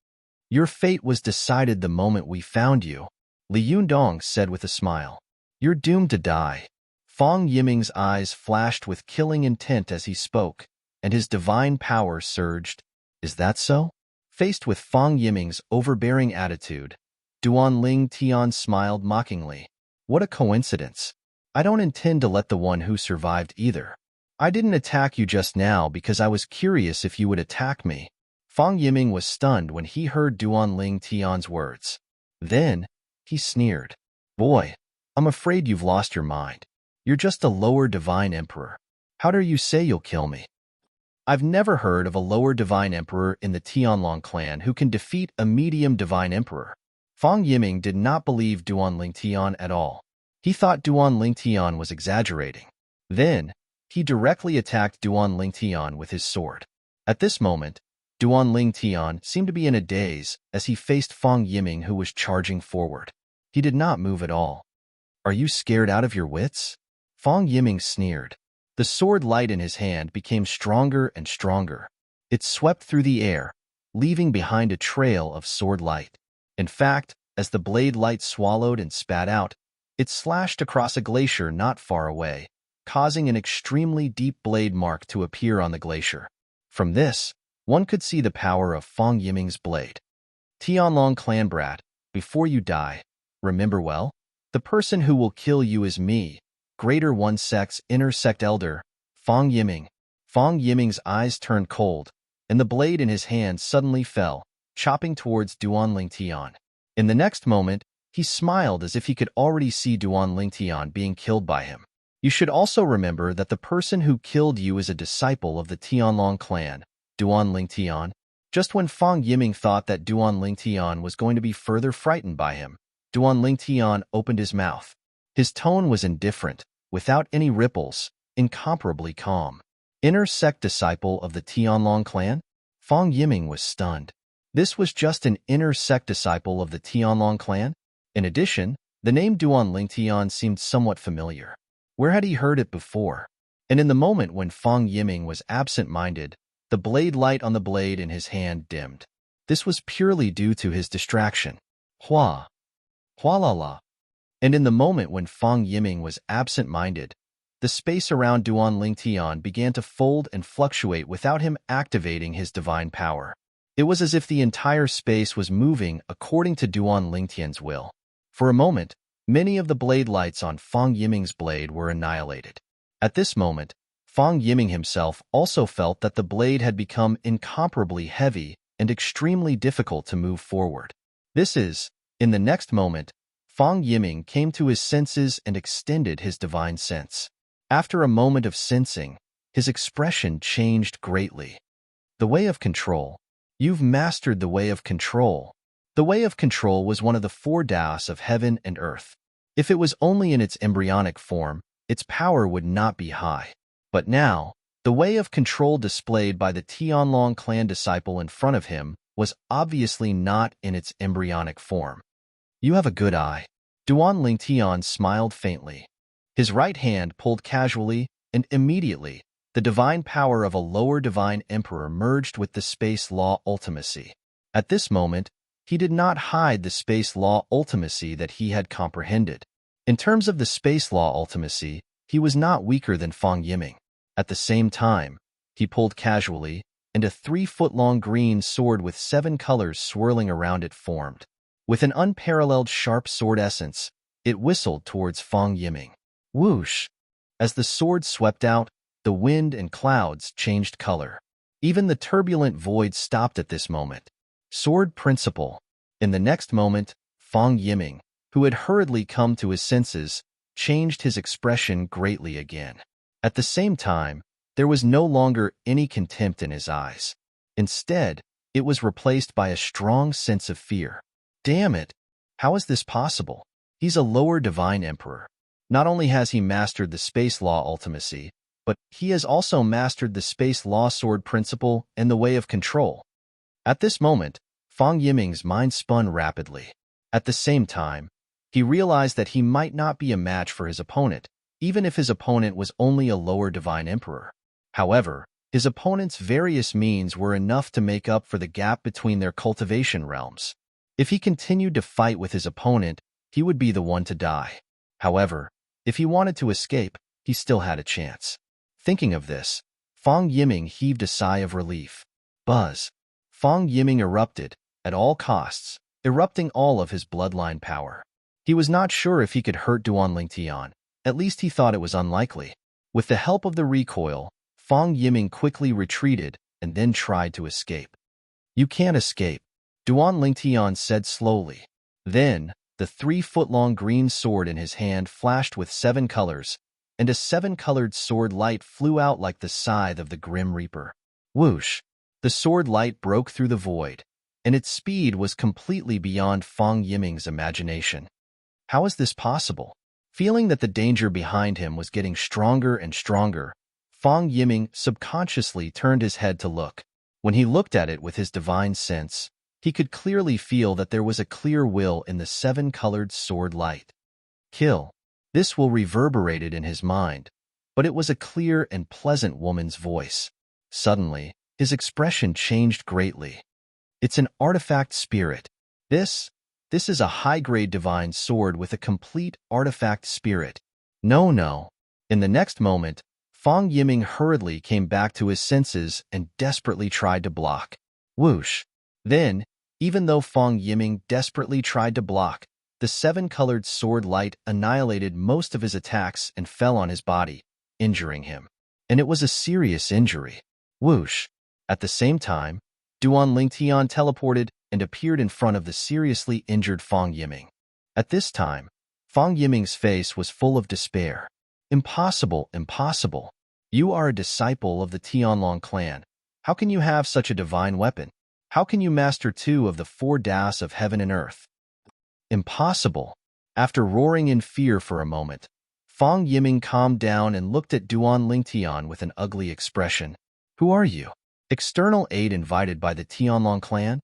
Your fate was decided the moment we found you, Li Yundong said with a smile. You're doomed to die. Fang Yiming's eyes flashed with killing intent as he spoke, and his divine power surged. Is that so? Faced with Fang Yiming's overbearing attitude, Duan Ling Tian smiled mockingly. What a coincidence. I don't intend to let the one who survived either. I didn't attack you just now because I was curious if you would attack me. Fang Yiming was stunned when he heard Duan Ling Tian's words. Then, he sneered. Boy, I'm afraid you've lost your mind. You're just a lower divine emperor. How dare you say you'll kill me? I've never heard of a lower divine emperor in the Tianlong clan who can defeat a medium divine emperor. Fang Yiming did not believe Duan Ling Tian at all. He thought Duan Ling Tian was exaggerating. Then, he directly attacked Duan Ling Tian with his sword. At this moment, Duan Ling Tian seemed to be in a daze as he faced Fang Yiming, who was charging forward. He did not move at all. Are you scared out of your wits? Fang Yiming sneered. The sword light in his hand became stronger and stronger. It swept through the air, leaving behind a trail of sword light. In fact, as the blade light swallowed and spat out, it slashed across a glacier not far away, causing an extremely deep blade mark to appear on the glacier. From this, one could see the power of Fang Yiming's blade. Tianlong clan brat, before you die, remember well, the person who will kill you is me, Greater One Sect's inner sect elder, Fang Yiming. Fang Yiming's eyes turned cold, and the blade in his hand suddenly fell, chopping towards Duan Ling Tian. In the next moment, he smiled as if he could already see Duan Ling Tian being killed by him. You should also remember that the person who killed you is a disciple of the Tianlong clan, Duan Ling Tian. Just when Fang Yiming thought that Duan Ling Tian was going to be further frightened by him, Duan Ling Tian opened his mouth. His tone was indifferent, without any ripples, incomparably calm. Inner sect disciple of the Tianlong clan? Fang Yiming was stunned. This was just an inner sect disciple of the Tianlong clan? In addition, the name Duan Ling Tian seemed somewhat familiar. Where had he heard it before? And in the moment when Fang Yiming was absent-minded, the blade light on the blade in his hand dimmed. This was purely due to his distraction. Hua. Hua la la. And in the moment when Fang Yiming was absent-minded, the space around Duan Ling Tian began to fold and fluctuate without him activating his divine power. It was as if the entire space was moving according to Duan Ling Tian's will. For a moment, many of the blade lights on Fang Yiming's blade were annihilated. At this moment, Fang Yiming himself also felt that the blade had become incomparably heavy and extremely difficult to move forward. In the next moment, Fang Yiming came to his senses and extended his divine sense. After a moment of sensing, his expression changed greatly. The way of control. You've mastered the way of control. The way of control was one of the four Taoists of heaven and earth. If it was only in its embryonic form, its power would not be high. But now, the way of control displayed by the Tianlong clan disciple in front of him was obviously not in its embryonic form. You have a good eye. Duan Ling Tian smiled faintly. His right hand pulled casually, and immediately, the divine power of a lower divine emperor merged with the space law ultimacy. At this moment, he did not hide the space law ultimacy that he had comprehended. In terms of the space law ultimacy, he was not weaker than Fang Yiming. At the same time, he pulled casually, and a 3-foot-long green sword with 7 colors swirling around it formed. With an unparalleled sharp sword essence, it whistled towards Fang Yiming. Whoosh! As the sword swept out, the wind and clouds changed color. Even the turbulent void stopped at this moment. Sword principle. In the next moment, Fang Yiming, who had hurriedly come to his senses, changed his expression greatly again. At the same time, there was no longer any contempt in his eyes. Instead, it was replaced by a strong sense of fear. Damn it! How is this possible? He's a lower divine emperor. Not only has he mastered the space law ultimacy, but he has also mastered the space law sword principle and the way of control. At this moment, Fang Yiming's mind spun rapidly. At the same time, he realized that he might not be a match for his opponent, even if his opponent was only a lower divine emperor. However, his opponent's various means were enough to make up for the gap between their cultivation realms. If he continued to fight with his opponent, he would be the one to die. However, if he wanted to escape, he still had a chance. Thinking of this, Fang Yiming heaved a sigh of relief. Buzz. Fang Yiming erupted, at all costs, erupting all of his bloodline power. He was not sure if he could hurt Duanling Tian. At least he thought it was unlikely. With the help of the recoil, Fang Yiming quickly retreated and then tried to escape. You can't escape, Duanling Tian said slowly. Then, the 3-foot-long green sword in his hand flashed with 7 colors, and a 7-colored sword light flew out like the scythe of the Grim Reaper. Whoosh! The sword light broke through the void, and its speed was completely beyond Fang Yiming's imagination. How is this possible? Feeling that the danger behind him was getting stronger and stronger, Fang Yiming subconsciously turned his head to look. When he looked at it with his divine sense, he could clearly feel that there was a clear will in the 7-colored sword light. Kill. This will reverberated in his mind, but it was a clear and pleasant woman's voice. Suddenly, his expression changed greatly. It's an artifact spirit. This is a high-grade divine sword with a complete artifact spirit. No. In the next moment, Fang Yiming hurriedly came back to his senses and desperately tried to block. Whoosh! Then, even though Fang Yiming desperately tried to block, the 7-colored sword light annihilated most of his attacks and fell on his body, injuring him. And it was a serious injury. Whoosh! At the same time, Duanling Tian teleported and appeared in front of the seriously injured Fang Yiming. At this time, Fang Yiming's face was full of despair. Impossible, impossible. You are a disciple of the Tianlong clan. How can you have such a divine weapon? How can you master 2 of the 4 Das of heaven and earth? Impossible. After roaring in fear for a moment, Fang Yiming calmed down and looked at Duanling Tian with an ugly expression. Who are you? External aid invited by the Tianlong clan?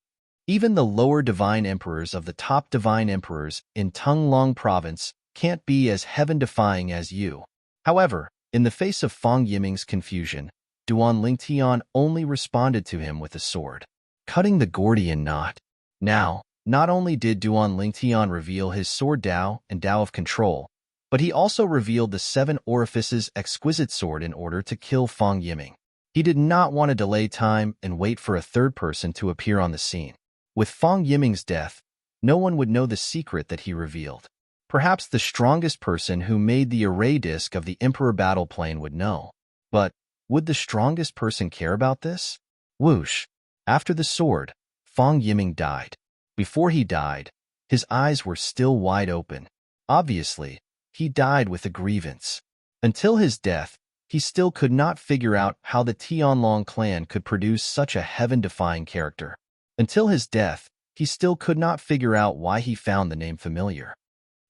Even the lower divine emperors of the top divine emperors in Tunglong province can't be as heaven-defying as you. However, in the face of Fang Yiming's confusion, Duanling Tian only responded to him with a sword, cutting the Gordian knot. Now, not only did Duanling Tian reveal his sword Dao and Dao of control, but he also revealed the 7 orifices exquisite sword in order to kill Fang Yiming. He did not want to delay time and wait for a third person to appear on the scene. With Fang Yiming's death, no one would know the secret that he revealed. Perhaps the strongest person who made the array disc of the Emperor battle plane would know. But would the strongest person care about this? Whoosh! After the sword, Fang Yiming died. Before he died, his eyes were still wide open. Obviously, he died with a grievance. Until his death, he still could not figure out how the Tianlong clan could produce such a heaven-defying character. Until his death, he still could not figure out why he found the name familiar.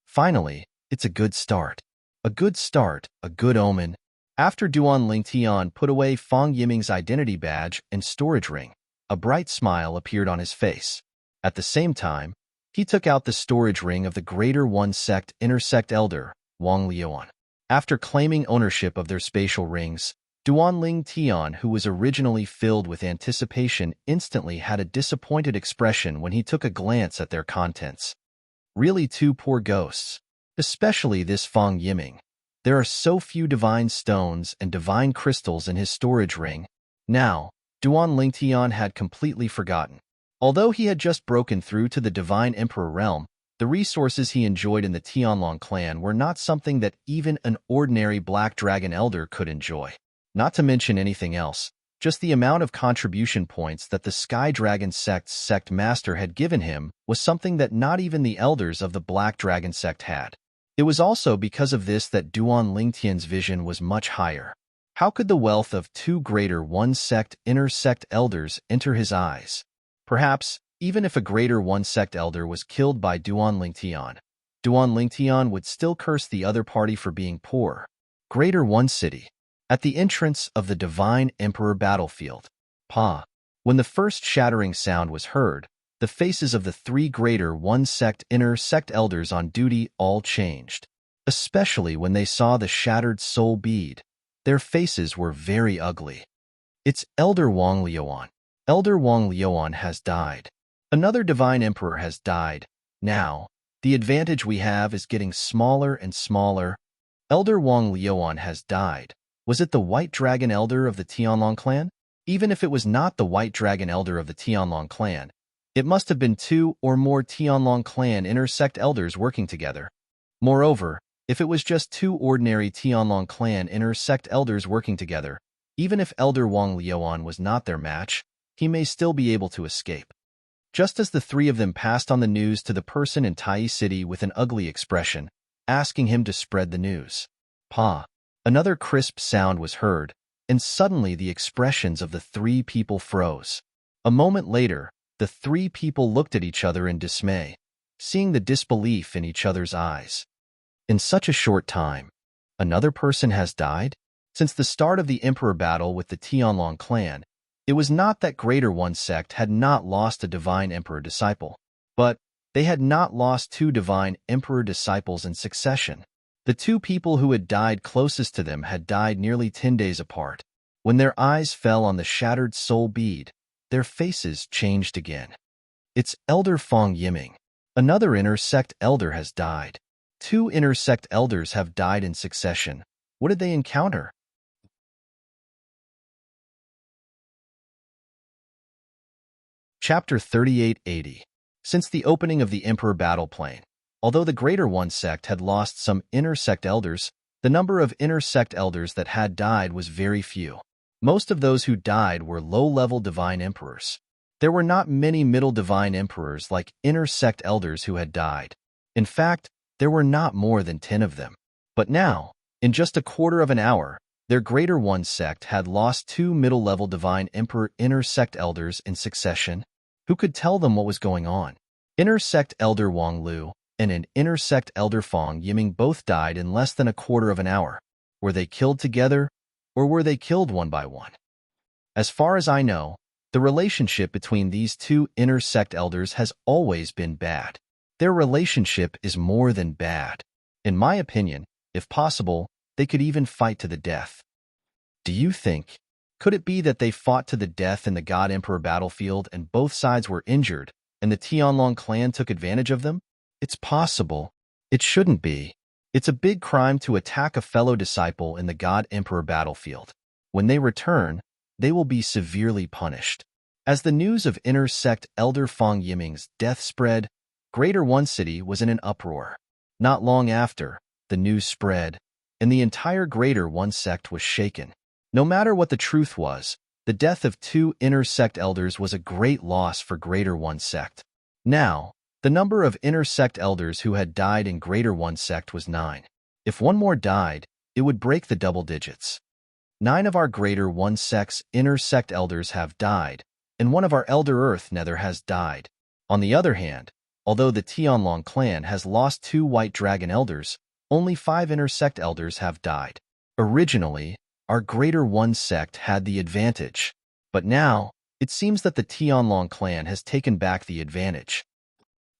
Finally, it's a good start. A good start, a good omen. After Duanling Tian put away Fang Yiming's identity badge and storage ring, a bright smile appeared on his face. At the same time, he took out the storage ring of the Greater One Sect Intersect Elder, Wang Liuan. After claiming ownership of their spatial rings, Duanling Tian, who was originally filled with anticipation, instantly had a disappointed expression when he took a glance at their contents. Really 2 poor ghosts. Especially this Fang Yiming. There are so few divine stones and divine crystals in his storage ring. Now, Duanling Tian had completely forgotten. Although he had just broken through to the divine emperor realm, the resources he enjoyed in the Tianlong clan were not something that even an ordinary Black Dragon Elder could enjoy. Not to mention anything else, just the amount of contribution points that the Sky Dragon Sect's sect master had given him was something that not even the elders of the Black Dragon Sect had. It was also because of this that Duanling Tian's vision was much higher. How could the wealth of 2 Greater One Sect Intersect Elders enter his eyes? Perhaps, even if a Greater One Sect Elder was killed by Duanling Tian, Duan Lingtian would still curse the other party for being poor. Greater One City. At the entrance of the Divine Emperor battlefield. Pa. When the first shattering sound was heard, the faces of the three Greater One Sect inner sect elders on duty all changed. Especially when they saw the shattered soul bead. Their faces were very ugly. It's Elder Wang Liuan. Elder Wang Liuan has died. Another Divine Emperor has died. Now, the advantage we have is getting smaller and smaller. Elder Wang Liuan has died. Was it the White Dragon Elder of the Tianlong clan? Even if it was not the White Dragon Elder of the Tianlong clan, it must have been two or more Tianlong clan inner sect elders working together. Moreover, if it was just two ordinary Tianlong clan inner sect elders working together, even if Elder Wang Liuan was not their match, he may still be able to escape. Just as the three of them passed on the news to the person in Tai City with an ugly expression, asking him to spread the news. Pa. Another crisp sound was heard, and suddenly the expressions of the three people froze. A moment later, the three people looked at each other in dismay, seeing the disbelief in each other's eyes. In such a short time, another person has died? Since the start of the Emperor battle with the Tianlong clan, it was not that Greater One Sect had not lost a Divine Emperor disciple, but they had not lost two Divine Emperor disciples in succession. The two people who had died closest to them had died nearly 10 days apart. When their eyes fell on the shattered soul bead, their faces changed again. It's Elder Fong Yiming. Another inner sect elder has died. Two inner sect elders have died in succession. What did they encounter? Chapter 3880. Since the opening of the Emperor battle plane, although the Greater One Sect had lost some inner sect elders, the number of inner sect elders that had died was very few. Most of those who died were low-level Divine Emperors. There were not many middle Divine Emperors like inner sect elders who had died. In fact, there were not more than 10 of them. But now, in just a quarter of an hour, their Greater One Sect had lost two middle-level Divine Emperor inner sect elders in succession. Who could tell them what was going on? Inner sect elder Wang Lu and an inner sect elder Fong Yiming both died in less than a quarter of an hour. Were they killed together, or were they killed one by one? As far as I know, the relationship between these two inner sect elders has always been bad. Their relationship is more than bad. In my opinion, if possible, they could even fight to the death. Do you think? Could it be that they fought to the death in the God Emperor battlefield and both sides were injured, and the Tianlong clan took advantage of them? It's possible. It shouldn't be. It's a big crime to attack a fellow disciple in the God Emperor battlefield. When they return, they will be severely punished. As the news of inner sect elder Fong Yiming's death spread, Greater One City was in an uproar. Not long after, the news spread, and the entire Greater One Sect was shaken. No matter what the truth was, the death of two inner sect elders was a great loss for Greater One Sect. Now, the number of inner sect elders who had died in Greater One Sect was 9. If one more died, it would break the double digits. 9 of our Greater One Sect's inner sect elders have died, and one of our Elder Earth Nether has died. On the other hand, although the Tianlong clan has lost 2 White Dragon elders, only 5 inner sect elders have died. Originally, our Greater One Sect had the advantage, but now, it seems that the Tianlong clan has taken back the advantage.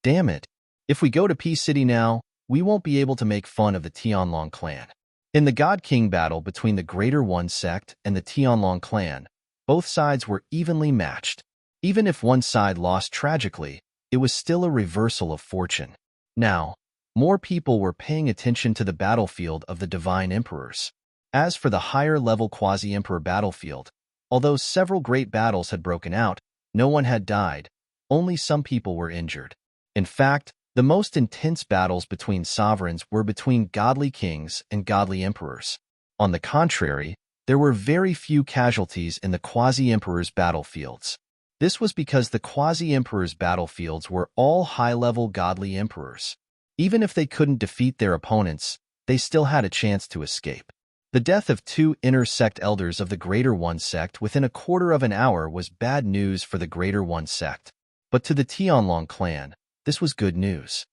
Damn it. If we go to P City now, we won't be able to make fun of the Tianlong clan. In the God King battle between the Greater One Sect and the Tianlong clan, both sides were evenly matched. Even if one side lost tragically, it was still a reversal of fortune. Now, more people were paying attention to the battlefield of the Divine Emperors. As for the higher-level Quasi-Emperor battlefield, although several great battles had broken out, no one had died, only some people were injured. In fact, the most intense battles between sovereigns were between godly kings and godly emperors. On the contrary, there were very few casualties in the Quasi-Emperor's battlefields. This was because the Quasi-Emperor's battlefields were all high-level godly emperors. Even if they couldn't defeat their opponents, they still had a chance to escape. The death of 2 inner sect elders of the Greater One Sect within a quarter of an hour was bad news for the Greater One Sect. But to the Tianlong clan, this was good news.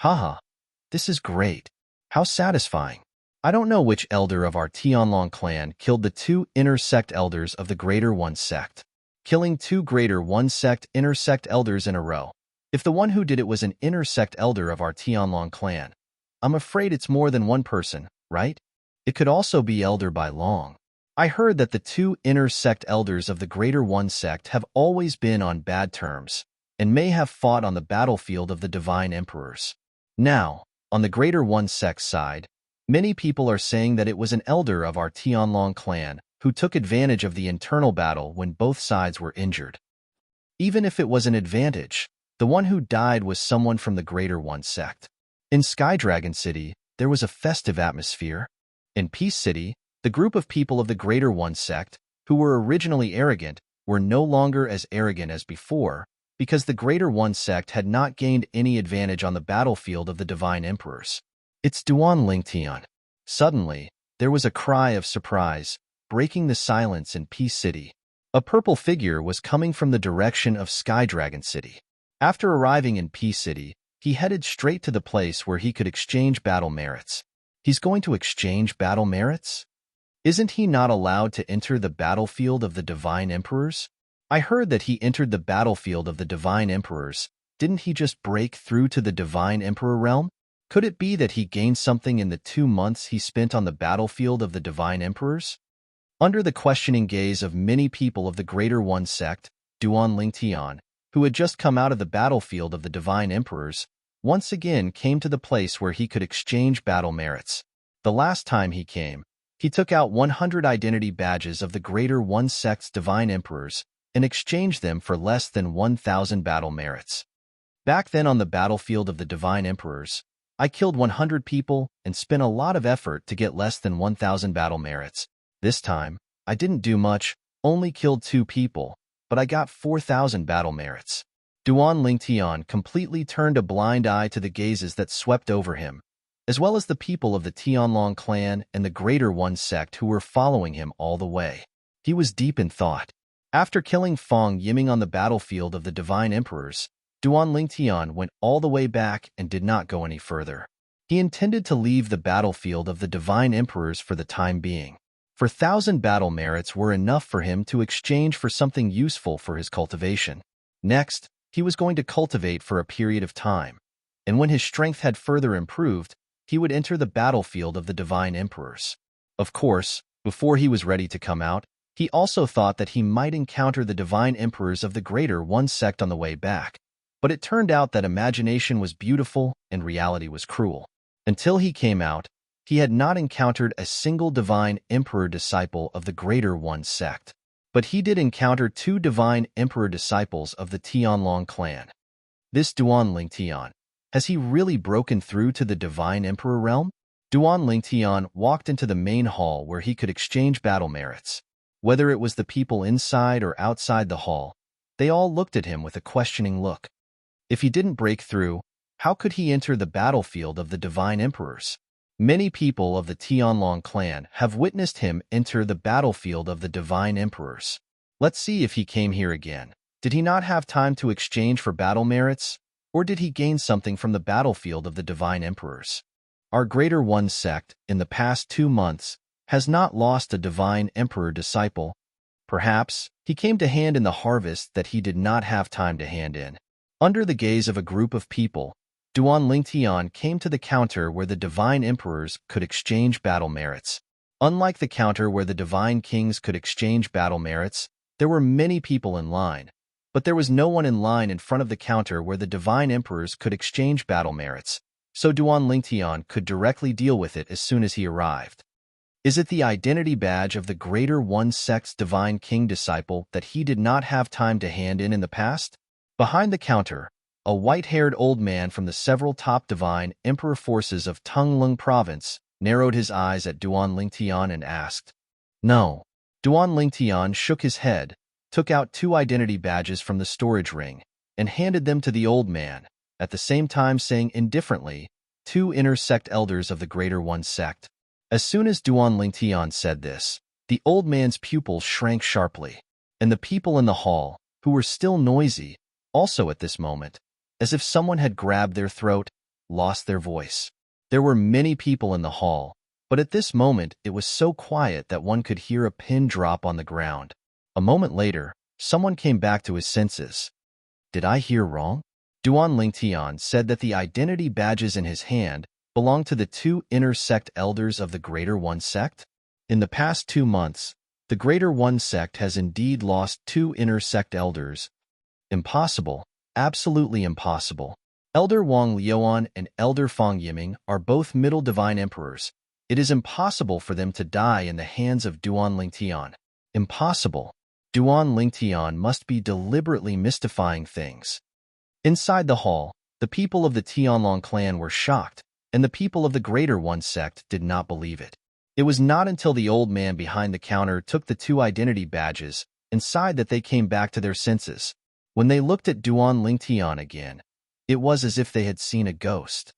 Haha. This is great. How satisfying. I don't know which elder of our Tianlong clan killed the two inner sect elders of the Greater One sect. Killing two Greater One sect inner sect elders in a row. If the one who did it was an inner sect elder of our Tianlong clan, I'm afraid it's more than one person, right? It could also be Elder Bai Long. I heard that the two inner sect elders of the Greater One sect have always been on bad terms, and may have fought on the battlefield of the Divine Emperors. Now, on the Greater One sect side, many people are saying that it was an elder of our Tianlong clan who took advantage of the internal battle when both sides were injured. Even if it was an advantage, the one who died was someone from the Greater One sect. In Skydragon City, there was a festive atmosphere. In Peace City, the group of people of the Greater One sect, who were originally arrogant, were no longer as arrogant as before, because the Greater One sect had not gained any advantage on the battlefield of the Divine Emperors. It's Duan Lingtian. Suddenly, there was a cry of surprise, breaking the silence in Peace City. A purple figure was coming from the direction of Skydragon City. After arriving in Peace City, he headed straight to the place where he could exchange battle merits. He's going to exchange battle merits? Isn't he not allowed to enter the battlefield of the Divine Emperors? I heard that he entered the battlefield of the Divine Emperors. Didn't he just break through to the Divine Emperor realm? Could it be that he gained something in the 2 months he spent on the battlefield of the Divine Emperors? Under the questioning gaze of many people of the Greater One sect, Duan Lingtian, who had just come out of the battlefield of the Divine Emperors, once again came to the place where he could exchange battle merits. The last time he came, he took out 100 identity badges of the Greater One sect's Divine Emperors and exchanged them for less than 1,000 battle merits. Back then on the battlefield of the Divine Emperors, I killed 100 people and spent a lot of effort to get less than 1,000 battle merits. This time, I didn't do much, only killed 2 people, but I got 4,000 battle merits. Duan Lingtian completely turned a blind eye to the gazes that swept over him, as well as the people of the Tianlong clan and the Greater One sect who were following him all the way. He was deep in thought. After killing Fong Yiming on the battlefield of the Divine Emperors, Duan Lingtian went all the way back and did not go any further. He intended to leave the battlefield of the Divine Emperors for the time being. 4,000 battle merits were enough for him to exchange for something useful for his cultivation. Next, he was going to cultivate for a period of time, and when his strength had further improved, he would enter the battlefield of the Divine Emperors. Of course, before he was ready to come out, he also thought that he might encounter the Divine Emperors of the Greater One sect on the way back, but it turned out that imagination was beautiful and reality was cruel. Until he came out, he had not encountered a single Divine Emperor disciple of the Greater One sect. But he did encounter 2 Divine Emperor disciples of the Tianlong clan. This Duan Lingtian, has he really broken through to the Divine Emperor realm? Duan Lingtian walked into the main hall where he could exchange battle merits. Whether it was the people inside or outside the hall, they all looked at him with a questioning look. If he didn't break through, how could he enter the battlefield of the Divine Emperors? Many people of the Tianlong clan have witnessed him enter the battlefield of the Divine Emperors. Let's see if he came here again. Did he not have time to exchange for battle merits, or did he gain something from the battlefield of the Divine Emperors? Our Greater One sect, in the past 2 months, has not lost a Divine Emperor disciple. Perhaps he came to hand in the harvest that he did not have time to hand in. Under the gaze of a group of people, Duan Lingtian came to the counter where the Divine Emperors could exchange battle merits. Unlike the counter where the Divine Kings could exchange battle merits, there were many people in line, but there was no one in line in front of the counter where the Divine Emperors could exchange battle merits, so Duan Lingtian could directly deal with it as soon as he arrived. Is it the identity badge of the Greater One sect's Divine King disciple that he did not have time to hand in the past? Behind the counter, a white-haired old man from the several top Divine Emperor forces of Tunglung province narrowed his eyes at Duan Lingtian and asked, "No." Duan Lingtian shook his head, took out 2 identity badges from the storage ring, and handed them to the old man, at the same time saying indifferently, 2 inner sect elders of the Greater One sect. As soon as Duan Lingtian said this, the old man's pupils shrank sharply, and the people in the hall, who were still noisy, also at this moment, as if someone had grabbed their throat, lost their voice. There were many people in the hall, but at this moment it was so quiet that one could hear a pin drop on the ground. A moment later, someone came back to his senses. Did I hear wrong? Duan Lingtian said that the identity badges in his hand belonged to the two inner sect elders of the Greater One sect. In the past 2 months, the Greater One sect has indeed lost 2 inner sect elders. Impossible, absolutely impossible. Elder Wang Liuan and Elder Fang Yiming are both Middle Divine Emperors. It is impossible for them to die in the hands of Duan Lingtian. Impossible. Duan Lingtian must be deliberately mystifying things. Inside the hall, the people of the Tianlong clan were shocked, and the people of the Greater One sect did not believe it. It was not until the old man behind the counter took the 2 identity badges inside that they came back to their senses. When they looked at Duan Lingtian again, it was as if they had seen a ghost.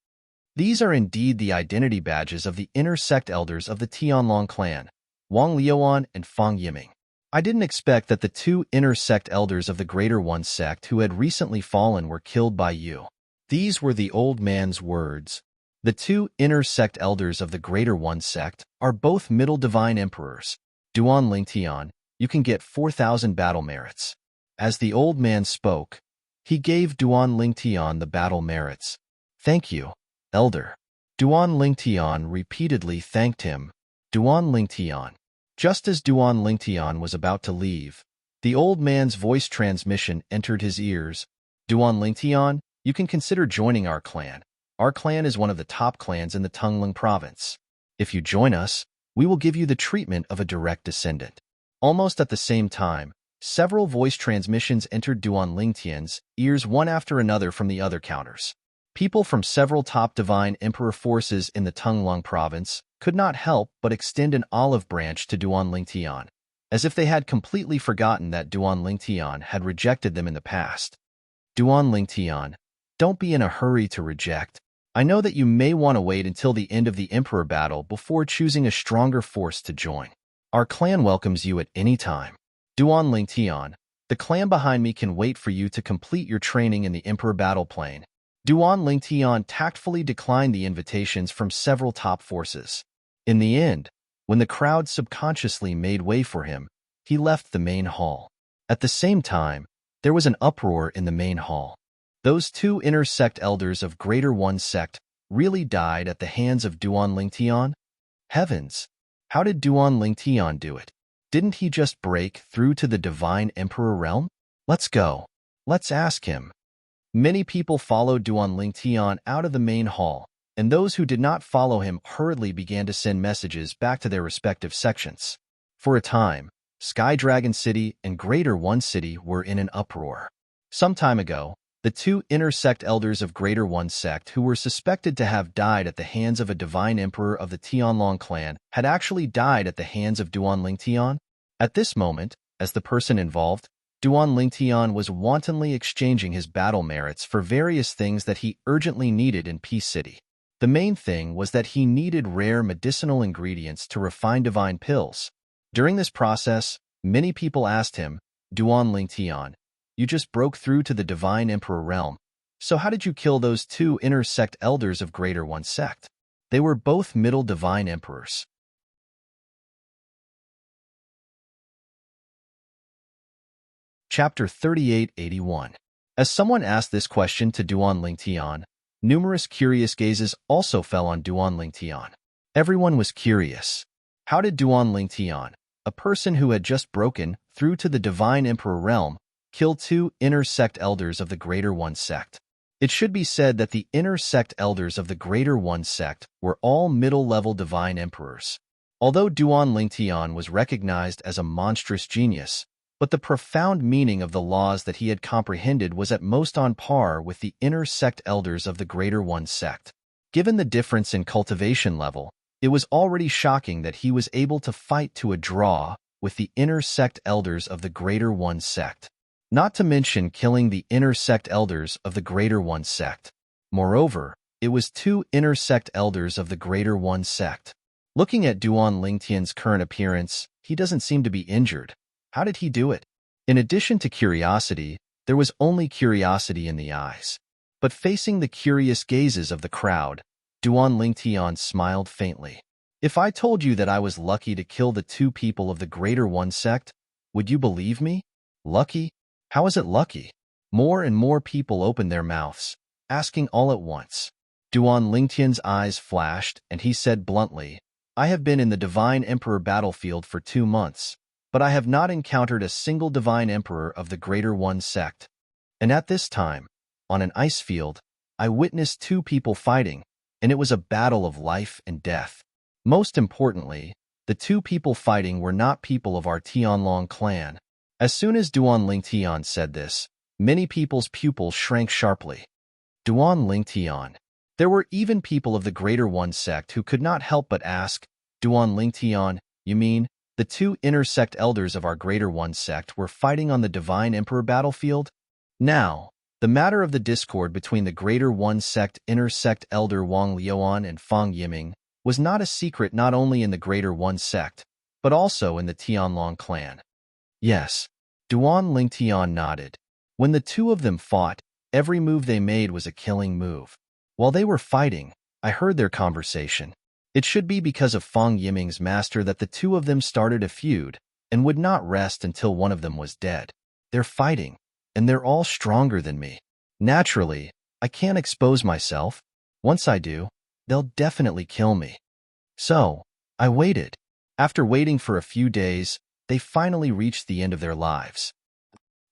These are indeed the identity badges of the inner sect elders of the Tianlong clan, Wang Liuan and Fang Yiming. I didn't expect that the 2 inner sect elders of the Greater One sect who had recently fallen were killed by you. These were the old man's words. The 2 inner sect elders of the Greater One sect are both Middle Divine Emperors. Duan Lingtian, you can get 4,000 battle merits. As the old man spoke, he gave Duan Lingtian the battle merits. Thank you, Elder. Duan Lingtian repeatedly thanked him. Duan Lingtian. Just as Duan Lingtian was about to leave, the old man's voice transmission entered his ears. Duan Lingtian, you can consider joining our clan. Our clan is one of the top clans in the Tongling province. If you join us, we will give you the treatment of a direct descendant. Almost at the same time, several voice transmissions entered Duan Lingtian's ears one after another from the other counters. People from several top divine emperor forces in the Tongling province could not help but extend an olive branch to Duan Lingtian, as if they had completely forgotten that Duan Lingtian had rejected them in the past. Duan Lingtian, don't be in a hurry to reject. I know that you may want to wait until the end of the emperor battle before choosing a stronger force to join. Our clan welcomes you at any time. Duan Lingtian, the clan behind me can wait for you to complete your training in the emperor battle plane. Duan Lingtian tactfully declined the invitations from several top forces. In the end, when the crowd subconsciously made way for him, he left the main hall. At the same time, there was an uproar in the main hall. Those 2 inner sect elders of Greater One sect really died at the hands of Duan Lingtian? Heavens! How did Duan Lingtian do it? Didn't he just break through to the Divine Emperor realm? Let's go. Let's ask him. Many people followed Duan Lingtian out of the main hall, and those who did not follow him hurriedly began to send messages back to their respective sections. For a time, Sky Dragon City and Greater One City were in an uproar. Some time ago, the 2 inner sect elders of Greater One sect who were suspected to have died at the hands of a divine emperor of the Tianlong clan had actually died at the hands of Duan Lingtian. At this moment, as the person involved, Duan Lingtian was wantonly exchanging his battle merits for various things that he urgently needed in Peace City. The main thing was that he needed rare medicinal ingredients to refine divine pills. During this process, many people asked him, Duan Lingtian, you just broke through to the Divine Emperor realm, so how did you kill those 2 inner sect elders of Greater One sect? They were both Middle Divine Emperors. Chapter 3881. As someone asked this question to Duan Lingtian, numerous curious gazes also fell on Duan Lingtian. Everyone was curious. How did Duan Lingtian, a person who had just broken through to the Divine Emperor realm, kill 2 inner sect elders of the Greater One sect? It should be said that the inner sect elders of the Greater One sect were all middle-level divine emperors. Although Duan Lingtian was recognized as a monstrous genius, but the profound meaning of the laws that he had comprehended was at most on par with the inner sect elders of the Greater One sect. Given the difference in cultivation level, it was already shocking that he was able to fight to a draw with the inner sect elders of the Greater One sect, not to mention killing the inner sect elders of the Greater One sect. Moreover, it was 2 inner sect elders of the Greater One sect. Looking at Duan Lingtian's current appearance, he doesn't seem to be injured. How did he do it? In addition to curiosity, there was only curiosity in the eyes. But facing the curious gazes of the crowd, Duan Lingtian smiled faintly. If I told you that I was lucky to kill the 2 people of the Greater One sect, would you believe me? Lucky? How is it lucky? More and more people opened their mouths, asking all at once. Duan Lingtian's eyes flashed, and he said bluntly, I have been in the Divine Emperor battlefield for 2 months, but I have not encountered a single Divine Emperor of the Greater One sect. And at this time, on an ice field, I witnessed 2 people fighting, and it was a battle of life and death. Most importantly, the 2 people fighting were not people of our Tianlong clan. As soon as Duan Lingtian said this, many people's pupils shrank sharply. Duan Lingtian. There were even people of the Greater One sect who could not help but ask, Duan Lingtian, you mean, the 2 inner sect elders of our Greater One sect were fighting on the Divine Emperor battlefield? Now, the matter of the discord between the Greater One sect inner sect elder Wang Liuan and Fang Yiming was not a secret not only in the Greater One sect, but also in the Tianlong clan. Yes, Duan Lingtian nodded. When the 2 of them fought, every move they made was a killing move. While they were fighting, I heard their conversation. It should be because of Fang Yiming's master that the 2 of them started a feud and would not rest until one of them was dead. They're fighting, and they're all stronger than me. Naturally, I can't expose myself. Once I do, they'll definitely kill me. So, I waited. After waiting for a few days, they finally reached the end of their lives.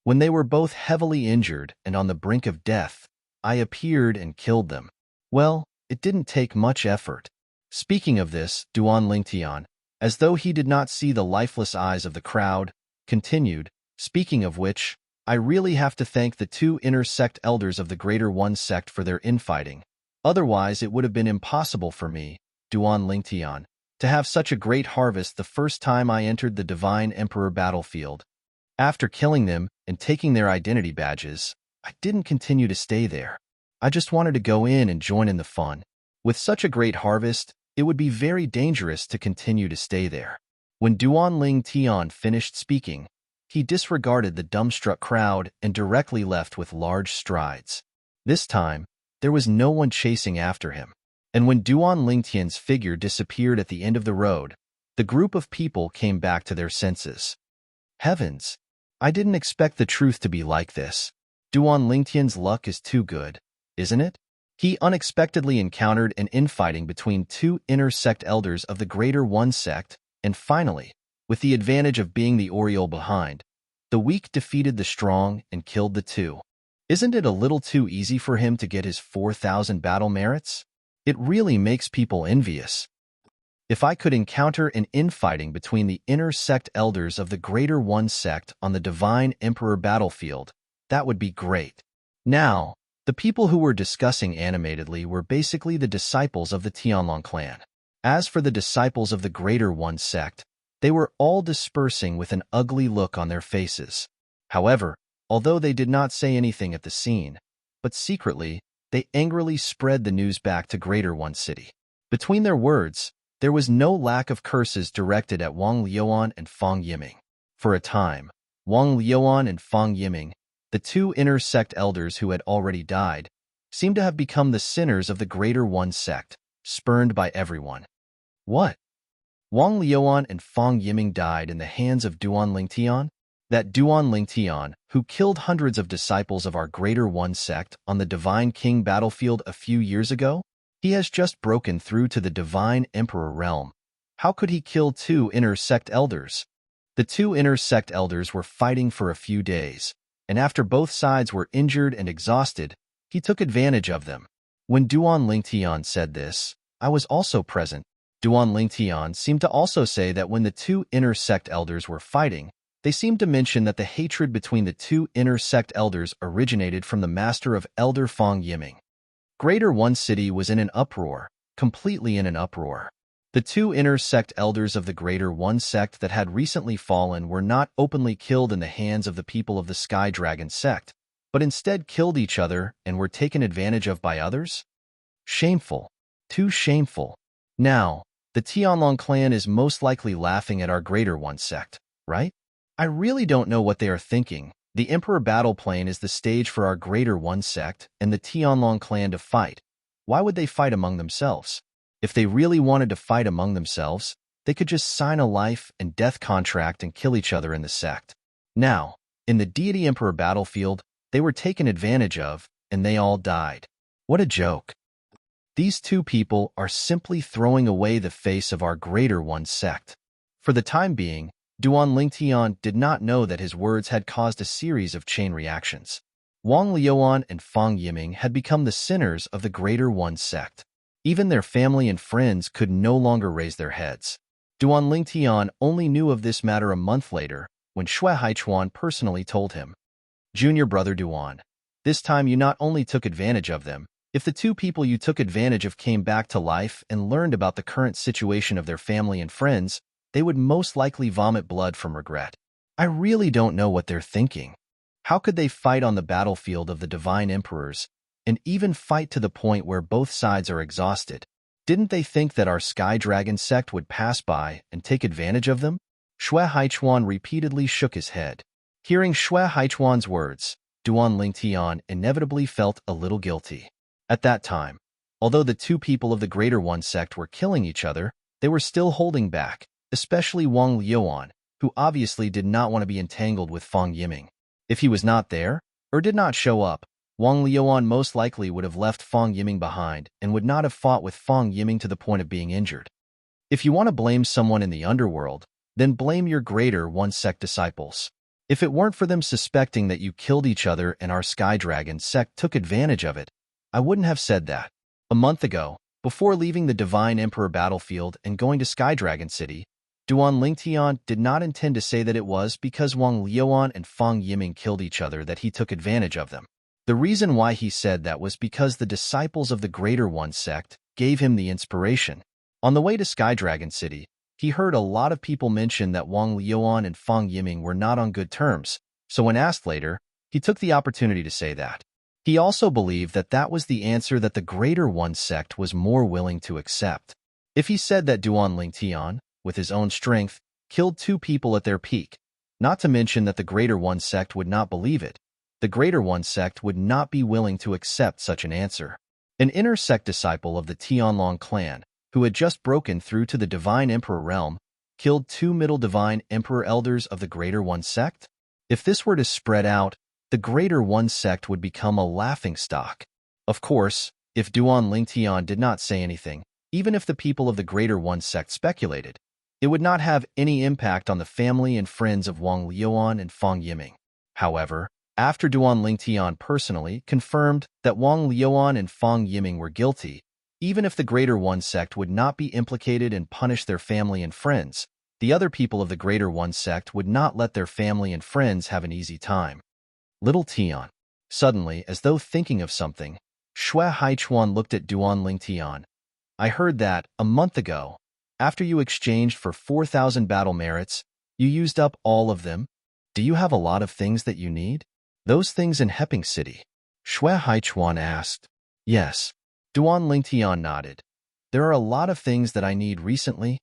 When they were both heavily injured and on the brink of death, I appeared and killed them. Well, it didn't take much effort. Speaking of this, Duan Lingtian, as though he did not see the lifeless eyes of the crowd, continued, speaking of which, I really have to thank the 2 inner sect elders of the Greater One sect for their infighting. Otherwise, it would have been impossible for me, Duan Lingtian, to have such a great harvest the first time I entered the Divine Emperor battlefield. After killing them and taking their identity badges, I didn't continue to stay there. I just wanted to go in and join in the fun. With such a great harvest, it would be very dangerous to continue to stay there. When Duan Lingtian finished speaking, he disregarded the dumbstruck crowd and directly left with large strides. This time, there was no one chasing after him. And when Duan Lingtian's figure disappeared at the end of the road, the group of people came back to their senses. Heavens! I didn't expect the truth to be like this. Duan Lingtian's luck is too good, isn't it? He unexpectedly encountered an infighting between 2 inner sect elders of the Greater One sect, and finally, with the advantage of being the Oriole behind, the weak defeated the strong and killed the 2. Isn't it a little too easy for him to get his 4,000 battle merits? It really makes people envious. If I could encounter an infighting between the inner sect elders of the Greater One sect on the Divine Emperor battlefield, that would be great. Now, the people who were discussing animatedly were basically the disciples of the Tianlong clan. As for the disciples of the Greater One sect, they were all dispersing with an ugly look on their faces. However, although they did not say anything at the scene, but secretly, they angrily spread the news back to Greater One City. Between their words, there was no lack of curses directed at Wang Liuan and Fang Yiming. For a time, Wang Liuan and Fang Yiming, the 2 inner sect elders who had already died, seemed to have become the sinners of the Greater One sect, spurned by everyone. What? Wang Liuan and Fang Yiming died in the hands of Duan Lingtian? That Duan Lingtian, who killed hundreds of disciples of our Greater One sect on the Divine King battlefield a few years ago? He has just broken through to the Divine Emperor realm. How could he kill 2 inner sect elders? The 2 inner sect elders were fighting for a few days, and after both sides were injured and exhausted, he took advantage of them. When Duan Lingtian said this, I was also present. Duan Lingtian seemed to also say that when the 2 inner sect elders were fighting, they seemed to mention that the hatred between the 2 inner sect elders originated from the master of Elder Fang Yiming. Greater One City was in an uproar, completely in an uproar. The 2 inner sect elders of the Greater One sect that had recently fallen were not openly killed in the hands of the people of the Sky Dragon sect, but instead killed each other and were taken advantage of by others? Shameful. Too shameful. Now, the Tianlong clan is most likely laughing at our Greater One sect, right? I really don't know what they are thinking. The Emperor battle plane is the stage for our Greater One sect and the Tianlong clan to fight, Why would they fight among themselves? If they really wanted to fight among themselves, they could just sign a life and death contract and kill each other in the sect. Now, in the Deity Emperor battlefield, they were taken advantage of, and they all died. What a joke. These two people are simply throwing away the face of our Greater One sect. For the time being, Duan Lingtian did not know that his words had caused a series of chain reactions. Wang Liuan and Fang Yiming had become the sinners of the Greater One sect. Even their family and friends could no longer raise their heads. Duan Lingtian only knew of this matter a month later, when Xue Haichuan personally told him, "Junior brother Duan, this time you not only took advantage of them, if the two people you took advantage of came back to life and learned about the current situation of their family and friends, they would most likely vomit blood from regret. I really don't know what they're thinking. How could they fight on the battlefield of the Divine Emperors, and even fight to the point where both sides are exhausted? Didn't they think that our Sky Dragon sect would pass by and take advantage of them?" Xue Haichuan repeatedly shook his head. Hearing Xue Haichuan's words, Duan Lingtian inevitably felt a little guilty. At that time, although the two people of the Greater One sect were killing each other, they were still holding back, especially Wang Liuan, who obviously did not want to be entangled with Fang Yiming. If he was not there, or did not show up, Wang Liuan most likely would have left Fang Yiming behind and would not have fought with Fang Yiming to the point of being injured. If you want to blame someone in the underworld, then blame your Greater One sect disciples. If it weren't for them suspecting that you killed each other and our Sky Dragon sect took advantage of it, I wouldn't have said that. A month ago, before leaving the Divine Emperor battlefield and going to Sky Dragon City, Duan Lingtian did not intend to say that it was because Wang Liuan and Fang Yiming killed each other that he took advantage of them. The reason why he said that was because the disciples of the Greater One sect gave him the inspiration. On the way to Sky Dragon City, he heard a lot of people mention that Wang Liuan and Fang Yiming were not on good terms, so when asked later, he took the opportunity to say that. He also believed that that was the answer that the Greater One sect was more willing to accept. If he said that Duan Lingtian, with his own strength, killed two people at their peak, not to mention that the Greater One sect would not believe it, the Greater One sect would not be willing to accept such an answer. An inner sect disciple of the Tianlong clan, who had just broken through to the Divine Emperor realm, killed two Middle Divine Emperor elders of the Greater One sect? If this were to spread out, the Greater One sect would become a laughingstock. Of course, if Duan Lingtian did not say anything, even if the people of the Greater One sect speculated, it would not have any impact on the family and friends of Wang Liuan and Fang Yiming. However, after Duan Lingtian personally confirmed that Wang Liuan and Fang Yiming were guilty, even if the Greater One sect would not be implicated and punish their family and friends, the other people of the Greater One sect would not let their family and friends have an easy time. Little Tian. Suddenly, as though thinking of something, Xue Haichuan looked at Duan Lingtian. "I heard that, a month ago, after you exchanged for 4,000 battle merits, you used up all of them. Do you have a lot of things that you need?" "Those things in Hepping City?" Xue Haichuan asked. "Yes." Duan Lingtian nodded. "There are a lot of things that I need recently.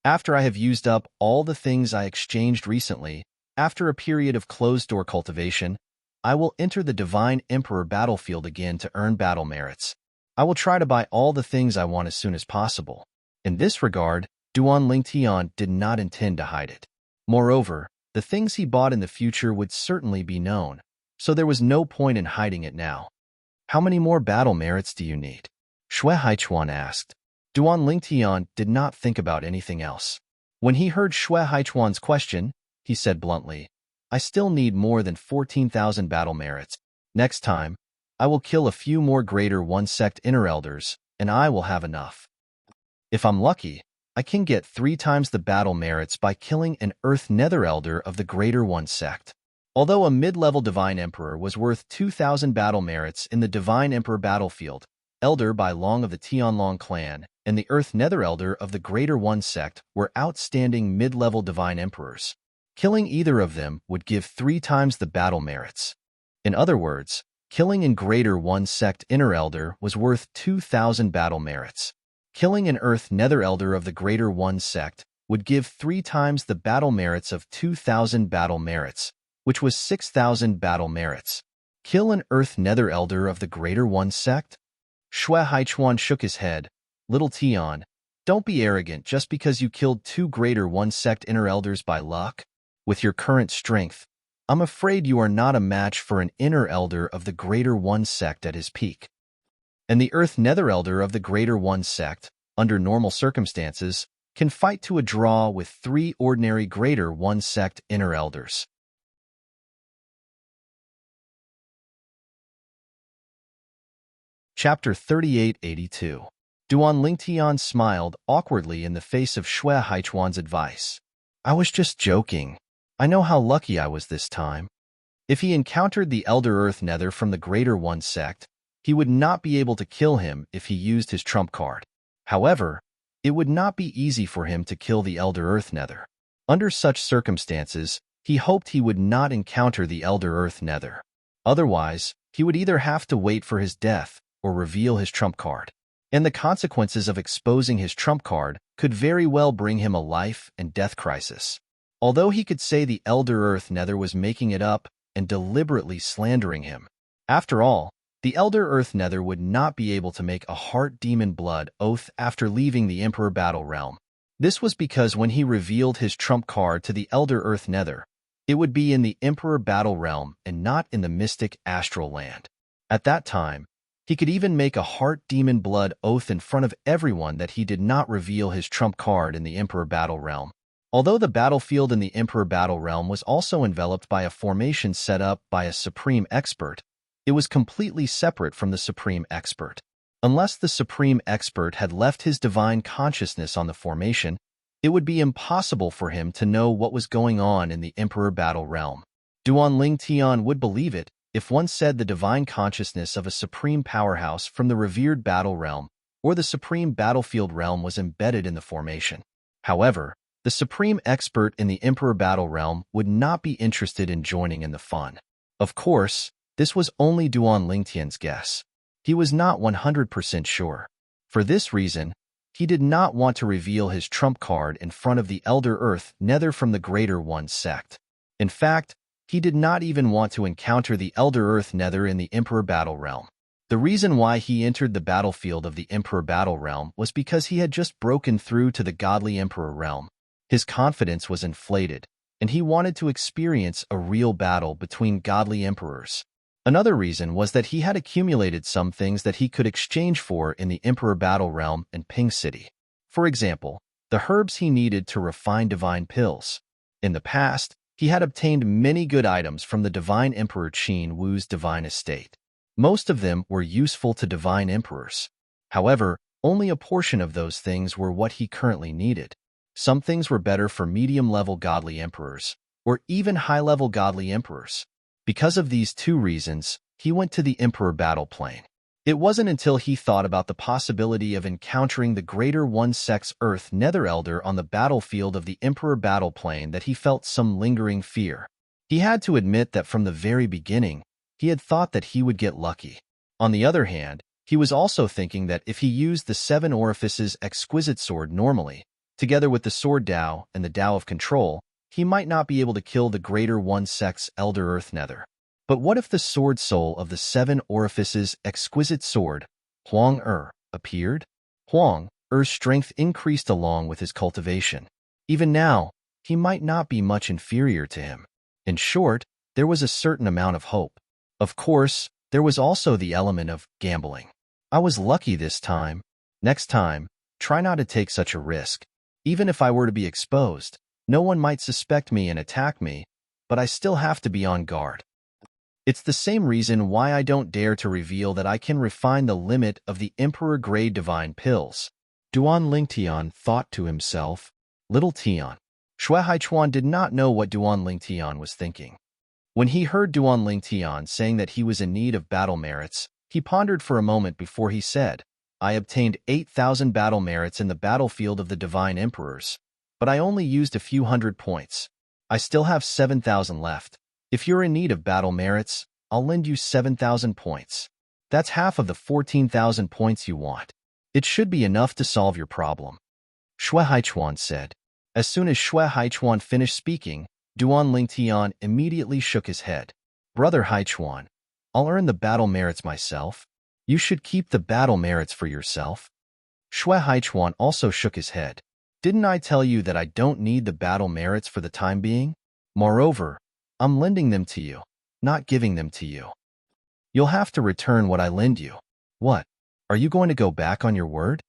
After I have used up all the things I exchanged recently, after a period of closed-door cultivation, I will enter the Divine Emperor battlefield again to earn battle merits. I will try to buy all the things I want as soon as possible." In this regard, Duan Lingtian did not intend to hide it. Moreover, the things he bought in the future would certainly be known, so there was no point in hiding it now. "How many more battle merits do you need?" Xue Haichuan asked. Duan Lingtian did not think about anything else. When he heard Xue Haichuan's question, he said bluntly, "I still need more than 14,000 battle merits. Next time, I will kill a few more Greater One sect inner elders, and I will have enough. If I'm lucky, I can get 3 times the battle merits by killing an Earth Nether Elder of the Greater One sect." Although a mid-level Divine Emperor was worth 2,000 battle merits in the Divine Emperor battlefield, Elder by Long of the Tianlong clan and the Earth Nether Elder of the Greater One sect were outstanding mid-level Divine Emperors. Killing either of them would give 3 times the battle merits. In other words, killing an Greater One sect inner elder was worth 2,000 battle merits. Killing an Earth Nether Elder of the Greater One sect would give 3 times the battle merits of 2,000 battle merits, which was 6,000 battle merits. Kill an Earth Nether Elder of the Greater One sect? Shui Haichuan shook his head. Little Tian, don't be arrogant just because you killed 2 greater one sect inner elders by luck. With your current strength, I'm afraid you are not a match for an inner elder of the greater one sect at his peak. And the earth nether elder of the greater one sect, under normal circumstances, can fight to a draw with 3 ordinary greater one sect inner elders. Chapter 3882. Duan Lingtian smiled awkwardly in the face of Shui Haichuan's advice. I was just joking. I know how lucky I was this time. If he encountered the Elder Earth Nether from the Greater One sect, he would not be able to kill him if he used his trump card. However, it would not be easy for him to kill the Elder Earth Nether. Under such circumstances, he hoped he would not encounter the Elder Earth Nether. Otherwise, he would either have to wait for his death or reveal his trump card. And the consequences of exposing his trump card could very well bring him a life and death crisis. Although he could say the Elder Earth Nether was making it up and deliberately slandering him. After all, the Elder Earth Nether would not be able to make a Heart Demon Blood oath after leaving the Emperor Battle Realm. This was because when he revealed his trump card to the Elder Earth Nether, it would be in the Emperor Battle Realm and not in the mystic Astral Land. At that time, he could even make a Heart Demon Blood oath in front of everyone that he did not reveal his trump card in the Emperor Battle Realm. Although the battlefield in the Emperor Battle Realm was also enveloped by a formation set up by a Supreme Expert, it was completely separate from the Supreme Expert. Unless the Supreme Expert had left his divine consciousness on the formation, it would be impossible for him to know what was going on in the Emperor Battle Realm. Duan Lingtian would believe it if one said the divine consciousness of a supreme powerhouse from the revered battle realm or the supreme battlefield realm was embedded in the formation. However, the supreme expert in the Emperor Battle Realm would not be interested in joining in the fun. Of course, this was only Duan Lingtian's guess. He was not 100% sure. For this reason, he did not want to reveal his trump card in front of the Elder Earth Nether from the Greater One sect. In fact, he did not even want to encounter the Elder Earth Nether in the Emperor Battle Realm. The reason why he entered the battlefield of the Emperor Battle Realm was because he had just broken through to the Godly Emperor Realm. His confidence was inflated, and he wanted to experience a real battle between godly emperors. Another reason was that he had accumulated some things that he could exchange for in the Emperor Battle Realm and Ping City. For example, the herbs he needed to refine divine pills. In the past, he had obtained many good items from the Divine Emperor Qin Wu's divine estate. Most of them were useful to divine emperors. However, only a portion of those things were what he currently needed. Some things were better for medium-level godly emperors, or even high-level godly emperors. Because of these 2 reasons, he went to the Emperor Battle Plane. It wasn't until he thought about the possibility of encountering the Greater One Sect's Earth Nether Elder on the battlefield of the Emperor Battle Plane that he felt some lingering fear. He had to admit that from the very beginning, he had thought that he would get lucky. On the other hand, he was also thinking that if he used the 7 Orifices Exquisite Sword normally, together with the Sword Dao and the Dao of Control, he might not be able to kill the Greater One Sect's Elder Earth Nether. But what if the Sword Soul of the 7 Orifices Exquisite Sword, Huang appeared? Huang Er's strength increased along with his cultivation. Even now, he might not be much inferior to him. In short, there was a certain amount of hope. Of course, there was also the element of gambling. I was lucky this time. Next time, try not to take such a risk. Even if I were to be exposed, no one might suspect me and attack me, but I still have to be on guard. It's the same reason why I don't dare to reveal that I can refine the limit of the Emperor-grade divine pills. Duan Lingtian thought to himself, Little Tian. Shui Haichuan did not know what Duan Lingtian was thinking. When he heard Duan Lingtian saying that he was in need of battle merits, he pondered for a moment before he said, I obtained 8,000 battle merits in the battlefield of the Divine Emperors, but I only used a few hundred points. I still have 7,000 left. If you're in need of battle merits, I'll lend you 7,000 points. That's half of the 14,000 points you want. It should be enough to solve your problem. Shui Haichuan said. As soon as Shui Haichuan finished speaking, Duan Lingtian immediately shook his head. Brother Haichuan, I'll earn the battle merits myself. You should keep the battle merits for yourself. Shui Haichuan also shook his head. Didn't I tell you that I don't need the battle merits for the time being? Moreover, I'm lending them to you, not giving them to you. You'll have to return what I lend you. What? Are you going to go back on your word?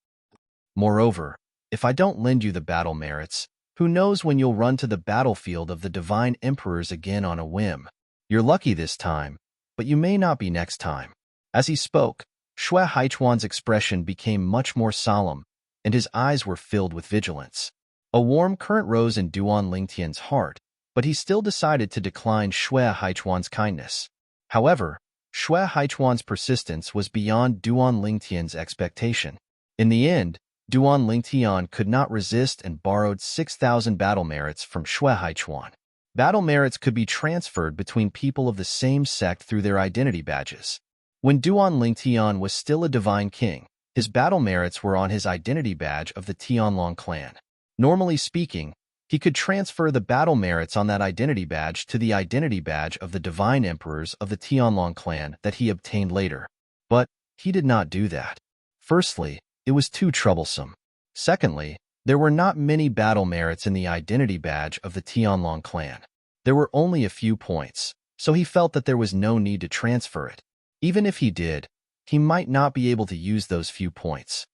Moreover, if I don't lend you the battle merits, who knows when you'll run to the battlefield of the divine emperors again on a whim. You're lucky this time, but you may not be next time. As he spoke, Shui Haichuan's expression became much more solemn, and his eyes were filled with vigilance. A warm current rose in Duan Lingtian's heart, but he still decided to decline Shui Haichuan's kindness. However, Shui Haichuan's persistence was beyond Duan Lingtian's expectation. In the end, Duan Lingtian could not resist and borrowed 6,000 battle merits from Shui Haichuan. Battle merits could be transferred between people of the same sect through their identity badges. When Duan Lingtian was still a divine king, his battle merits were on his identity badge of the Tianlong clan. Normally speaking, he could transfer the battle merits on that identity badge to the identity badge of the divine emperors of the Tianlong clan that he obtained later. But he did not do that. Firstly, it was too troublesome. Secondly, there were not many battle merits in the identity badge of the Tianlong clan. There were only a few points, so he felt that there was no need to transfer it. Even if he did, he might not be able to use those few points.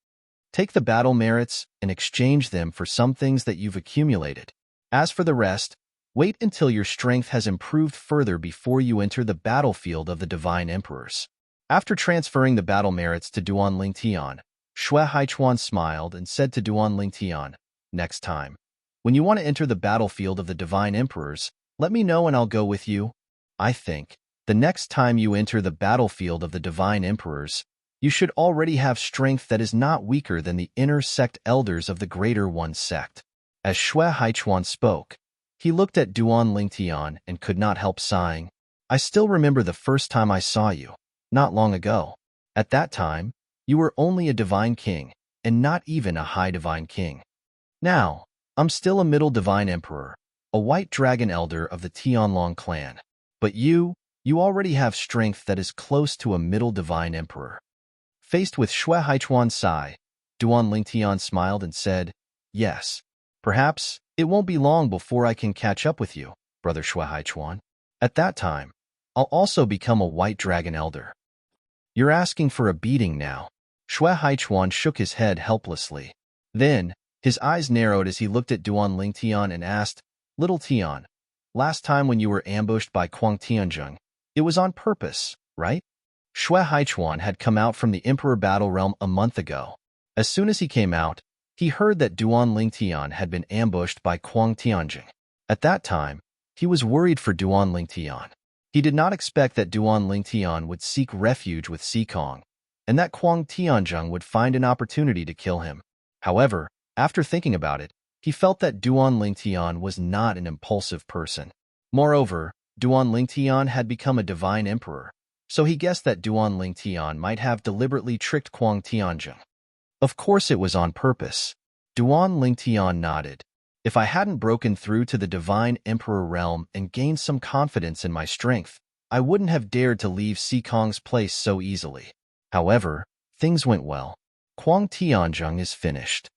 Take the battle merits and exchange them for some things that you've accumulated. As for the rest, wait until your strength has improved further before you enter the battlefield of the divine emperors. After transferring the battle merits to Duan Lingtian, Shui Haichuan smiled and said to Duan Lingtian, "Next time, when you want to enter the battlefield of the divine emperors, let me know and I'll go with you. I think, the next time you enter the battlefield of the divine emperors, you should already have strength that is not weaker than the inner sect elders of the greater one sect." As Shui Haichuan spoke, he looked at Duan Lingtian and could not help sighing. "I still remember the first time I saw you, not long ago. At that time, you were only a divine king, and not even a high divine king. Now, I'm still a middle divine emperor, a white dragon elder of the Tianlong clan. But you already have strength that is close to a middle divine emperor." Faced with Shui Haichuan's sigh, Duan Lingtian smiled and said, "Yes, perhaps it won't be long before I can catch up with you, brother Shui Haichuan. At that time, I'll also become a white dragon elder." "You're asking for a beating now." Shui Haichuan shook his head helplessly. Then, his eyes narrowed as he looked at Duan Lingtian and asked, "Little Tian, last time when you were ambushed by Kuang Tianzheng, it was on purpose, right?" Shui Haichuan had come out from the Emperor Battle Realm a month ago. As soon as he came out, he heard that Duan Lingtian had been ambushed by Kuang Tianzheng. At that time, he was worried for Duan Lingtian. He did not expect that Duan Lingtian would seek refuge with Sikong, and that Kuang Tianzheng would find an opportunity to kill him. However, after thinking about it, he felt that Duan Lingtian was not an impulsive person. Moreover, Duan Lingtian had become a divine emperor, so he guessed that Duan Lingtian might have deliberately tricked Kuang Tianzheng. Of course it was on purpose. Duan Lingtian nodded. "If I hadn't broken through to the divine emperor realm and gained some confidence in my strength, I wouldn't have dared to leave Sikong's place so easily. However, things went well. Kuang Tianzheng is finished."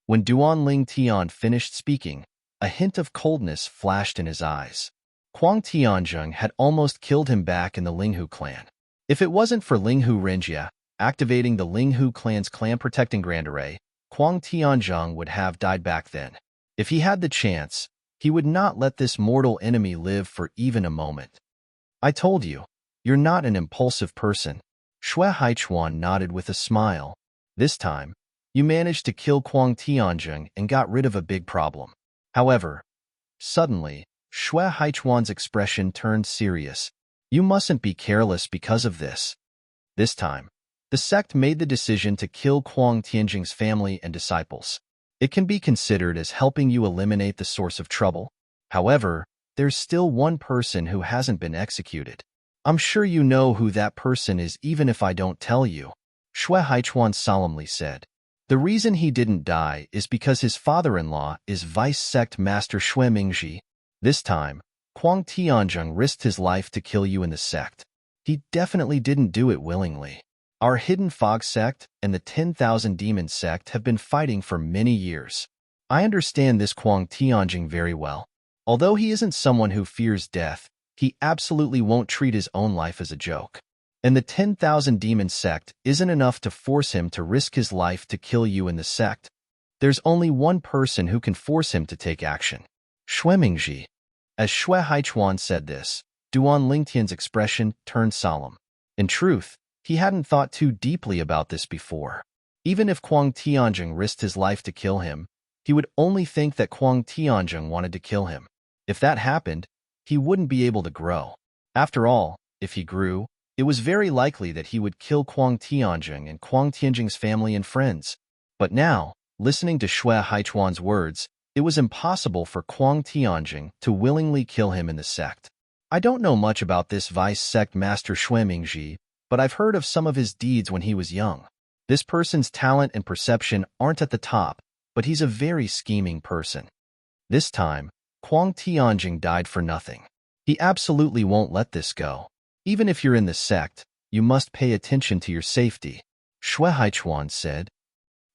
When Duan Lingtian finished speaking, a hint of coldness flashed in his eyes. Kuang Tianzheng had almost killed him back in the Linghu clan. If it wasn't for Linghu Renjia activating the Linghu clan's clan-protecting Grand Array, Kuang Tianzheng would have died back then. If he had the chance, he would not let this mortal enemy live for even a moment. "I told you, you're not an impulsive person." Shui Haichuan nodded with a smile. "This time, you managed to kill Kuang Tianzheng and got rid of a big problem." However, suddenly, Shui Haichuan's expression turned serious. "You mustn't be careless because of this." This time, the sect made the decision to kill Kuang Tianzheng's family and disciples. It can be considered as helping you eliminate the source of trouble. However, there's still one person who hasn't been executed. I'm sure you know who that person is even if I don't tell you," Shui Haichuan solemnly said. "The reason he didn't die is because his father-in-law is Vice-Sect Master Shui Mingzhi. This time, Kuang Tianzheng risked his life to kill you in the sect. He definitely didn't do it willingly." Our Hidden Fog sect and the 10,000 Demons sect have been fighting for many years. I understand this Kuang Tianjing very well. Although he isn't someone who fears death, he absolutely won't treat his own life as a joke. And the 10,000 Demons sect isn't enough to force him to risk his life to kill you in the sect. There's only one person who can force him to take action. Xuemingji. As Xue Haichuan said this, Duan Lingtian's expression turned solemn. In truth, he hadn't thought too deeply about this before. Even if Kuang Tianjing risked his life to kill him, he would only think that Kuang Tianjing wanted to kill him. If that happened, he wouldn't be able to grow. After all, if he grew, it was very likely that he would kill Kuang Tianjing and Kuang Tianjing's family and friends. But now, listening to Xue Haichuan's words, it was impossible for Kuang Tianjing to willingly kill him in the sect. I don't know much about this vice sect master Xuemingji, but I've heard of some of his deeds when he was young. This person's talent and perception aren't at the top, but he's a very scheming person. This time, Kuang Tianjing died for nothing. He absolutely won't let this go. Even if you're in the sect, you must pay attention to your safety, Xue Haichuan said.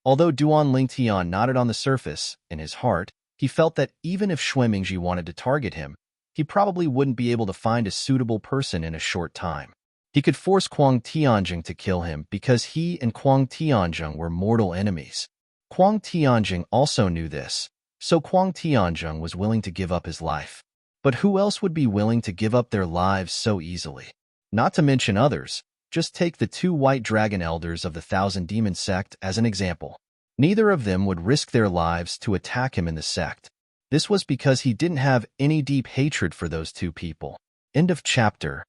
Although Duan Lingtian nodded on the surface, in his heart, he felt that even if Xuemingji wanted to target him, he probably wouldn't be able to find a suitable person in a short time. He could force Kuang Tianjing to kill him because he and Kuang Tianjing were mortal enemies. Kuang Tianjing also knew this, so Kuang Tianjing was willing to give up his life. But who else would be willing to give up their lives so easily? Not to mention others, just take the 2 white dragon elders of the Thousand Demon sect as an example. Neither of them would risk their lives to attack him in the sect. This was because he didn't have any deep hatred for those 2 people. End of chapter.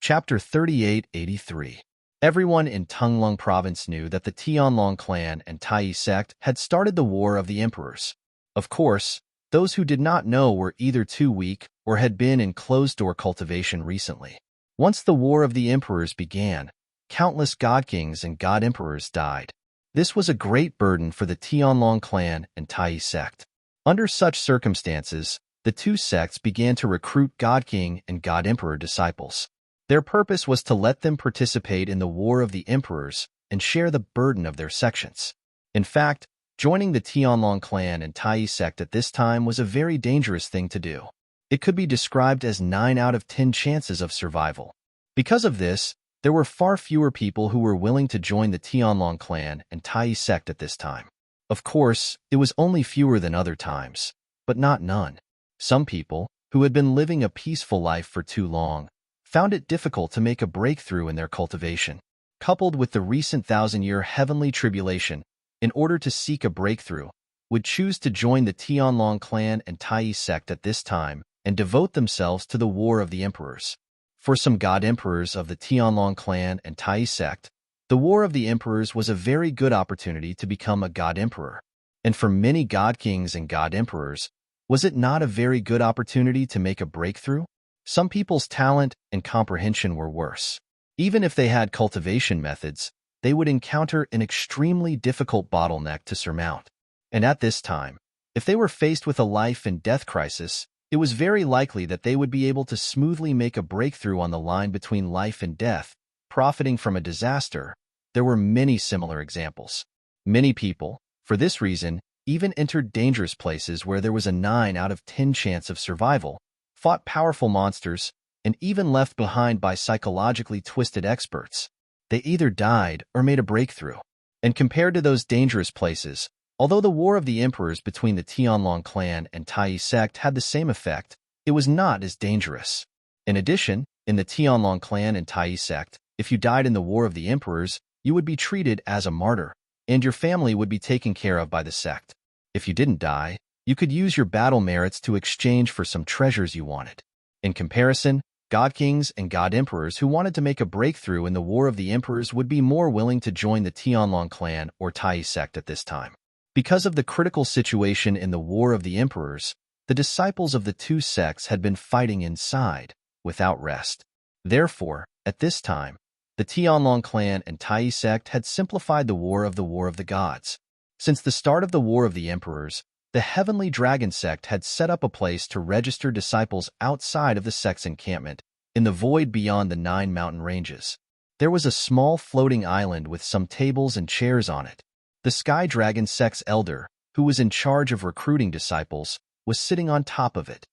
Chapter 3883. Everyone in Tunglong province knew that the Tianlong clan and Tai sect had started the War of the Emperors. Of course, those who did not know were either too weak or had been in closed-door cultivation recently. Once the War of the Emperors began, countless god kings and god emperors died. This was a great burden for the Tianlong clan and Tai sect. Under such circumstances, the 2 sects began to recruit god king and god emperor disciples. Their purpose was to let them participate in the War of the Emperors and share the burden of their sections. In fact, joining the Tianlong clan and Tai sect at this time was a very dangerous thing to do. It could be described as 9 out of 10 chances of survival. Because of this, there were far fewer people who were willing to join the Tianlong clan and Tai sect at this time. Of course, it was only fewer than other times, but not none. Some people, who had been living a peaceful life for too long, found it difficult to make a breakthrough in their cultivation. Coupled with the recent 1,000-year heavenly tribulation, in order to seek a breakthrough, would choose to join the Tianlong clan and Tai sect at this time and devote themselves to the War of the Emperors. For some god emperors of the Tianlong clan and Tai sect, the War of the Emperors was a very good opportunity to become a god emperor. And for many god kings and god emperors, was it not a very good opportunity to make a breakthrough? Some people's talent and comprehension were worse. Even if they had cultivation methods, they would encounter an extremely difficult bottleneck to surmount. And at this time, if they were faced with a life and death crisis, it was very likely that they would be able to smoothly make a breakthrough on the line between life and death, profiting from a disaster. There were many similar examples. Many people, for this reason, even entered dangerous places where there was a 9 out of 10 chance of survival, fought powerful monsters, and even left behind by psychologically twisted experts. They either died or made a breakthrough. And compared to those dangerous places, although the War of the Emperors between the Tianlong clan and Tai sect had the same effect, it was not as dangerous. In addition, in the Tianlong clan and Tai sect, if you died in the War of the Emperors, you would be treated as a martyr, and your family would be taken care of by the sect. If you didn't die, you could use your battle merits to exchange for some treasures you wanted. In comparison, god kings and god emperors who wanted to make a breakthrough in the War of the Emperors would be more willing to join the Tianlong clan or Tai sect at this time. Because of the critical situation in the War of the Emperors, the disciples of the 2 sects had been fighting inside, without rest. Therefore, at this time, the Tianlong clan and Tai sect had simplified the War of the Gods. Since the start of the War of the Emperors, The Heavenly Dragon sect had set up a place to register disciples outside of the sect's encampment, in the void beyond the 9 mountain ranges. There was a small floating island with some tables and chairs on it. The Sky Dragon sect's elder, who was in charge of recruiting disciples, was sitting on top of it.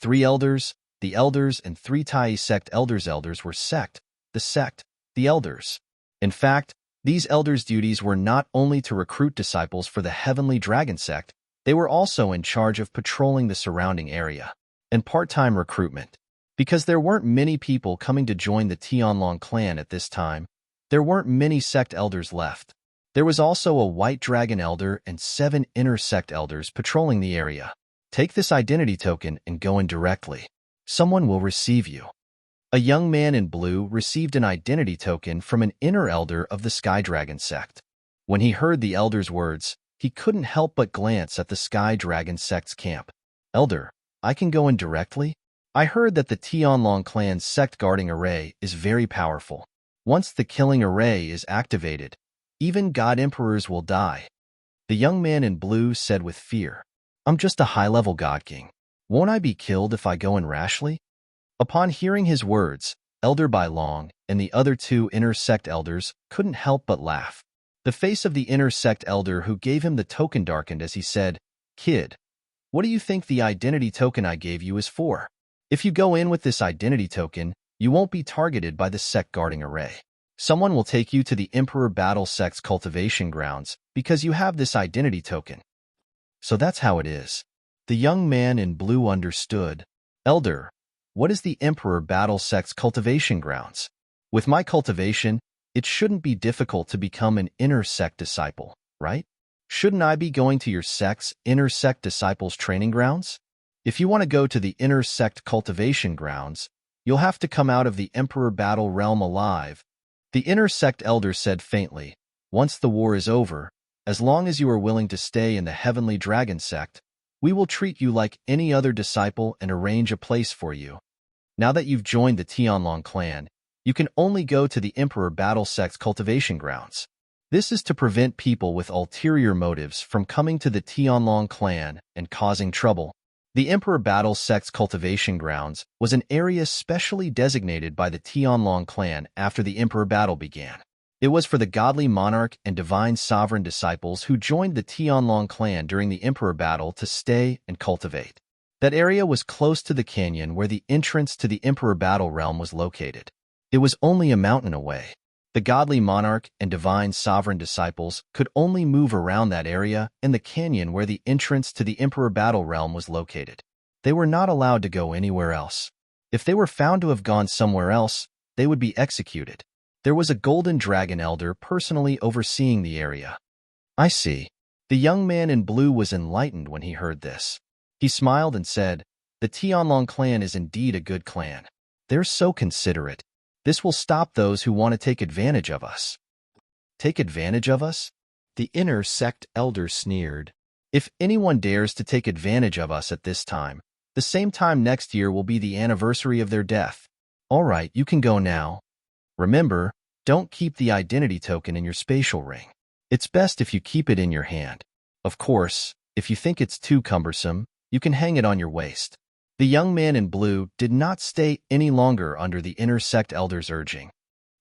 3 elders, the elders, and 3 Tai sect elders were the elders. In fact, these elders' duties were not only to recruit disciples for the Heavenly Dragon sect, they were also in charge of patrolling the surrounding area and part-time recruitment. Because there weren't many people coming to join the Tianlong clan at this time, there weren't many sect elders left. There was also a White Dragon elder and 7 inner sect elders patrolling the area. Take this identity token and go in directly. Someone will receive you. A young man in blue received an identity token from an inner elder of the Sky Dragon sect. When he heard the elder's words, he couldn't help but glance at the Sky Dragon sect's camp. Elder, I can go in directly? I heard that the Tianlong clan's sect guarding array is very powerful. Once the killing array is activated, even God Emperors will die. The young man in blue said with fear, I'm just a high-level God King. Won't I be killed if I go in rashly? Upon hearing his words, Elder Bai Long and the other 2 inner sect elders couldn't help but laugh. The face of the inner sect elder who gave him the token darkened as he said, Kid, what do you think the identity token I gave you is for? If you go in with this identity token, you won't be targeted by the sect guarding array. Someone will take you to the Emperor Battle sect's cultivation grounds because you have this identity token. So that's how it is. The young man in blue understood. Elder, what is the Emperor Battle sect's cultivation grounds? With my cultivation, it shouldn't be difficult to become an inner sect disciple, right? Shouldn't I be going to your sect's inner sect disciples training grounds? If you want to go to the inner sect cultivation grounds, you'll have to come out of the Emperor Battle realm alive. The inner sect elder said faintly, once the war is over, as long as you are willing to stay in the Heavenly Dragon sect, we will treat you like any other disciple and arrange a place for you. Now that you've joined the Tianlong clan, you can only go to the Emperor Battle sect's cultivation grounds. This is to prevent people with ulterior motives from coming to the Tianlong clan and causing trouble. The Emperor Battle sect's cultivation grounds was an area specially designated by the Tianlong clan after the Emperor Battle began. It was for the godly monarch and divine sovereign disciples who joined the Tianlong clan during the Emperor Battle to stay and cultivate. That area was close to the canyon where the entrance to the Emperor Battle realm was located. It was only a mountain away. The godly monarch and divine sovereign disciples could only move around that area and the canyon where the entrance to the Emperor Battle realm was located. They were not allowed to go anywhere else. If they were found to have gone somewhere else, they would be executed. There was a golden dragon elder personally overseeing the area. I see. The young man in blue was enlightened when he heard this. He smiled and said, the Tianlong clan is indeed a good clan. They're so considerate. This will stop those who want to take advantage of us. Take advantage of us? The inner sect elder sneered. If anyone dares to take advantage of us at this time, the same time next year will be the anniversary of their death. All right, you can go now. Remember, don't keep the identity token in your spatial ring. It's best if you keep it in your hand. Of course, if you think it's too cumbersome, you can hang it on your waist. The young man in blue did not stay any longer under the inner sect elder's urging.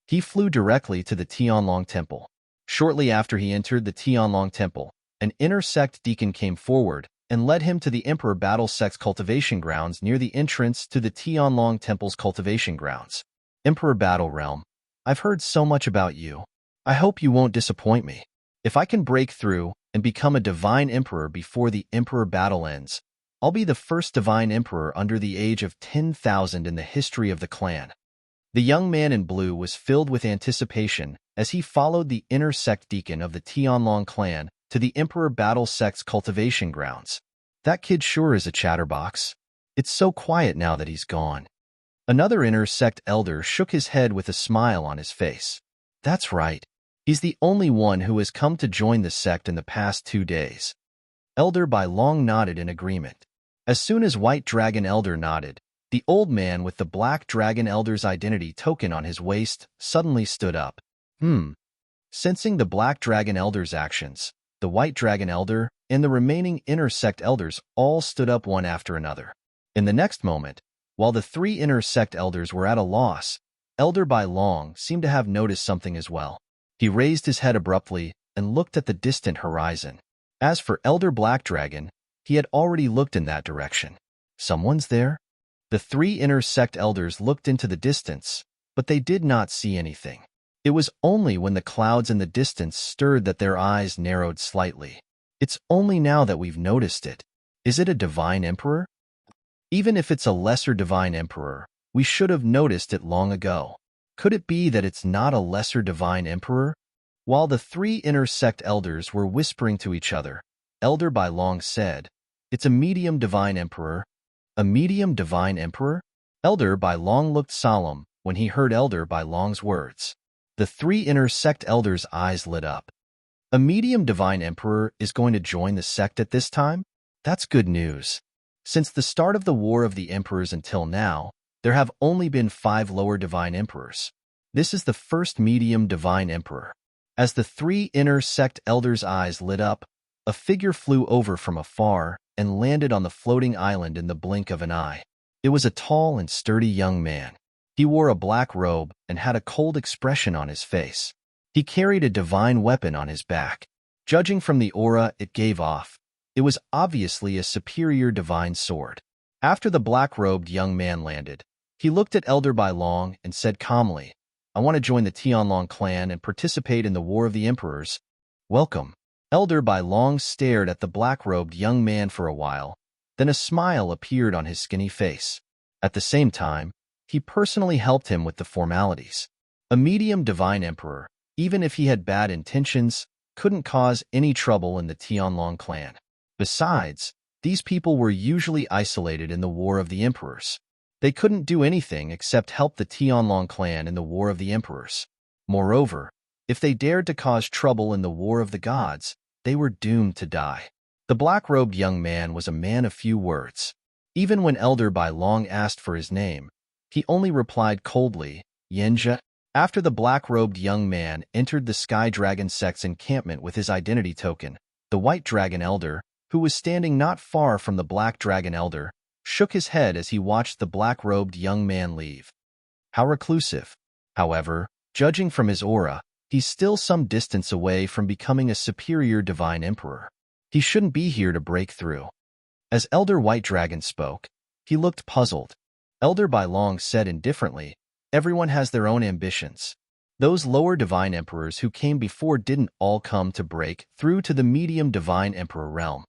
He flew directly to the Tianlong temple. Shortly after he entered the Tianlong temple, an inner sect deacon came forward and led him to the Emperor Battle sect's cultivation grounds near the entrance to the Tianlong temple's cultivation grounds. Emperor Battle Realm, I've heard so much about you. I hope you won't disappoint me. If I can break through and become a divine emperor before the Emperor Battle ends, I'll be the first divine emperor under the age of 10,000 in the history of the clan. The young man in blue was filled with anticipation as he followed the inner sect deacon of the Tianlong clan to the Emperor Battle sect's cultivation grounds. That kid sure is a chatterbox. It's so quiet now that he's gone. Another inner sect elder shook his head with a smile on his face. That's right. He's the only one who has come to join the sect in the past 2 days. Elder Bai Long nodded in agreement. As soon as White Dragon Elder nodded, the old man with the Black Dragon Elder's identity token on his waist suddenly stood up. Sensing the Black Dragon Elder's actions, the White Dragon Elder and the remaining inner sect elders all stood up one after another. In the next moment, while the three inner sect elders were at a loss, Elder Bai Long seemed to have noticed something as well. He raised his head abruptly and looked at the distant horizon. As for Elder Black Dragon, he had already looked in that direction. Someone's there? The three inner sect elders looked into the distance, but they did not see anything. It was only when the clouds in the distance stirred that their eyes narrowed slightly. It's only now that we've noticed it. Is it a divine emperor? Even if it's a lesser divine emperor, we should have noticed it long ago. Could it be that it's not a lesser divine emperor? While the three inner sect elders were whispering to each other, Elder Bai Long said, "It's a medium divine emperor." A medium divine emperor? Elder Bai Long looked solemn when he heard Elder Bai Long's words. The three inner sect elders' eyes lit up. A medium divine emperor is going to join the sect at this time? That's good news. Since the start of the War of the Emperors until now, there have only been 5 lower divine emperors. This is the first medium divine emperor. As the three inner sect elders' eyes lit up, a figure flew over from afar and landed on the floating island in the blink of an eye. It was a tall and sturdy young man. He wore a black robe and had a cold expression on his face. He carried a divine weapon on his back. Judging from the aura it gave off, it was obviously a superior divine sword. After the black-robed young man landed, he looked at Elder Bai Long and said calmly, "I want to join the Tianlong clan and participate in the War of the Emperors. Welcome." Elder Bai Long stared at the black-robed young man for a while, then a smile appeared on his skinny face. At the same time, he personally helped him with the formalities. A medium divine emperor, even if he had bad intentions, couldn't cause any trouble in the Tianlong clan. Besides, these people were usually isolated in the War of the Emperors. They couldn't do anything except help the Tianlong clan in the War of the Emperors. Moreover, if they dared to cause trouble in the War of the Gods, they were doomed to die. The black-robed young man was a man of few words. Even when Elder Bai Long asked for his name, he only replied coldly, "Yenja." After the black-robed young man entered the Sky Dragon sect's encampment with his identity token, the White Dragon Elder, who was standing not far from the Black Dragon Elder, shook his head as he watched the black-robed young man leave. How reclusive. However, judging from his aura, he's still some distance away from becoming a superior divine emperor. He shouldn't be here to break through. As Elder White Dragon spoke, he looked puzzled. Elder Bai Long said indifferently, "Everyone has their own ambitions. Those lower divine emperors who came before didn't all come to break through to the medium divine emperor realm."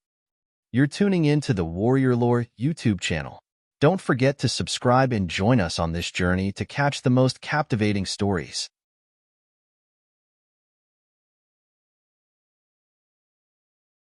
You're tuning in to the Warrior Lore YouTube channel. Don't forget to subscribe and join us on this journey to catch the most captivating stories.